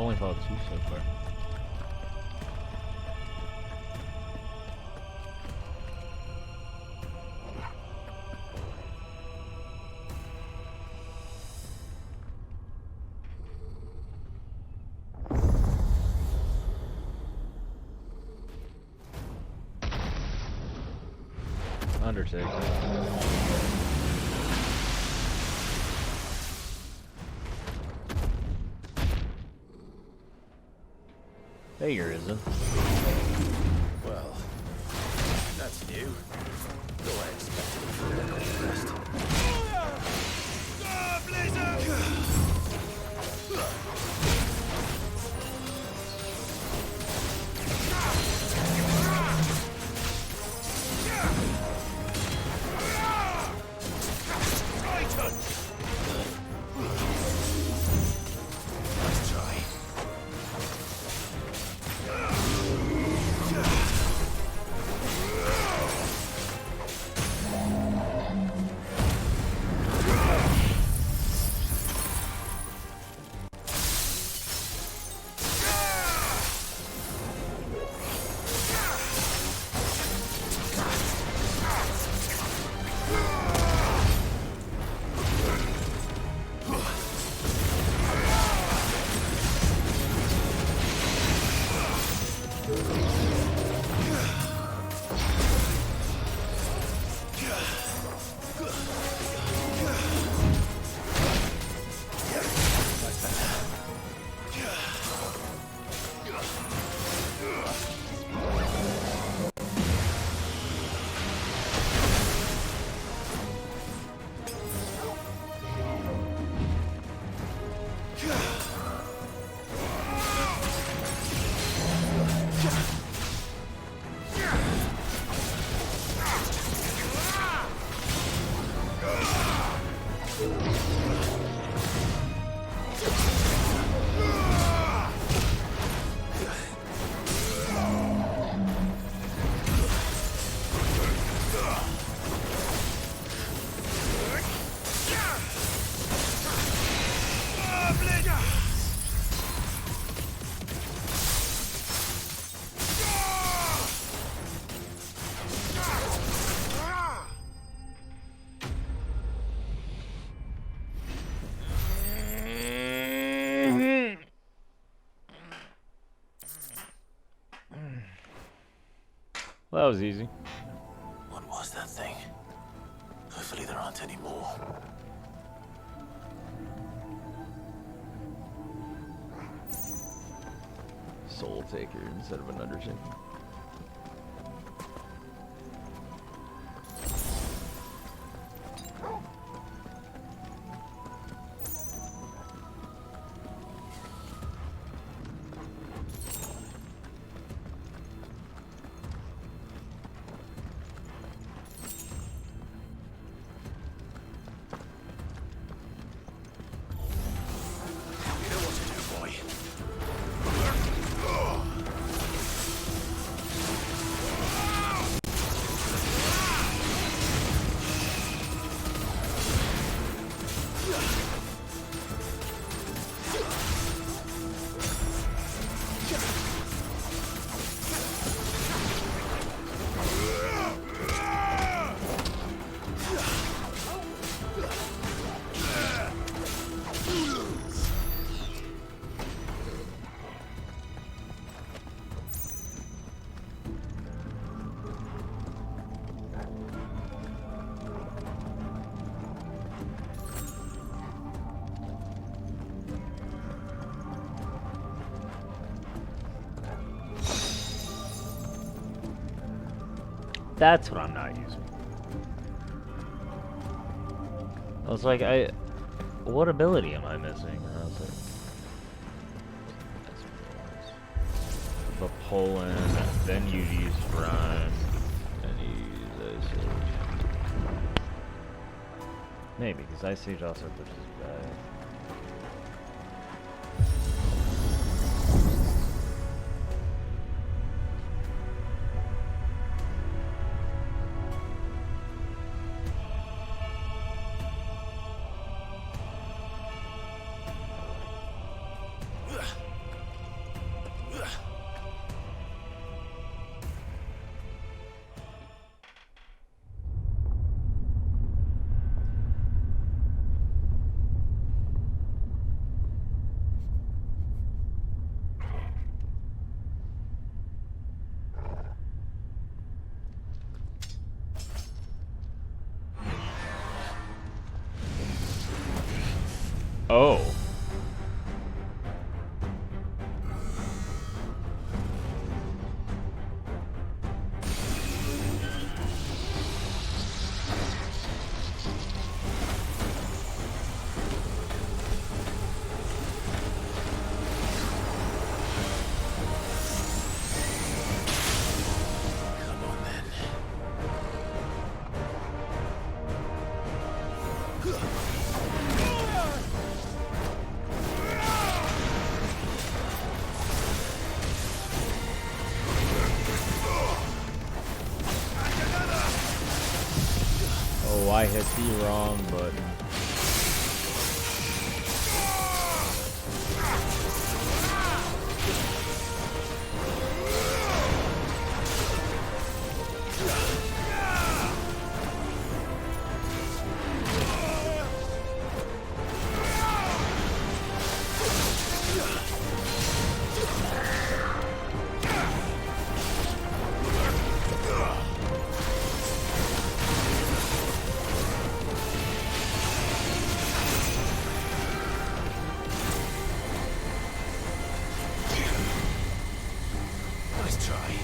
Speaker 1: only followed 2 so far. Undertaker. There isn't.
Speaker 11: Well, that's new. Though I expected it from the rest.
Speaker 1: Well, that was easy.
Speaker 3: What was that thing? Hopefully there aren't any more.
Speaker 1: Soul Taker instead of an Undertaker. That's what I'm not using. I was like, what ability am I missing? And I was like, the Poland, then you use Rhyme, then you use Ice Age. Maybe, because Ice Age also pushes back. Oh. Oh, I hit the wrong button.
Speaker 11: Nice try.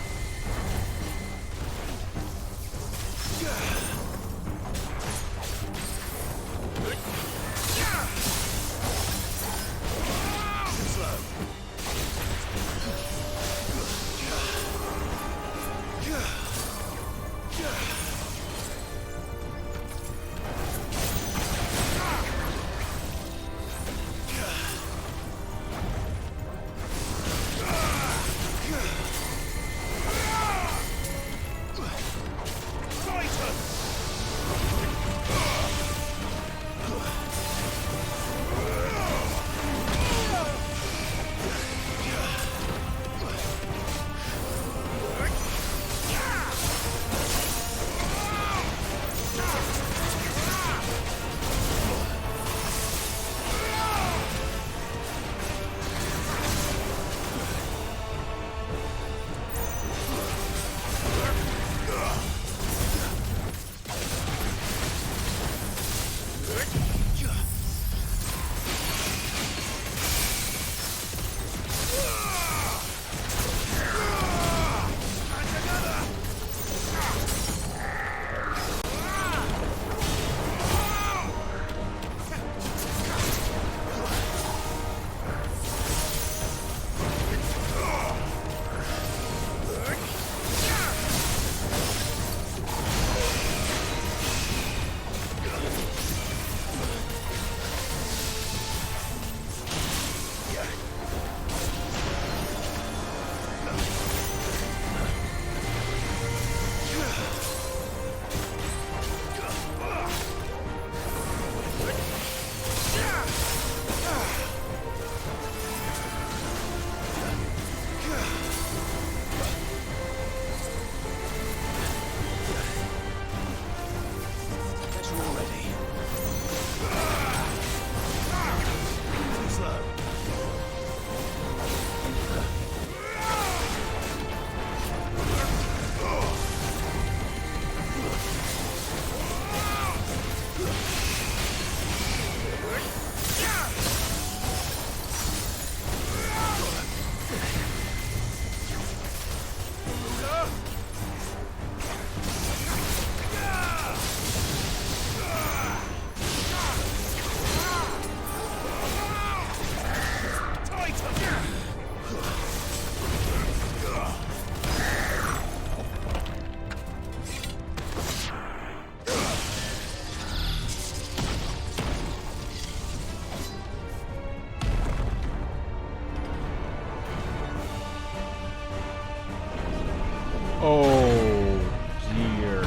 Speaker 1: Oh, dear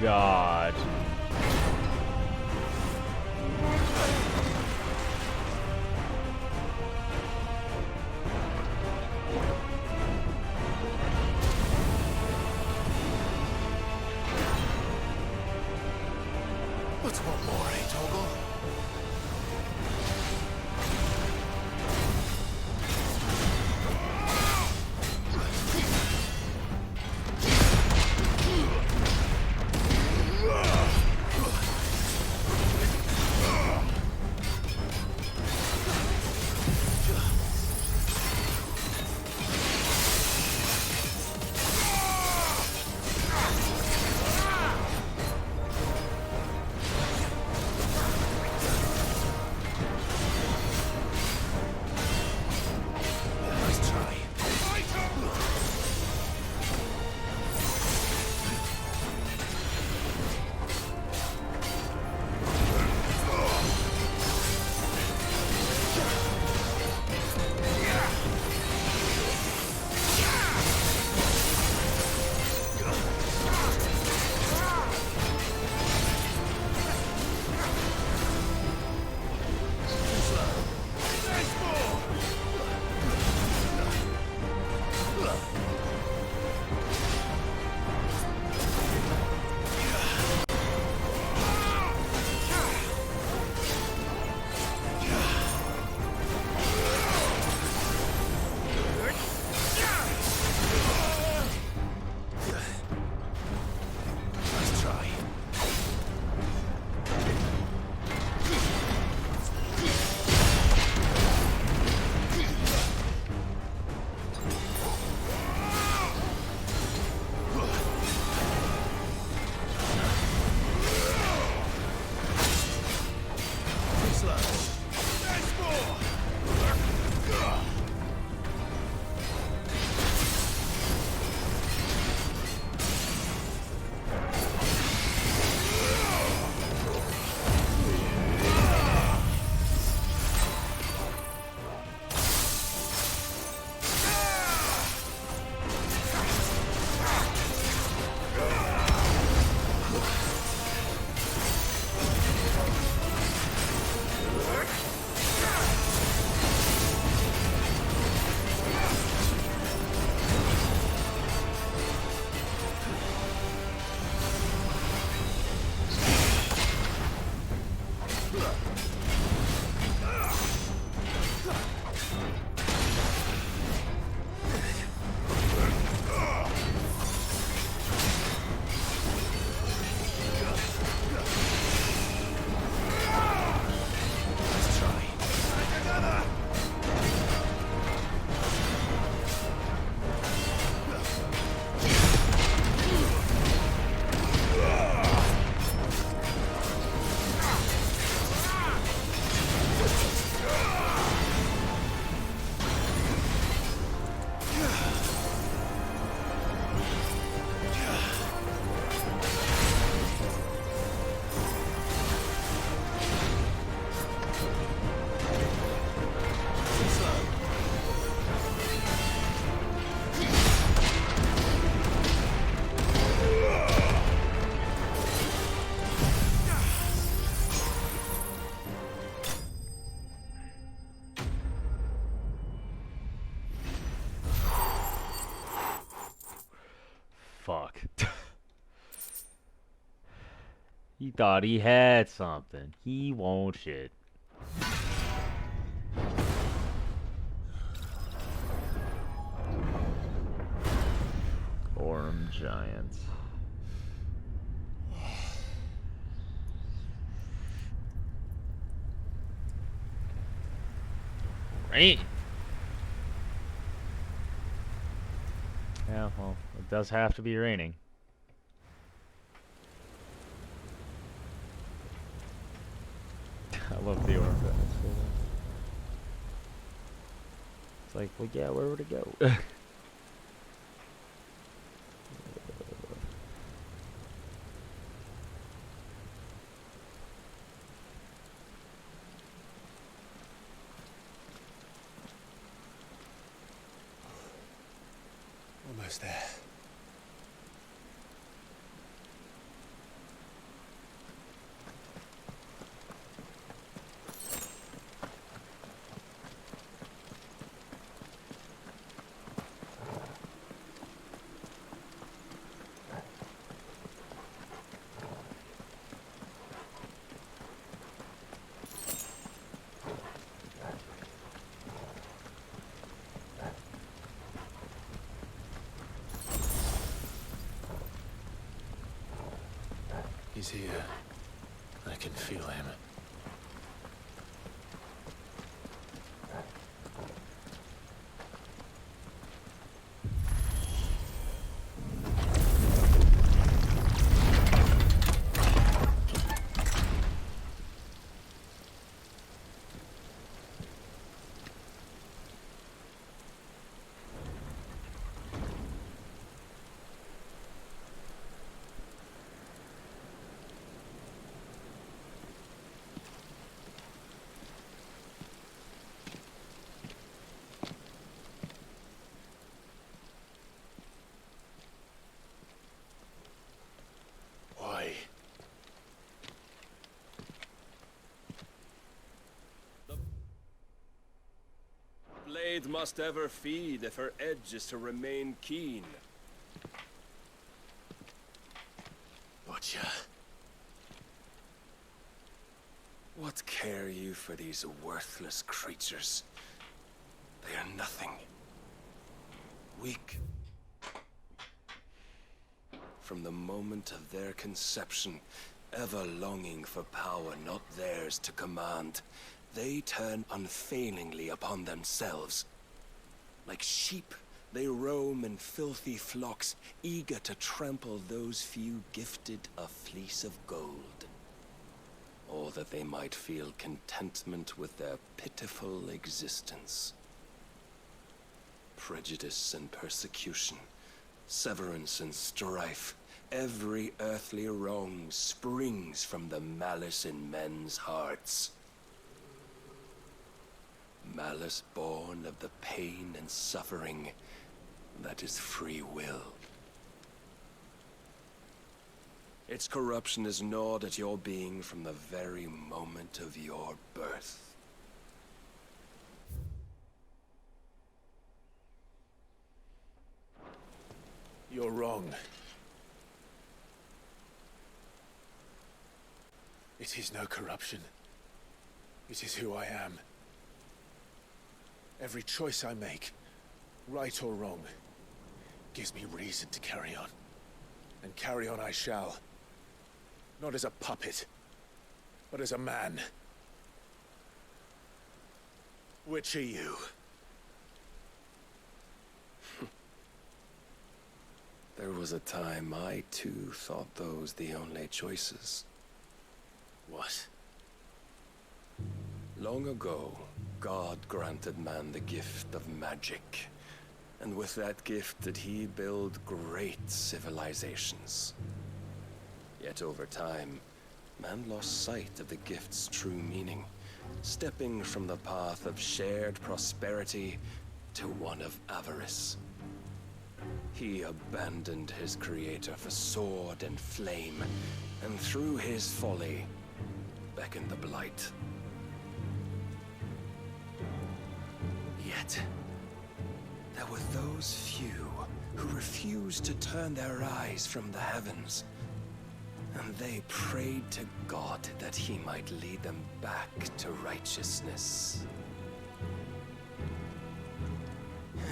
Speaker 1: God.
Speaker 11: What's one more, eh, Toggle?
Speaker 1: He thought he had something. He won't shit. Orm giants. Rain. Yeah, well, it does have to be raining. I love the Orm giants. It's like, well, yeah, where would it go?
Speaker 20: Almost there. He's here. I can feel him.
Speaker 7: Blade must ever feed if her edge is to remain keen.
Speaker 3: Butcher.
Speaker 7: What care you for these worthless creatures? They are nothing. Weak. From the moment of their conception, ever longing for power not theirs to command, they turn unfailingly upon themselves. Like sheep, they roam in filthy flocks, eager to trample those few gifted a fleece of gold. Or that they might feel contentment with their pitiful existence. Prejudice and persecution, severance and strife, every earthly wrong springs from the malice in men's hearts. Malice born of the pain and suffering that is free will. Its corruption is gnawed at your being from the very moment of your birth.
Speaker 3: You're wrong. It is no corruption. It is who I am. Every choice I make, right or wrong, gives me reason to carry on. And carry on I shall. Not as a puppet, but as a man. Which are you?
Speaker 7: There was a time I too thought those the only choices.
Speaker 3: What?
Speaker 7: Long ago, God granted man the gift of magic. And with that gift did he build great civilizations. Yet over time, man lost sight of the gift's true meaning, stepping from the path of shared prosperity to one of avarice. He abandoned his creator for sword and flame, and through his folly, beckoned the blight. Yet, there were those few who refused to turn their eyes from the heavens And they prayed to God that he might lead them back to righteousness.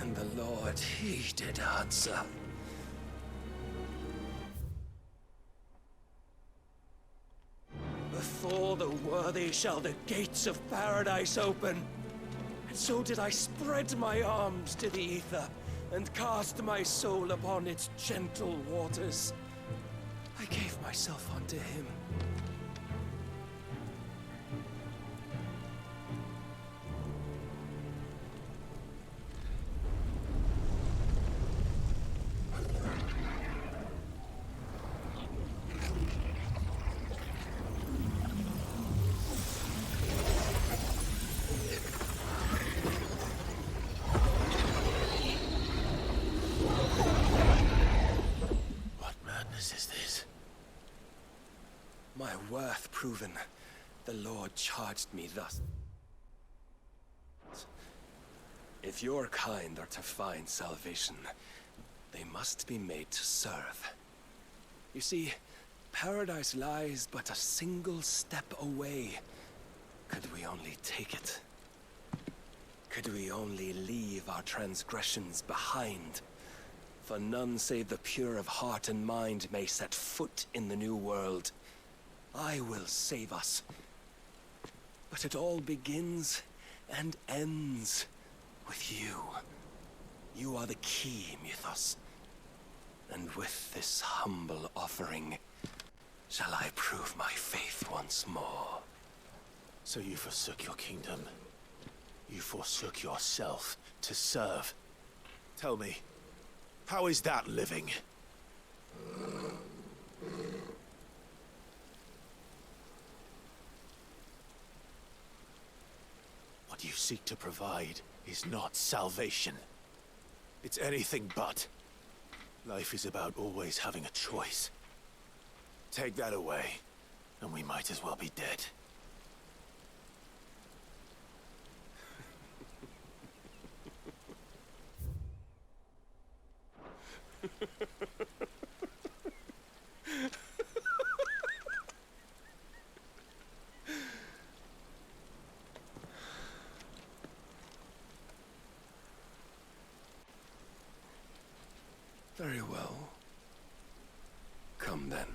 Speaker 7: And the Lord, he did answer. Before the worthy shall the gates of paradise open. And so did I spread my arms to the ether, and cast my soul upon its gentle waters. I gave myself unto him. My worth proven, the Lord charged me thus. If your kind are to find salvation, they must be made to serve. You see, paradise lies but a single step away. Could we only take it? Could we only leave our transgressions behind? For none save the pure of heart and mind may set foot in the new world. I will save us. But it all begins and ends with you. You are the key, Mythos. And with this humble offering, shall I prove my faith once more.
Speaker 3: So you forsook your kingdom. You forsook yourself to serve. Tell me, how is that living? What you seek to provide is not salvation. It's anything but. Life is about always having a choice. Take that away, and we might as well be dead.
Speaker 7: Very well. Come then.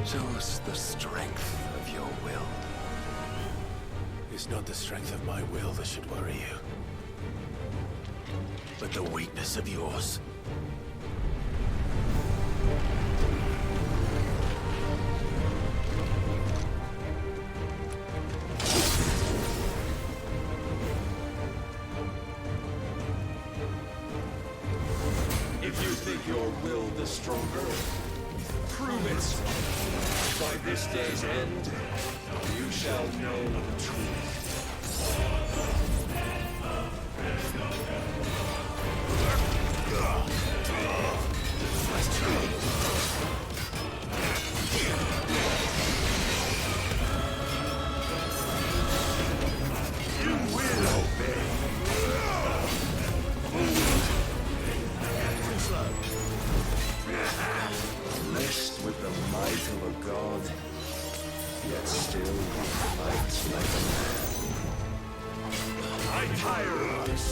Speaker 7: Show us the strength of your will.
Speaker 3: It's not the strength of my will that should worry you, but the weakness of yours.
Speaker 7: If you think your will the stronger, prove it. By this day's end, you shall know the truth. You will obey. Blessed with the might of a god, yet still he fights like a man. I tire of this.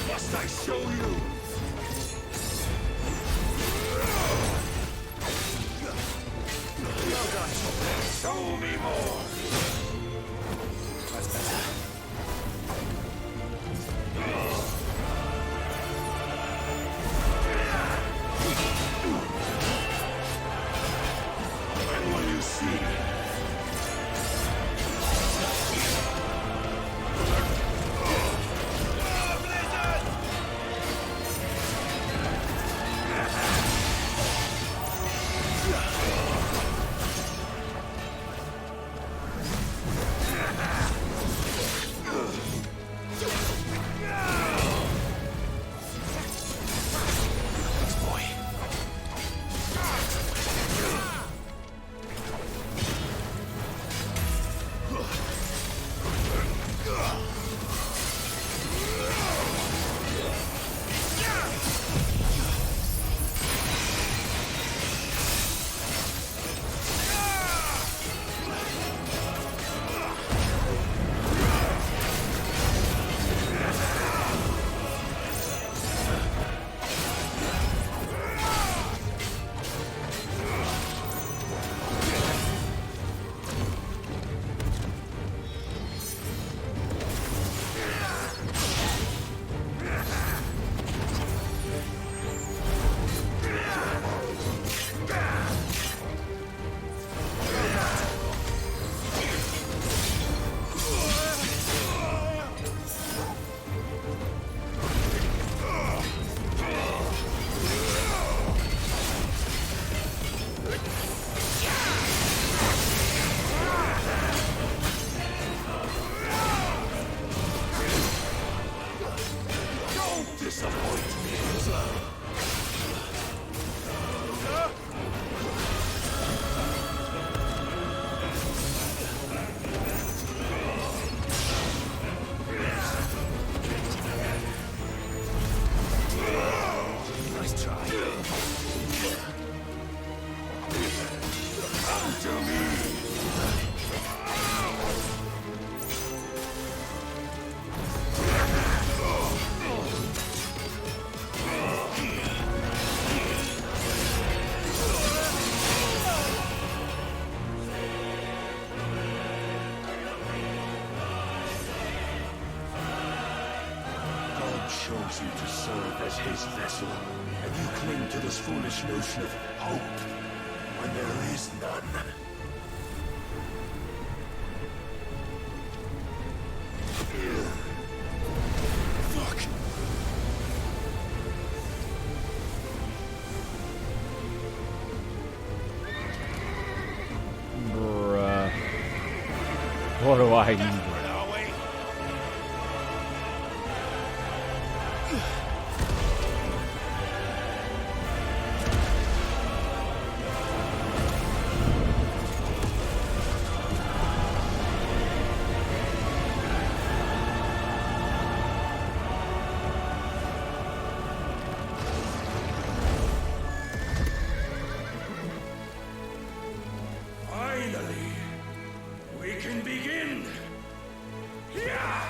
Speaker 7: Must I show you? Well done. Show me more. That's better. When will you see? Come to me! God chose you to serve as his vessel, and you cling to this foolish notion of hope when there is none. Fuck!
Speaker 1: Bruh. What do I even...
Speaker 7: Finally, we can begin. Yeah.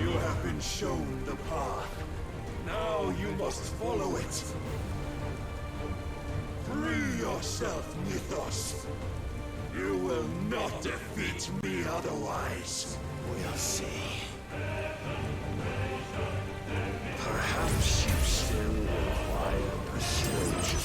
Speaker 7: You have been shown the path. Now you must follow it. Free yourself, Mythos. You will not defeat me otherwise. We'll see. Perhaps you still require persuasion.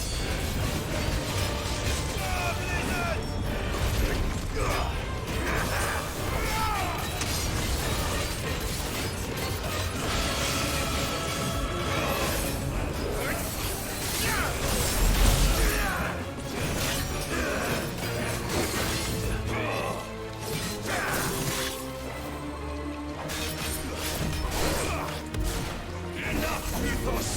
Speaker 7: Enough, Mythos!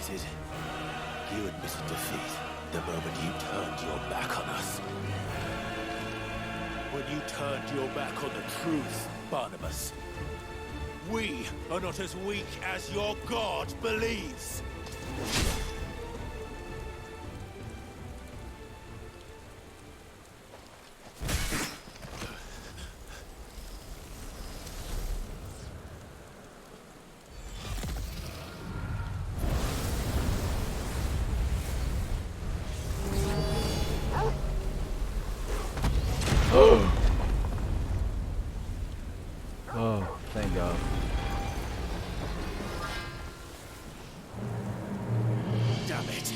Speaker 3: admitted. You admitted defeat the moment you turned your back on us. When you turned your back on the truth, Barnabas. We are not as weak as your God believes.
Speaker 1: Oh, thank God.
Speaker 3: Damn it.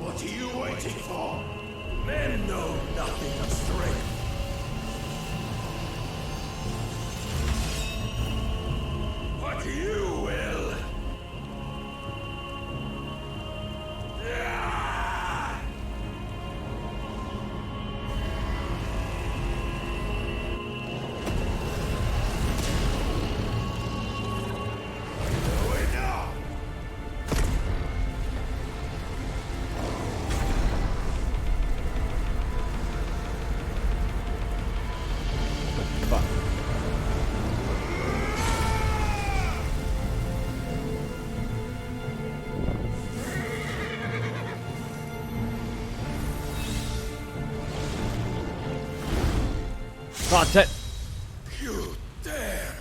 Speaker 7: What are you waiting for? Men know nothing of strength. What you will.
Speaker 1: Content.
Speaker 7: You dare!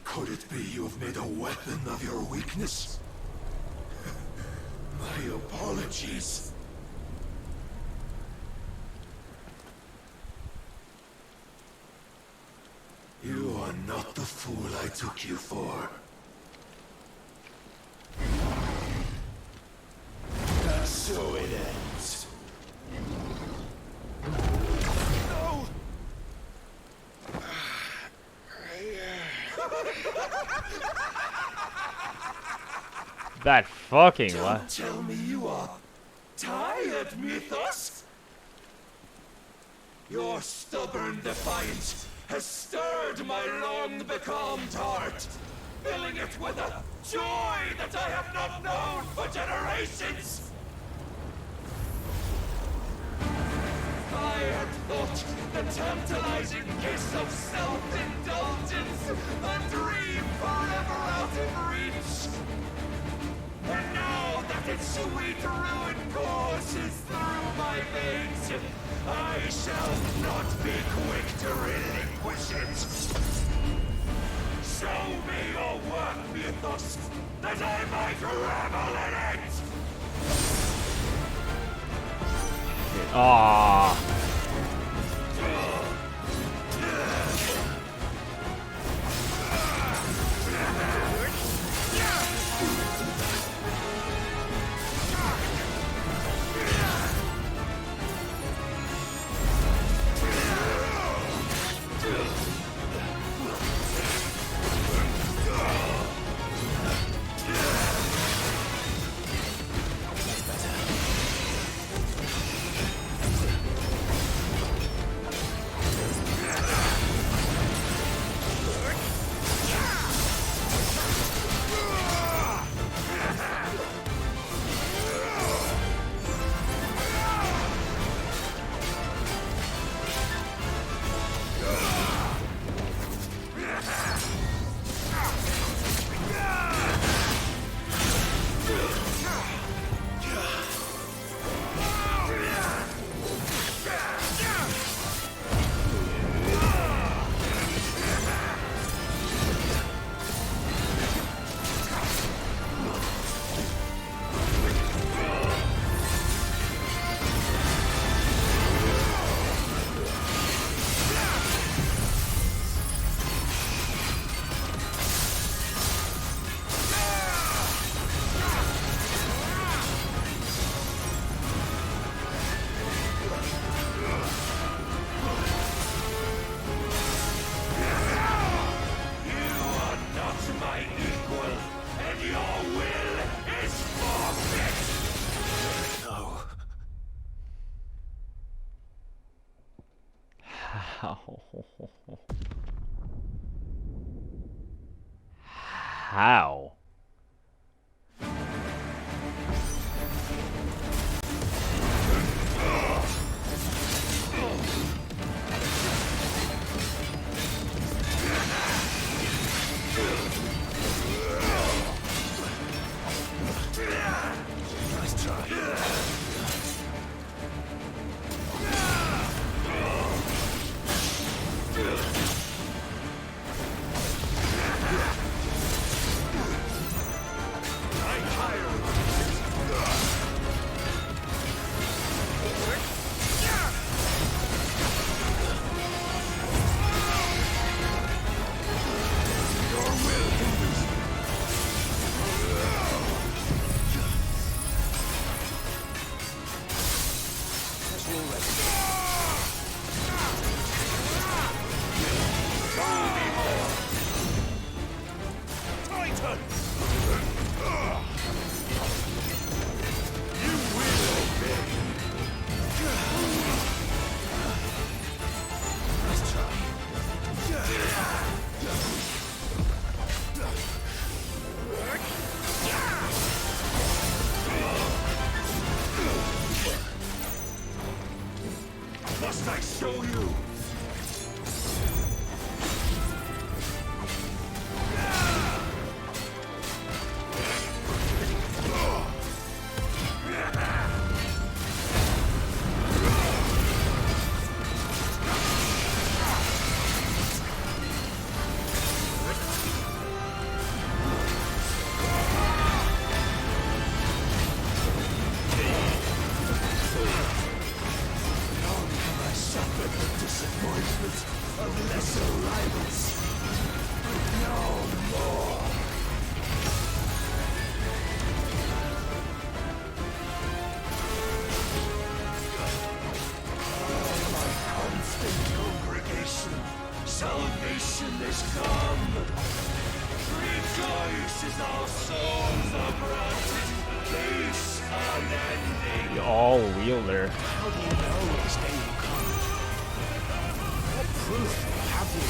Speaker 7: Could it be you've made a weapon of your weakness? My apologies. You are not the fool I took you for. And so it ends. No!
Speaker 1: That fucking
Speaker 7: Don't tell me you are tired, Mythos. Your stubborn defiance has stirred my long-becalmed heart, filling it with a joy that I have not known for generations. I had thought the tantalizing kiss of self-indulgence, a dream forever out of reach. And now that its sweet ruin courses through my veins, I shall not be quick to relinquish it. Show me your work, Mythos, that I might revel in it!
Speaker 1: Ah. How? How?
Speaker 7: Nice try. Must I show you? Of lesser rivals, no more. Oh, my constant congregation, salvation is come. Rejoice as our souls are granted peace unending.
Speaker 1: The all-wielder.
Speaker 20: How do you know this day will come? What proof have you?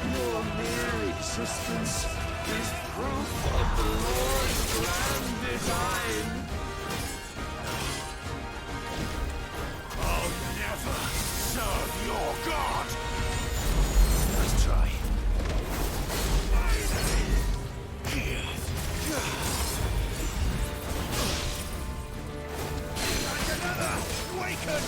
Speaker 20: Your mere existence is proof of the Lord's grand design. I'll never serve your God. Nice try. Here. Awaken!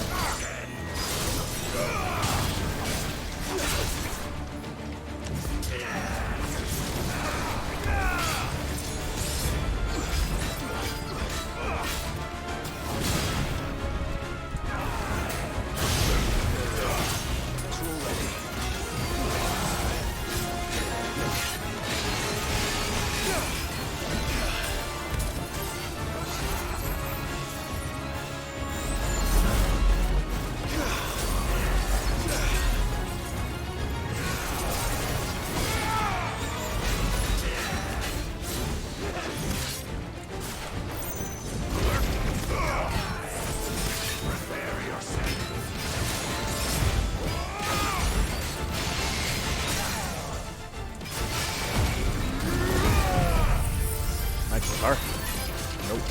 Speaker 1: Nope.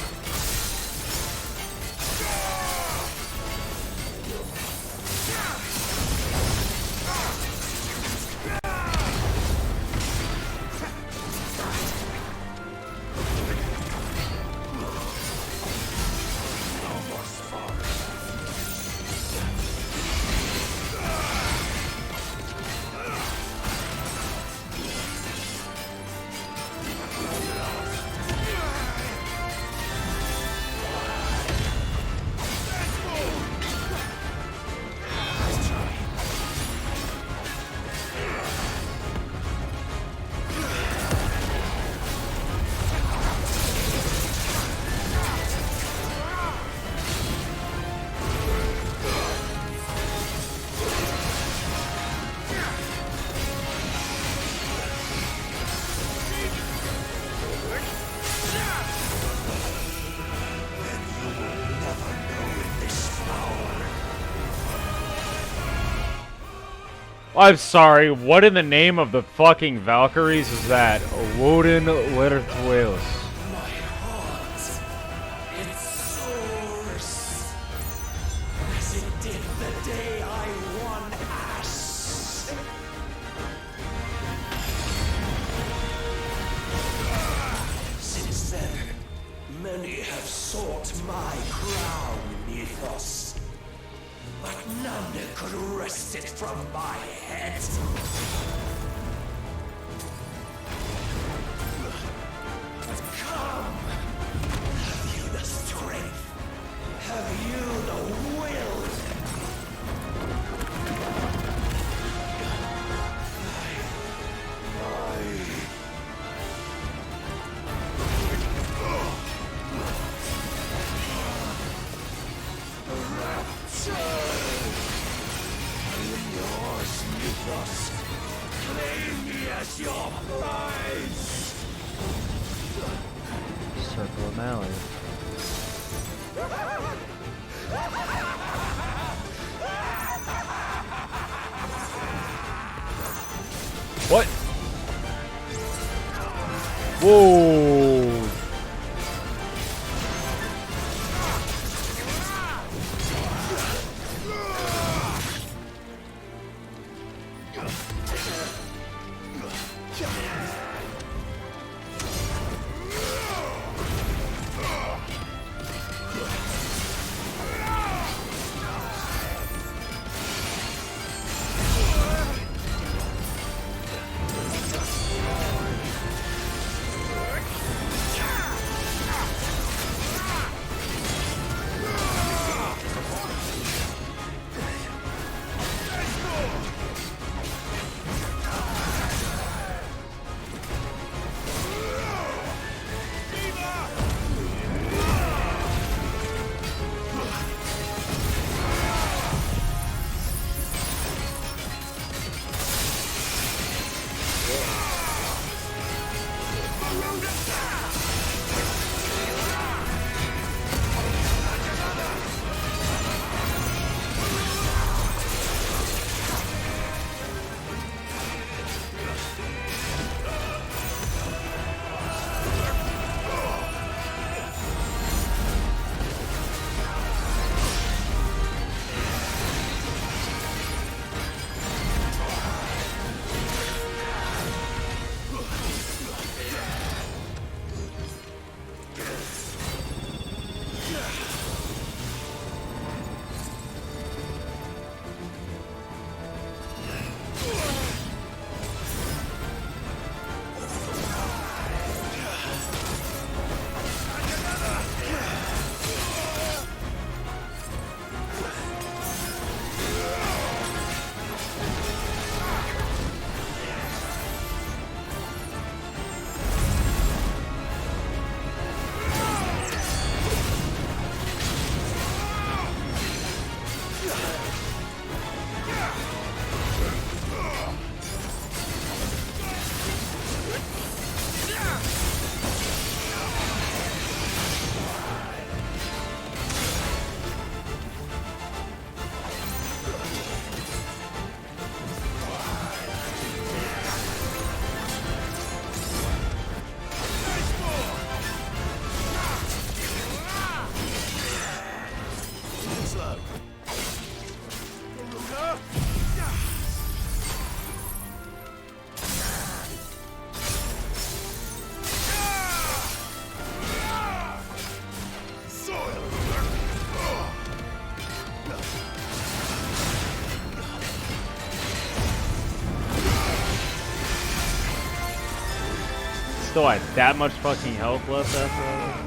Speaker 1: I'm sorry, what in the name of the fucking Valkyries is that? Woden Lertueus.
Speaker 7: It soars as it did the day I won Ash. Since then, many have sought my crown, Mythos, but none could wrest it from my head. Come! Have you the strength? Have you the will? Yours, Mythos. Claim me as your prize.
Speaker 1: Circle of Mallory. What? Whoa! Still had that much fucking health left after that?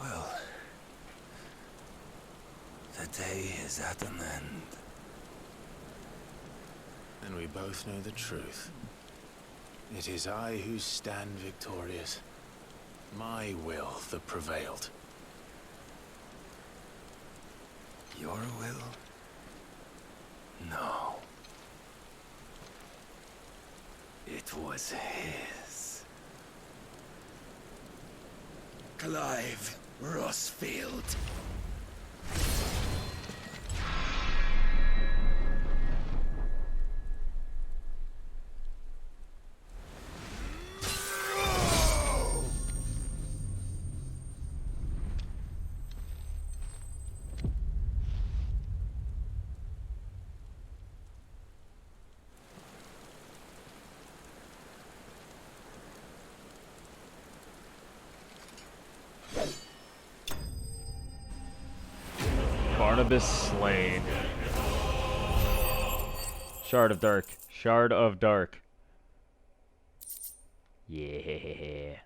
Speaker 20: Well, the day is at an end. And we both know the truth. It is I who stand victorious. My will that prevailed. Your will? No. It was his.
Speaker 7: Clive, Rossfield.
Speaker 1: Barnabas slain. Shard of Dark. Shard of Dark. Yeah.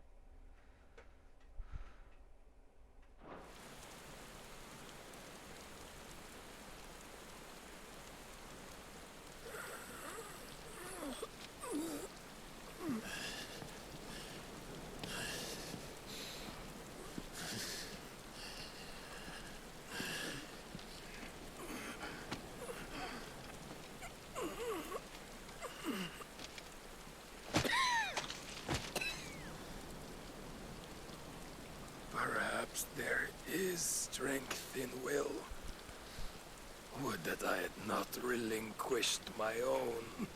Speaker 7: Perhaps there is strength in will. Would that I had not relinquished my own.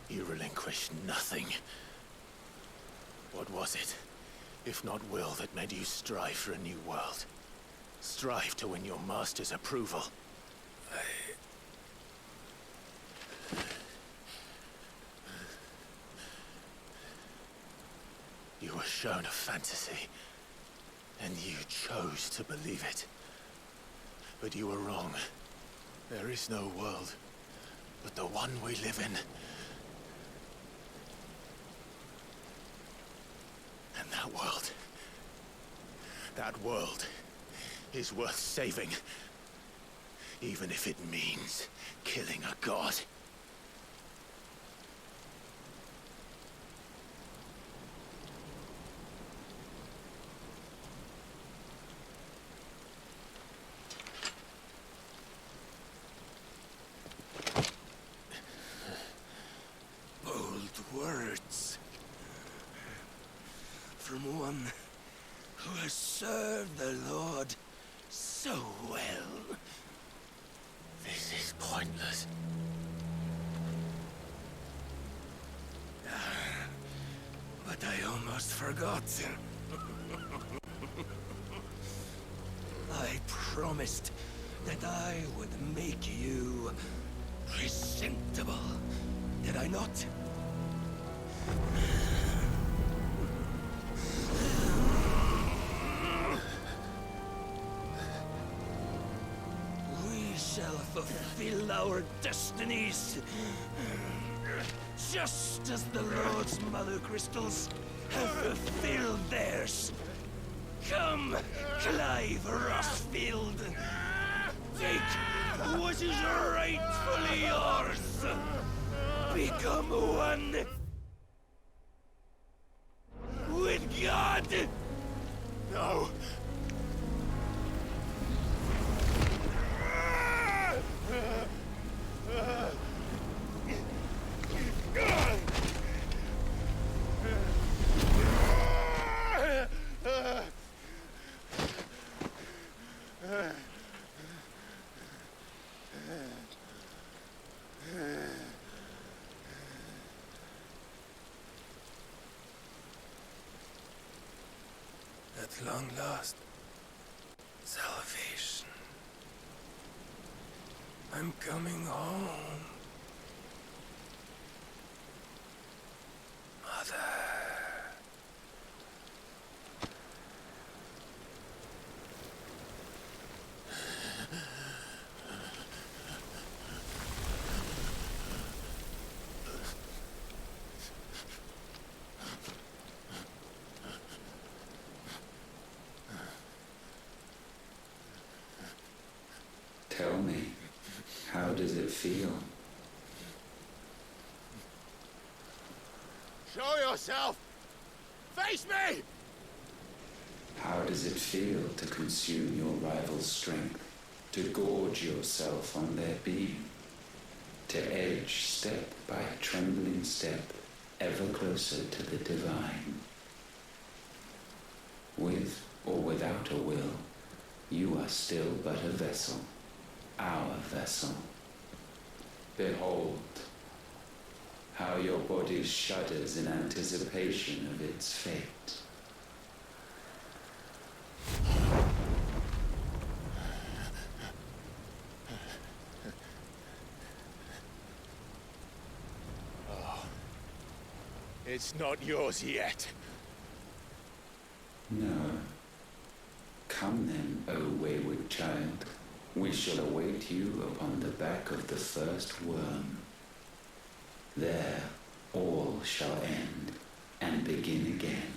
Speaker 3: You relinquished nothing. What was it, if not will, that made you strive for a new world? Strive to win your master's approval? You were shown a fantasy, and you chose to believe it. But you were wrong. There is no world but the one we live in. And that world is worth saving, even if it means killing a god.
Speaker 7: Bold words. From one who has served the Lord so well.
Speaker 3: This is pointless.
Speaker 7: But I almost forgot. I promised that I would make you presentable. Did I not? We shall fulfill our destinies. Just as the Lord's Mother Crystals have fulfilled theirs. Come, Clive Rossfield. Take what is rightfully yours. Become one with God.
Speaker 3: No.
Speaker 7: At long last, salvation. I'm coming home. Mother.
Speaker 9: Tell me, how does it feel?
Speaker 3: Show yourself! Face me!
Speaker 9: How does it feel to consume your rival's strength, to gorge yourself on their beam, to edge step by trembling step ever closer to the divine. With or without a will, you are still but a vessel, our vessel. Behold, how your body shudders in anticipation of its fate.
Speaker 11: It's not yours yet.
Speaker 9: No. Come then, O wayward child. We shall await you upon the back of the first worm. There all shall end and begin again.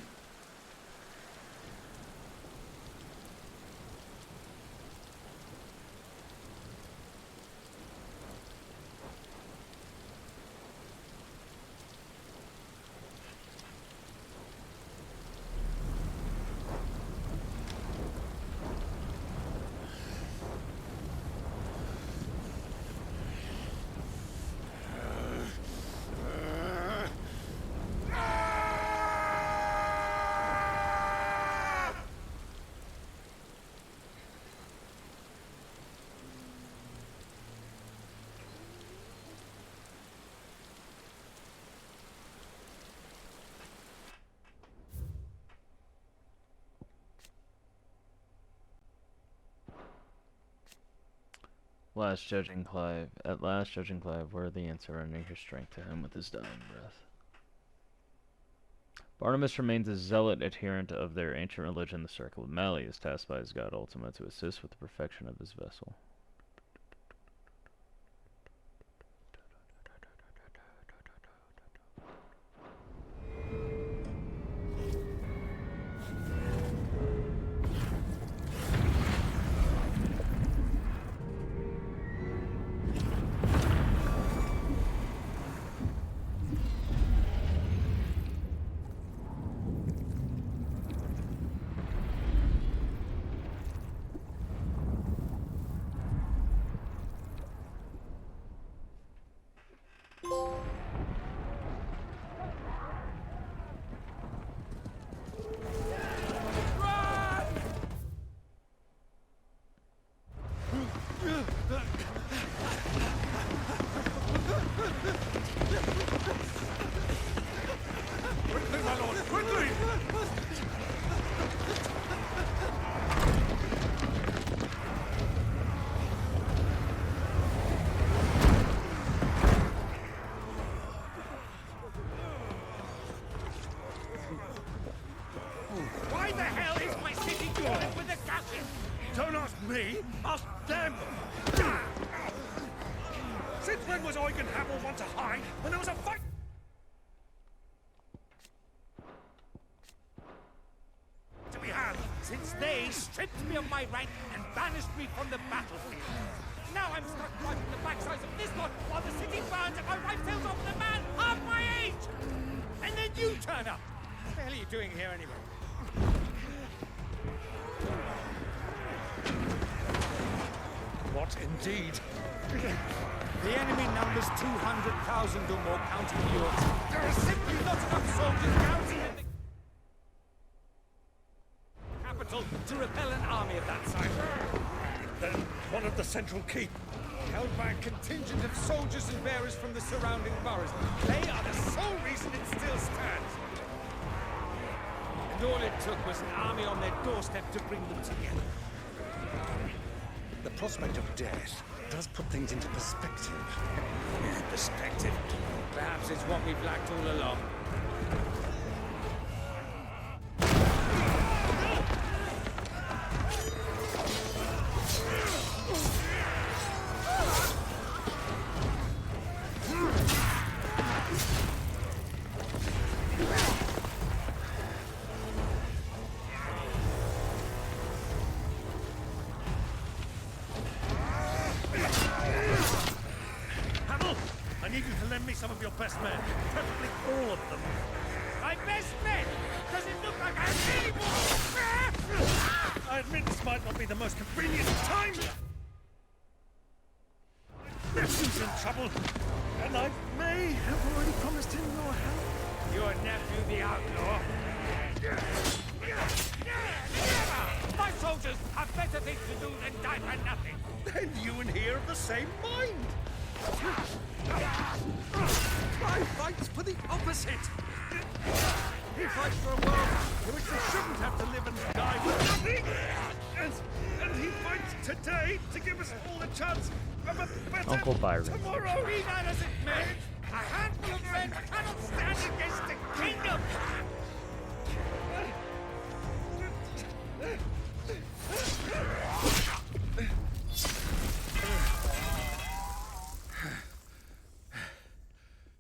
Speaker 1: At last judging Clive worthy and surrendering his strength to him with his dying breath. Barnabas remains a zealot adherent of their ancient religion. The Circle of Mali is tasked by his god Ultima to assist with the perfection of his vessel.
Speaker 11: Quickly, my lord, quickly! Why the hell is my city flooded with the gases? Don't ask me, ask them! Since when was Eugen Hamel want to hide when there was a fight? To be had, since they stripped me of my rank and banished me from the battlefield. Now I'm stuck fighting the backsides of this lot while the city burns and my wife tells off the man half my age! And then you turn up! What the hell are you doing here anyway? What indeed? The enemy numbers 200,000 or more, counting yours. There are simply not enough soldiers garrisoned in the capital to repel an army of that size. Then one of the central keep, held by a contingent of soldiers and bearers from the surrounding boroughs. They are the sole reason it still stands. And all it took was an army on their doorstep to bring them together.
Speaker 20: The prospect of death does put things into perspective.
Speaker 11: Perspective? Perhaps it's what we've lacked all along. I need you to lend me some of your best men, preferably all of them. My best men? Does it look like I need more? I admit this might not be the most convenient time.
Speaker 15: nephew's in trouble, and I may have already promised him your help.
Speaker 16: Your nephew, the outlaw? Never! My soldiers have better things to do than die for nothing.
Speaker 15: Then you and he are of the same mind. Clive fights for the opposite. He fights for a world in which they shouldn't have to live and die for nothing. And he fights today to give us all a chance of a better
Speaker 1: Uncle Byron.
Speaker 15: tomorrow.
Speaker 16: Be that as it may, a handful of men cannot stand against the kingdom.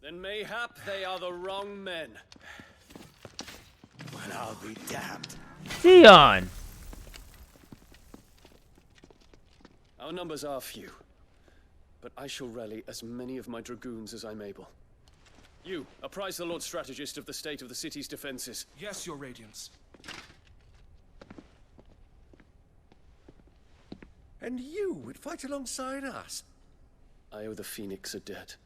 Speaker 22: Then mayhap they are the wrong men.
Speaker 15: Well, I'll be damned.
Speaker 1: Theon!
Speaker 22: Our numbers are few, but I shall rally as many of my dragoons as I'm able. You, apprise the Lord Strategist of the state of the city's defenses.
Speaker 5: Yes, Your Radiance.
Speaker 15: And you would fight alongside us?
Speaker 22: I owe the Phoenix a debt.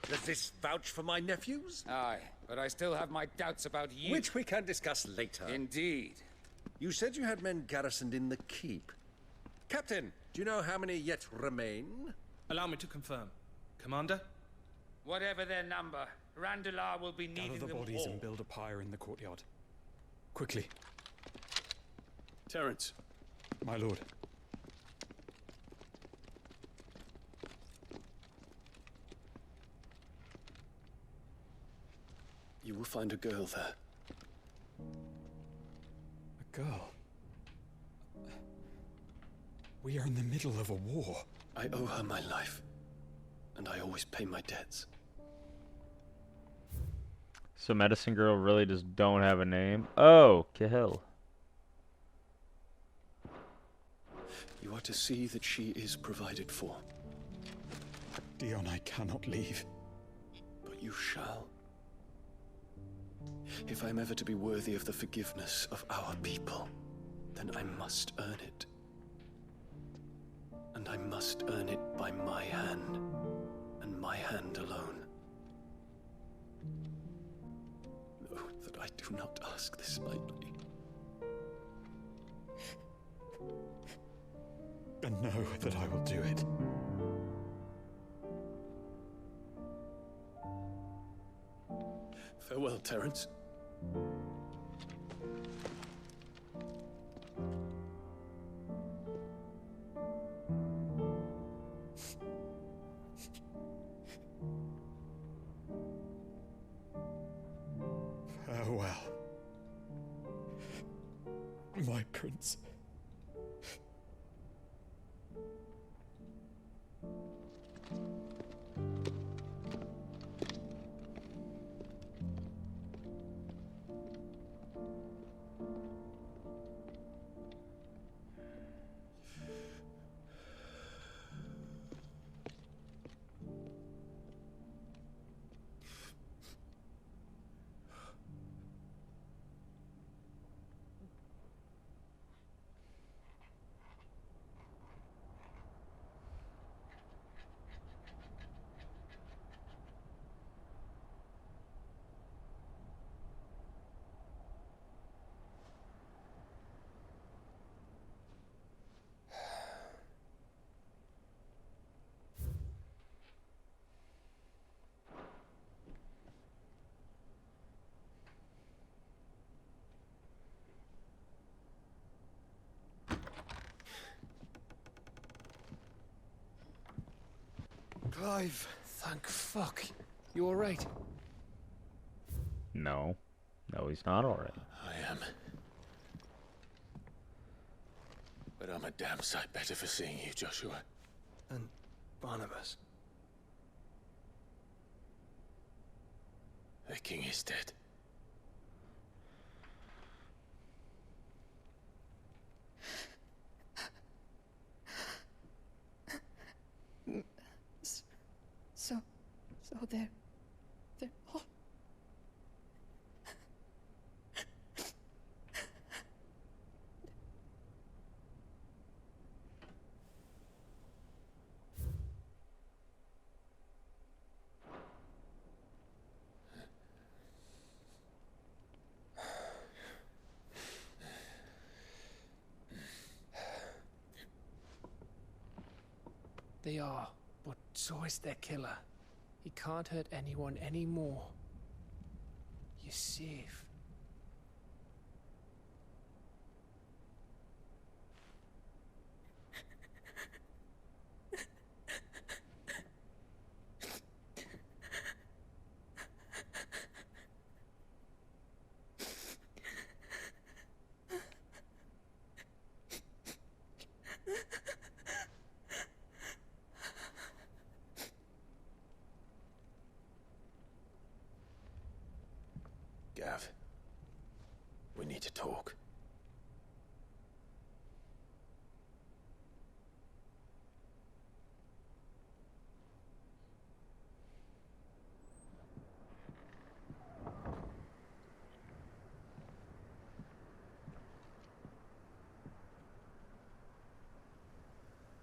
Speaker 15: Does this vouch for my nephews?
Speaker 16: Aye, but I still have my doubts about you.
Speaker 15: Which we can discuss later.
Speaker 16: Indeed.
Speaker 15: You said you had men garrisoned in the keep. Captain, do you know how many yet remain?
Speaker 5: Allow me to confirm. Commander?
Speaker 16: Whatever their number, Randalar will be needing
Speaker 24: Gather the
Speaker 16: them
Speaker 24: bodies
Speaker 16: all.
Speaker 24: and build a pyre in the courtyard. Quickly.
Speaker 22: Terence.
Speaker 24: My lord.
Speaker 22: You will find a girl there.
Speaker 24: A girl? We are in the middle of a war.
Speaker 22: I owe her my life, and I always pay my debts.
Speaker 1: So Medicine Girl really just don't have a name? Oh, Cahill.
Speaker 22: You are to see that she is provided for.
Speaker 24: Dion, I cannot leave.
Speaker 22: But you shall. If I'm ever to be worthy of the forgiveness of our people, then I must earn it. And I must earn it by my hand, and my hand alone. Know that I do not ask this lightly.
Speaker 24: And know that I will do it.
Speaker 22: Farewell, Terence.
Speaker 24: Farewell, my prince.
Speaker 14: Clive, thank fuck. You alright?
Speaker 1: No. No, he's not alright.
Speaker 3: I am. But I'm a damn sight better for seeing you, Joshua.
Speaker 14: And Barnabas.
Speaker 3: The king is dead.
Speaker 19: So they're all...
Speaker 14: they are, but so is their killer. He can't hurt anyone anymore. You're safe.
Speaker 3: Gav, we need to talk.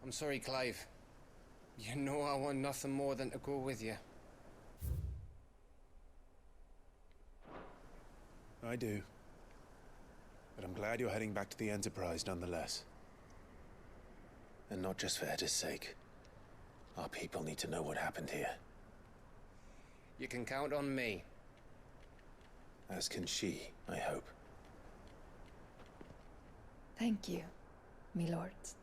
Speaker 14: I'm sorry, Clive. You know I want nothing more than to go with you.
Speaker 3: I do. But I'm glad you're heading back to the Enterprise nonetheless. And not just for Edda's sake. Our people need to know what happened here.
Speaker 14: You can count on me.
Speaker 3: As can she, I hope.
Speaker 19: Thank you, me lords.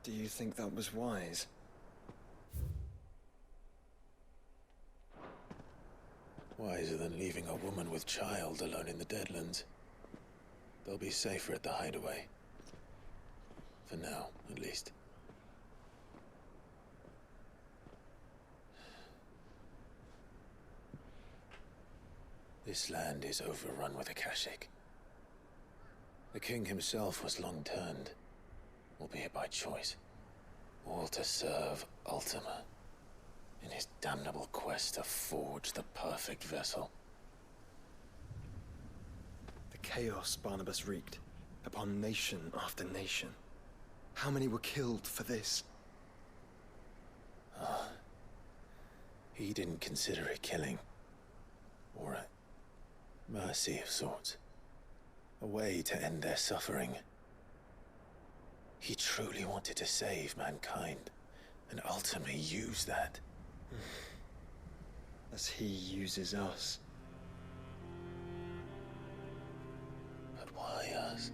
Speaker 6: Do you think that was wise?
Speaker 3: Wiser than leaving a woman with child alone in the Deadlands. They'll be safer at the hideaway. For now, at least. This land is overrun with Akashic. The king himself was long turned, albeit by choice, all to serve Ultima in his damnable quest to forge the perfect vessel.
Speaker 6: The chaos Barnabas wreaked upon nation after nation. How many were killed for this?
Speaker 3: He didn't consider it killing, or a mercy of sorts. A way to end their suffering. He truly wanted to save mankind, and ultimately used that.
Speaker 6: As he uses us.
Speaker 3: But why us?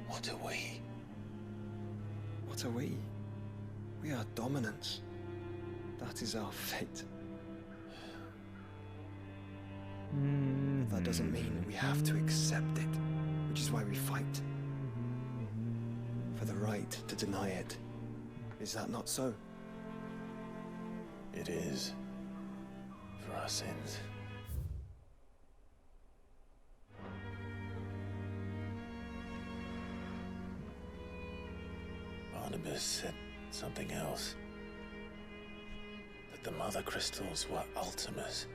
Speaker 3: What are we?
Speaker 6: What are we? We are dominance. That is our fate. But that doesn't mean we have to accept it, which is why we fight. For the right to deny it. Is that not so?
Speaker 3: It is. For our sins. Barnabas said something else. That the Mother Crystals were Ultimas.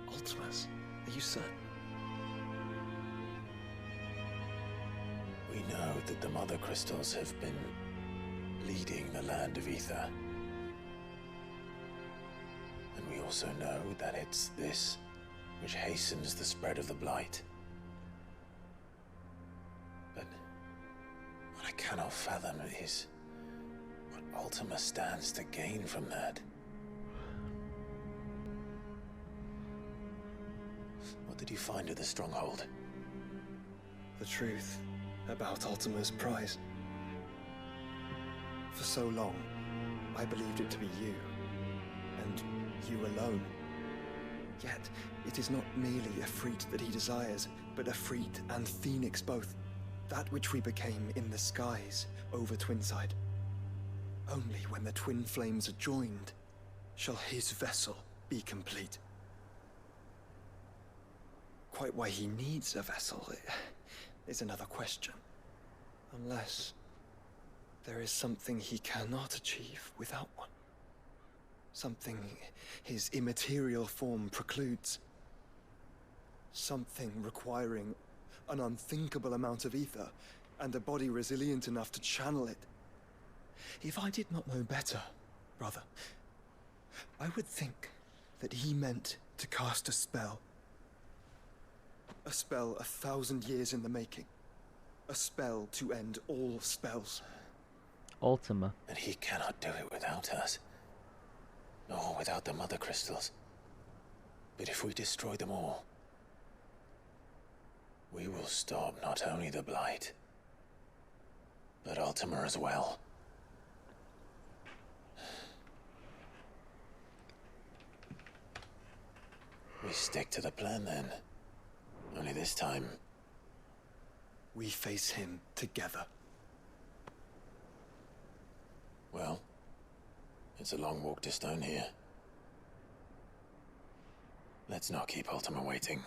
Speaker 6: Ultimas? Are you certain?
Speaker 3: We know that the Mother Crystals have been leading the land of Ether. And we also know that it's this which hastens the spread of the Blight. But what I cannot fathom is what Ultima stands to gain from that. What did you find at the Stronghold?
Speaker 6: The truth about Ultima's prize. For so long, I believed it to be you, and you alone. Yet, it is not merely a freat that he desires, but a freat and phoenix both. That which we became in the skies over Twinside. Only when the twin flames are joined, shall his vessel be complete. Quite why he needs a vessel is another question. Unless there is something he cannot achieve without one. Something his immaterial form precludes. Something requiring an unthinkable amount of ether and a body resilient enough to channel it. If I did not know better, brother. I would think that he meant to cast a spell. A spell 1,000 years in the making. A spell to end all spells.
Speaker 1: Ultima.
Speaker 3: And he cannot do it without us. Nor without the Mother Crystals. But if we destroy them all, we will stop not only the Blight, but Ultima as well. We stick to the plan then. Only this time,
Speaker 6: we face him together.
Speaker 3: Well, it's a long walk to Stone here. Let's not keep Ultima waiting.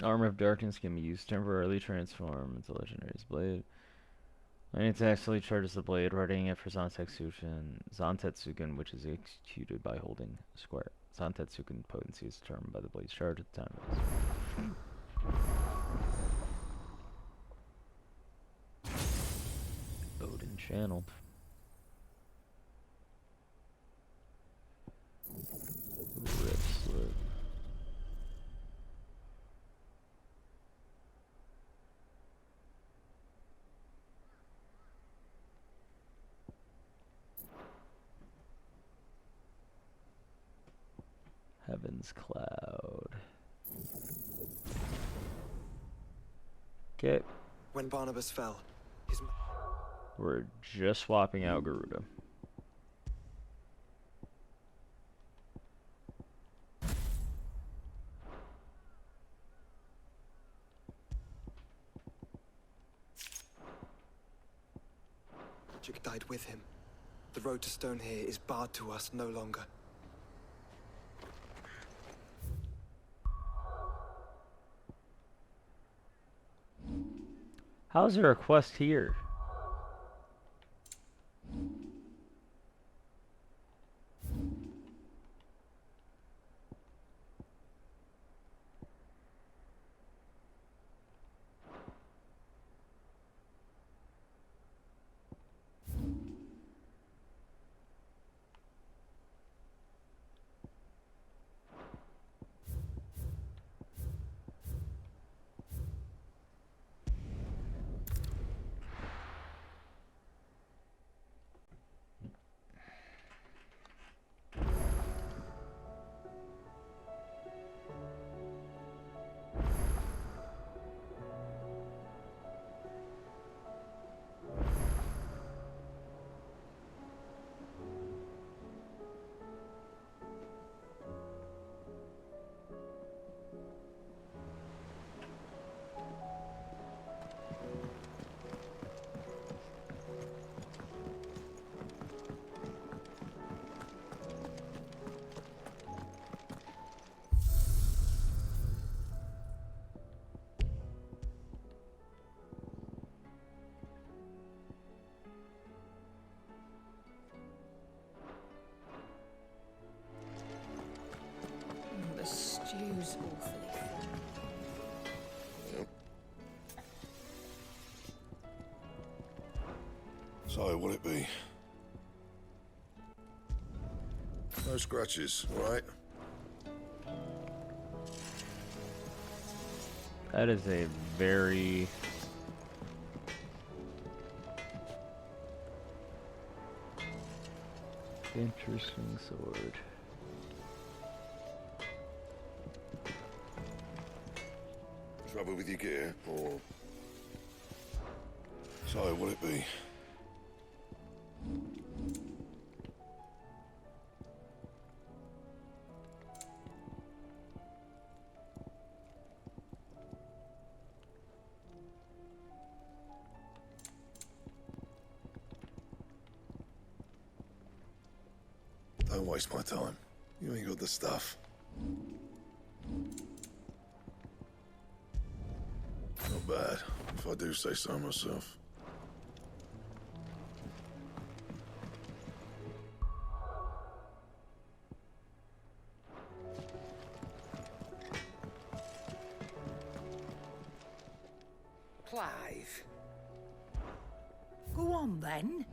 Speaker 1: Armor of Darkness can be used temporarily transform into Legendary's Blade. When it actually charges the blade, writing it for Zantetsuken, which is executed by holding square. Zantetsuken potency is determined by the blade's charge at the time of its. Odin channeled. Rip slit. Heaven's Cloud. Okay.
Speaker 6: When Barnabas fell,
Speaker 1: We're just swapping out Garuda.
Speaker 6: Magic died with him. The road to Stone here is barred to us no longer.
Speaker 1: How's there a quest here?
Speaker 13: The stew's awfully thin.
Speaker 10: Yep. So, will it be? No scratches, all right?
Speaker 1: That is a very interesting sword.
Speaker 10: Trouble with your gear, or... So, will it be? Don't waste my time. You ain't got the stuff. not bad, if I do say so myself.
Speaker 16: Clive. Go on, then.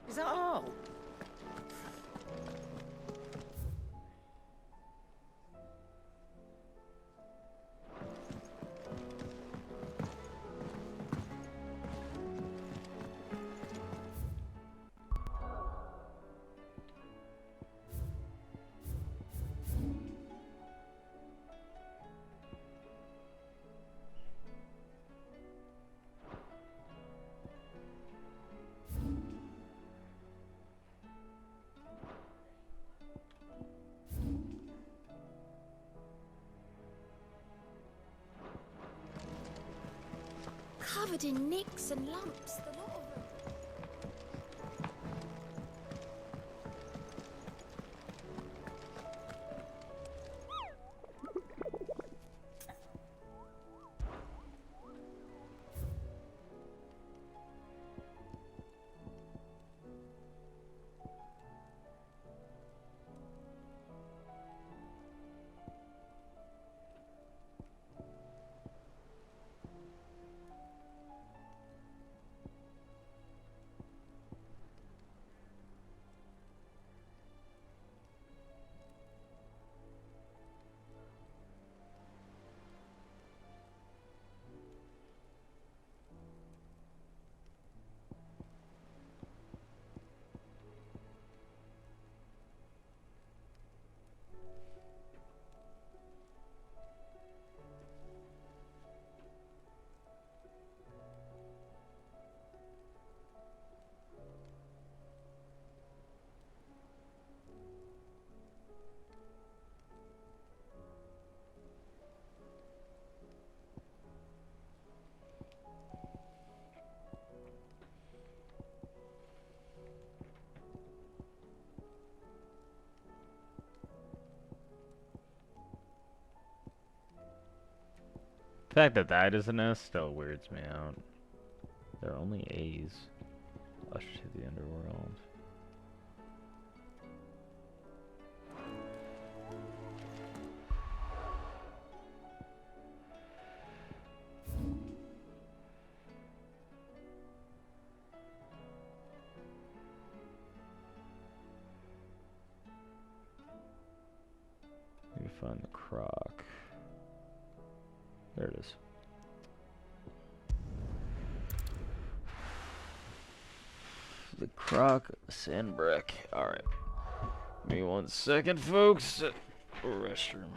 Speaker 16: Is that all?
Speaker 13: Covered in nicks and lumps, the lot of them.
Speaker 1: The fact that that is an S still weirds me out. There are only A's. Usher to the underworld. Let me find the croc. There it is. The croc sandbrick. Alright. Give me 1 second, folks. Restroom.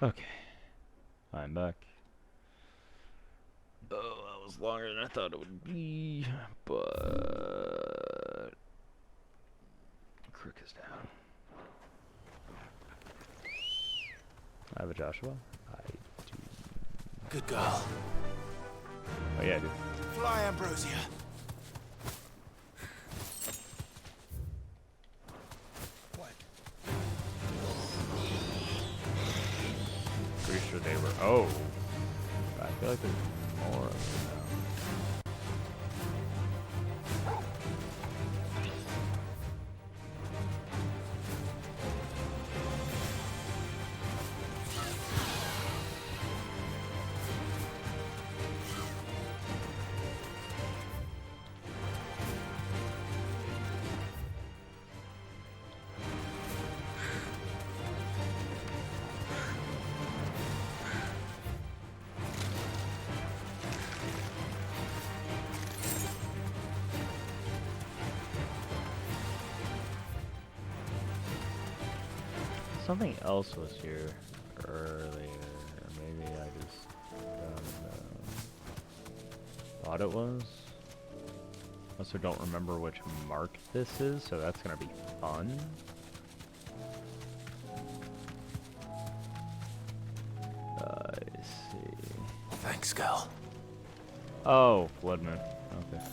Speaker 1: Okay. I'm back. Oh, that was longer than I thought it would be, but Crook is down. I have a Joshua. I do.
Speaker 3: Good girl.
Speaker 1: Oh yeah, I do.
Speaker 3: Fly, Ambrosia.
Speaker 1: Pretty sure they were. Oh, I feel like there's more of them now. Something else was here earlier, or maybe I just thought it was. Also don't remember which mark this is, so that's gonna be fun. I see.
Speaker 3: Thanks, girl.
Speaker 1: Oh, Blood Moon. Okay.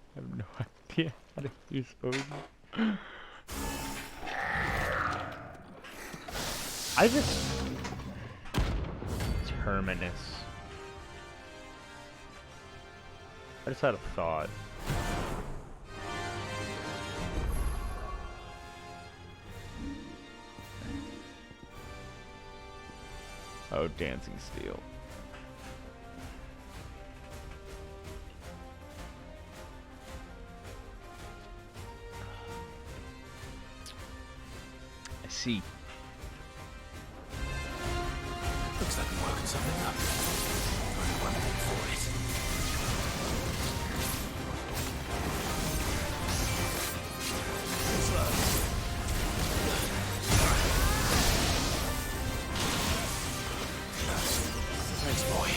Speaker 1: I have no idea how to use Odin. I just... Terminus. I just had a thought. Oh, Dancing Steel. I see.
Speaker 3: Looks like we're working something up. Only one thing for it. Slow. Thanks, boy.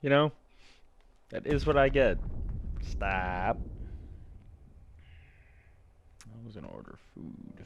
Speaker 1: You know? That is what I get. Stop. I was gonna order food.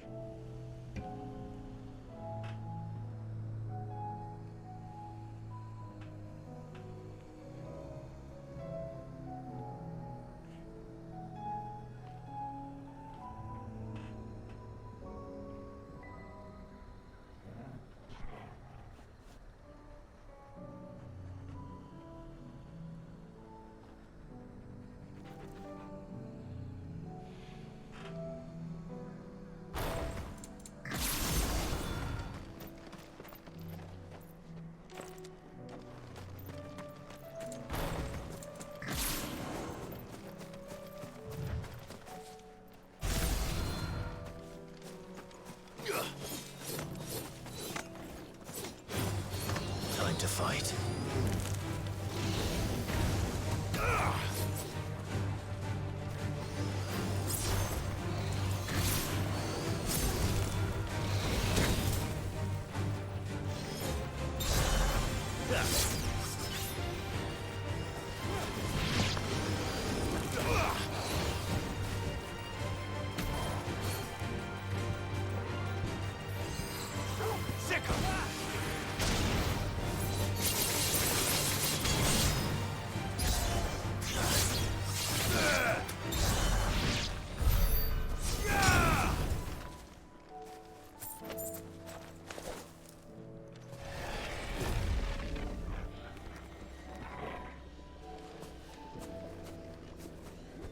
Speaker 3: Time to fight.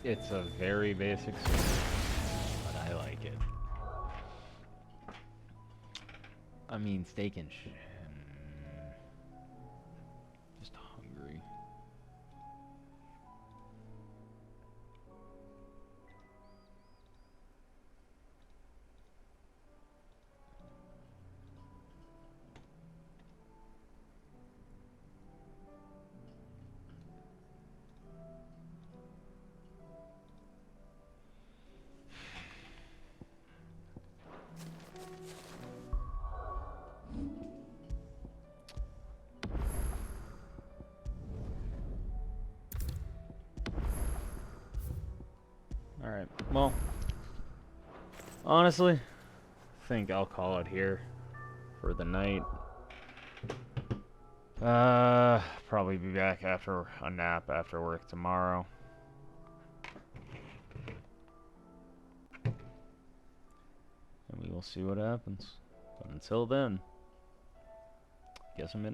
Speaker 1: It's a very basic sword, but I like it. I mean, steak and just hungry. Alright, well, honestly, I think I'll call it here for the night. Probably be back after a nap after work tomorrow. And we will see what happens. But until then, guess I'm in.